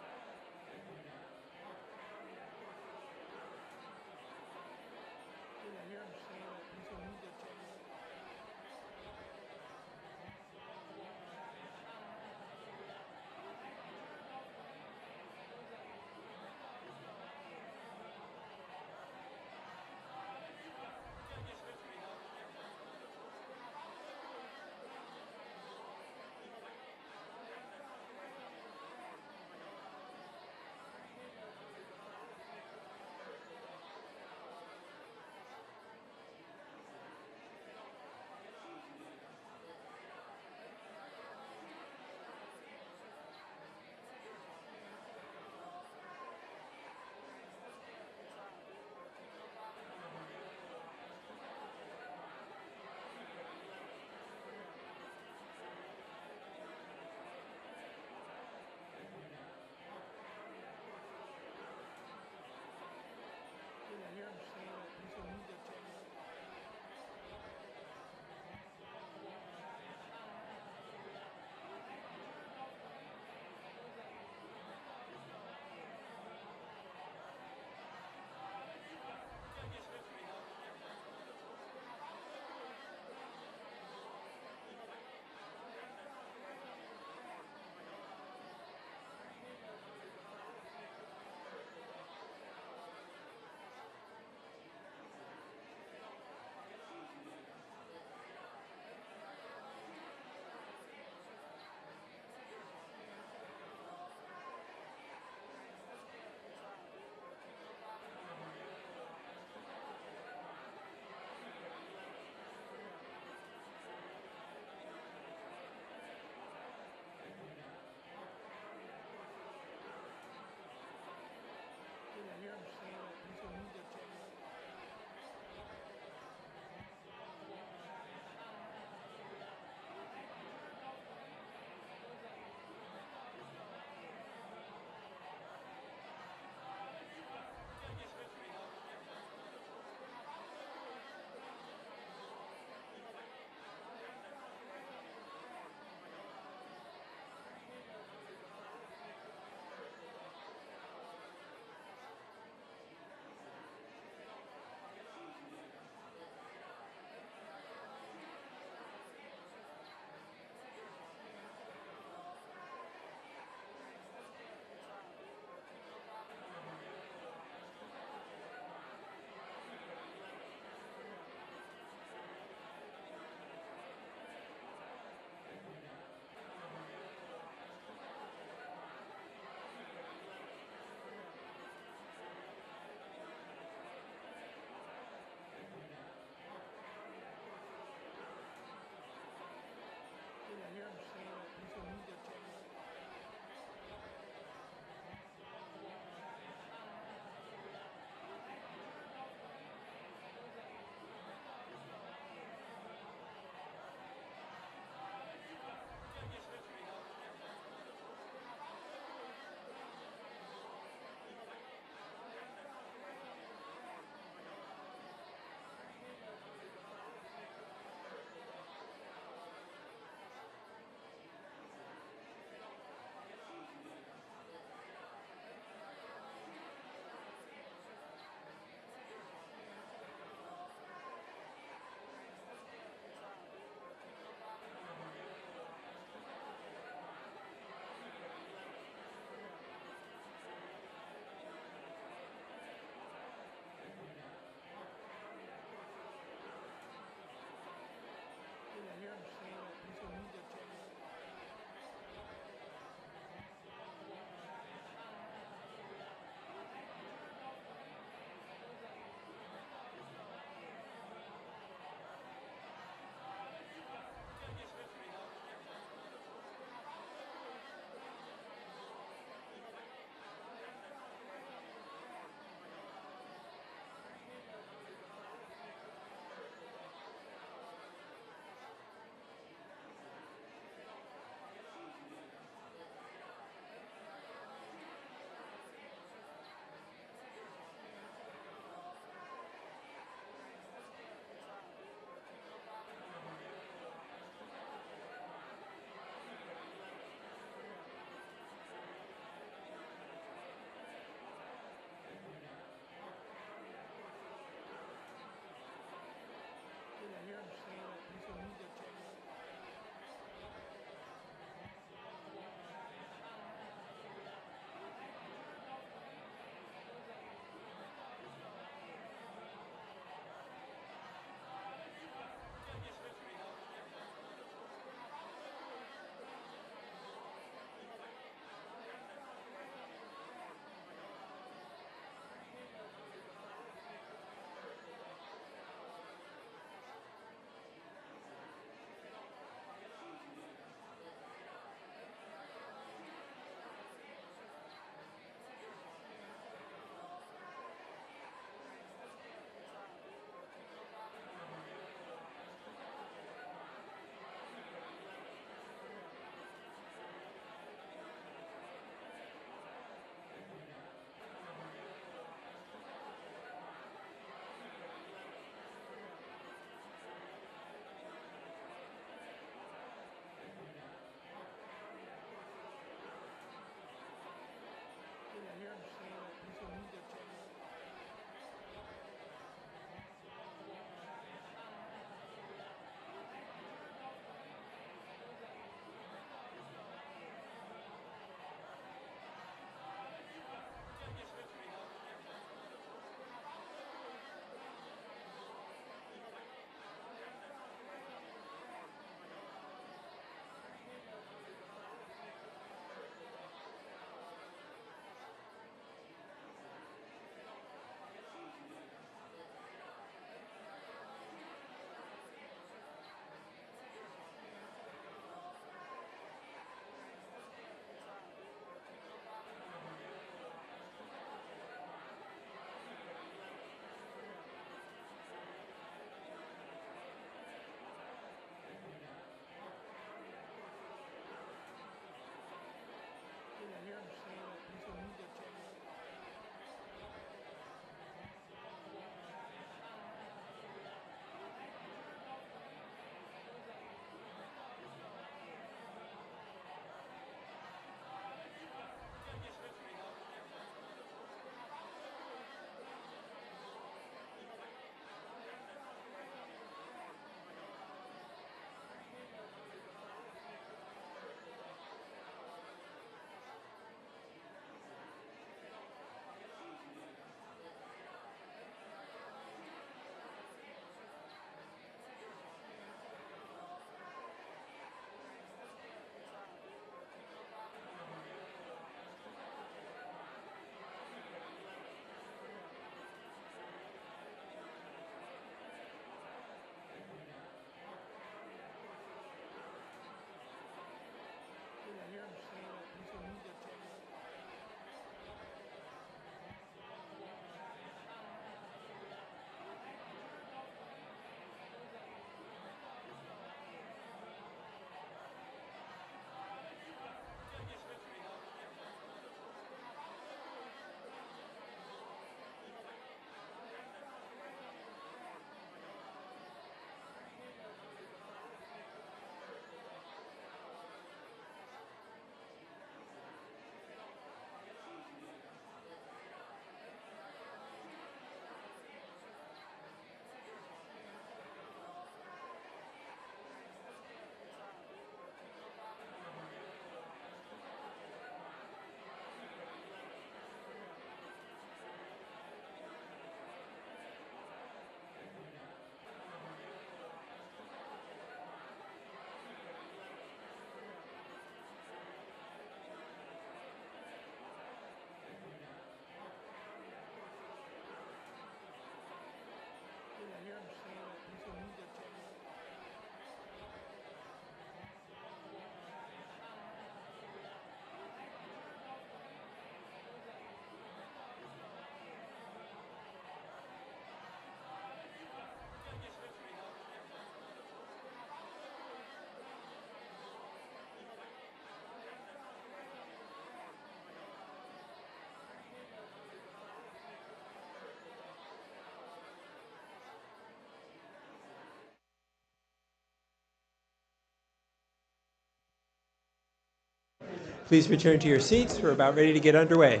Please return to your seats. We're about ready to get underway.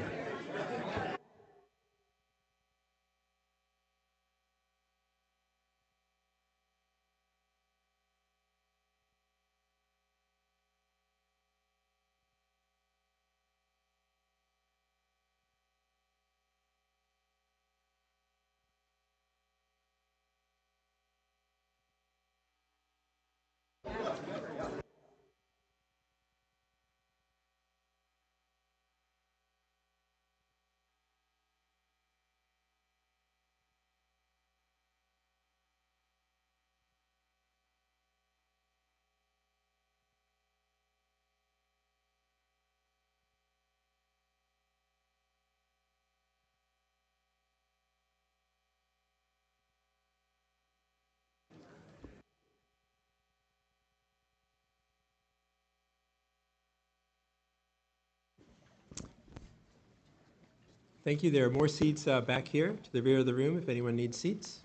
Thank you. There are more seats back here to the rear of the room if anyone needs seats.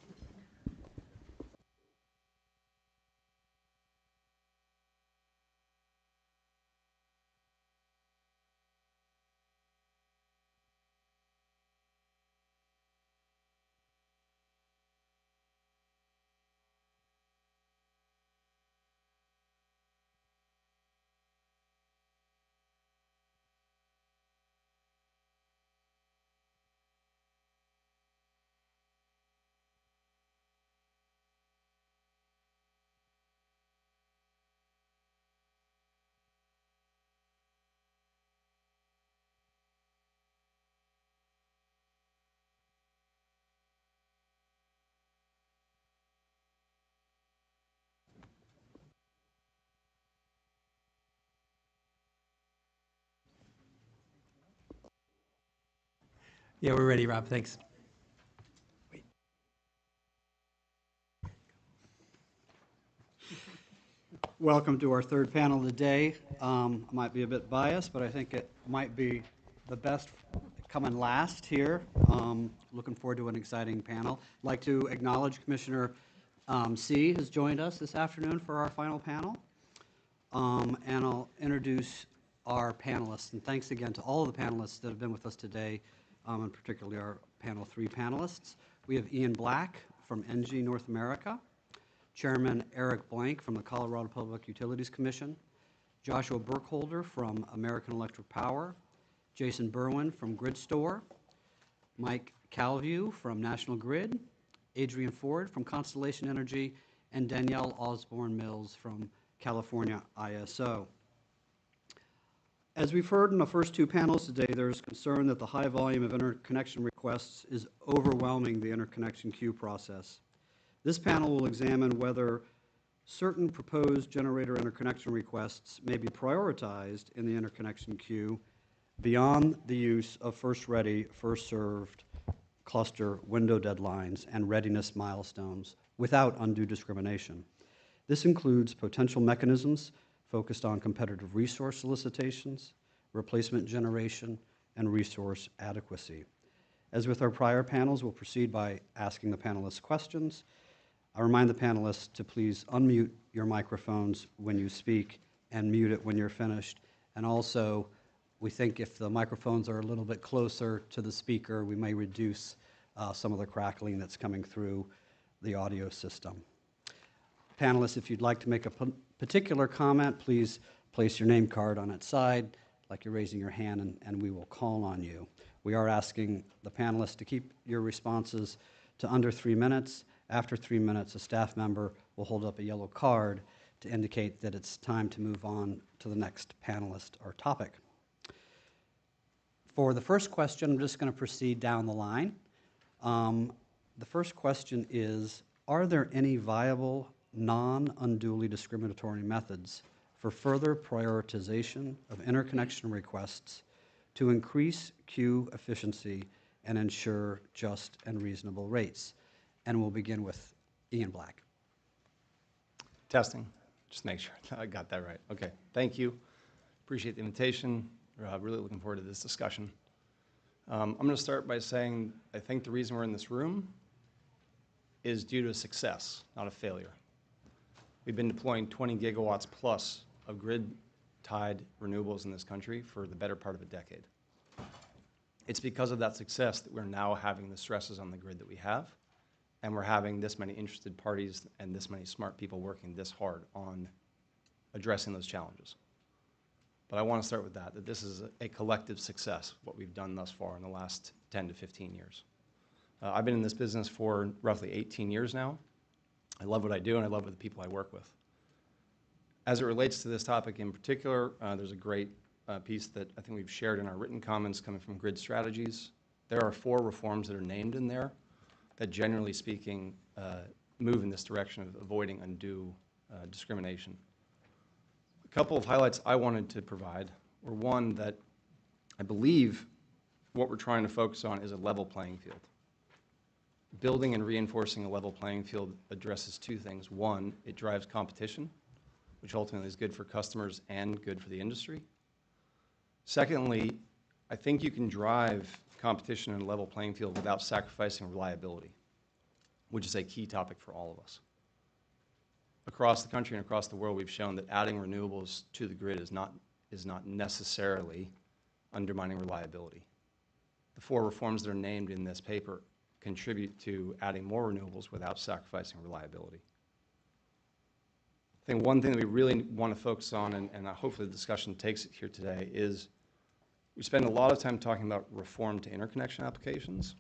Yeah, we're ready, Rob. Thanks. Welcome to our third panel today. I might be a bit biased, but I think it might be the best coming last here. Looking forward to an exciting panel. I'd like to acknowledge Commissioner C has joined us this afternoon for our final panel. And I'll introduce our panelists. And thanks again to all of the panelists that have been with us today, and particularly our panel 3 panelists. We have Ian Black from NG North America, Chairman Eric Blank from the Colorado Public Utilities Commission, Joshua Burkholder from American Electric Power, Jason Berwin from Gridstore, Mike Calview from National Grid, Adrian Ford from Constellation Energy, and Danielle Osborne Mills from California ISO. As we've heard in the first 2 panels today, there's concern that the high volume of interconnection requests is overwhelming the interconnection queue process. This panel will examine whether certain proposed generator interconnection requests may be prioritized in the interconnection queue beyond the use of first ready, first served cluster window deadlines and readiness milestones without undue discrimination. This includes potential mechanisms focused on competitive resource solicitations, replacement generation, and resource adequacy. As with our prior panels, we'll proceed by asking the panelists questions. I remind the panelists to please unmute your microphones when you speak and mute it when you're finished. And also, we think if the microphones are a little bit closer to the speaker, we may reduce some of the crackling that's coming through the audio system. Panelists, if you'd like to make a particular comment, please place your name card on its side, like you're raising your hand, and we will call on you. We are asking the panelists to keep your responses to under 3 minutes. After 3 minutes, a staff member will hold up a yellow card to indicate that it's time to move on to the next panelist or topic. For the first question, I'm just going to proceed down the line. The first question is, are there any viable non-unduly discriminatory methods for further prioritization of interconnection requests to increase queue efficiency and ensure just and reasonable rates? And we'll begin with Ian Black. Testing. Just make sure I got that right. Okay. Thank you. Appreciate the invitation. Really looking forward to this discussion. I'm going to start by saying I think the reason we're in this room is due to success, not a failure. We've been deploying 20 gigawatts plus of grid tied renewables in this country for the better part of a decade. It's because of that success that we're now having the stresses on the grid that we have, and we're having this many interested parties and this many smart people working this hard on addressing those challenges. But I want to start with that this is a collective success, what we've done thus far in the last 10 to 15 years. I've been in this business for roughly 18 years now. I love what I do, and I love the people I work with. As it relates to this topic in particular, there's a great piece that I think we've shared in our written comments coming from Grid Strategies. There are 4 reforms that are named in there that, generally speaking, move in this direction of avoiding undue discrimination. A couple of highlights I wanted to provide were, one, that I believe what we're trying to focus on is a level playing field. Building and reinforcing a level playing field addresses 2 things. One, it drives competition, which ultimately is good for customers and good for the industry. Secondly, I think you can drive competition in a level playing field without sacrificing reliability, which is a key topic for all of us. Across the country and across the world, we've shown that adding renewables to the grid is not necessarily undermining reliability. The 4 reforms that are named in this paper contribute to adding more renewables without sacrificing reliability. I think one thing that we really want to focus on, and hopefully the discussion takes it here today, is we spend a lot of time talking about reform to interconnection applications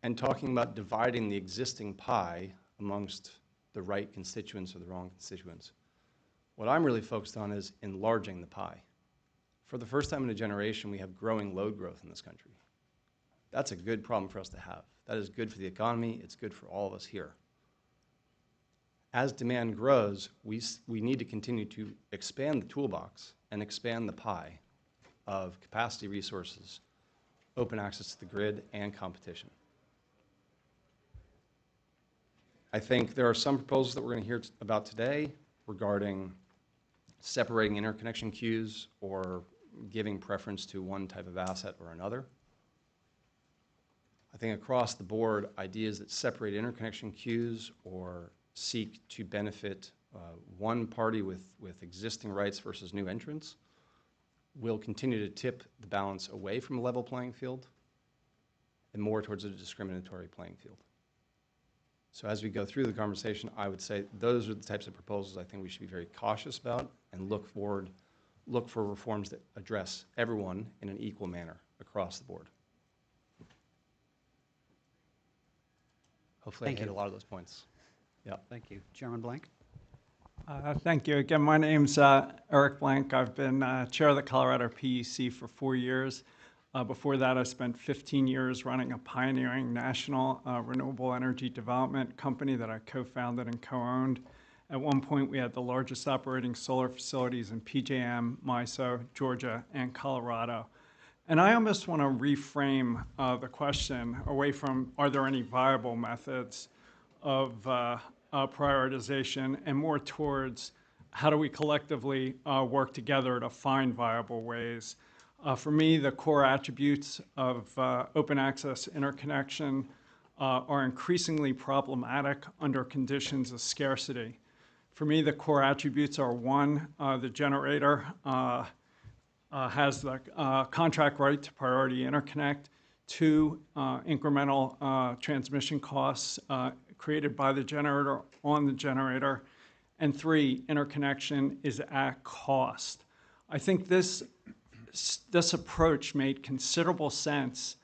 and talking about dividing the existing pie amongst the right constituents or the wrong constituents. What I'm really focused on is enlarging the pie. For the first time in a generation, we have growing load growth in this country. That's a good problem for us to have. That is good for the economy. It's good for all of us here. As demand grows, we need to continue to expand the toolbox and expand the pie of capacity resources, open access to the grid, and competition. I think there are some proposals that we're going to hear about today regarding separating interconnection queues or giving preference to one type of asset or another. I think across the board, ideas that separate interconnection queues or seek to benefit one party with existing rights versus new entrants will continue to tip the balance away from a level playing field and more towards a discriminatory playing field. So as we go through the conversation, I would say those are the types of proposals I think we should be very cautious about and look for reforms that address everyone in an equal manner across the board. Hopefully I hit a lot of those points. Yeah. Thank you. Chairman Blank? Thank you. Again, my name's Eric Blank. I've been chair of the Colorado PUC for 4 years. Before that, I spent 15 years running a pioneering national renewable energy development company that I co-founded and co-owned. At one point, we had the largest operating solar facilities in PJM, MISO, Georgia, and Colorado. And I almost want to reframe the question away from, are there any viable methods of prioritization, and more towards how do we collectively work together to find viable ways. For me, the core attributes of open access interconnection are increasingly problematic under conditions of scarcity. For me, the core attributes are, one, the generator has the contract right to priority interconnect. 2, incremental transmission costs created by the generator on the generator. And 3, interconnection is at cost. I think this approach made considerable sense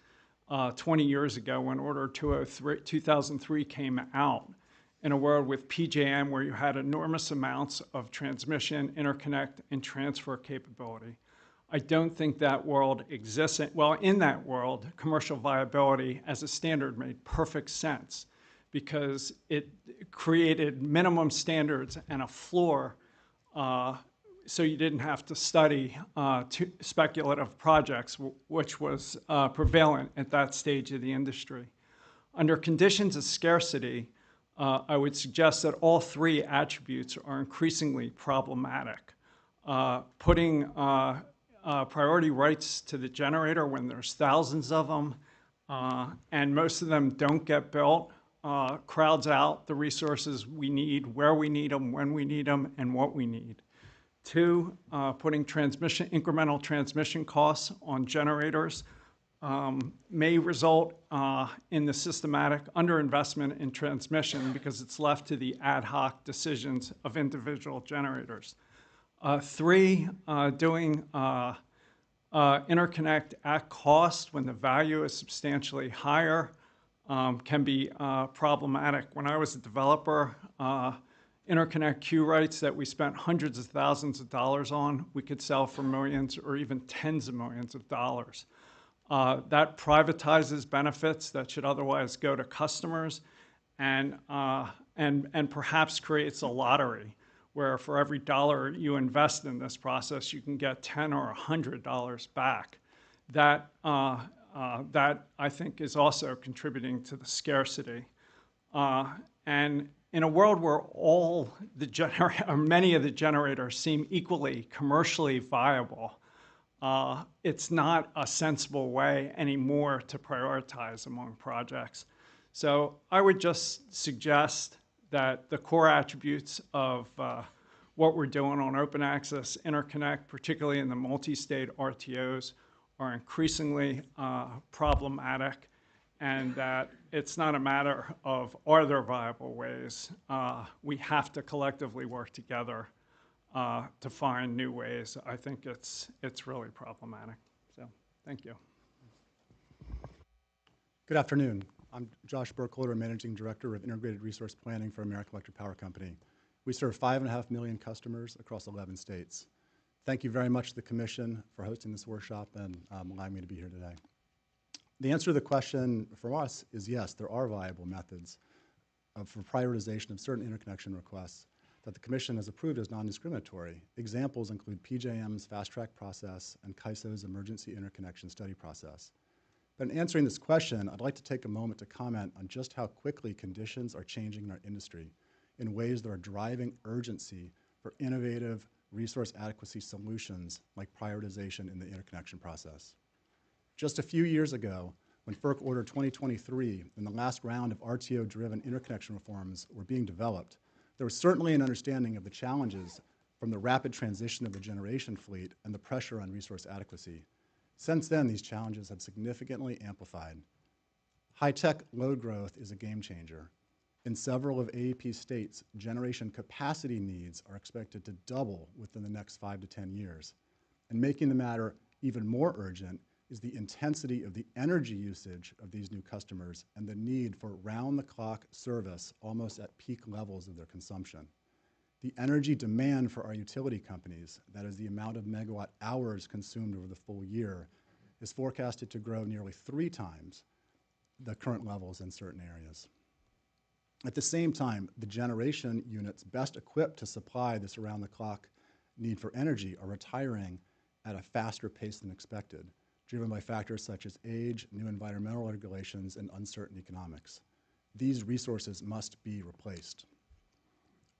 20 years ago when Order 2003 came out, in a world with PJM where you had enormous amounts of transmission, interconnect, and transfer capability. I don't think that world exists. Well, in that world, commercial viability as a standard made perfect sense because it created minimum standards and a floor so you didn't have to study speculative projects, which was prevalent at that stage of the industry. Under conditions of scarcity, I would suggest that all 3 attributes are increasingly problematic. Putting priority rights to the generator when there's thousands of them, and most of them don't get built, crowds out the resources we need, where we need them, when we need them, and what we need. Two, putting incremental transmission costs on generators may result in the systematic underinvestment in transmission because it's left to the ad hoc decisions of individual generators. Three, doing interconnect at cost when the value is substantially higher can be problematic. When I was a developer, interconnect queue rights that we spent hundreds of thousands of dollars on, we could sell for millions or even tens of millions of dollars. That privatizes benefits that should otherwise go to customers and perhaps creates a lottery where for every dollar you invest in this process, you can get $10 or $100 back. That I think is also contributing to the scarcity. And in a world where many of the generators seem equally commercially viable, it's not a sensible way anymore to prioritize among projects. So I would just suggest that the core attributes of what we're doing on open access interconnect, particularly in the multi-state RTOs, are increasingly problematic, and that it's not a matter of are there viable ways. We have to collectively work together to find new ways. I think it's really problematic. So thank you. Good afternoon. I'm Josh Burkholder, Managing Director of Integrated Resource Planning for American Electric Power Company. We serve 5.5 million customers across 11 states. Thank you very much to the Commission for hosting this workshop and allowing me to be here today. The answer to the question from us is yes, there are viable methods for prioritization of certain interconnection requests that the Commission has approved as non-discriminatory. Examples include PJM's fast-track process and CAISO's emergency interconnection study process. But in answering this question, I'd like to take a moment to comment on just how quickly conditions are changing in our industry in ways that are driving urgency for innovative resource adequacy solutions like prioritization in the interconnection process. Just a few years ago, when FERC Order 2023 and the last round of RTO-driven interconnection reforms were being developed, there was certainly an understanding of the challenges from the rapid transition of the generation fleet and the pressure on resource adequacy. Since then, these challenges have significantly amplified. High-tech load growth is a game changer. In several of AEP's states, generation capacity needs are expected to double within the next 5 to 10 years. And making the matter even more urgent is the intensity of the energy usage of these new customers and the need for round-the-clock service almost at peak levels of their consumption. The energy demand for our utility companies, that is the amount of megawatt hours consumed over the full year, is forecasted to grow nearly 3 times the current levels in certain areas. At the same time, the generation units best equipped to supply this around-the-clock need for energy are retiring at a faster pace than expected, driven by factors such as age, new environmental regulations, and uncertain economics. These resources must be replaced.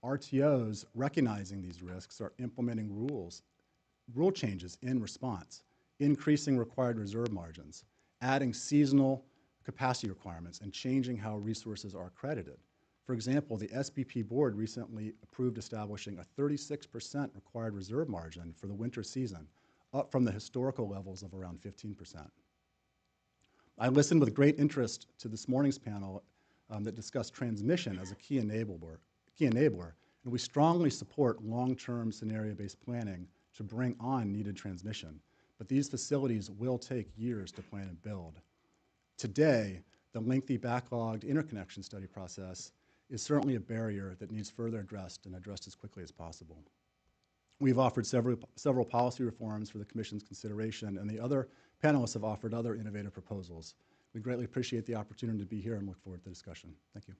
RTOs, recognizing these risks, are implementing rule changes in response, increasing required reserve margins, adding seasonal capacity requirements, and changing how resources are accredited. For example, the SPP board recently approved establishing a 36% required reserve margin for the winter season, up from the historical levels of around 15%. I listened with great interest to this morning's panel that discussed transmission as a key enabler, and we strongly support long-term scenario-based planning to bring on needed transmission. But these facilities will take years to plan and build. Today, the lengthy backlogged interconnection study process is certainly a barrier that needs further addressed and addressed as quickly as possible. We've offered several policy reforms for the Commission's consideration, and the other panelists have offered other innovative proposals. We greatly appreciate the opportunity to be here and look forward to the discussion. Thank you.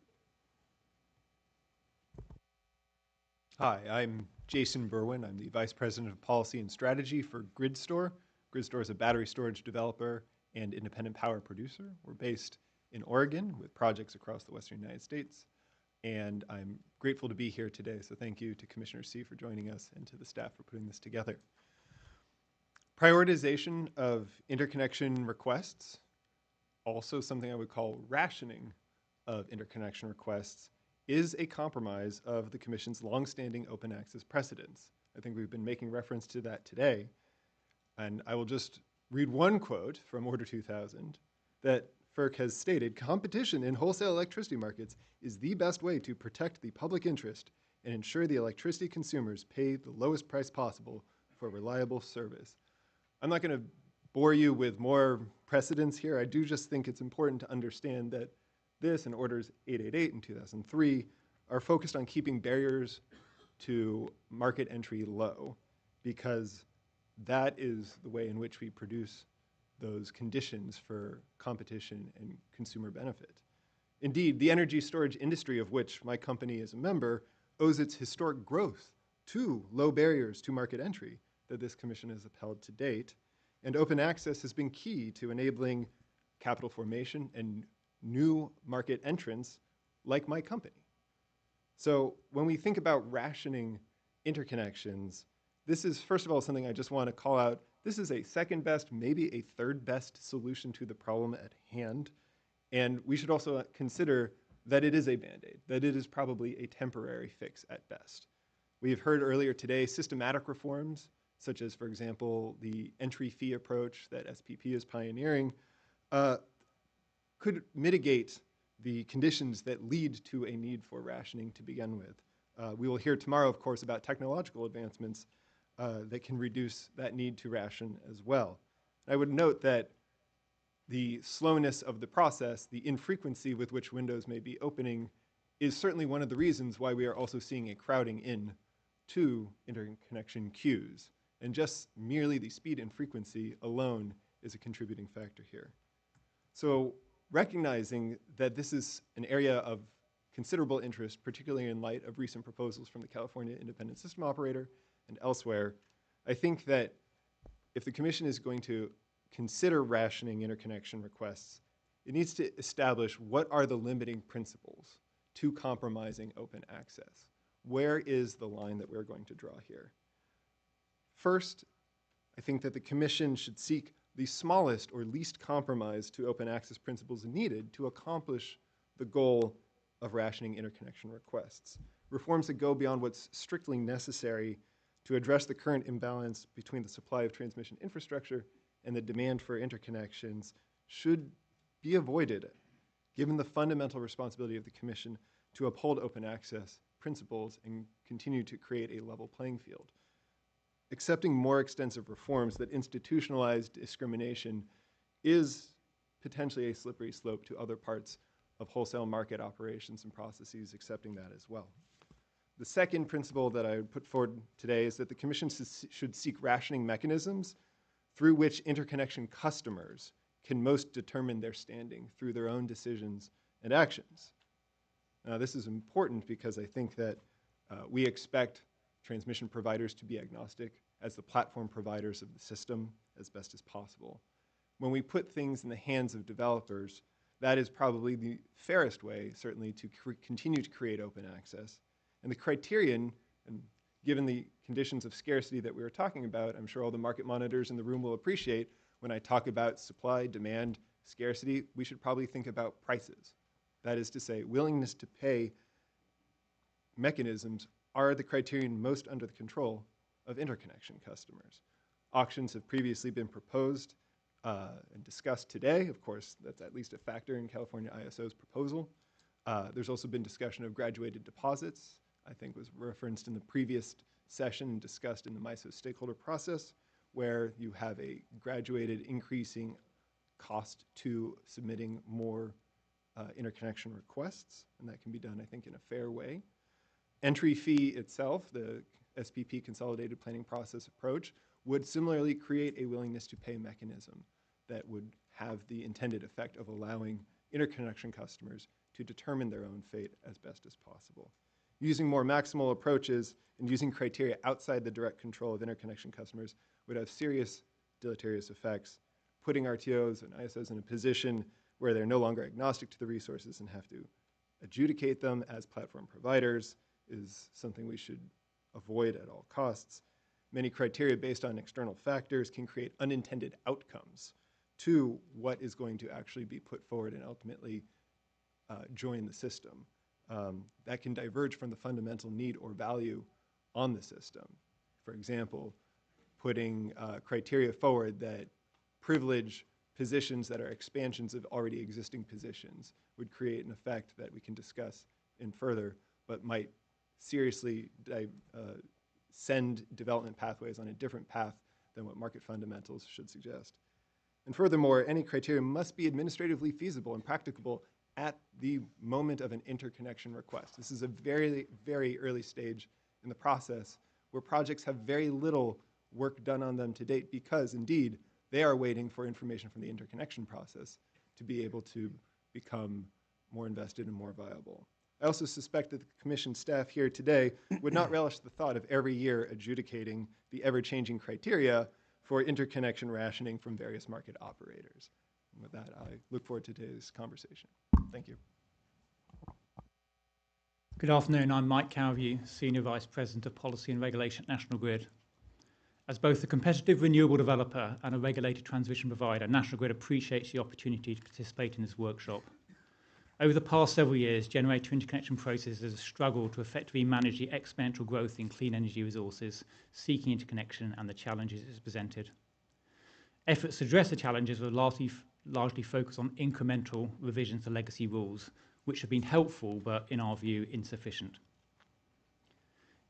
Hi, I'm Jason Berwin. I'm the Vice President of Policy and Strategy for GridStore. GridStore is a battery storage developer and independent power producer. We're based in Oregon with projects across the western United States. And I'm grateful to be here today, so thank you to Commissioner C for joining us and to the staff for putting this together. Prioritization of interconnection requests, also something I would call rationing of interconnection requests is a compromise of the Commission's longstanding open access precedents. I think we've been making reference to that today. And I will just read one quote from Order 2000 that FERC has stated, competition in wholesale electricity markets is the best way to protect the public interest and ensure the electricity consumers pay the lowest price possible for reliable service. I'm not going to bore you with more precedents here. I do just think it's important to understand that this and Orders 888 and 2003 are focused on keeping barriers to market entry low, because that is the way in which we produce those conditions for competition and consumer benefit. Indeed, the energy storage industry, of which my company is a member, owes its historic growth to low barriers to market entry that this Commission has upheld to date. And open access has been key to enabling capital formation and new market entrants like my company. So when we think about rationing interconnections, this is, first of all, something I just want to call out. This is a second best, maybe a third best solution to the problem at hand. And we should also consider that it is a Band-Aid, that it is probably a temporary fix at best. We have heard earlier today systematic reforms, such as, for example, the entry fee approach that SPP is pioneering, could mitigate the conditions that lead to a need for rationing to begin with. We will hear tomorrow, of course, about technological advancements that can reduce that need to ration as well. I would note that the slowness of the process, the infrequency with which windows may be opening, is certainly one of the reasons why we are also seeing a crowding in to interconnection queues. And just merely the speed and frequency alone is a contributing factor here. So recognizing that this is an area of considerable interest, particularly in light of recent proposals from the California Independent System Operator and elsewhere, I think that if the Commission is going to consider rationing interconnection requests, it needs to establish what are the limiting principles to compromising open access. Where is the line that we're going to draw here? First, I think that the Commission should seek the smallest or least compromise to open access principles needed to accomplish the goal of rationing interconnection requests. Reforms that go beyond what's strictly necessary to address the current imbalance between the supply of transmission infrastructure and the demand for interconnections should be avoided, given the fundamental responsibility of the Commission to uphold open access principles and continue to create a level playing field. Accepting more extensive reforms that institutionalize discrimination is potentially a slippery slope to other parts of wholesale market operations and processes, accepting that as well. The second principle that I would put forward today is that the Commission should seek rationing mechanisms through which interconnection customers can most determine their standing through their own decisions and actions. Now, this is important because I think that we expect transmission providers to be agnostic as the platform providers of the system as best as possible. When we put things in the hands of developers, that is probably the fairest way, certainly, to continue to create open access. And the criterion, and given the conditions of scarcity that we were talking about, I'm sure all the market monitors in the room will appreciate when I talk about supply, demand, scarcity, we should probably think about prices. That is to say, willingness to pay mechanisms are the criterion most under the control of interconnection customers. Auctions have previously been proposed and discussed today. Of course, that's at least a factor in California ISO's proposal. There's also been discussion of graduated deposits, I think was referenced in the previous session and discussed in the MISO stakeholder process, where you have a graduated increasing cost to submitting more interconnection requests, and that can be done, I think, in a fair way. Entry fee itself, the SPP consolidated planning process approach, would similarly create a willingness to pay mechanism that would have the intended effect of allowing interconnection customers to determine their own fate as best as possible. Using more maximal approaches and using criteria outside the direct control of interconnection customers would have serious deleterious effects, putting RTOs and ISOs in a position where they're no longer agnostic to the resources and have to adjudicate them as platform providers is something we should avoid at all costs. Many criteria based on external factors can create unintended outcomes to what is going to actually be put forward and ultimately join the system. That can diverge from the fundamental need or value on the system. For example, putting criteria forward that privilege positions that are expansions of already existing positions would create an effect that we can discuss in further, but might seriously send development pathways on a different path than what market fundamentals should suggest. And furthermore, any criteria must be administratively feasible and practicable at the moment of an interconnection request. This is a very, very early stage in the process where projects have very little work done on them to date because, indeed, they are waiting for information from the interconnection process to be able to become more invested and more viable. I also suspect that the Commission staff here today would not relish the thought of every year adjudicating the ever-changing criteria for interconnection rationing from various market operators. And with that, I look forward to today's conversation. Thank you. Good afternoon. I'm Mike Cowview, Senior Vice President of Policy and Regulation at National Grid. As both a competitive renewable developer and a regulated transmission provider, National Grid appreciates the opportunity to participate in this workshop. Over the past several years, generator interconnection processes have struggled to effectively manage the exponential growth in clean energy resources, seeking interconnection, and the challenges it has presented. Efforts to address the challenges were largely focused on incremental revisions to legacy rules, which have been helpful but, in our view, insufficient.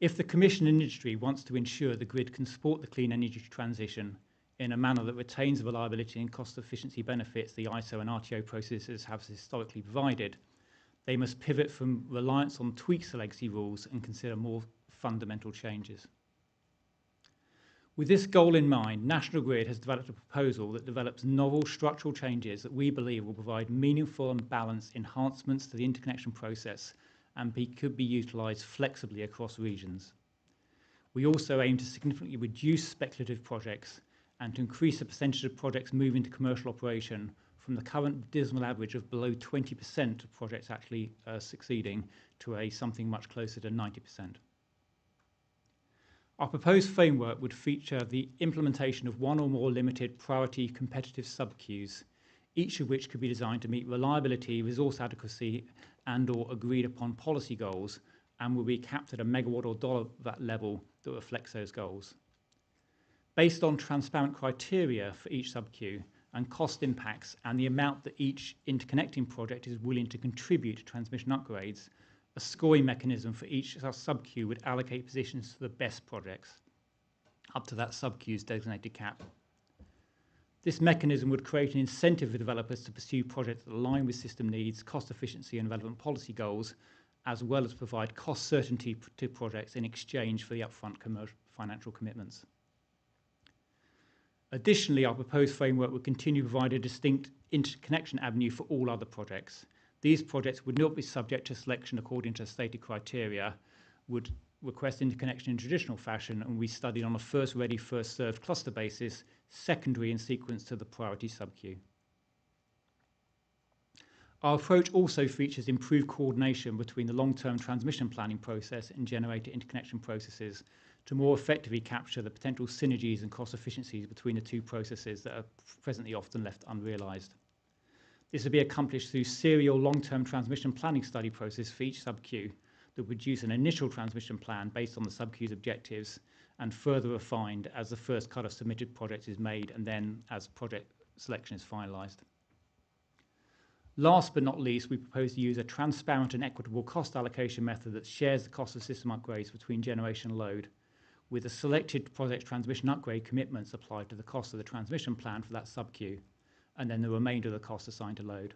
If the Commission and industry wants to ensure the grid can support the clean energy transition in a manner that retains the reliability and cost efficiency benefits the ISO and RTO processes have historically provided, they must pivot from reliance on tweaks to legacy rules and consider more fundamental changes. With this goal in mind, National Grid has developed a proposal that develops novel structural changes that we believe will provide meaningful and balanced enhancements to the interconnection process and could be utilised flexibly across regions. We also aim to significantly reduce speculative projects and to increase the percentage of projects moving to commercial operation from the current dismal average of below 20% of projects actually succeeding to something much closer to 90%. Our proposed framework would feature the implementation of one or more limited priority competitive sub-queues, each of which could be designed to meet reliability, resource adequacy, and/or agreed upon policy goals, and will be capped at a megawatt or dollar that level that reflects those goals. Based on transparent criteria for each sub-queue and cost impacts and the amount that each interconnecting project is willing to contribute to transmission upgrades, a scoring mechanism for each sub-queue would allocate positions to the best projects, up to that sub-queue's designated cap. This mechanism would create an incentive for developers to pursue projects that align with system needs, cost efficiency, and relevant policy goals, as well as provide cost certainty to projects in exchange for the upfront commercial financial commitments. Additionally, our proposed framework would continue to provide a distinct interconnection avenue for all other projects. These projects would not be subject to selection according to stated criteria, would request interconnection in traditional fashion, and we studied on a first ready, first served cluster basis, secondary in sequence to the priority sub-queue. Our approach also features improved coordination between the long-term transmission planning process and generator interconnection processes to more effectively capture the potential synergies and cost efficiencies between the two processes that are presently often left unrealised. This will be accomplished through serial long-term transmission planning study process for each sub-queue that will produce an initial transmission plan based on the sub-queue's objectives and further refined as the first cut of submitted projects is made and then as project selection is finalised. Last but not least, we propose to use a transparent and equitable cost allocation method that shares the cost of system upgrades between generation and load, with the selected project transmission upgrade commitments applied to the cost of the transmission plan for that sub-queue, and then the remainder of the cost assigned to load.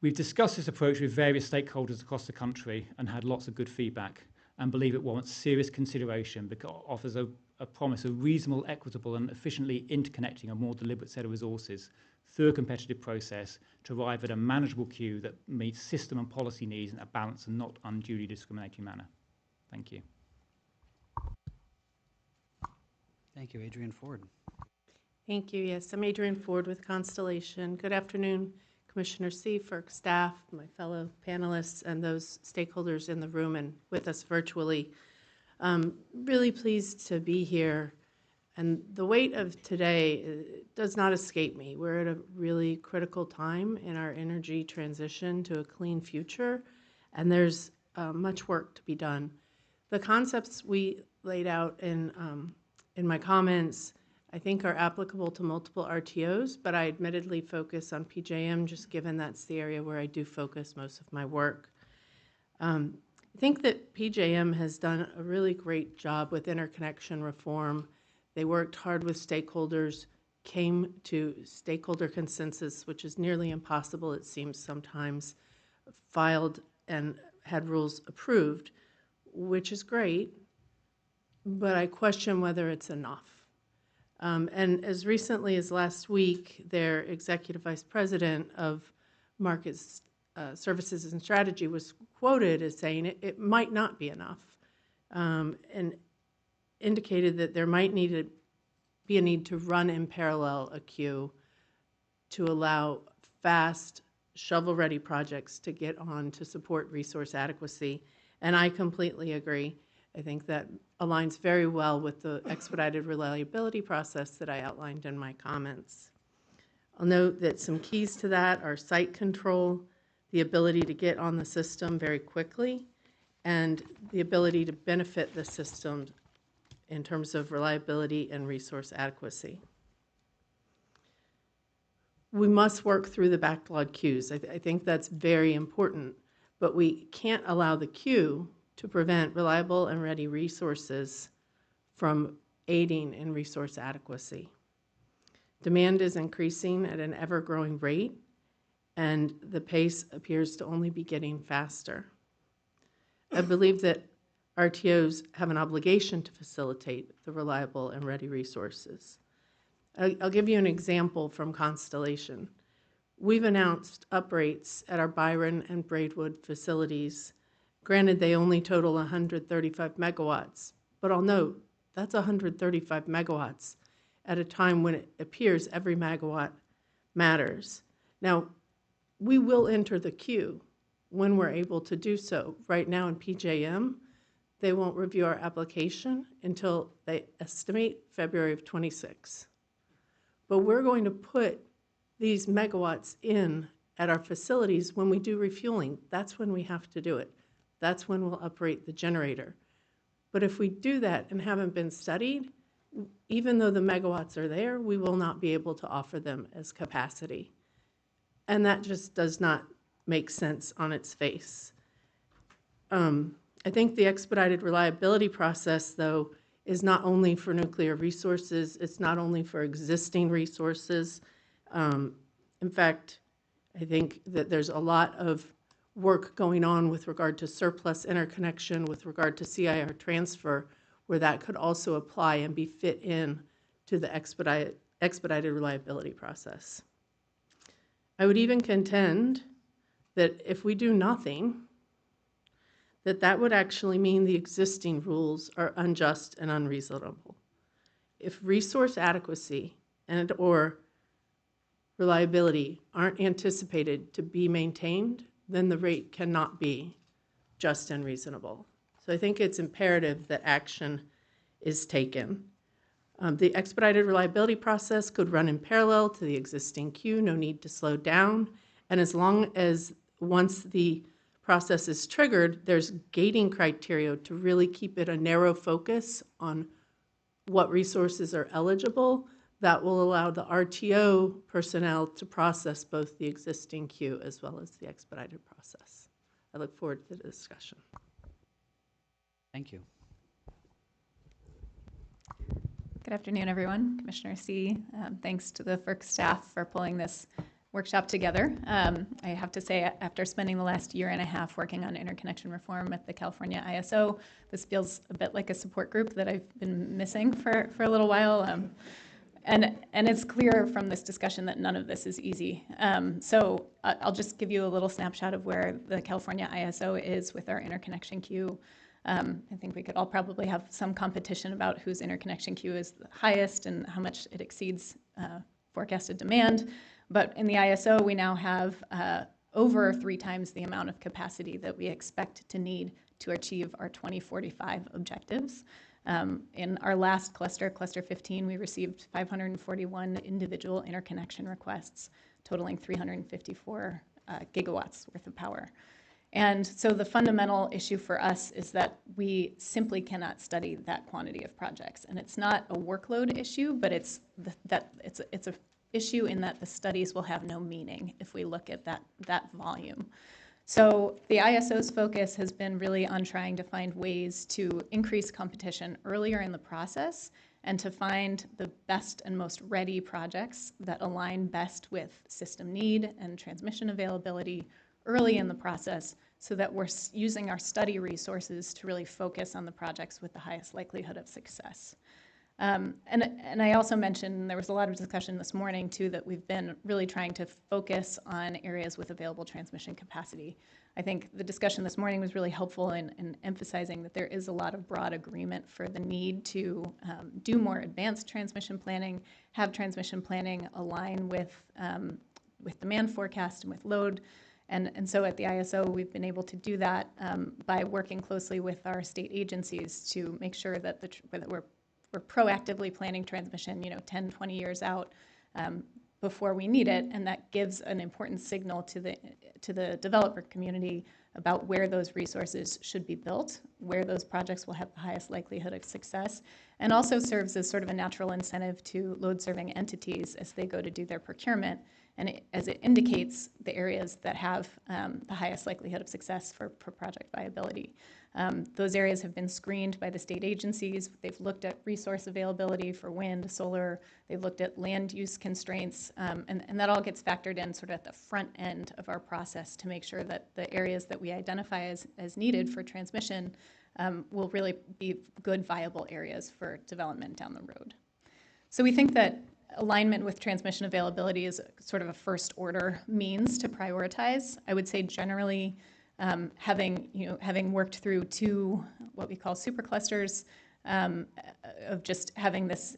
We've discussed this approach with various stakeholders across the country and had lots of good feedback, and believe it warrants serious consideration because it offers a promise of reasonable, equitable, and efficiently interconnecting a more deliberate set of resources through a competitive process to arrive at a manageable queue that meets system and policy needs in a balanced and not unduly discriminating manner. Thank you. Thank you, Adrienne Ford. Thank you. Yes, I'm Adrienne Ford with Constellation. Good afternoon, Commissioner C, FERC staff, my fellow panelists, and those stakeholders in the room and with us virtually. Really pleased to be here And the weight of today does not escape me. We're at a really critical time in our energy transition to a clean future, and there's much work to be done. The concepts we laid out in my comments, I think, are applicable to multiple RTOs, but I admittedly focus on PJM just given that's the area where I do focus most of my work. I think that PJM has done a really great job with interconnection reform. They worked hard with stakeholders, came to stakeholder consensus, which is nearly impossible, it seems sometimes, filed and had rules approved, which is great, but I question whether it's enough. And as recently as last week, their executive vice president of Markets, Services and Strategy was quoted as saying it might not be enough, and indicated that there might be a need to run in parallel a queue to allow fast, shovel-ready projects to get on to support resource adequacy. And I completely agree. I think that aligns very well with the expedited reliability process that I outlined in my comments. I'll note that some keys to that are site control, the ability to get on the system very quickly, and the ability to benefit the system in terms of reliability and resource adequacy. We must work through the backlog queues. I think that's very important, but we can't allow the queue to prevent reliable and ready resources from aiding in resource adequacy. Demand is increasing at an ever-growing rate, and the pace appears to only be getting faster. I believe that RTOs have an obligation to facilitate the reliable and ready resources. I'll give you an example from Constellation. We've announced uprates at our Byron and Braidwood facilities. Granted, they only total 135 megawatts, but I'll note that's 135 megawatts at a time when it appears every megawatt matters. Now, we will enter the queue when we're able to do so. Right now in PJM, they won't review our application until they estimate February of 26. But we're going to put these megawatts in at our facilities when we do refueling. That's when we have to do it. That's when we'll uprate the generator. But if we do that and haven't been studied, even though the megawatts are there, we will not be able to offer them as capacity. And that just does not make sense on its face. I think the expedited reliability process, though, is not only for nuclear resources, it's not only for existing resources. In fact, I think that there's a lot of work going on with regard to surplus interconnection, with regard to CIR transfer, where that could also apply and be fit in to the expedited reliability process. I would even contend that if we do nothing, that would actually mean the existing rules are unjust and unreasonable. If resource adequacy and or reliability aren't anticipated to be maintained, then the rate cannot be just and reasonable. So I think it's imperative that action is taken. The expedited reliability process could run in parallel to the existing queue, no need to slow down. And as long as once the process is triggered, there's gating criteria to really keep it a narrow focus on what resources are eligible, that will allow the RTO personnel to process both the existing queue as well as the expedited process. I look forward to the discussion. Thank you. Good afternoon, everyone. Commissioner C. Thanks to the FERC staff for pulling this workshop together. I have to say, after spending the last year and a half working on interconnection reform at the California ISO, this feels a bit like a support group that I've been missing for a little while. And it's clear from this discussion that none of this is easy. So I'll just give you a little snapshot of where the California ISO is with our interconnection queue. I think we could all probably have some competition about whose interconnection queue is the highest and how much it exceeds forecasted demand. But in the ISO, we now have over 3 times the amount of capacity that we expect to need to achieve our 2045 objectives. In our last cluster, Cluster 15, we received 541 individual interconnection requests, totaling 354 gigawatts worth of power. And so the fundamental issue for us is that we simply cannot study that quantity of projects. And it's not a workload issue, but it's a issue in that the studies will have no meaning if we look at that volume. So the ISO's focus has been really on trying to find ways to increase competition earlier in the process and to find the best and most ready projects that align best with system need and transmission availability early in the process, so that we're using our study resources to really focus on the projects with the highest likelihood of success. And I also mentioned, there was a lot of discussion this morning too, that we've been really trying to focus on areas with available transmission capacity. I think the discussion this morning was really helpful in emphasizing that there is a lot of broad agreement for the need to do more advanced transmission planning, have transmission planning align with demand forecast and with load. And so at the ISO, we've been able to do that by working closely with our state agencies to make sure that we're proactively planning transmission, 10, 20 years out before we need it, and that gives an important signal to the developer community about where those resources should be built, where those projects will have the highest likelihood of success, and also serves as sort of a natural incentive to load-serving entities as they go to do their procurement, and as it indicates the areas that have the highest likelihood of success for project viability. Those areas have been screened by the state agencies. They've looked at resource availability for wind, solar. They've looked at land use constraints, and that all gets factored in sort of at the front end of our process to make sure that the areas that we identify as needed for transmission will really be good, viable areas for development down the road. So we think that alignment with transmission availability is sort of a first order means to prioritize. I would say generally, having worked through two what we call superclusters, of just having this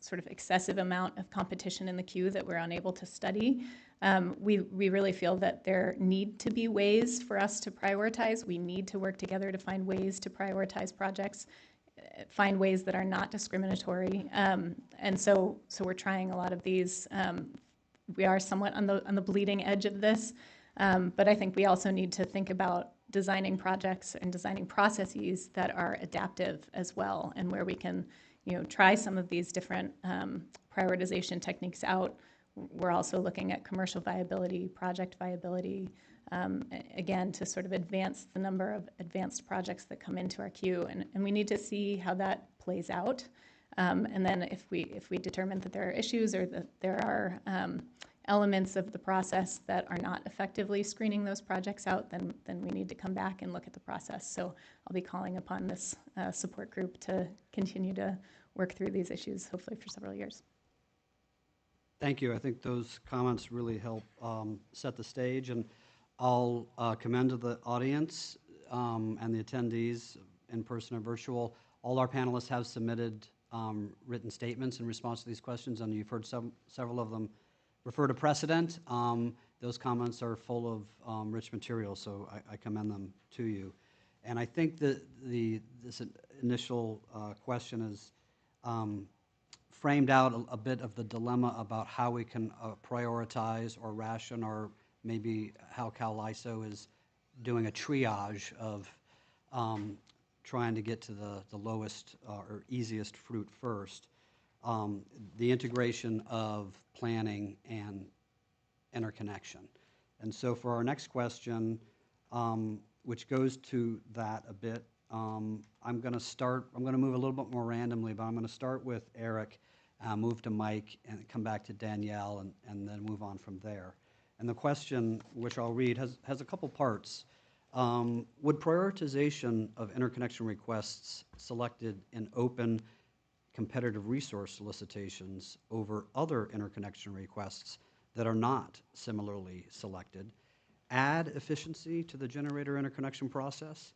sort of excessive amount of competition in the queue that we're unable to study, we really feel that there need to be ways for us to prioritize. We need to work together to find ways to prioritize projects, find ways that are not discriminatory, and so we're trying a lot of these. We are somewhat on the bleeding edge of this. But I think we also need to think about designing projects and designing processes that are adaptive as well, and where we can, try some of these different prioritization techniques out. We're also looking at commercial viability, project viability, again, to sort of advance the number of advanced projects that come into our queue, and we need to see how that plays out. And then if we determine that there are issues or that there are elements of the process that are not effectively screening those projects out, then we need to come back and look at the process. So I'll be calling upon this support group to continue to work through these issues, hopefully for several years. Thank you. I think those comments really help set the stage, and I'll commend to the audience and the attendees in person and virtual. All our panelists have submitted written statements in response to these questions, and you've heard several of them refer to precedent. Those comments are full of rich material, so I commend them to you. And I think that this initial question is framed out a bit of the dilemma about how we can prioritize or ration, or maybe how Cal ISO is doing a triage of trying to get to the lowest or easiest fruit first. The integration of planning and interconnection. And so for our next question, which goes to that a bit, I'm going to move a little bit more randomly, but I'm going to start with Eric, move to Mike, and come back to Danielle, and then move on from there. And the question, which I'll read, has a couple parts. Would prioritization of interconnection requests selected in open competitive resource solicitations over other interconnection requests that are not similarly selected add efficiency to the generator interconnection process?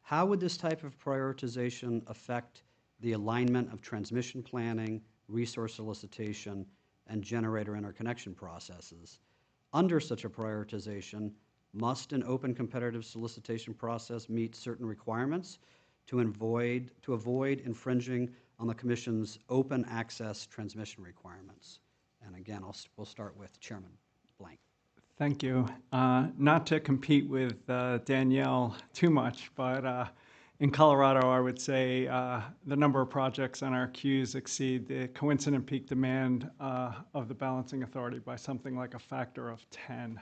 How would this type of prioritization affect the alignment of transmission planning, resource solicitation, and generator interconnection processes? Under such a prioritization, must an open competitive solicitation process meet certain requirements to avoid infringing on the Commission's open access transmission requirements. And again, we'll start with Chairman Blank. Thank you. Not to compete with Danielle too much, but in Colorado, I would say the number of projects on our queues exceed the coincident peak demand of the balancing authority by something like a factor of 10.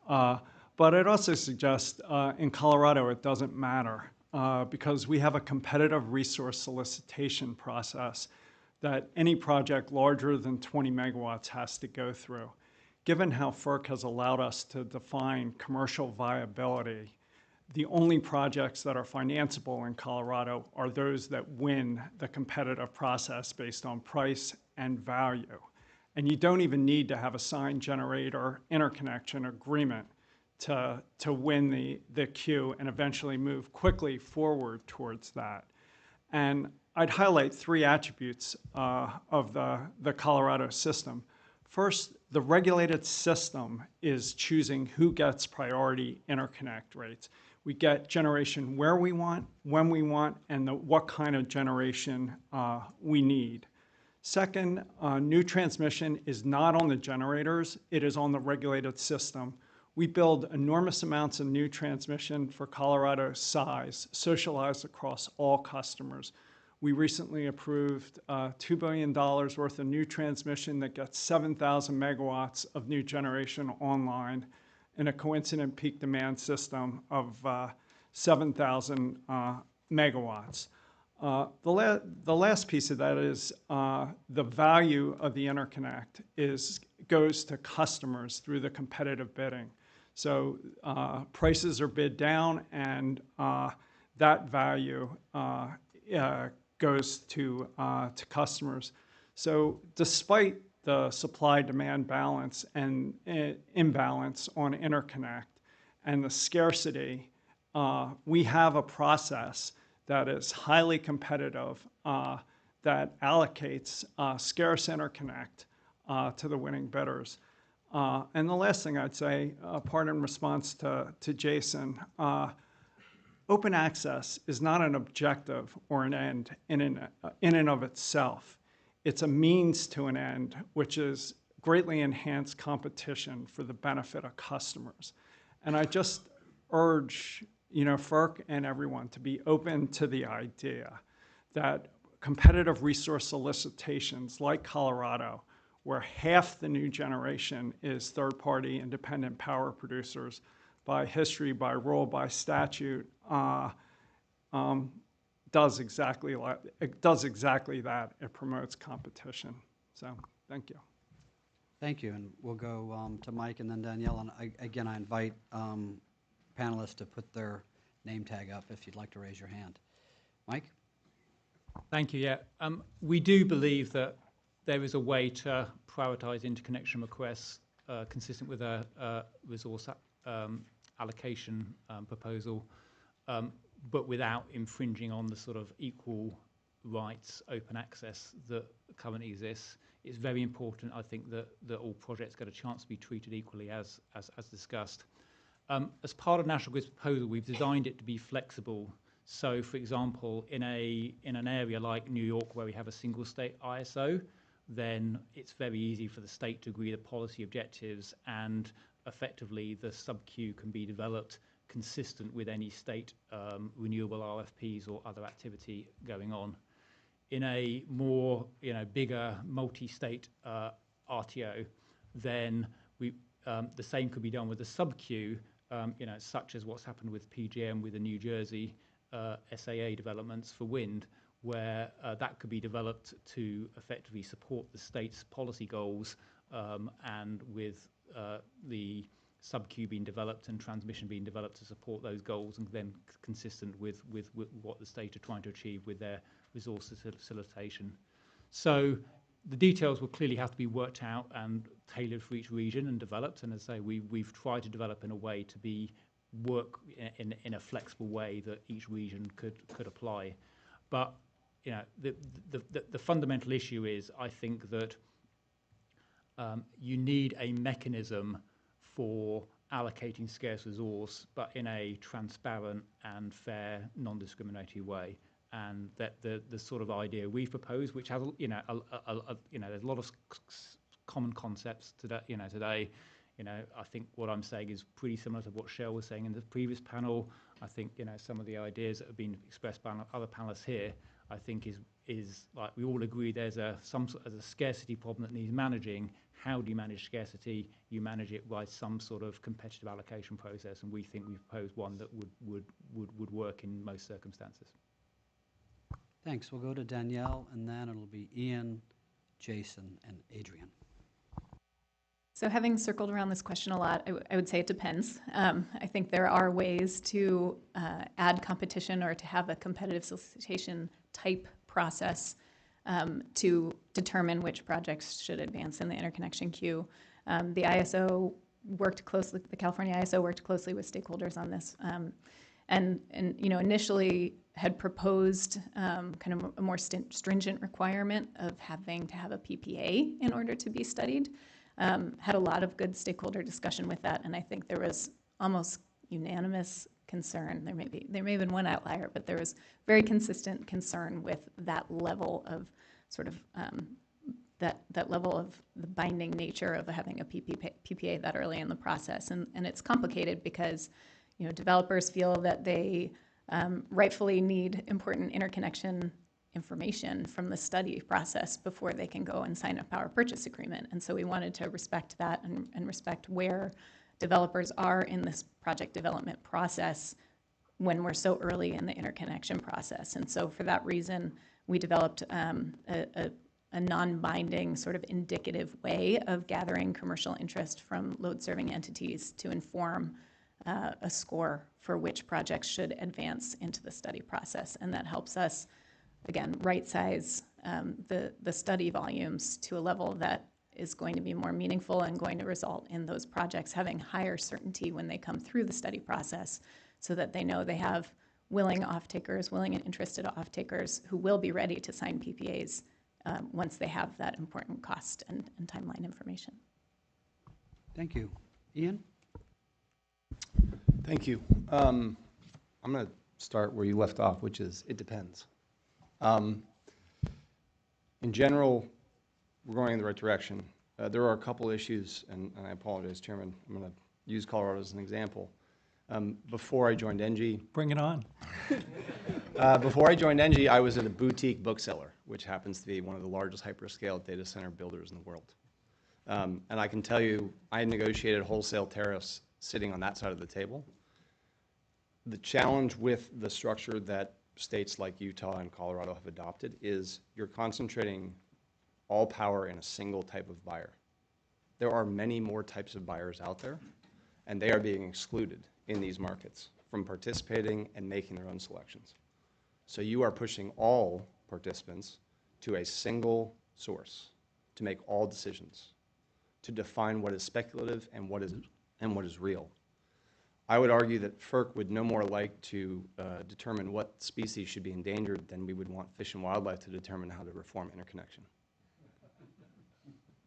But I'd also suggest in Colorado it doesn't matter because we have a competitive resource solicitation process that any project larger than 20 megawatts has to go through. Given how FERC has allowed us to define commercial viability, the only projects that are financeable in Colorado are those that win the competitive process based on price and value. And you don't even need to have a signed generator interconnection agreement to win the queue and eventually move quickly forward towards that. And I'd highlight three attributes of the Colorado system. First, the regulated system is choosing who gets priority interconnect rates. We get generation where we want, when we want, and what kind of generation we need. Second, new transmission is not on the generators, it is on the regulated system. We build enormous amounts of new transmission for Colorado size, socialized across all customers. We recently approved $2 billion worth of new transmission that gets 7,000 megawatts of new generation online in a coincident peak demand system of 7,000 megawatts. The last piece of that is the value of the interconnect goes to customers through the competitive bidding. So prices are bid down, and that value goes to customers. So despite the supply-demand balance and imbalance on interconnect and the scarcity, we have a process that is highly competitive that allocates scarce interconnect to the winning bidders. And the last thing I'd say, part in response to Jason, open access is not an objective or an end in and of itself. It's a means to an end, which is greatly enhanced competition for the benefit of customers. And I just urge, FERC and everyone to be open to the idea that competitive resource solicitations like Colorado, where half the new generation is third-party independent power producers, by history, by rule, by statute, does exactly that. It promotes competition. So, thank you. Thank you, and we'll go to Mike and then Danielle. And again, I invite panelists to put their name tag up if you'd like to raise your hand. Mike? Thank you, yeah. We do believe that there is a way to prioritize interconnection requests consistent with a resource allocation proposal, but without infringing on the sort of equal rights open access that currently exists. It's very important, I think, that all projects get a chance to be treated equally as discussed. As part of National Grid's proposal, we've designed it to be flexible. So, for example, in an area like New York where we have a single state ISO, then it's very easy for the state to agree the policy objectives, and effectively the sub-queue can be developed consistent with any state renewable RFPs or other activity going on. In a more bigger multi-state RTO, then the same could be done with the sub-queue, such as what's happened with PJM with the New Jersey SAA developments for wind, where that could be developed to effectively support the state's policy goals, and with the sub-queue being developed and transmission being developed to support those goals, and then consistent with what the state are trying to achieve with their resource facilitation. So the details will clearly have to be worked out and tailored for each region and developed. And as I say, we've tried to develop in a way to work in a flexible way that each region could apply. But the fundamental issue is, I think, that you need a mechanism for allocating scarce resource, but in a transparent and fair, non-discriminatory way. And that the sort of idea we propose, which has there's a lot of common concepts today. I think what I'm saying is pretty similar to what Cheryl was saying in the previous panel. I think some of the ideas that have been expressed by other panelists here, I think is like we all agree there's a scarcity problem that needs managing. How do you manage scarcity? You manage it by some sort of competitive allocation process, and we think we propose one that would work in most circumstances. Thanks. We'll go to Danielle, and then it'll be Ian, Jason, and Adrian. So having circled around this question a lot, I would say it depends. I think there are ways to add competition or to have a competitive solicitation type process to determine which projects should advance in the interconnection queue. The ISO worked closely, the California ISO worked closely with stakeholders on this, and initially had proposed kind of a more stringent requirement of having to have a PPA in order to be studied. Had a lot of good stakeholder discussion with that, and I think there was almost unanimous concern. There may have been one outlier, but there was very consistent concern with that level of sort of that level of the binding nature of having a PPA that early in the process. And it's complicated because developers feel that they rightfully need important interconnection information from the study process before they can go and sign a power purchase agreement. And so we wanted to respect that and respect where developers are in this project development process when we're so early in the interconnection process. And so for that reason, we developed a non-binding sort of indicative way of gathering commercial interest from load-serving entities to inform a score for which projects should advance into the study process. And that helps us, again, right-size the study volumes to a level that is going to be more meaningful and going to result in those projects having higher certainty when they come through the study process so that they know they have willing off-takers, willing and interested off-takers who will be ready to sign PPAs once they have that important cost and timeline information. Thank you. Ian? Thank you. I'm going to start where you left off, which is it depends. In general, we're going in the right direction. There are a couple issues, and I apologize, Chairman. I'm going to use Colorado as an example. Before I joined ENGIE... Bring it on. Before I joined ENGIE, I was at a boutique bookseller, which happens to be one of the largest hyperscale data center builders in the world. And I can tell you, I negotiated wholesale tariffs sitting on that side of the table. The challenge with the structure that states like Utah and Colorado have adopted is you're concentrating all power in a single type of buyer. There are many more types of buyers out there, and they are being excluded in these markets from participating and making their own selections. So you are pushing all participants to a single source to make all decisions, to define what is speculative and what is real. I would argue that FERC would no more like to determine what species should be endangered than we would want Fish and Wildlife to determine how to reform interconnection.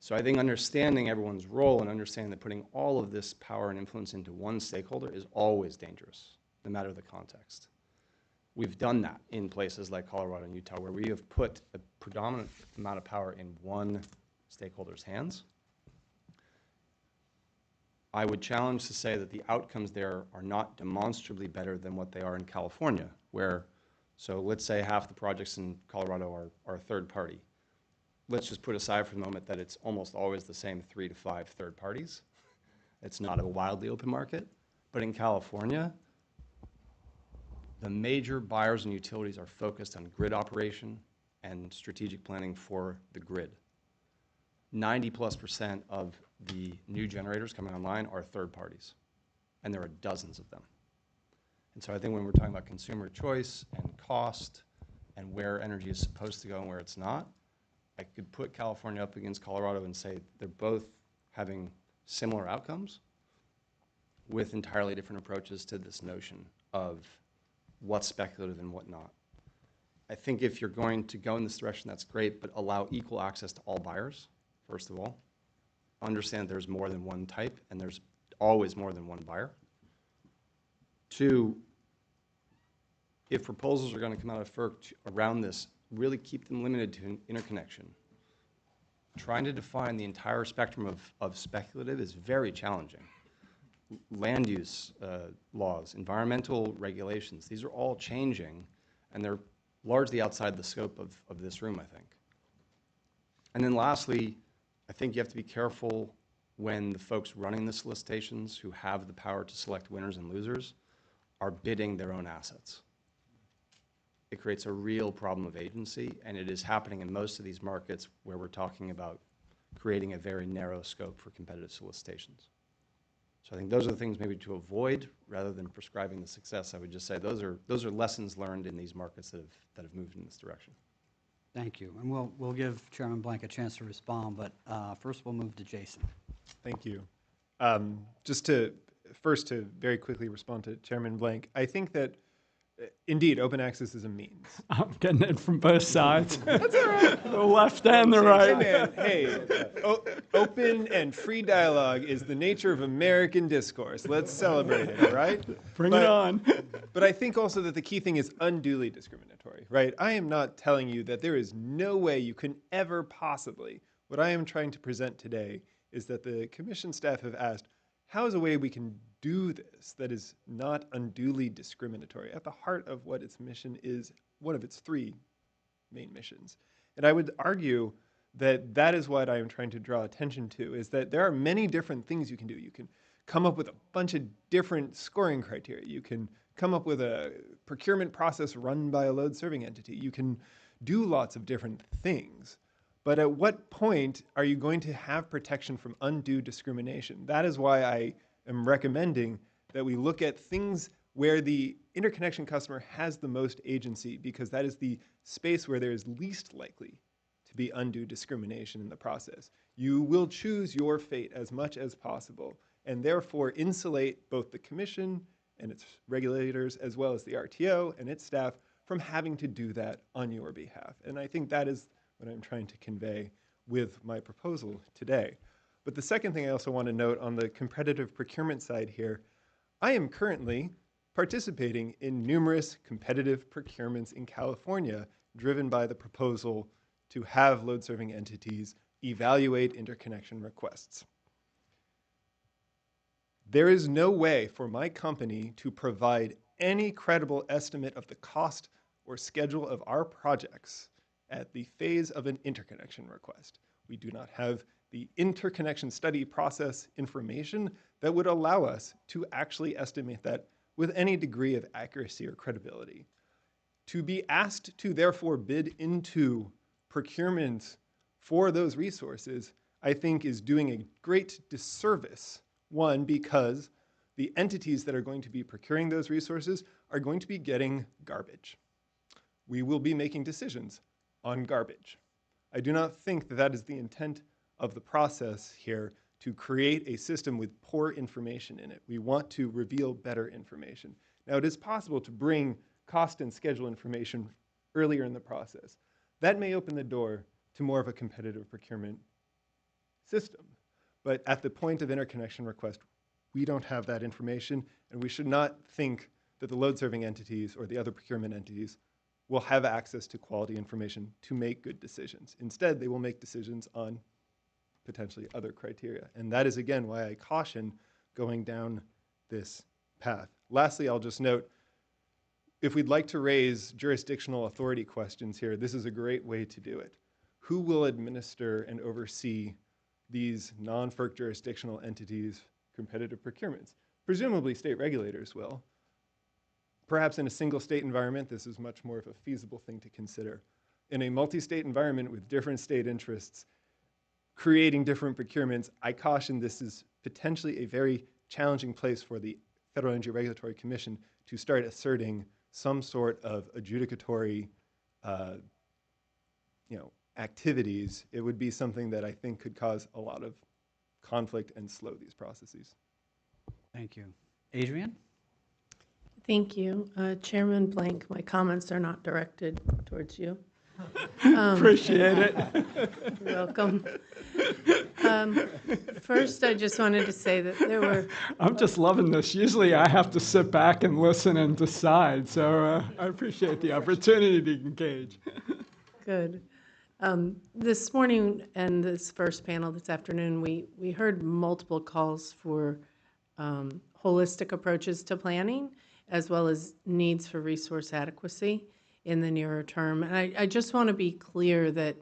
So I think understanding everyone's role and understanding that putting all of this power and influence into one stakeholder is always dangerous, no matter the context. We've done that in places like Colorado and Utah, where we have put a predominant amount of power in one stakeholder's hands. I would challenge to say that the outcomes there are not demonstrably better than what they are in California, where, so let's say half the projects in Colorado are third party. Let's just put aside for the moment that it's almost always the same 3 to 5 third parties. It's not a wildly open market. But in California, the major buyers and utilities are focused on grid operation and strategic planning for the grid. 90+% of the new generators coming online are third parties, and there are dozens of them. And so I think when we're talking about consumer choice and cost and where energy is supposed to go and where it's not, I could put California up against Colorado and say they're both having similar outcomes with entirely different approaches to this notion of what's speculative and what not. I think if you're going to go in this direction, that's great, but allow equal access to all buyers, first of all. Understand there's more than one type, and there's always more than one buyer. Two, if proposals are going to come out of FERC around this, really keep them limited to interconnection. Trying to define the entire spectrum of speculative is very challenging. Land use laws, environmental regulations, these are all changing, and they're largely outside the scope of this room, I think. And then lastly, I think you have to be careful when the folks running the solicitations who have the power to select winners and losers are bidding their own assets. It creates a real problem of agency, and it is happening in most of these markets where we're talking about creating a very narrow scope for competitive solicitations. So I think those are the things maybe to avoid rather than prescribing the success. I would just say those are lessons learned in these markets that have moved in this direction. Thank you. And we'll give Chairman Blank a chance to respond, but first we'll move to Jason. Thank you. Just first to very quickly respond to Chairman Blank, I think that indeed, open access is a means. I'm getting it from both sides. That's all right. The left and the right. Hey, man, open and free dialogue is the nature of American discourse. Let's celebrate it, all right? Bring it on. But I think also that the key thing is unduly discriminatory, right? I am not telling you that there is no way you can ever possibly. What I am trying to present today is that the commission staff have asked, how is a way we can do this that is not unduly discriminatory at the heart of what its mission is, one of its three main missions? And I would argue that that is what I am trying to draw attention to, is that there are many different things you can do. You can come up with a bunch of different scoring criteria. You can come up with a procurement process run by a load serving entity. You can do lots of different things. But at what point are you going to have protection from undue discrimination? That is why I am recommending that we look at things where the interconnection customer has the most agency, because that is the space where there is least likely to be undue discrimination in the process. You will choose your fate as much as possible, and therefore insulate both the commission and its regulators, as well as the RTO and its staff, from having to do that on your behalf. And I think that is what I'm trying to convey with my proposal today. But the second thing I also want to note on the competitive procurement side here, I am currently participating in numerous competitive procurements in California, driven by the proposal to have load serving entities evaluate interconnection requests. There is no way for my company to provide any credible estimate of the cost or schedule of our projects at the phase of an interconnection request. We do not have the interconnection study process information that would allow us to actually estimate that with any degree of accuracy or credibility. To be asked to therefore bid into procurement for those resources, I think is doing a great disservice. One, because the entities that are going to be procuring those resources are going to be getting garbage. We will be making decisions on garbage. I do not think that that is the intent of the process here, to create a system with poor information in it. We want to reveal better information. Now, it is possible to bring cost and schedule information earlier in the process. That may open the door to more of a competitive procurement system. But at the point of interconnection request, we don't have that information, and we should not think that the load serving entities or the other procurement entities will have access to quality information to make good decisions. Instead, they will make decisions on potentially other criteria. And that is, again, why I caution going down this path. Lastly, I'll just note, if we'd like to raise jurisdictional authority questions here, this is a great way to do it. Who will administer and oversee these non-FERC jurisdictional entities' competitive procurements? Presumably state regulators will. Perhaps in a single state environment, this is much more of a feasible thing to consider. In a multi-state environment with different state interests, creating different procurements, I caution this is potentially a very challenging place for the Federal Energy Regulatory Commission to start asserting some sort of adjudicatory activities. It would be something that I think could cause a lot of conflict and slow these processes. Thank you. Adrian? Thank you. Chairman Blank, my comments are not directed towards you. Appreciate it. Welcome. First, I just wanted to say that there were... I'm just loving this. Usually I have to sit back and listen and decide, so I appreciate the opportunity to engage. Good. This morning and this first panel this afternoon, we heard multiple calls for holistic approaches to planning, as well as needs for resource adequacy in the nearer term. And I just want to be clear that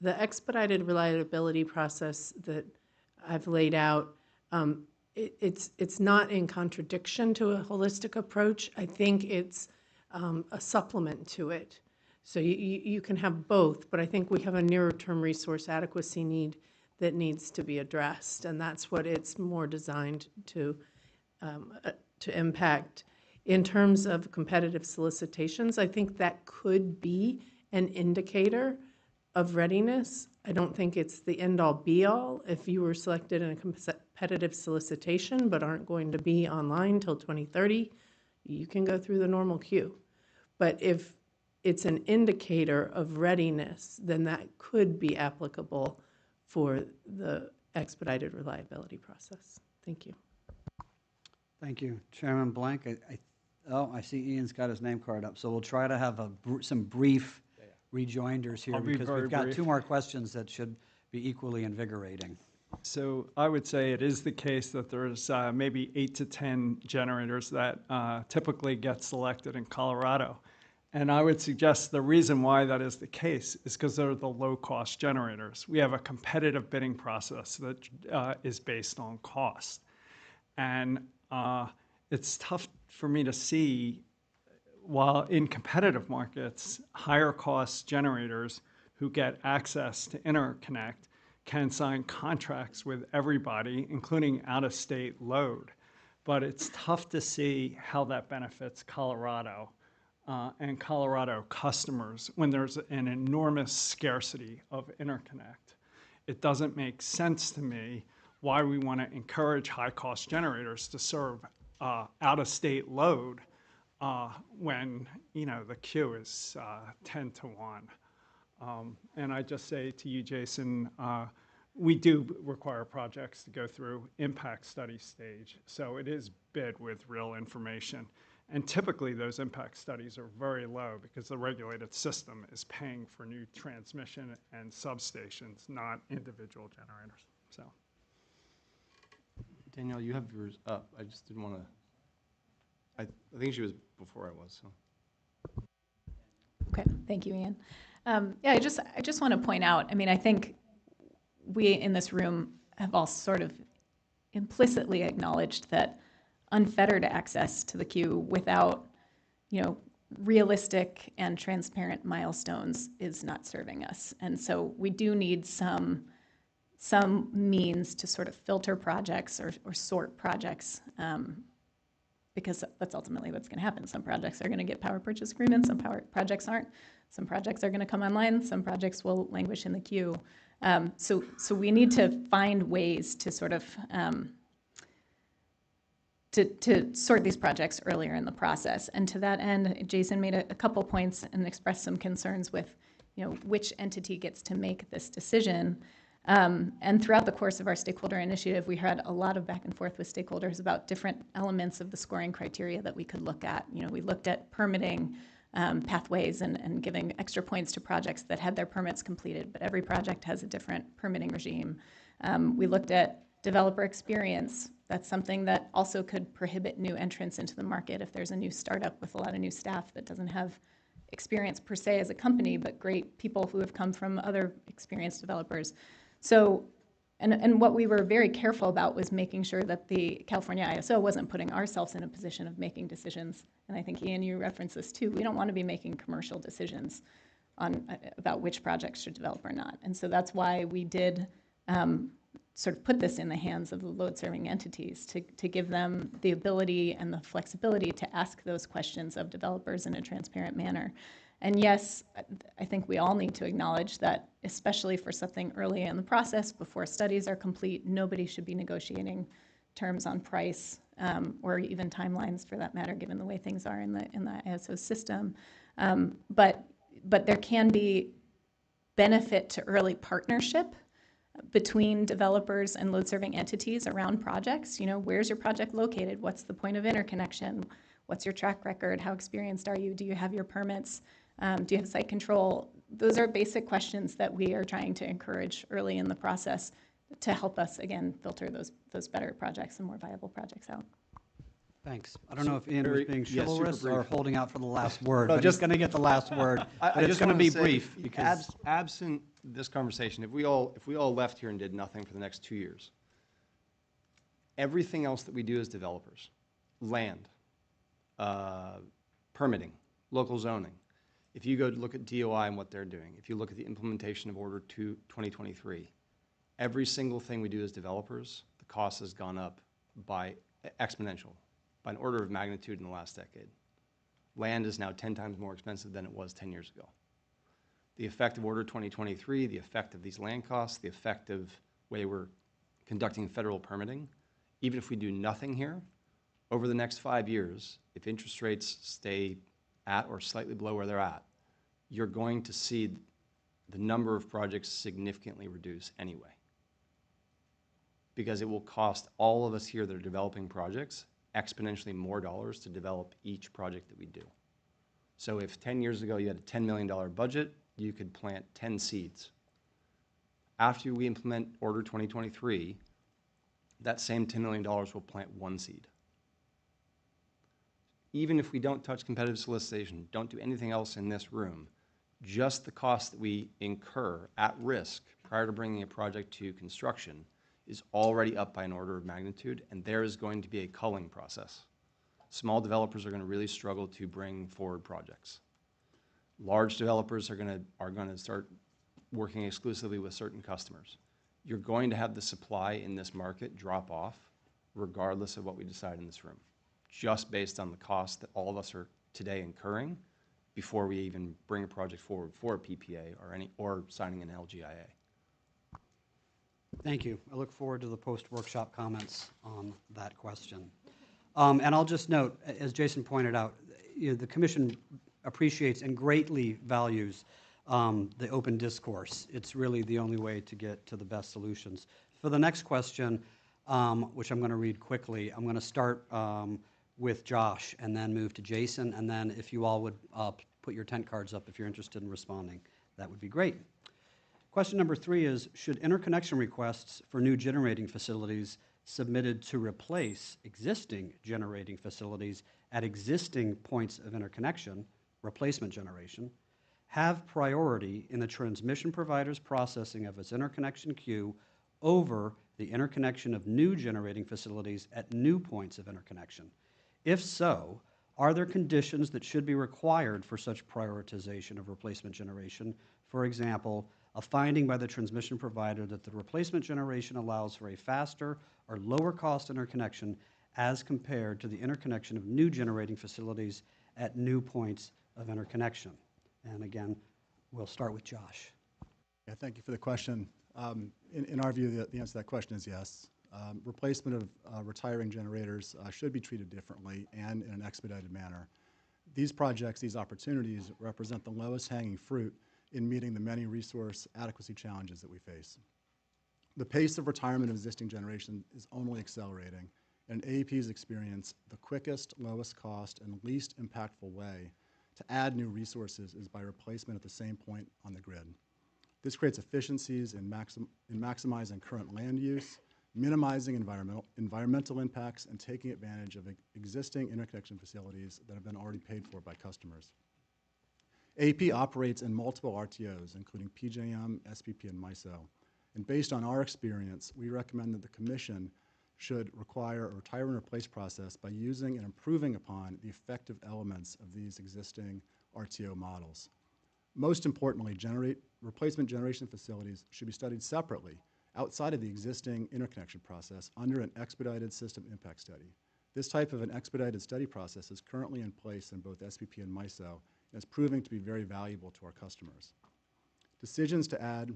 the expedited reliability process that I've laid out, it's not in contradiction to a holistic approach. I think it's a supplement to it. So you can have both, but I think we have a nearer term resource adequacy need that needs to be addressed, and that's what it's more designed to impact. In terms of competitive solicitations, I think that could be an indicator of readiness. I don't think it's the end-all be-all. If you were selected in a competitive solicitation but aren't going to be online till 2030, you can go through the normal queue. But if it's an indicator of readiness, then that could be applicable for the expedited reliability process. Thank you. Thank you. Chairman Blank, I see Ian's got his name card up, so we'll try to have some brief rejoinders here because we've got brief. 2 more questions that should be equally invigorating. So I would say it is the case that there's maybe 8 to 10 generators that typically get selected in Colorado. And I would suggest the reason why that is the case is because they're the low-cost generators. We have a competitive bidding process that is based on cost. And it's tough for me to see, while in competitive markets, higher-cost generators who get access to interconnect can sign contracts with everybody, including out-of-state load. But it's tough to see how that benefits Colorado and Colorado customers when there's an enormous scarcity of interconnect. It doesn't make sense to me why we want to encourage high-cost generators to serve out-of-state load when the queue is 10 to 1. And I just say to you, Jason, we do require projects to go through impact study stage, so it is bid with real information. And typically those impact studies are very low because the regulated system is paying for new transmission and substations, not individual generators. So, Danielle, you have yours up. I just didn't want to. I think she was before I was. So. Okay, thank you, Ian. Yeah, I just want to point out, I mean, I think we in this room have all sort of implicitly acknowledged that unfettered access to the queue without, realistic and transparent milestones is not serving us. And so we do need some means to sort of filter projects or sort projects, because that's ultimately what's going to happen. Some projects are going to get power purchase agreements, some projects aren't. Some projects are going to come online, some projects will languish in the queue. So we need to find ways to sort of to sort these projects earlier in the process. And to that end, Jason made a couple points and expressed some concerns with, which entity gets to make this decision. And throughout the course of our stakeholder initiative, we had a lot of back and forth with stakeholders about different elements of the scoring criteria that we could look at. We looked at permitting pathways and giving extra points to projects that had their permits completed, but every project has a different permitting regime. We looked at developer experience. That's something that also could prohibit new entrants into the market if there's a new startup with a lot of new staff that doesn't have experience per se as a company, but great people who have come from other experienced developers. So, and what we were very careful about was making sure that the California ISO wasn't putting ourselves in a position of making decisions. And I think, Ian, you referenced this too. We don't want to be making commercial decisions about which projects should develop or not. And so that's why we did sort of put this in the hands of the load-serving entities to give them the ability and the flexibility to ask those questions of developers in a transparent manner. And yes, I think we all need to acknowledge that, especially for something early in the process, before studies are complete, nobody should be negotiating terms on price or even timelines for that matter, given the way things are in the ISO system. But but there can be benefit to early partnership between developers and load-serving entities around projects. You know, where's your project located? What's the point of interconnection? What's your track record? How experienced are you? Do you have your permits? Do you have site control? Those are basic questions that we are trying to encourage early in the process to help us, again, filter those better projects and more viable projects out. Thanks. I don't know if Ian was being yeah, super chivalrous or brief. holding out for the last word, No, but just- he's going to get the last word. I But it's just going to wanna be say, brief because absent this conversation, if we all left here and did nothing for the next 2 years, everything else that we do as developers, land, permitting, local zoning, if you go to look at DOI and what they're doing, if you look at the implementation of Order 2 2023, every single thing we do as developers, the cost has gone up by exponential, by an order of magnitude in the last decade. Land is now 10 times more expensive than it was 10 years ago. The effect of Order 2023, the effect of these land costs, the effect of way we're conducting federal permitting, even if we do nothing here, over the next 5 years, if interest rates stay at or slightly below where they're at, you're going to see the number of projects significantly reduce anyway. Because it will cost all of us here that are developing projects exponentially more dollars to develop each project that we do. So if 10 years ago you had a $10 million budget, you could plant 10 seeds. After we implement Order 2023, that same $10 million will plant 1 seed. Even if we don't touch competitive solicitation, don't do anything else in this room, just the cost that we incur at risk prior to bringing a project to construction is already up by an order of magnitude, and there is going to be a culling process. Small developers are going to really struggle to bring forward projects. Large developers are going to start working exclusively with certain customers. You're going to have the supply in this market drop off regardless of what we decide in this room, just based on the cost that all of us are today incurring before we even bring a project forward for a PPA or signing an LGIA. Thank you. I look forward to the post-workshop comments on that question. And I'll just note, as Jason pointed out, the Commission appreciates and greatly values the open discourse. It's really the only way to get to the best solutions. For the next question, which I'm going to read quickly, I'm going to start with Josh and then move to Jason, and then if you all would put your tent cards up if you're interested in responding, that would be great. Question number 3 is, should interconnection requests for new generating facilities submitted to replace existing generating facilities at existing points of interconnection, replacement generation, have priority in the transmission provider's processing of its interconnection queue over the interconnection of new generating facilities at new points of interconnection? If so, are there conditions that should be required for such prioritization of replacement generation? For example, a finding by the transmission provider that the replacement generation allows for a faster or lower cost interconnection as compared to the interconnection of new generating facilities at new points of interconnection. And again, we'll start with Josh. Yeah, thank you for the question. In our view, the answer to that question is yes. Replacement of retiring generators should be treated differently and in an expedited manner. These projects, these opportunities represent the lowest hanging fruit in meeting the many resource adequacy challenges that we face. The pace of retirement of existing generation is only accelerating, and AEP's experience, the quickest, lowest cost, and least impactful way to add new resources is by replacement at the same point on the grid. This creates efficiencies in maximizing current land use, minimizing environmental impacts, and taking advantage of existing interconnection facilities that have been already paid for by customers. AEP operates in multiple RTOs, including PJM, SPP, and MISO. And based on our experience, we recommend that the Commission should require a retire and replace process by using and improving upon the effective elements of these existing RTO models. Most importantly, replacement generation facilities should be studied separately outside of the existing interconnection process under an expedited system impact study. This type of an expedited study process is currently in place in both SPP and MISO, and is proving to be very valuable to our customers. Decisions to add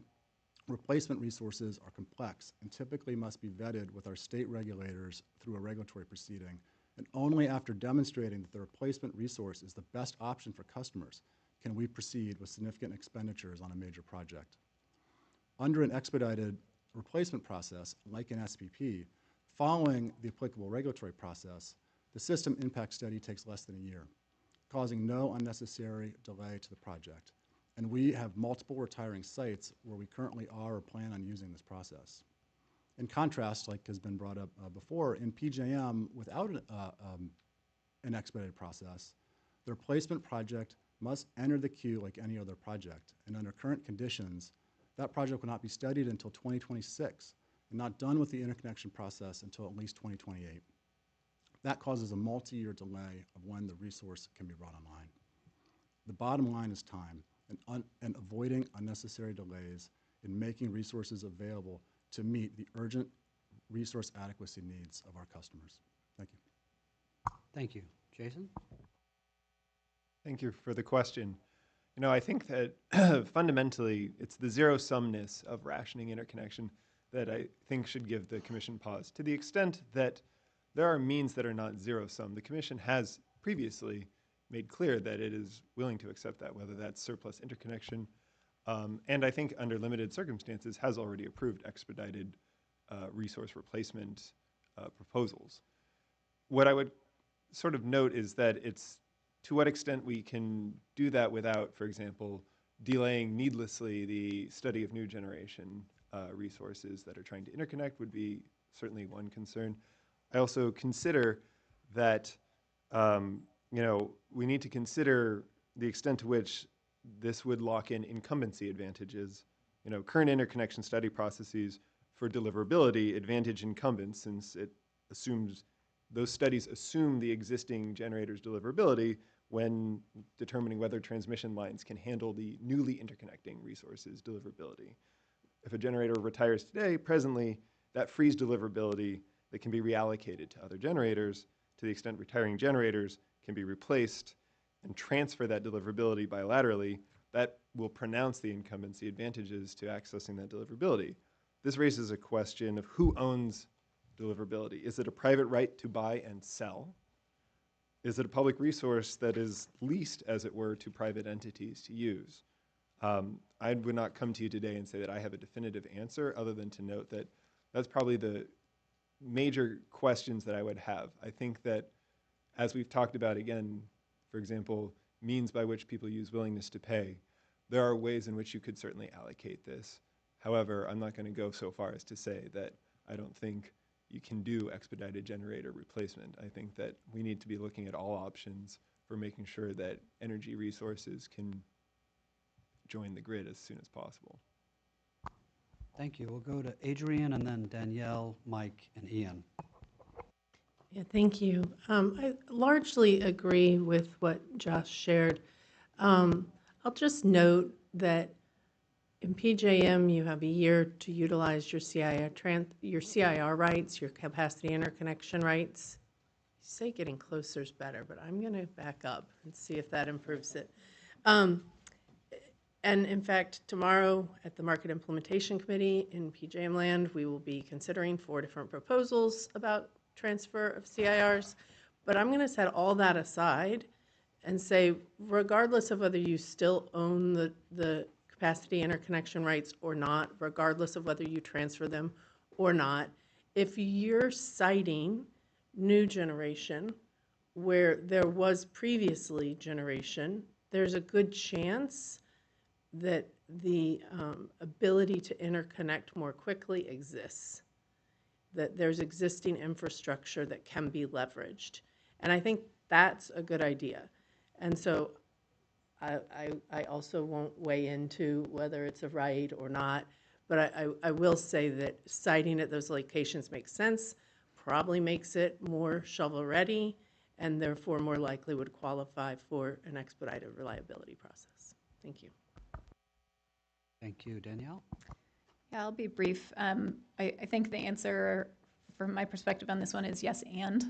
replacement resources are complex and typically must be vetted with our state regulators through a regulatory proceeding, and only after demonstrating that the replacement resource is the best option for customers can we proceed with significant expenditures on a major project. Under an expedited replacement process, like an SPP, following the applicable regulatory process, the system impact study takes less than a year, causing no unnecessary delay to the project. And we have multiple retiring sites where we currently are or plan on using this process. In contrast, like has been brought up before, in PJM, without an expedited process, the replacement project must enter the queue like any other project. And under current conditions, that project will not be studied until 2026 and not done with the interconnection process until at least 2028. That causes a multi-year delay of when the resource can be brought online. The bottom line is time and avoiding unnecessary delays in making resources available to meet the urgent resource adequacy needs of our customers. Thank you. Thank you. Jason? Thank you for the question. You know, I think that fundamentally it's the zero-sumness of rationing interconnection that I think should give the Commission pause. To the extent that there are means that are not zero-sum, the Commission has previously made clear that it is willing to accept that, whether that's surplus interconnection, and I think under limited circumstances has already approved expedited resource replacement proposals. What I would sort of note is that it's to what extent we can do that without, for example, delaying needlessly the study of new generation resources that are trying to interconnect would be certainly one concern. I also consider that you know, we need to consider the extent to which this would lock in incumbency advantages. You know, current interconnection study processes for deliverability advantage incumbents since it assumes, those studies assume the existing generator's deliverability when determining whether transmission lines can handle the newly interconnecting resources deliverability. If a generator retires today, presently, that frees deliverability that can be reallocated to other generators. To the extent retiring generators can be replaced and transfer that deliverability bilaterally, that will pronounce the incumbency advantages to accessing that deliverability. This raises a question of who owns deliverability. Is it a private right to buy and sell? Is it a public resource that is leased, as it were, to private entities to use? I would not come to you today and say that I have a definitive answer other than to note that that's probably the major questions that I would have. I think that as we've talked about again, for example, means by which people use willingness to pay, there are ways in which you could certainly allocate this. However, I'm not going to go so far as to say that I don't think you can do expedited generator replacement. I think that we need to be looking at all options for making sure that energy resources can join the grid as soon as possible. Thank you. We'll go to Adrian and then Danielle, Mike, and Ian. Yeah, thank you. I largely agree with what Josh shared. I'll just note that in PJM, you have a year to utilize your CIR rights, your capacity interconnection rights. You say getting closer is better, but I'm going to back up and see if that improves it. And in fact, tomorrow at the Market Implementation Committee in PJM land, we will be considering 4 different proposals about transfer of CIRs. But I'm going to set all that aside and say, regardless of whether you still own the capacity interconnection rights or not, regardless of whether you transfer them or not, if you're citing new generation where there was previously generation, there's a good chance that the ability to interconnect more quickly exists, that there's existing infrastructure that can be leveraged. And I think that's a good idea. And so I also won't weigh into whether it's a right or not, but I will say that siting at those locations makes sense, probably makes it more shovel-ready, and therefore more likely would qualify for an expedited reliability process. Thank you. Thank you. Danielle? Yeah, I'll be brief. I think the answer from my perspective on this one is yes, and.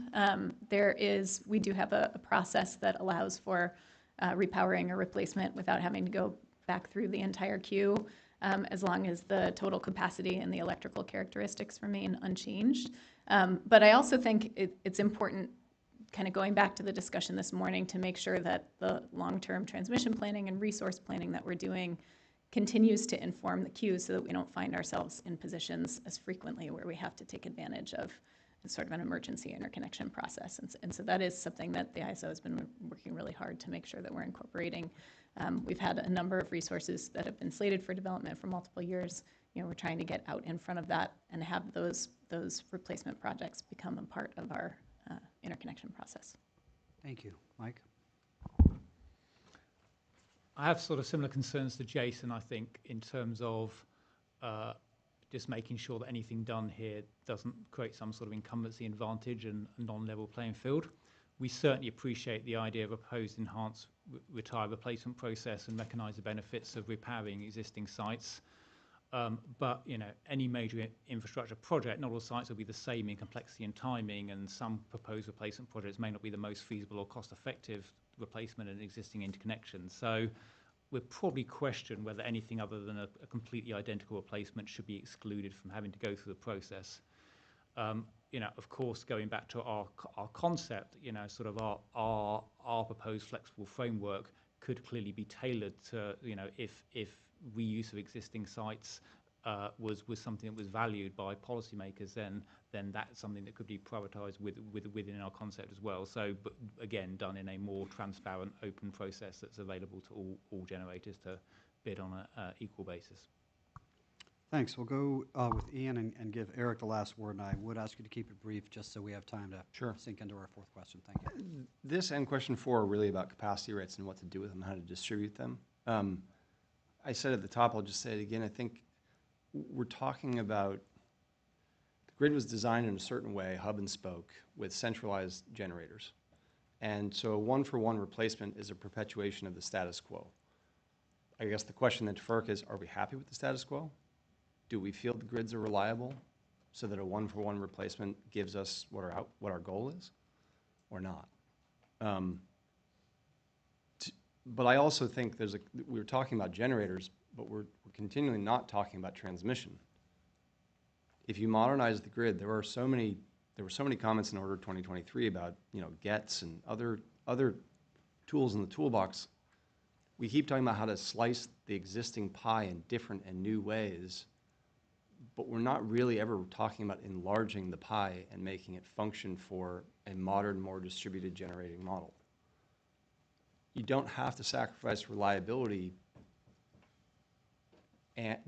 We do have a process that allows for repowering or replacement without having to go back through the entire queue, as long as the total capacity and the electrical characteristics remain unchanged. But I also think it's important kind of going back to the discussion this morning to make sure that the long-term transmission planning and resource planning that we're doing continues to inform the queue so that we don't find ourselves in positions as frequently where we have to take advantage of sort of an emergency interconnection process. And so that is something that the ISO has been working really hard to make sure that we're incorporating. We've had a number of resources that have been slated for development for multiple years. You know, we're trying to get out in front of that and have those replacement projects become a part of our interconnection process. Thank you. Mike? I have sort of similar concerns to Jason, I think, in terms of just making sure that anything done here doesn't create some sort of incumbency advantage and a non-level playing field. We certainly appreciate the idea of a proposed enhanced retire replacement process and recognise the benefits of repowering existing sites. But you know, any major infrastructure project, not all sites will be the same in complexity and timing, and some proposed replacement projects may not be the most feasible or cost-effective replacement in existing interconnections. So we'll probably question whether anything other than a completely identical replacement should be excluded from having to go through the process. You know, of course, going back to our concept, you know, sort of our proposed flexible framework could clearly be tailored to, you know, if reuse of existing sites was something that was valued by policymakers, then that's something that could be prioritised within our concept as well. So, but again, done in a more transparent, open process that's available to all generators to bid on an equal basis. Thanks. We'll go with Ian and give Eric the last word, and I would ask you to keep it brief just so we have time to sink into our fourth question. Thank you. This and question 4 are really about capacity rates and what to do with them, how to distribute them. I said at the top, I'll just say it again, I think we're talking about the grid was designed in a certain way, hub and spoke, with centralized generators. And so a one-for-one replacement is a perpetuation of the status quo. I guess the question then to FERC is, are we happy with the status quo? Do we feel the grids are reliable so that a one-for-one replacement gives us what our goal is, or not? But I also think we were talking about generators, but we're continually not talking about transmission. If you modernize the grid, there were so many comments in Order 2023 about, you know, GETs and other tools in the toolbox. We keep talking about how to slice the existing pie in different and new ways, but we're not really ever talking about enlarging the pie and making it function for a modern, more distributed generating model. You don't have to sacrifice reliability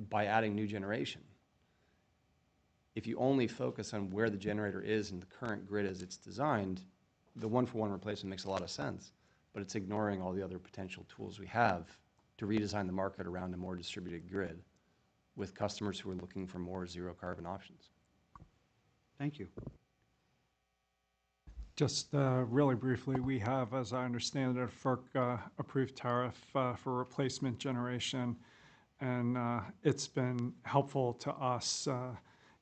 by adding new generation. If you only focus on where the generator is in the current grid as it's designed, the one-for-one replacement makes a lot of sense, but it's ignoring all the other potential tools we have to redesign the market around a more distributed grid with customers who are looking for more zero-carbon options. Thank you. Just really briefly, we have, as I understand it, a FERC approved tariff for replacement generation, and it's been helpful to us.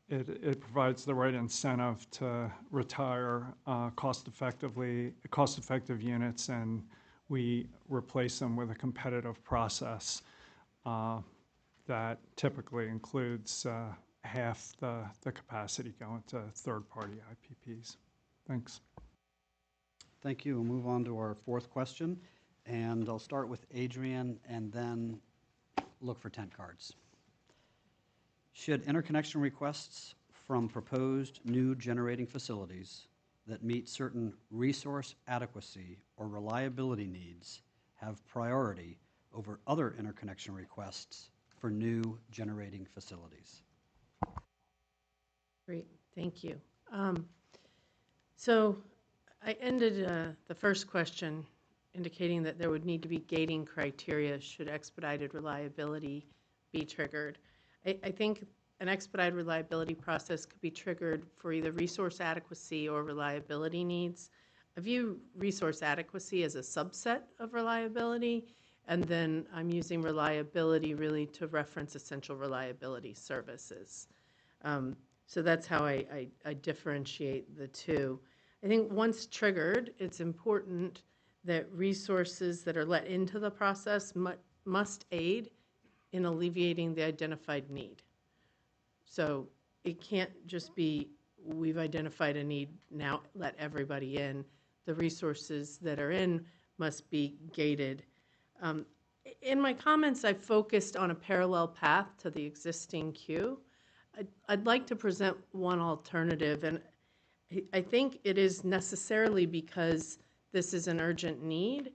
It provides the right incentive to retire cost-effective units, and we replace them with a competitive process that typically includes half the capacity going to third-party IPPs. Thanks. Thank you. We'll move on to our fourth question, and I'll start with Adrian and then look for tent cards. Should interconnection requests from proposed new generating facilities that meet certain resource adequacy or reliability needs have priority over other interconnection requests for new generating facilities? Great, thank you. So I ended the first question indicating that there would need to be gating criteria should expedited reliability be triggered. I think an expedited reliability process could be triggered for either resource adequacy or reliability needs. I view resource adequacy as a subset of reliability, and then I'm using reliability really to reference essential reliability services. So that's how I differentiate the two. I think once triggered, it's important that resources that are let into the process must aid in alleviating the identified need. So it can't just be, we've identified a need, now let everybody in. the resources that are in must be gated. In my comments, I focused on a parallel path to the existing queue. I'd like to present one alternative, and I think it is necessarily because this is an urgent need.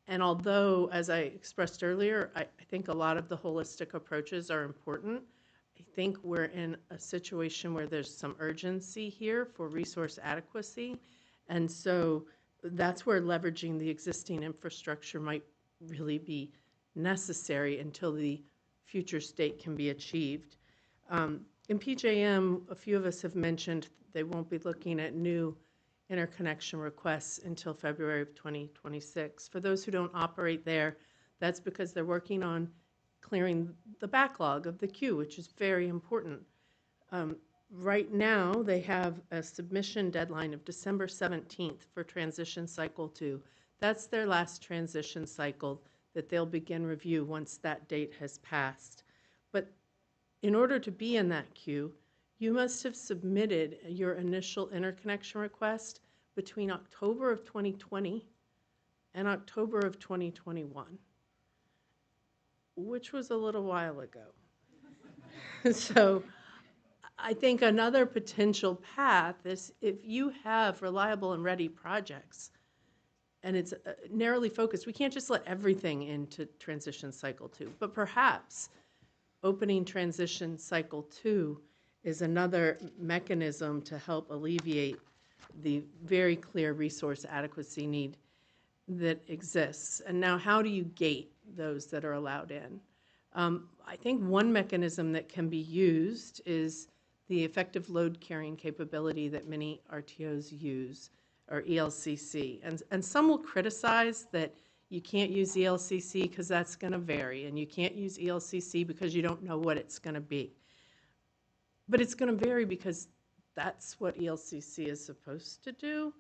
And although, as I expressed earlier, I think a lot of the holistic approaches are important, I think we're in a situation where there's some urgency here for resource adequacy. And so that's where leveraging the existing infrastructure might really be necessary until the future state can be achieved. In PJM, a few of us have mentioned they won't be looking at new interconnection requests until February of 2026. For those who don't operate there, that's because they're working on clearing the backlog of the queue, which is very important. Right now, they have a submission deadline of December 17th for transition cycle 2. That's their last transition cycle that they'll begin review once that date has passed. But in order to be in that queue, you must have submitted your initial interconnection request between October of 2020 and October of 2021, which was a little while ago. So I think another potential path is if you have reliable and ready projects and it's narrowly focused, we can't just let everything into transition cycle 2, but perhaps opening transition cycle 2 is another mechanism to help alleviate the very clear resource adequacy need that exists. And now how do you gate those that are allowed in? I think one mechanism that can be used is the effective load carrying capability that many RTOs use, or ELCC. And some will criticize that you can't use ELCC because that's going to vary, and you can't use ELCC because you don't know what it's going to be. But it's going to vary because that's what ELCC is supposed to do.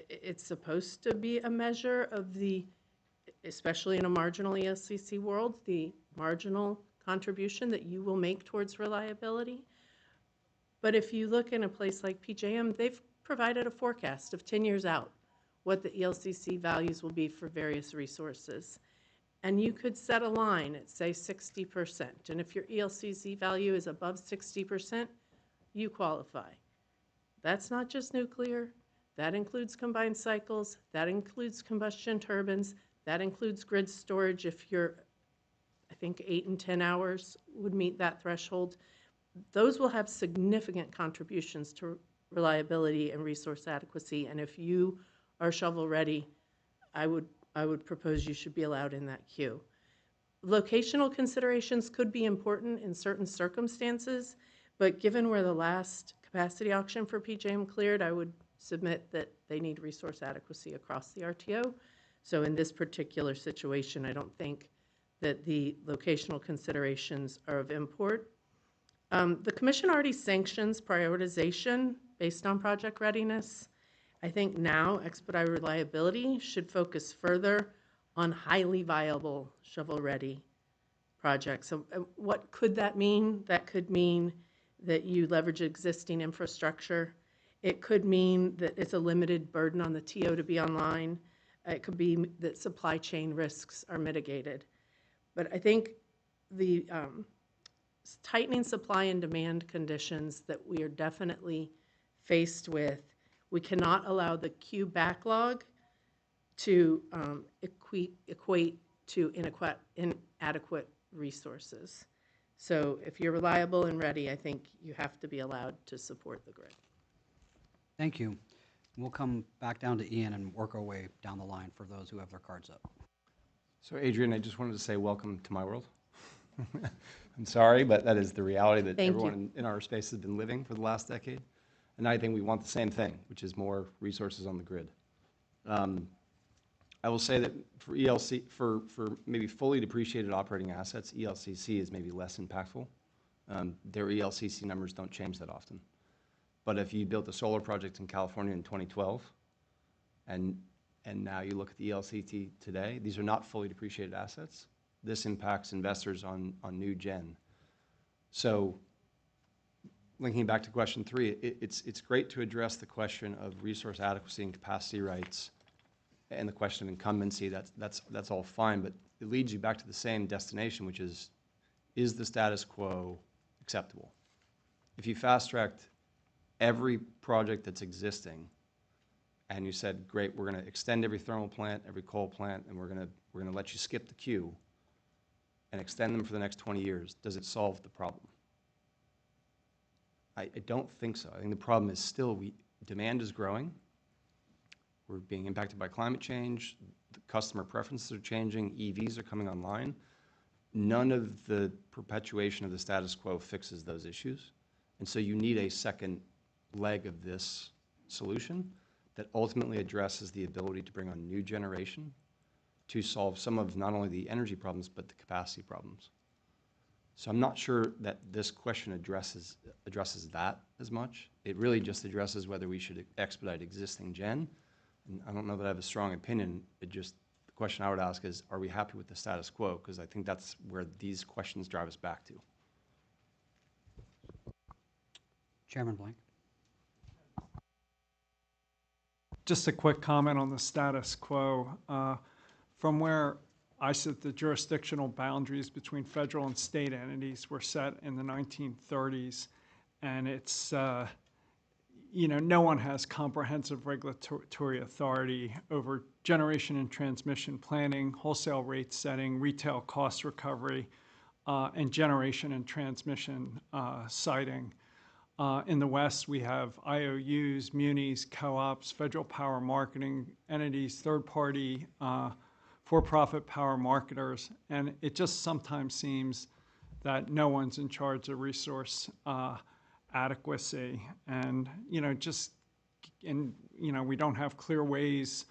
It's supposed to be a measure of the, especially in a marginal ELCC world, the marginal contribution that you will make towards reliability. But if you look in a place like PJM, they've provided a forecast of 10 years out what the ELCC values will be for various resources. And you could set a line at, say, 60%. And if your ELCC value is above 60%, you qualify. That's not just nuclear. That includes combined cycles. That includes combustion turbines. That includes grid storage if you're, I think, 8 and 10 hours would meet that threshold. Those will have significant contributions to reliability and resource adequacy. And if you are shovel ready, I would propose you should be allowed in that queue. Locational considerations could be important in certain circumstances, but given where the last capacity auction for PJM cleared, I would submit that they need resource adequacy across the RTO. So in this particular situation, I don't think that the locational considerations are of import. The Commission already sanctions prioritization based on project readiness. I think now expedite reliability should focus further on highly viable shovel-ready projects. So what could that mean? That could mean that you leverage existing infrastructure. It could mean that it's a limited burden on the TO to be online. It could be that supply chain risks are mitigated. But I think the tightening supply and demand conditions that we are definitely faced with, we cannot allow the queue backlog to equate to inadequate resources. So if you're reliable and ready, I think you have to be allowed to support the grid. Thank you. We'll come back down to Ian and work our way down the line for those who have their cards up. So Adrian, I just wanted to say welcome to my world. I'm sorry, but that is the reality that everyone in our space has been living for the last decade. And I think we want the same thing, which is more resources on the grid. I will say that for for maybe fully depreciated operating assets, ELCC is maybe less impactful. Their ELCC numbers don't change that often. But if you built a solar project in California in 2012, and now you look at the ELCT today, these are not fully depreciated assets. This impacts investors on new gen. So linking back to question 3, it's great to address the question of resource adequacy and capacity rights and the question of incumbency. That's all fine, but it leads you back to the same destination, which is the status quo acceptable? If you fast-tracked every project that's existing and you said, great, we're going to extend every thermal plant, every coal plant, and we're going to let you skip the queue and extend them for the next 20 years, does it solve the problem? I don't think so. I think the problem is still demand is growing. We're being impacted by climate change. The customer preferences are changing. EVs are coming online. None of the perpetuation of the status quo fixes those issues. And so you need a second leg of this solution that ultimately addresses the ability to bring on new generation to solve some of not only the energy problems, but the capacity problems. So I'm not sure that this question addresses that as much. It really just addresses whether we should expedite existing gen. And I don't know that I have a strong opinion. The question I would ask is, are we happy with the status quo? Because I think that's where these questions drive us back to. Chairman Blank. Just a quick comment on the status quo. From where I sit, the jurisdictional boundaries between federal and state entities were set in the 1930s, and it's, no one has comprehensive regulatory authority over generation and transmission planning, wholesale rate setting, retail cost recovery, and generation and transmission siting. In the West, we have IOUs, munis, co-ops, federal power marketing entities, third-party for-profit power marketers, and it just sometimes seems that no one's in charge of resource adequacy. And, we don't have clear ways,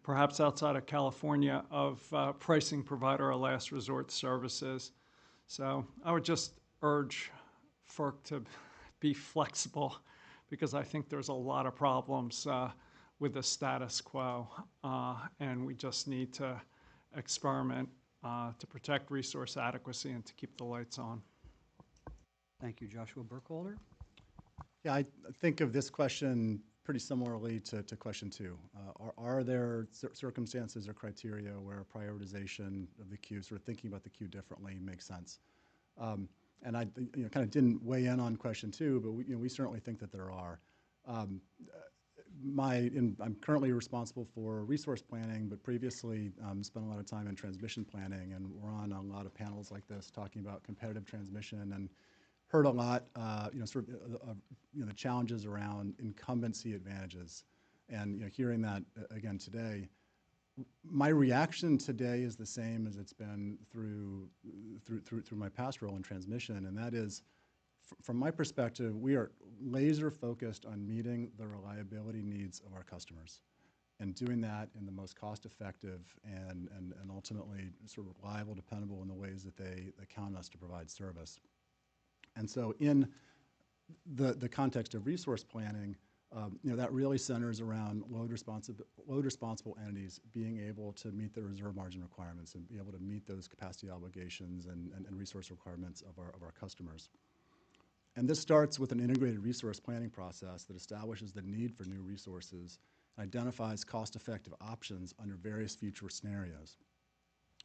perhaps outside of California, of pricing provider of last resort services. So I would just urge FERC to be flexible, because I think there's a lot of problems with the status quo, and we just need to experiment to protect resource adequacy and to keep the lights on. Thank you, Joshua Burkholder. Yeah, I think of this question pretty similarly to question 2. Are there circumstances or criteria where prioritization of the queue, sort of thinking about the queue differently, makes sense? And I kind of didn't weigh in on question 2, but we certainly think that there are. I'm currently responsible for resource planning, but previously spent a lot of time in transmission planning, and we're on a lot of panels like this talking about competitive transmission, and heard a lot, the challenges around incumbency advantages, and hearing that again today. My reaction today is the same as it's been through my past role in transmission, and that is, from my perspective, we are laser focused on meeting the reliability needs of our customers and doing that in the most cost-effective and ultimately sort of reliable, dependable in the ways that they count on us to provide service. And so in the context of resource planning, that really centers around load responsible entities being able to meet their reserve margin requirements and be able to meet those capacity obligations and resource requirements of our customers. And this starts with an integrated resource planning process that establishes the need for new resources and identifies cost-effective options under various future scenarios.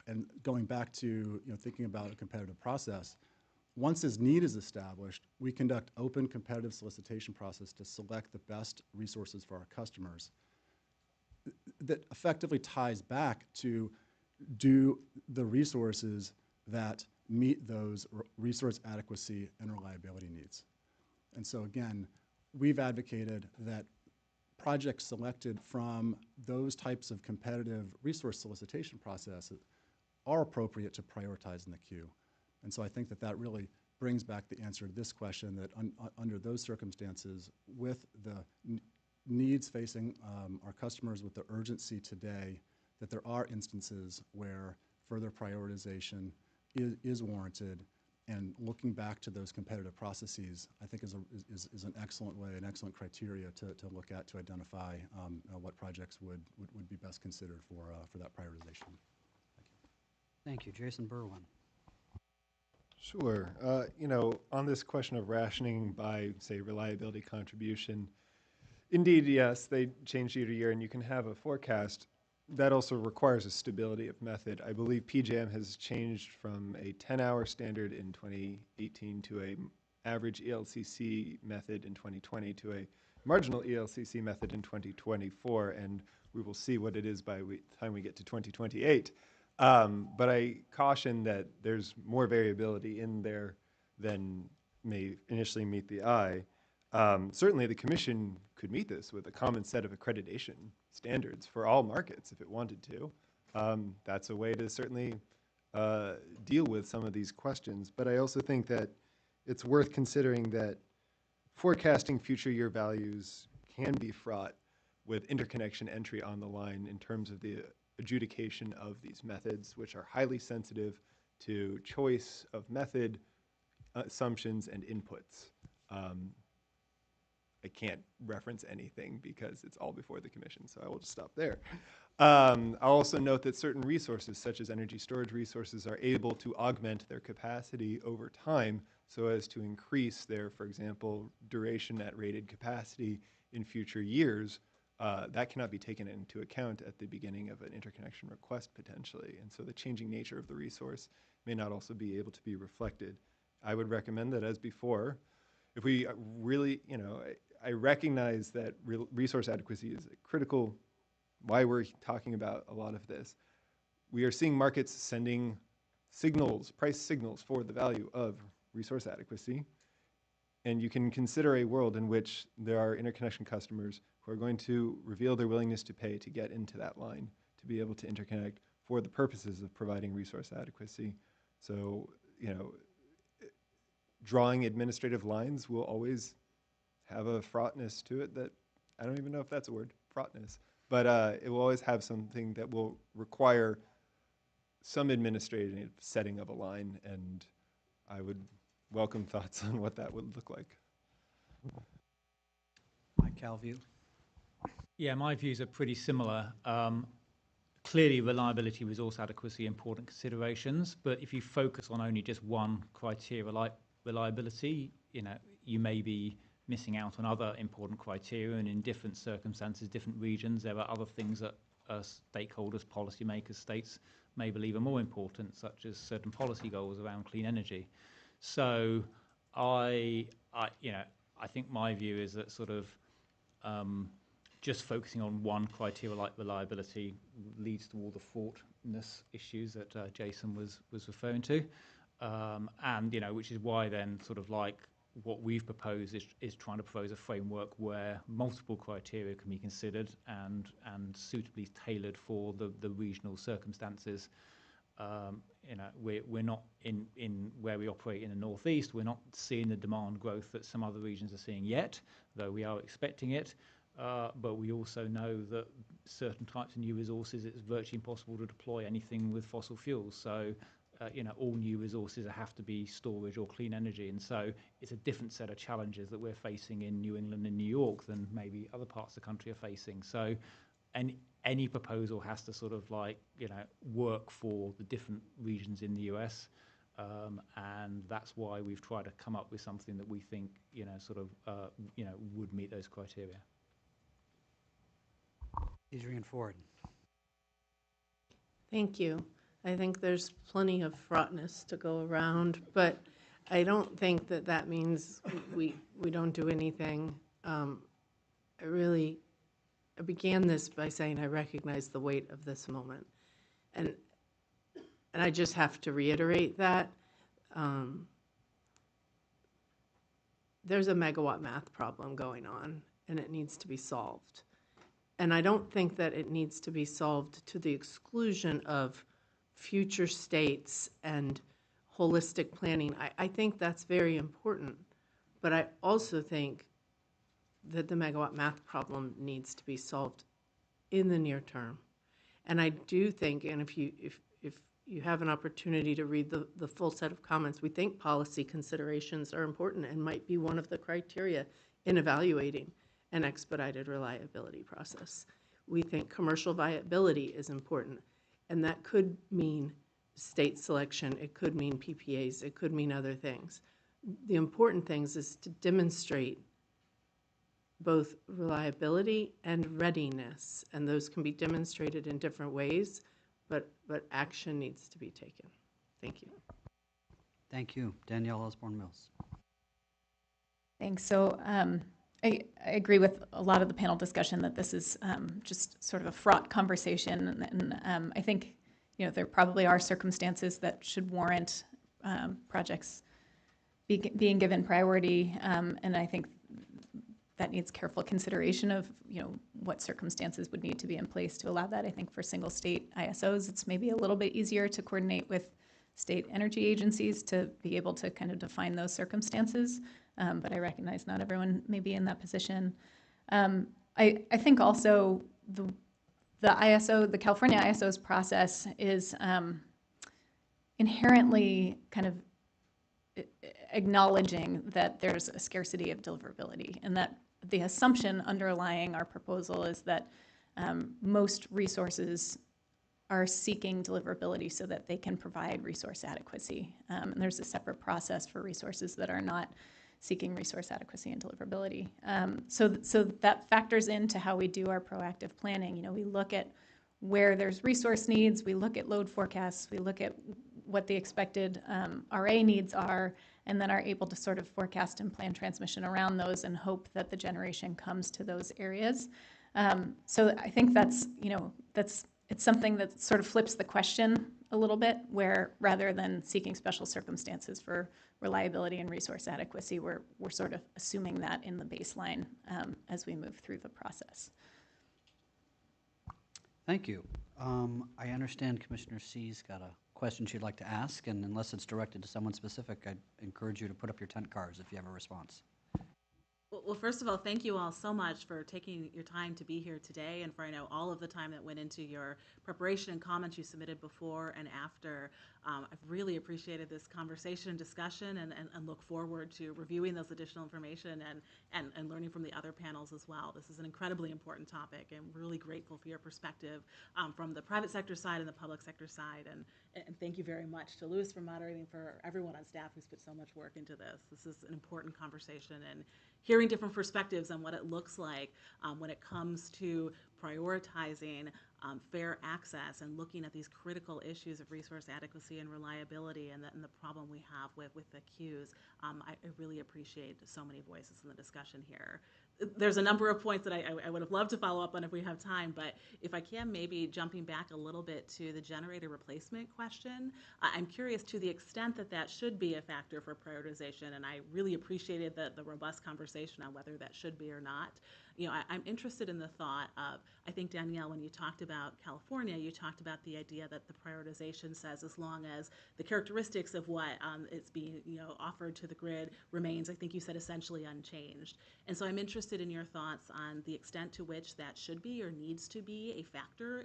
And going back to thinking about a competitive process, once this need is established, we conduct open competitive solicitation process to select the best resources for our customers that effectively ties back to do the resources that meet those resource adequacy and reliability needs. And so again, we've advocated that projects selected from those types of competitive resource solicitation processes are appropriate to prioritize in the queue. And so I think that really brings back the answer to this question, that under those circumstances, with the needs facing our customers with the urgency today, that there are instances where further prioritization is warranted, and looking back to those competitive processes, I think is an excellent way, an excellent criteria to look at to identify what projects would be best considered for that prioritization. Thank you. Jason Berwin. Sure. On this question of rationing by, say, reliability contribution, indeed, yes, they change year to year, and you can have a forecast. That also requires a stability of method. I believe PJM has changed from a 10-hour standard in 2018 to a average ELCC method in 2020 to a marginal ELCC method in 2024, and we will see what it is by the time we get to 2028. But I caution that there's more variability in there than may initially meet the eye. Certainly the Commission could meet this with a common set of accreditation standards for all markets if it wanted to. That's a way to certainly deal with some of these questions. But I also think that it's worth considering that forecasting future year values can be fraught with interconnection entry on the line in terms of the adjudication of these methods, which are highly sensitive to choice of method, assumptions, and inputs. I can't reference anything because it's all before the Commission, so I will just stop there. I'll also note that certain resources, such as energy storage resources, are able to augment their capacity over time so as to increase their, for example, duration at rated capacity in future years. That cannot be taken into account at the beginning of an interconnection request, potentially. And so the changing nature of the resource may not also be able to be reflected. I would recommend that, as before, if we really, I recognize that resource adequacy is critical, why we're talking about a lot of this. We are seeing markets sending signals, price signals for the value of resource adequacy. And you can consider a world in which there are interconnection customers who are going to reveal their willingness to pay to get into that line, to be able to interconnect for the purposes of providing resource adequacy. So, drawing administrative lines will always have a fraughtness to it that, I don't even know if that's a word, fraughtness, but it will always have something that will require some administrative setting of a line, and I would welcome thoughts on what that would look like. Mike Calview. Yeah, my views are pretty similar. Clearly, reliability, resource adequacy, important considerations, but if you focus on only just one criteria like reliability, you may be missing out on other important criteria, and in different circumstances, different regions, there are other things that stakeholders, policymakers, states may believe are more important, such as certain policy goals around clean energy. So I think my view is that sort of just focusing on one criteria like reliability leads to all the fraughtness issues that Jason was referring to, and which is why then sort of like what we've proposed is trying to propose a framework where multiple criteria can be considered and suitably tailored for the regional circumstances. We're not in where we operate in the Northeast, we're not seeing the demand growth that some other regions are seeing yet, though we are expecting it. But we also know that certain types of new resources, it's virtually impossible to deploy anything with fossil fuels. So, all new resources have to be storage or clean energy. And so it's a different set of challenges that we're facing in New England and New York than maybe other parts of the country are facing. So any proposal has to sort of like, work for the different regions in the US. And that's why we've tried to come up with something that we think, would meet those criteria. Adrian Ford. Thank you. I think there's plenty of fraughtness to go around, but I don't think that means we don't do anything. I began this by saying I recognize the weight of this moment, and I just have to reiterate that there's a megawatt math problem going on, and it needs to be solved. And I don't think that it needs to be solved to the exclusion of future states and holistic planning. I think that's very important, but I also think that the megawatt math problem needs to be solved in the near term. And I do think, and if you have an opportunity to read the full set of comments, we think policy considerations are important and might be one of the criteria in evaluating an expedited reliability process. We think commercial viability is important, and that could mean state selection, it could mean PPAs, it could mean other things. The important things is to demonstrate both reliability and readiness, and those can be demonstrated in different ways, but action needs to be taken. Thank you. Thank you. Danielle Osborne-Mills. Thanks. So I agree with a lot of the panel discussion that this is just sort of a fraught conversation, and I think there probably are circumstances that should warrant projects being given priority, and I think that needs careful consideration of what circumstances would need to be in place to allow that. I think for single state ISOs, it's maybe a little bit easier to coordinate with state energy agencies to be able to kind of define those circumstances, but I recognize not everyone may be in that position. I think also the ISO, the California ISO's process is inherently kind of acknowledging that there's a scarcity of deliverability, and that the assumption underlying our proposal is that most resources are seeking deliverability so that they can provide resource adequacy. And there's a separate process for resources that are not seeking resource adequacy and deliverability. So that factors into how we do our proactive planning. We look at where there's resource needs, we look at load forecasts, we look at what the expected RA needs are, and then are able to sort of forecast and plan transmission around those and hope that the generation comes to those areas. So I think it's something that sort of flips the question a little bit, where rather than seeking special circumstances for reliability and resource adequacy, we're sort of assuming that in the baseline as we move through the process. Thank you. I understand Commissioner C's got a question she'd like to ask, and unless it's directed to someone specific, I'd encourage you to put up your tent cards if you have a response. Well, first of all, thank you all so much for taking your time to be here today, and for I know all of the time that went into your preparation and comments you submitted before and after. I've really appreciated this conversation and discussion, and look forward to reviewing those additional information and learning from the other panels as well. This is an incredibly important topic, and we're really grateful for your perspective from the private sector side and the public sector side. And thank you very much to Louis for moderating, for everyone on staff who's put so much work into this. This is an important conversation, and hearing different perspectives on what it looks like when it comes to prioritizing fair access and looking at these critical issues of resource adequacy and reliability, and the problem we have with the queues. I really appreciate so many voices in the discussion here. There's a number of points that I would have loved to follow up on if we have time, but if I can, maybe jumping back a little bit to the generator replacement question, I'm curious to the extent that that should be a factor for prioritization, and I really appreciated the robust conversation on whether that should be or not. I'm interested in the thought of, I think, Danielle, when you talked about California, you talked about the idea that the prioritization says as long as the characteristics of what is being offered to the grid remains, I think you said, essentially unchanged. And so I'm interested in your thoughts on the extent to which that should be or needs to be a factor,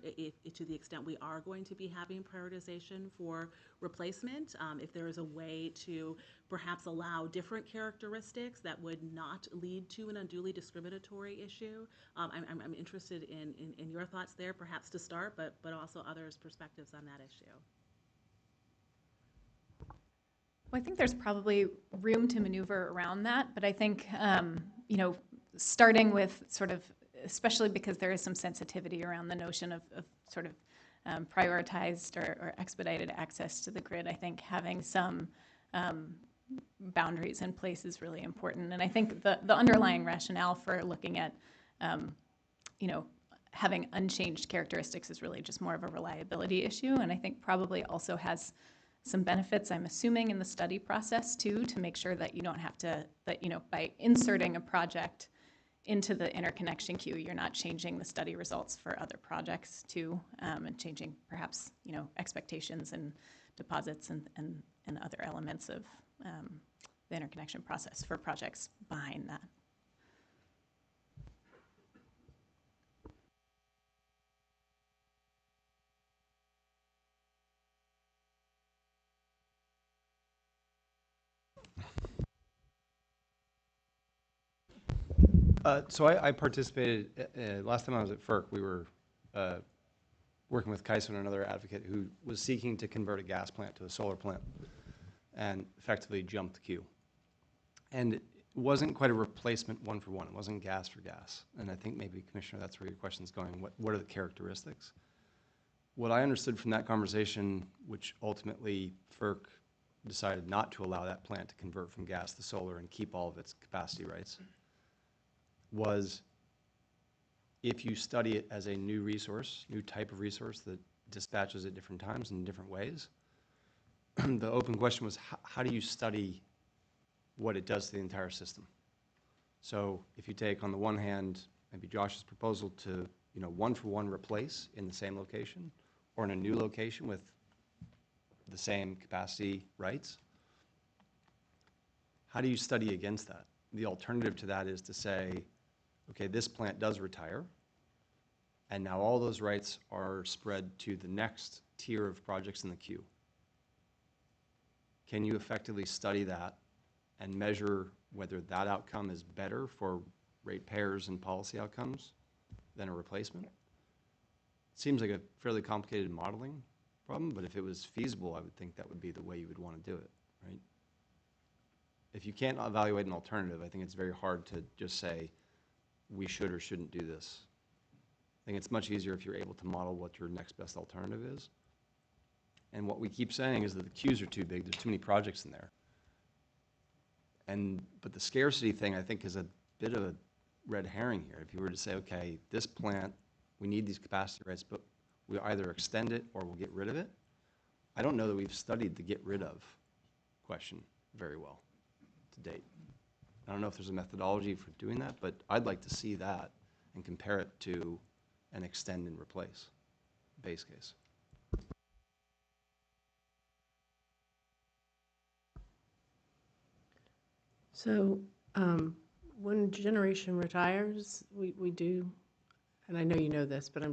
to the extent we are going to be having prioritization for replacement, if there is a way to perhaps allow different characteristics that would not lead to an unduly discriminatory issue. I'm interested in your thoughts there, perhaps to start, but also others' perspectives on that issue. Well, I think there's probably room to maneuver around that, but I think, starting with sort of, especially because there is some sensitivity around the notion of sort of prioritized or expedited access to the grid, I think having some boundaries in place is really important. And I think the underlying rationale for looking at, having unchanged characteristics is really just more of a reliability issue, and I think probably also has some benefits, I'm assuming, in the study process too, to make sure that you don't have to, by inserting a project into the interconnection queue, you're not changing the study results for other projects too, and changing perhaps, expectations and deposits and other elements of the interconnection process for projects behind that. So I participated, last time I was at FERC, we were working with Kessler and another advocate who was seeking to convert a gas plant to a solar plant and effectively jumped the queue. And it wasn't quite a replacement one for one. It wasn't gas for gas. And I think maybe, Commissioner, that's where your question's going. What are the characteristics? What I understood from that conversation, which ultimately FERC decided not to allow that plant to convert from gas to solar and keep all of its capacity rights, was if you study it as a new resource, new type of resource that dispatches at different times and in different ways, the open question was, how do you study what it does to the entire system? So if you take, on the one hand, maybe Josh's proposal to, one-for-one replace in the same location or in a new location with the same capacity rights, how do you study against that? The alternative to that is to say, okay, this plant does retire, and now all those rights are spread to the next tier of projects in the queue. Can you effectively study that and measure whether that outcome is better for ratepayers and policy outcomes than a replacement? It seems like a fairly complicated modeling problem, but if it was feasible, I would think that would be the way you would want to do it, right? If you can't evaluate an alternative, I think it's very hard to just say, we should or shouldn't do this. I think it's much easier if you're able to model what your next best alternative is. And what we keep saying is that the queues are too big, there's too many projects in there. But the scarcity thing, I think, is a bit of a red herring here. If you were to say, okay, this plant, we need these capacity rights, but we either extend it or we'll get rid of it. I don't know that we've studied the get rid of question very well to date. I don't know if there's a methodology for doing that, but I'd like to see that and compare it to an extend and replace base case. So when generation retires, we do, and I know you know this, but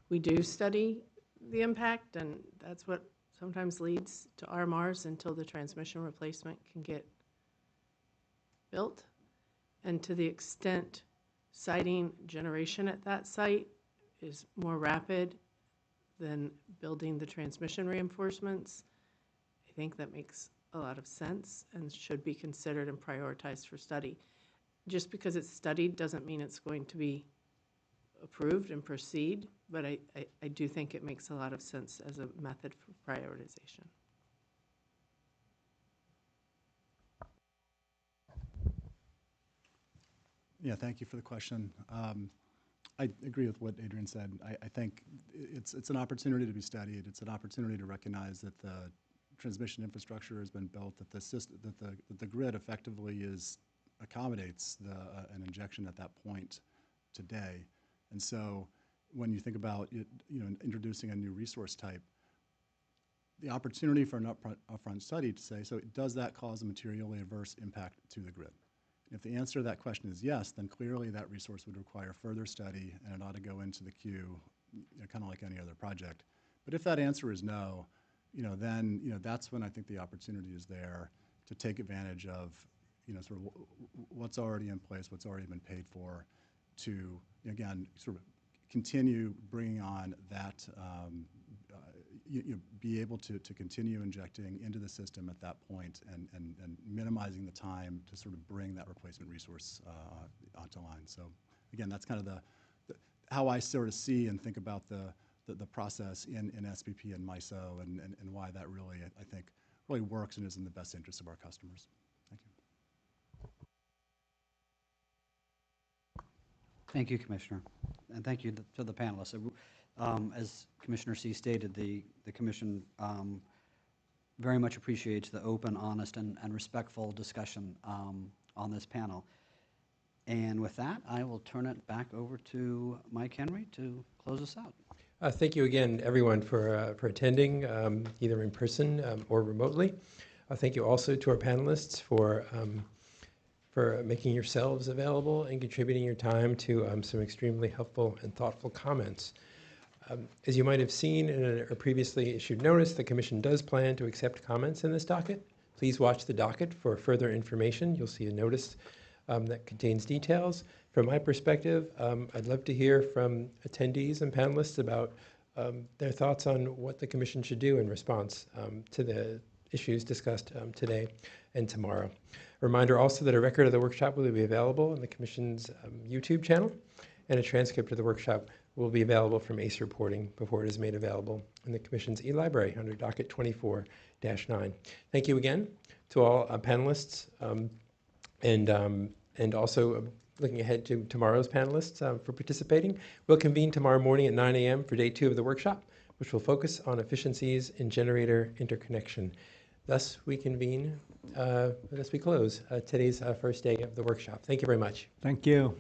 we do study the impact, and that's what sometimes leads to RMRs until the transmission replacement can get built. And to the extent siting generation at that site is more rapid than building the transmission reinforcements, I think that makes a lot of sense and should be considered and prioritized for study. Just because it's studied doesn't mean it's going to be approved and proceed, but I do think it makes a lot of sense as a method for prioritization. Yeah, thank you for the question. I agree with what Adrian said. I think it's an opportunity to be studied. It's an opportunity to recognize that the transmission infrastructure has been built, that the system, that the grid effectively accommodates an injection at that point today. And so when you think about it, introducing a new resource type, the opportunity for an upfront study to say, so does that cause a materially adverse impact to the grid? If the answer to that question is yes, then clearly that resource would require further study and it ought to go into the queue, kind of like any other project. But if that answer is no, then that's when I think the opportunity is there to take advantage of sort of what's already in place, what's already been paid for, to again sort of continue bringing on that, be able to continue injecting into the system at that point and minimizing the time to sort of bring that replacement resource onto line. So again, that's kind of how I sort of see and think about the process in SPP and MISO and why that really, I think, really works and is in the best interest of our customers. Thank you. Thank you, Commissioner. And thank you to the panelists. As Commissioner C stated, the Commission very much appreciates the open, honest, and respectful discussion on this panel. And with that, I will turn it back over to Mike Henry to close us out. Thank you again, everyone, for attending, either in person or remotely. Thank you also to our panelists for making yourselves available and contributing your time to some extremely helpful and thoughtful comments. As you might have seen in a previously issued notice, the Commission does plan to accept comments in this docket. Please watch the docket for further information. You'll see a notice that contains details. From my perspective, I'd love to hear from attendees and panelists about their thoughts on what the Commission should do in response to the issues discussed today and tomorrow. A reminder also that a record of the workshop will be available on the Commission's YouTube channel, and a transcript of the workshop will be available from ACE reporting before it is made available in the Commission's e-library under Docket 24-9. Thank you again to all panelists, and also looking ahead to tomorrow's panelists for participating. We'll convene tomorrow morning at 9 a.m. for day 2 of the workshop, which will focus on efficiencies in generator interconnection. Thus, we convene, thus we close today's first day of the workshop. Thank you very much. Thank you.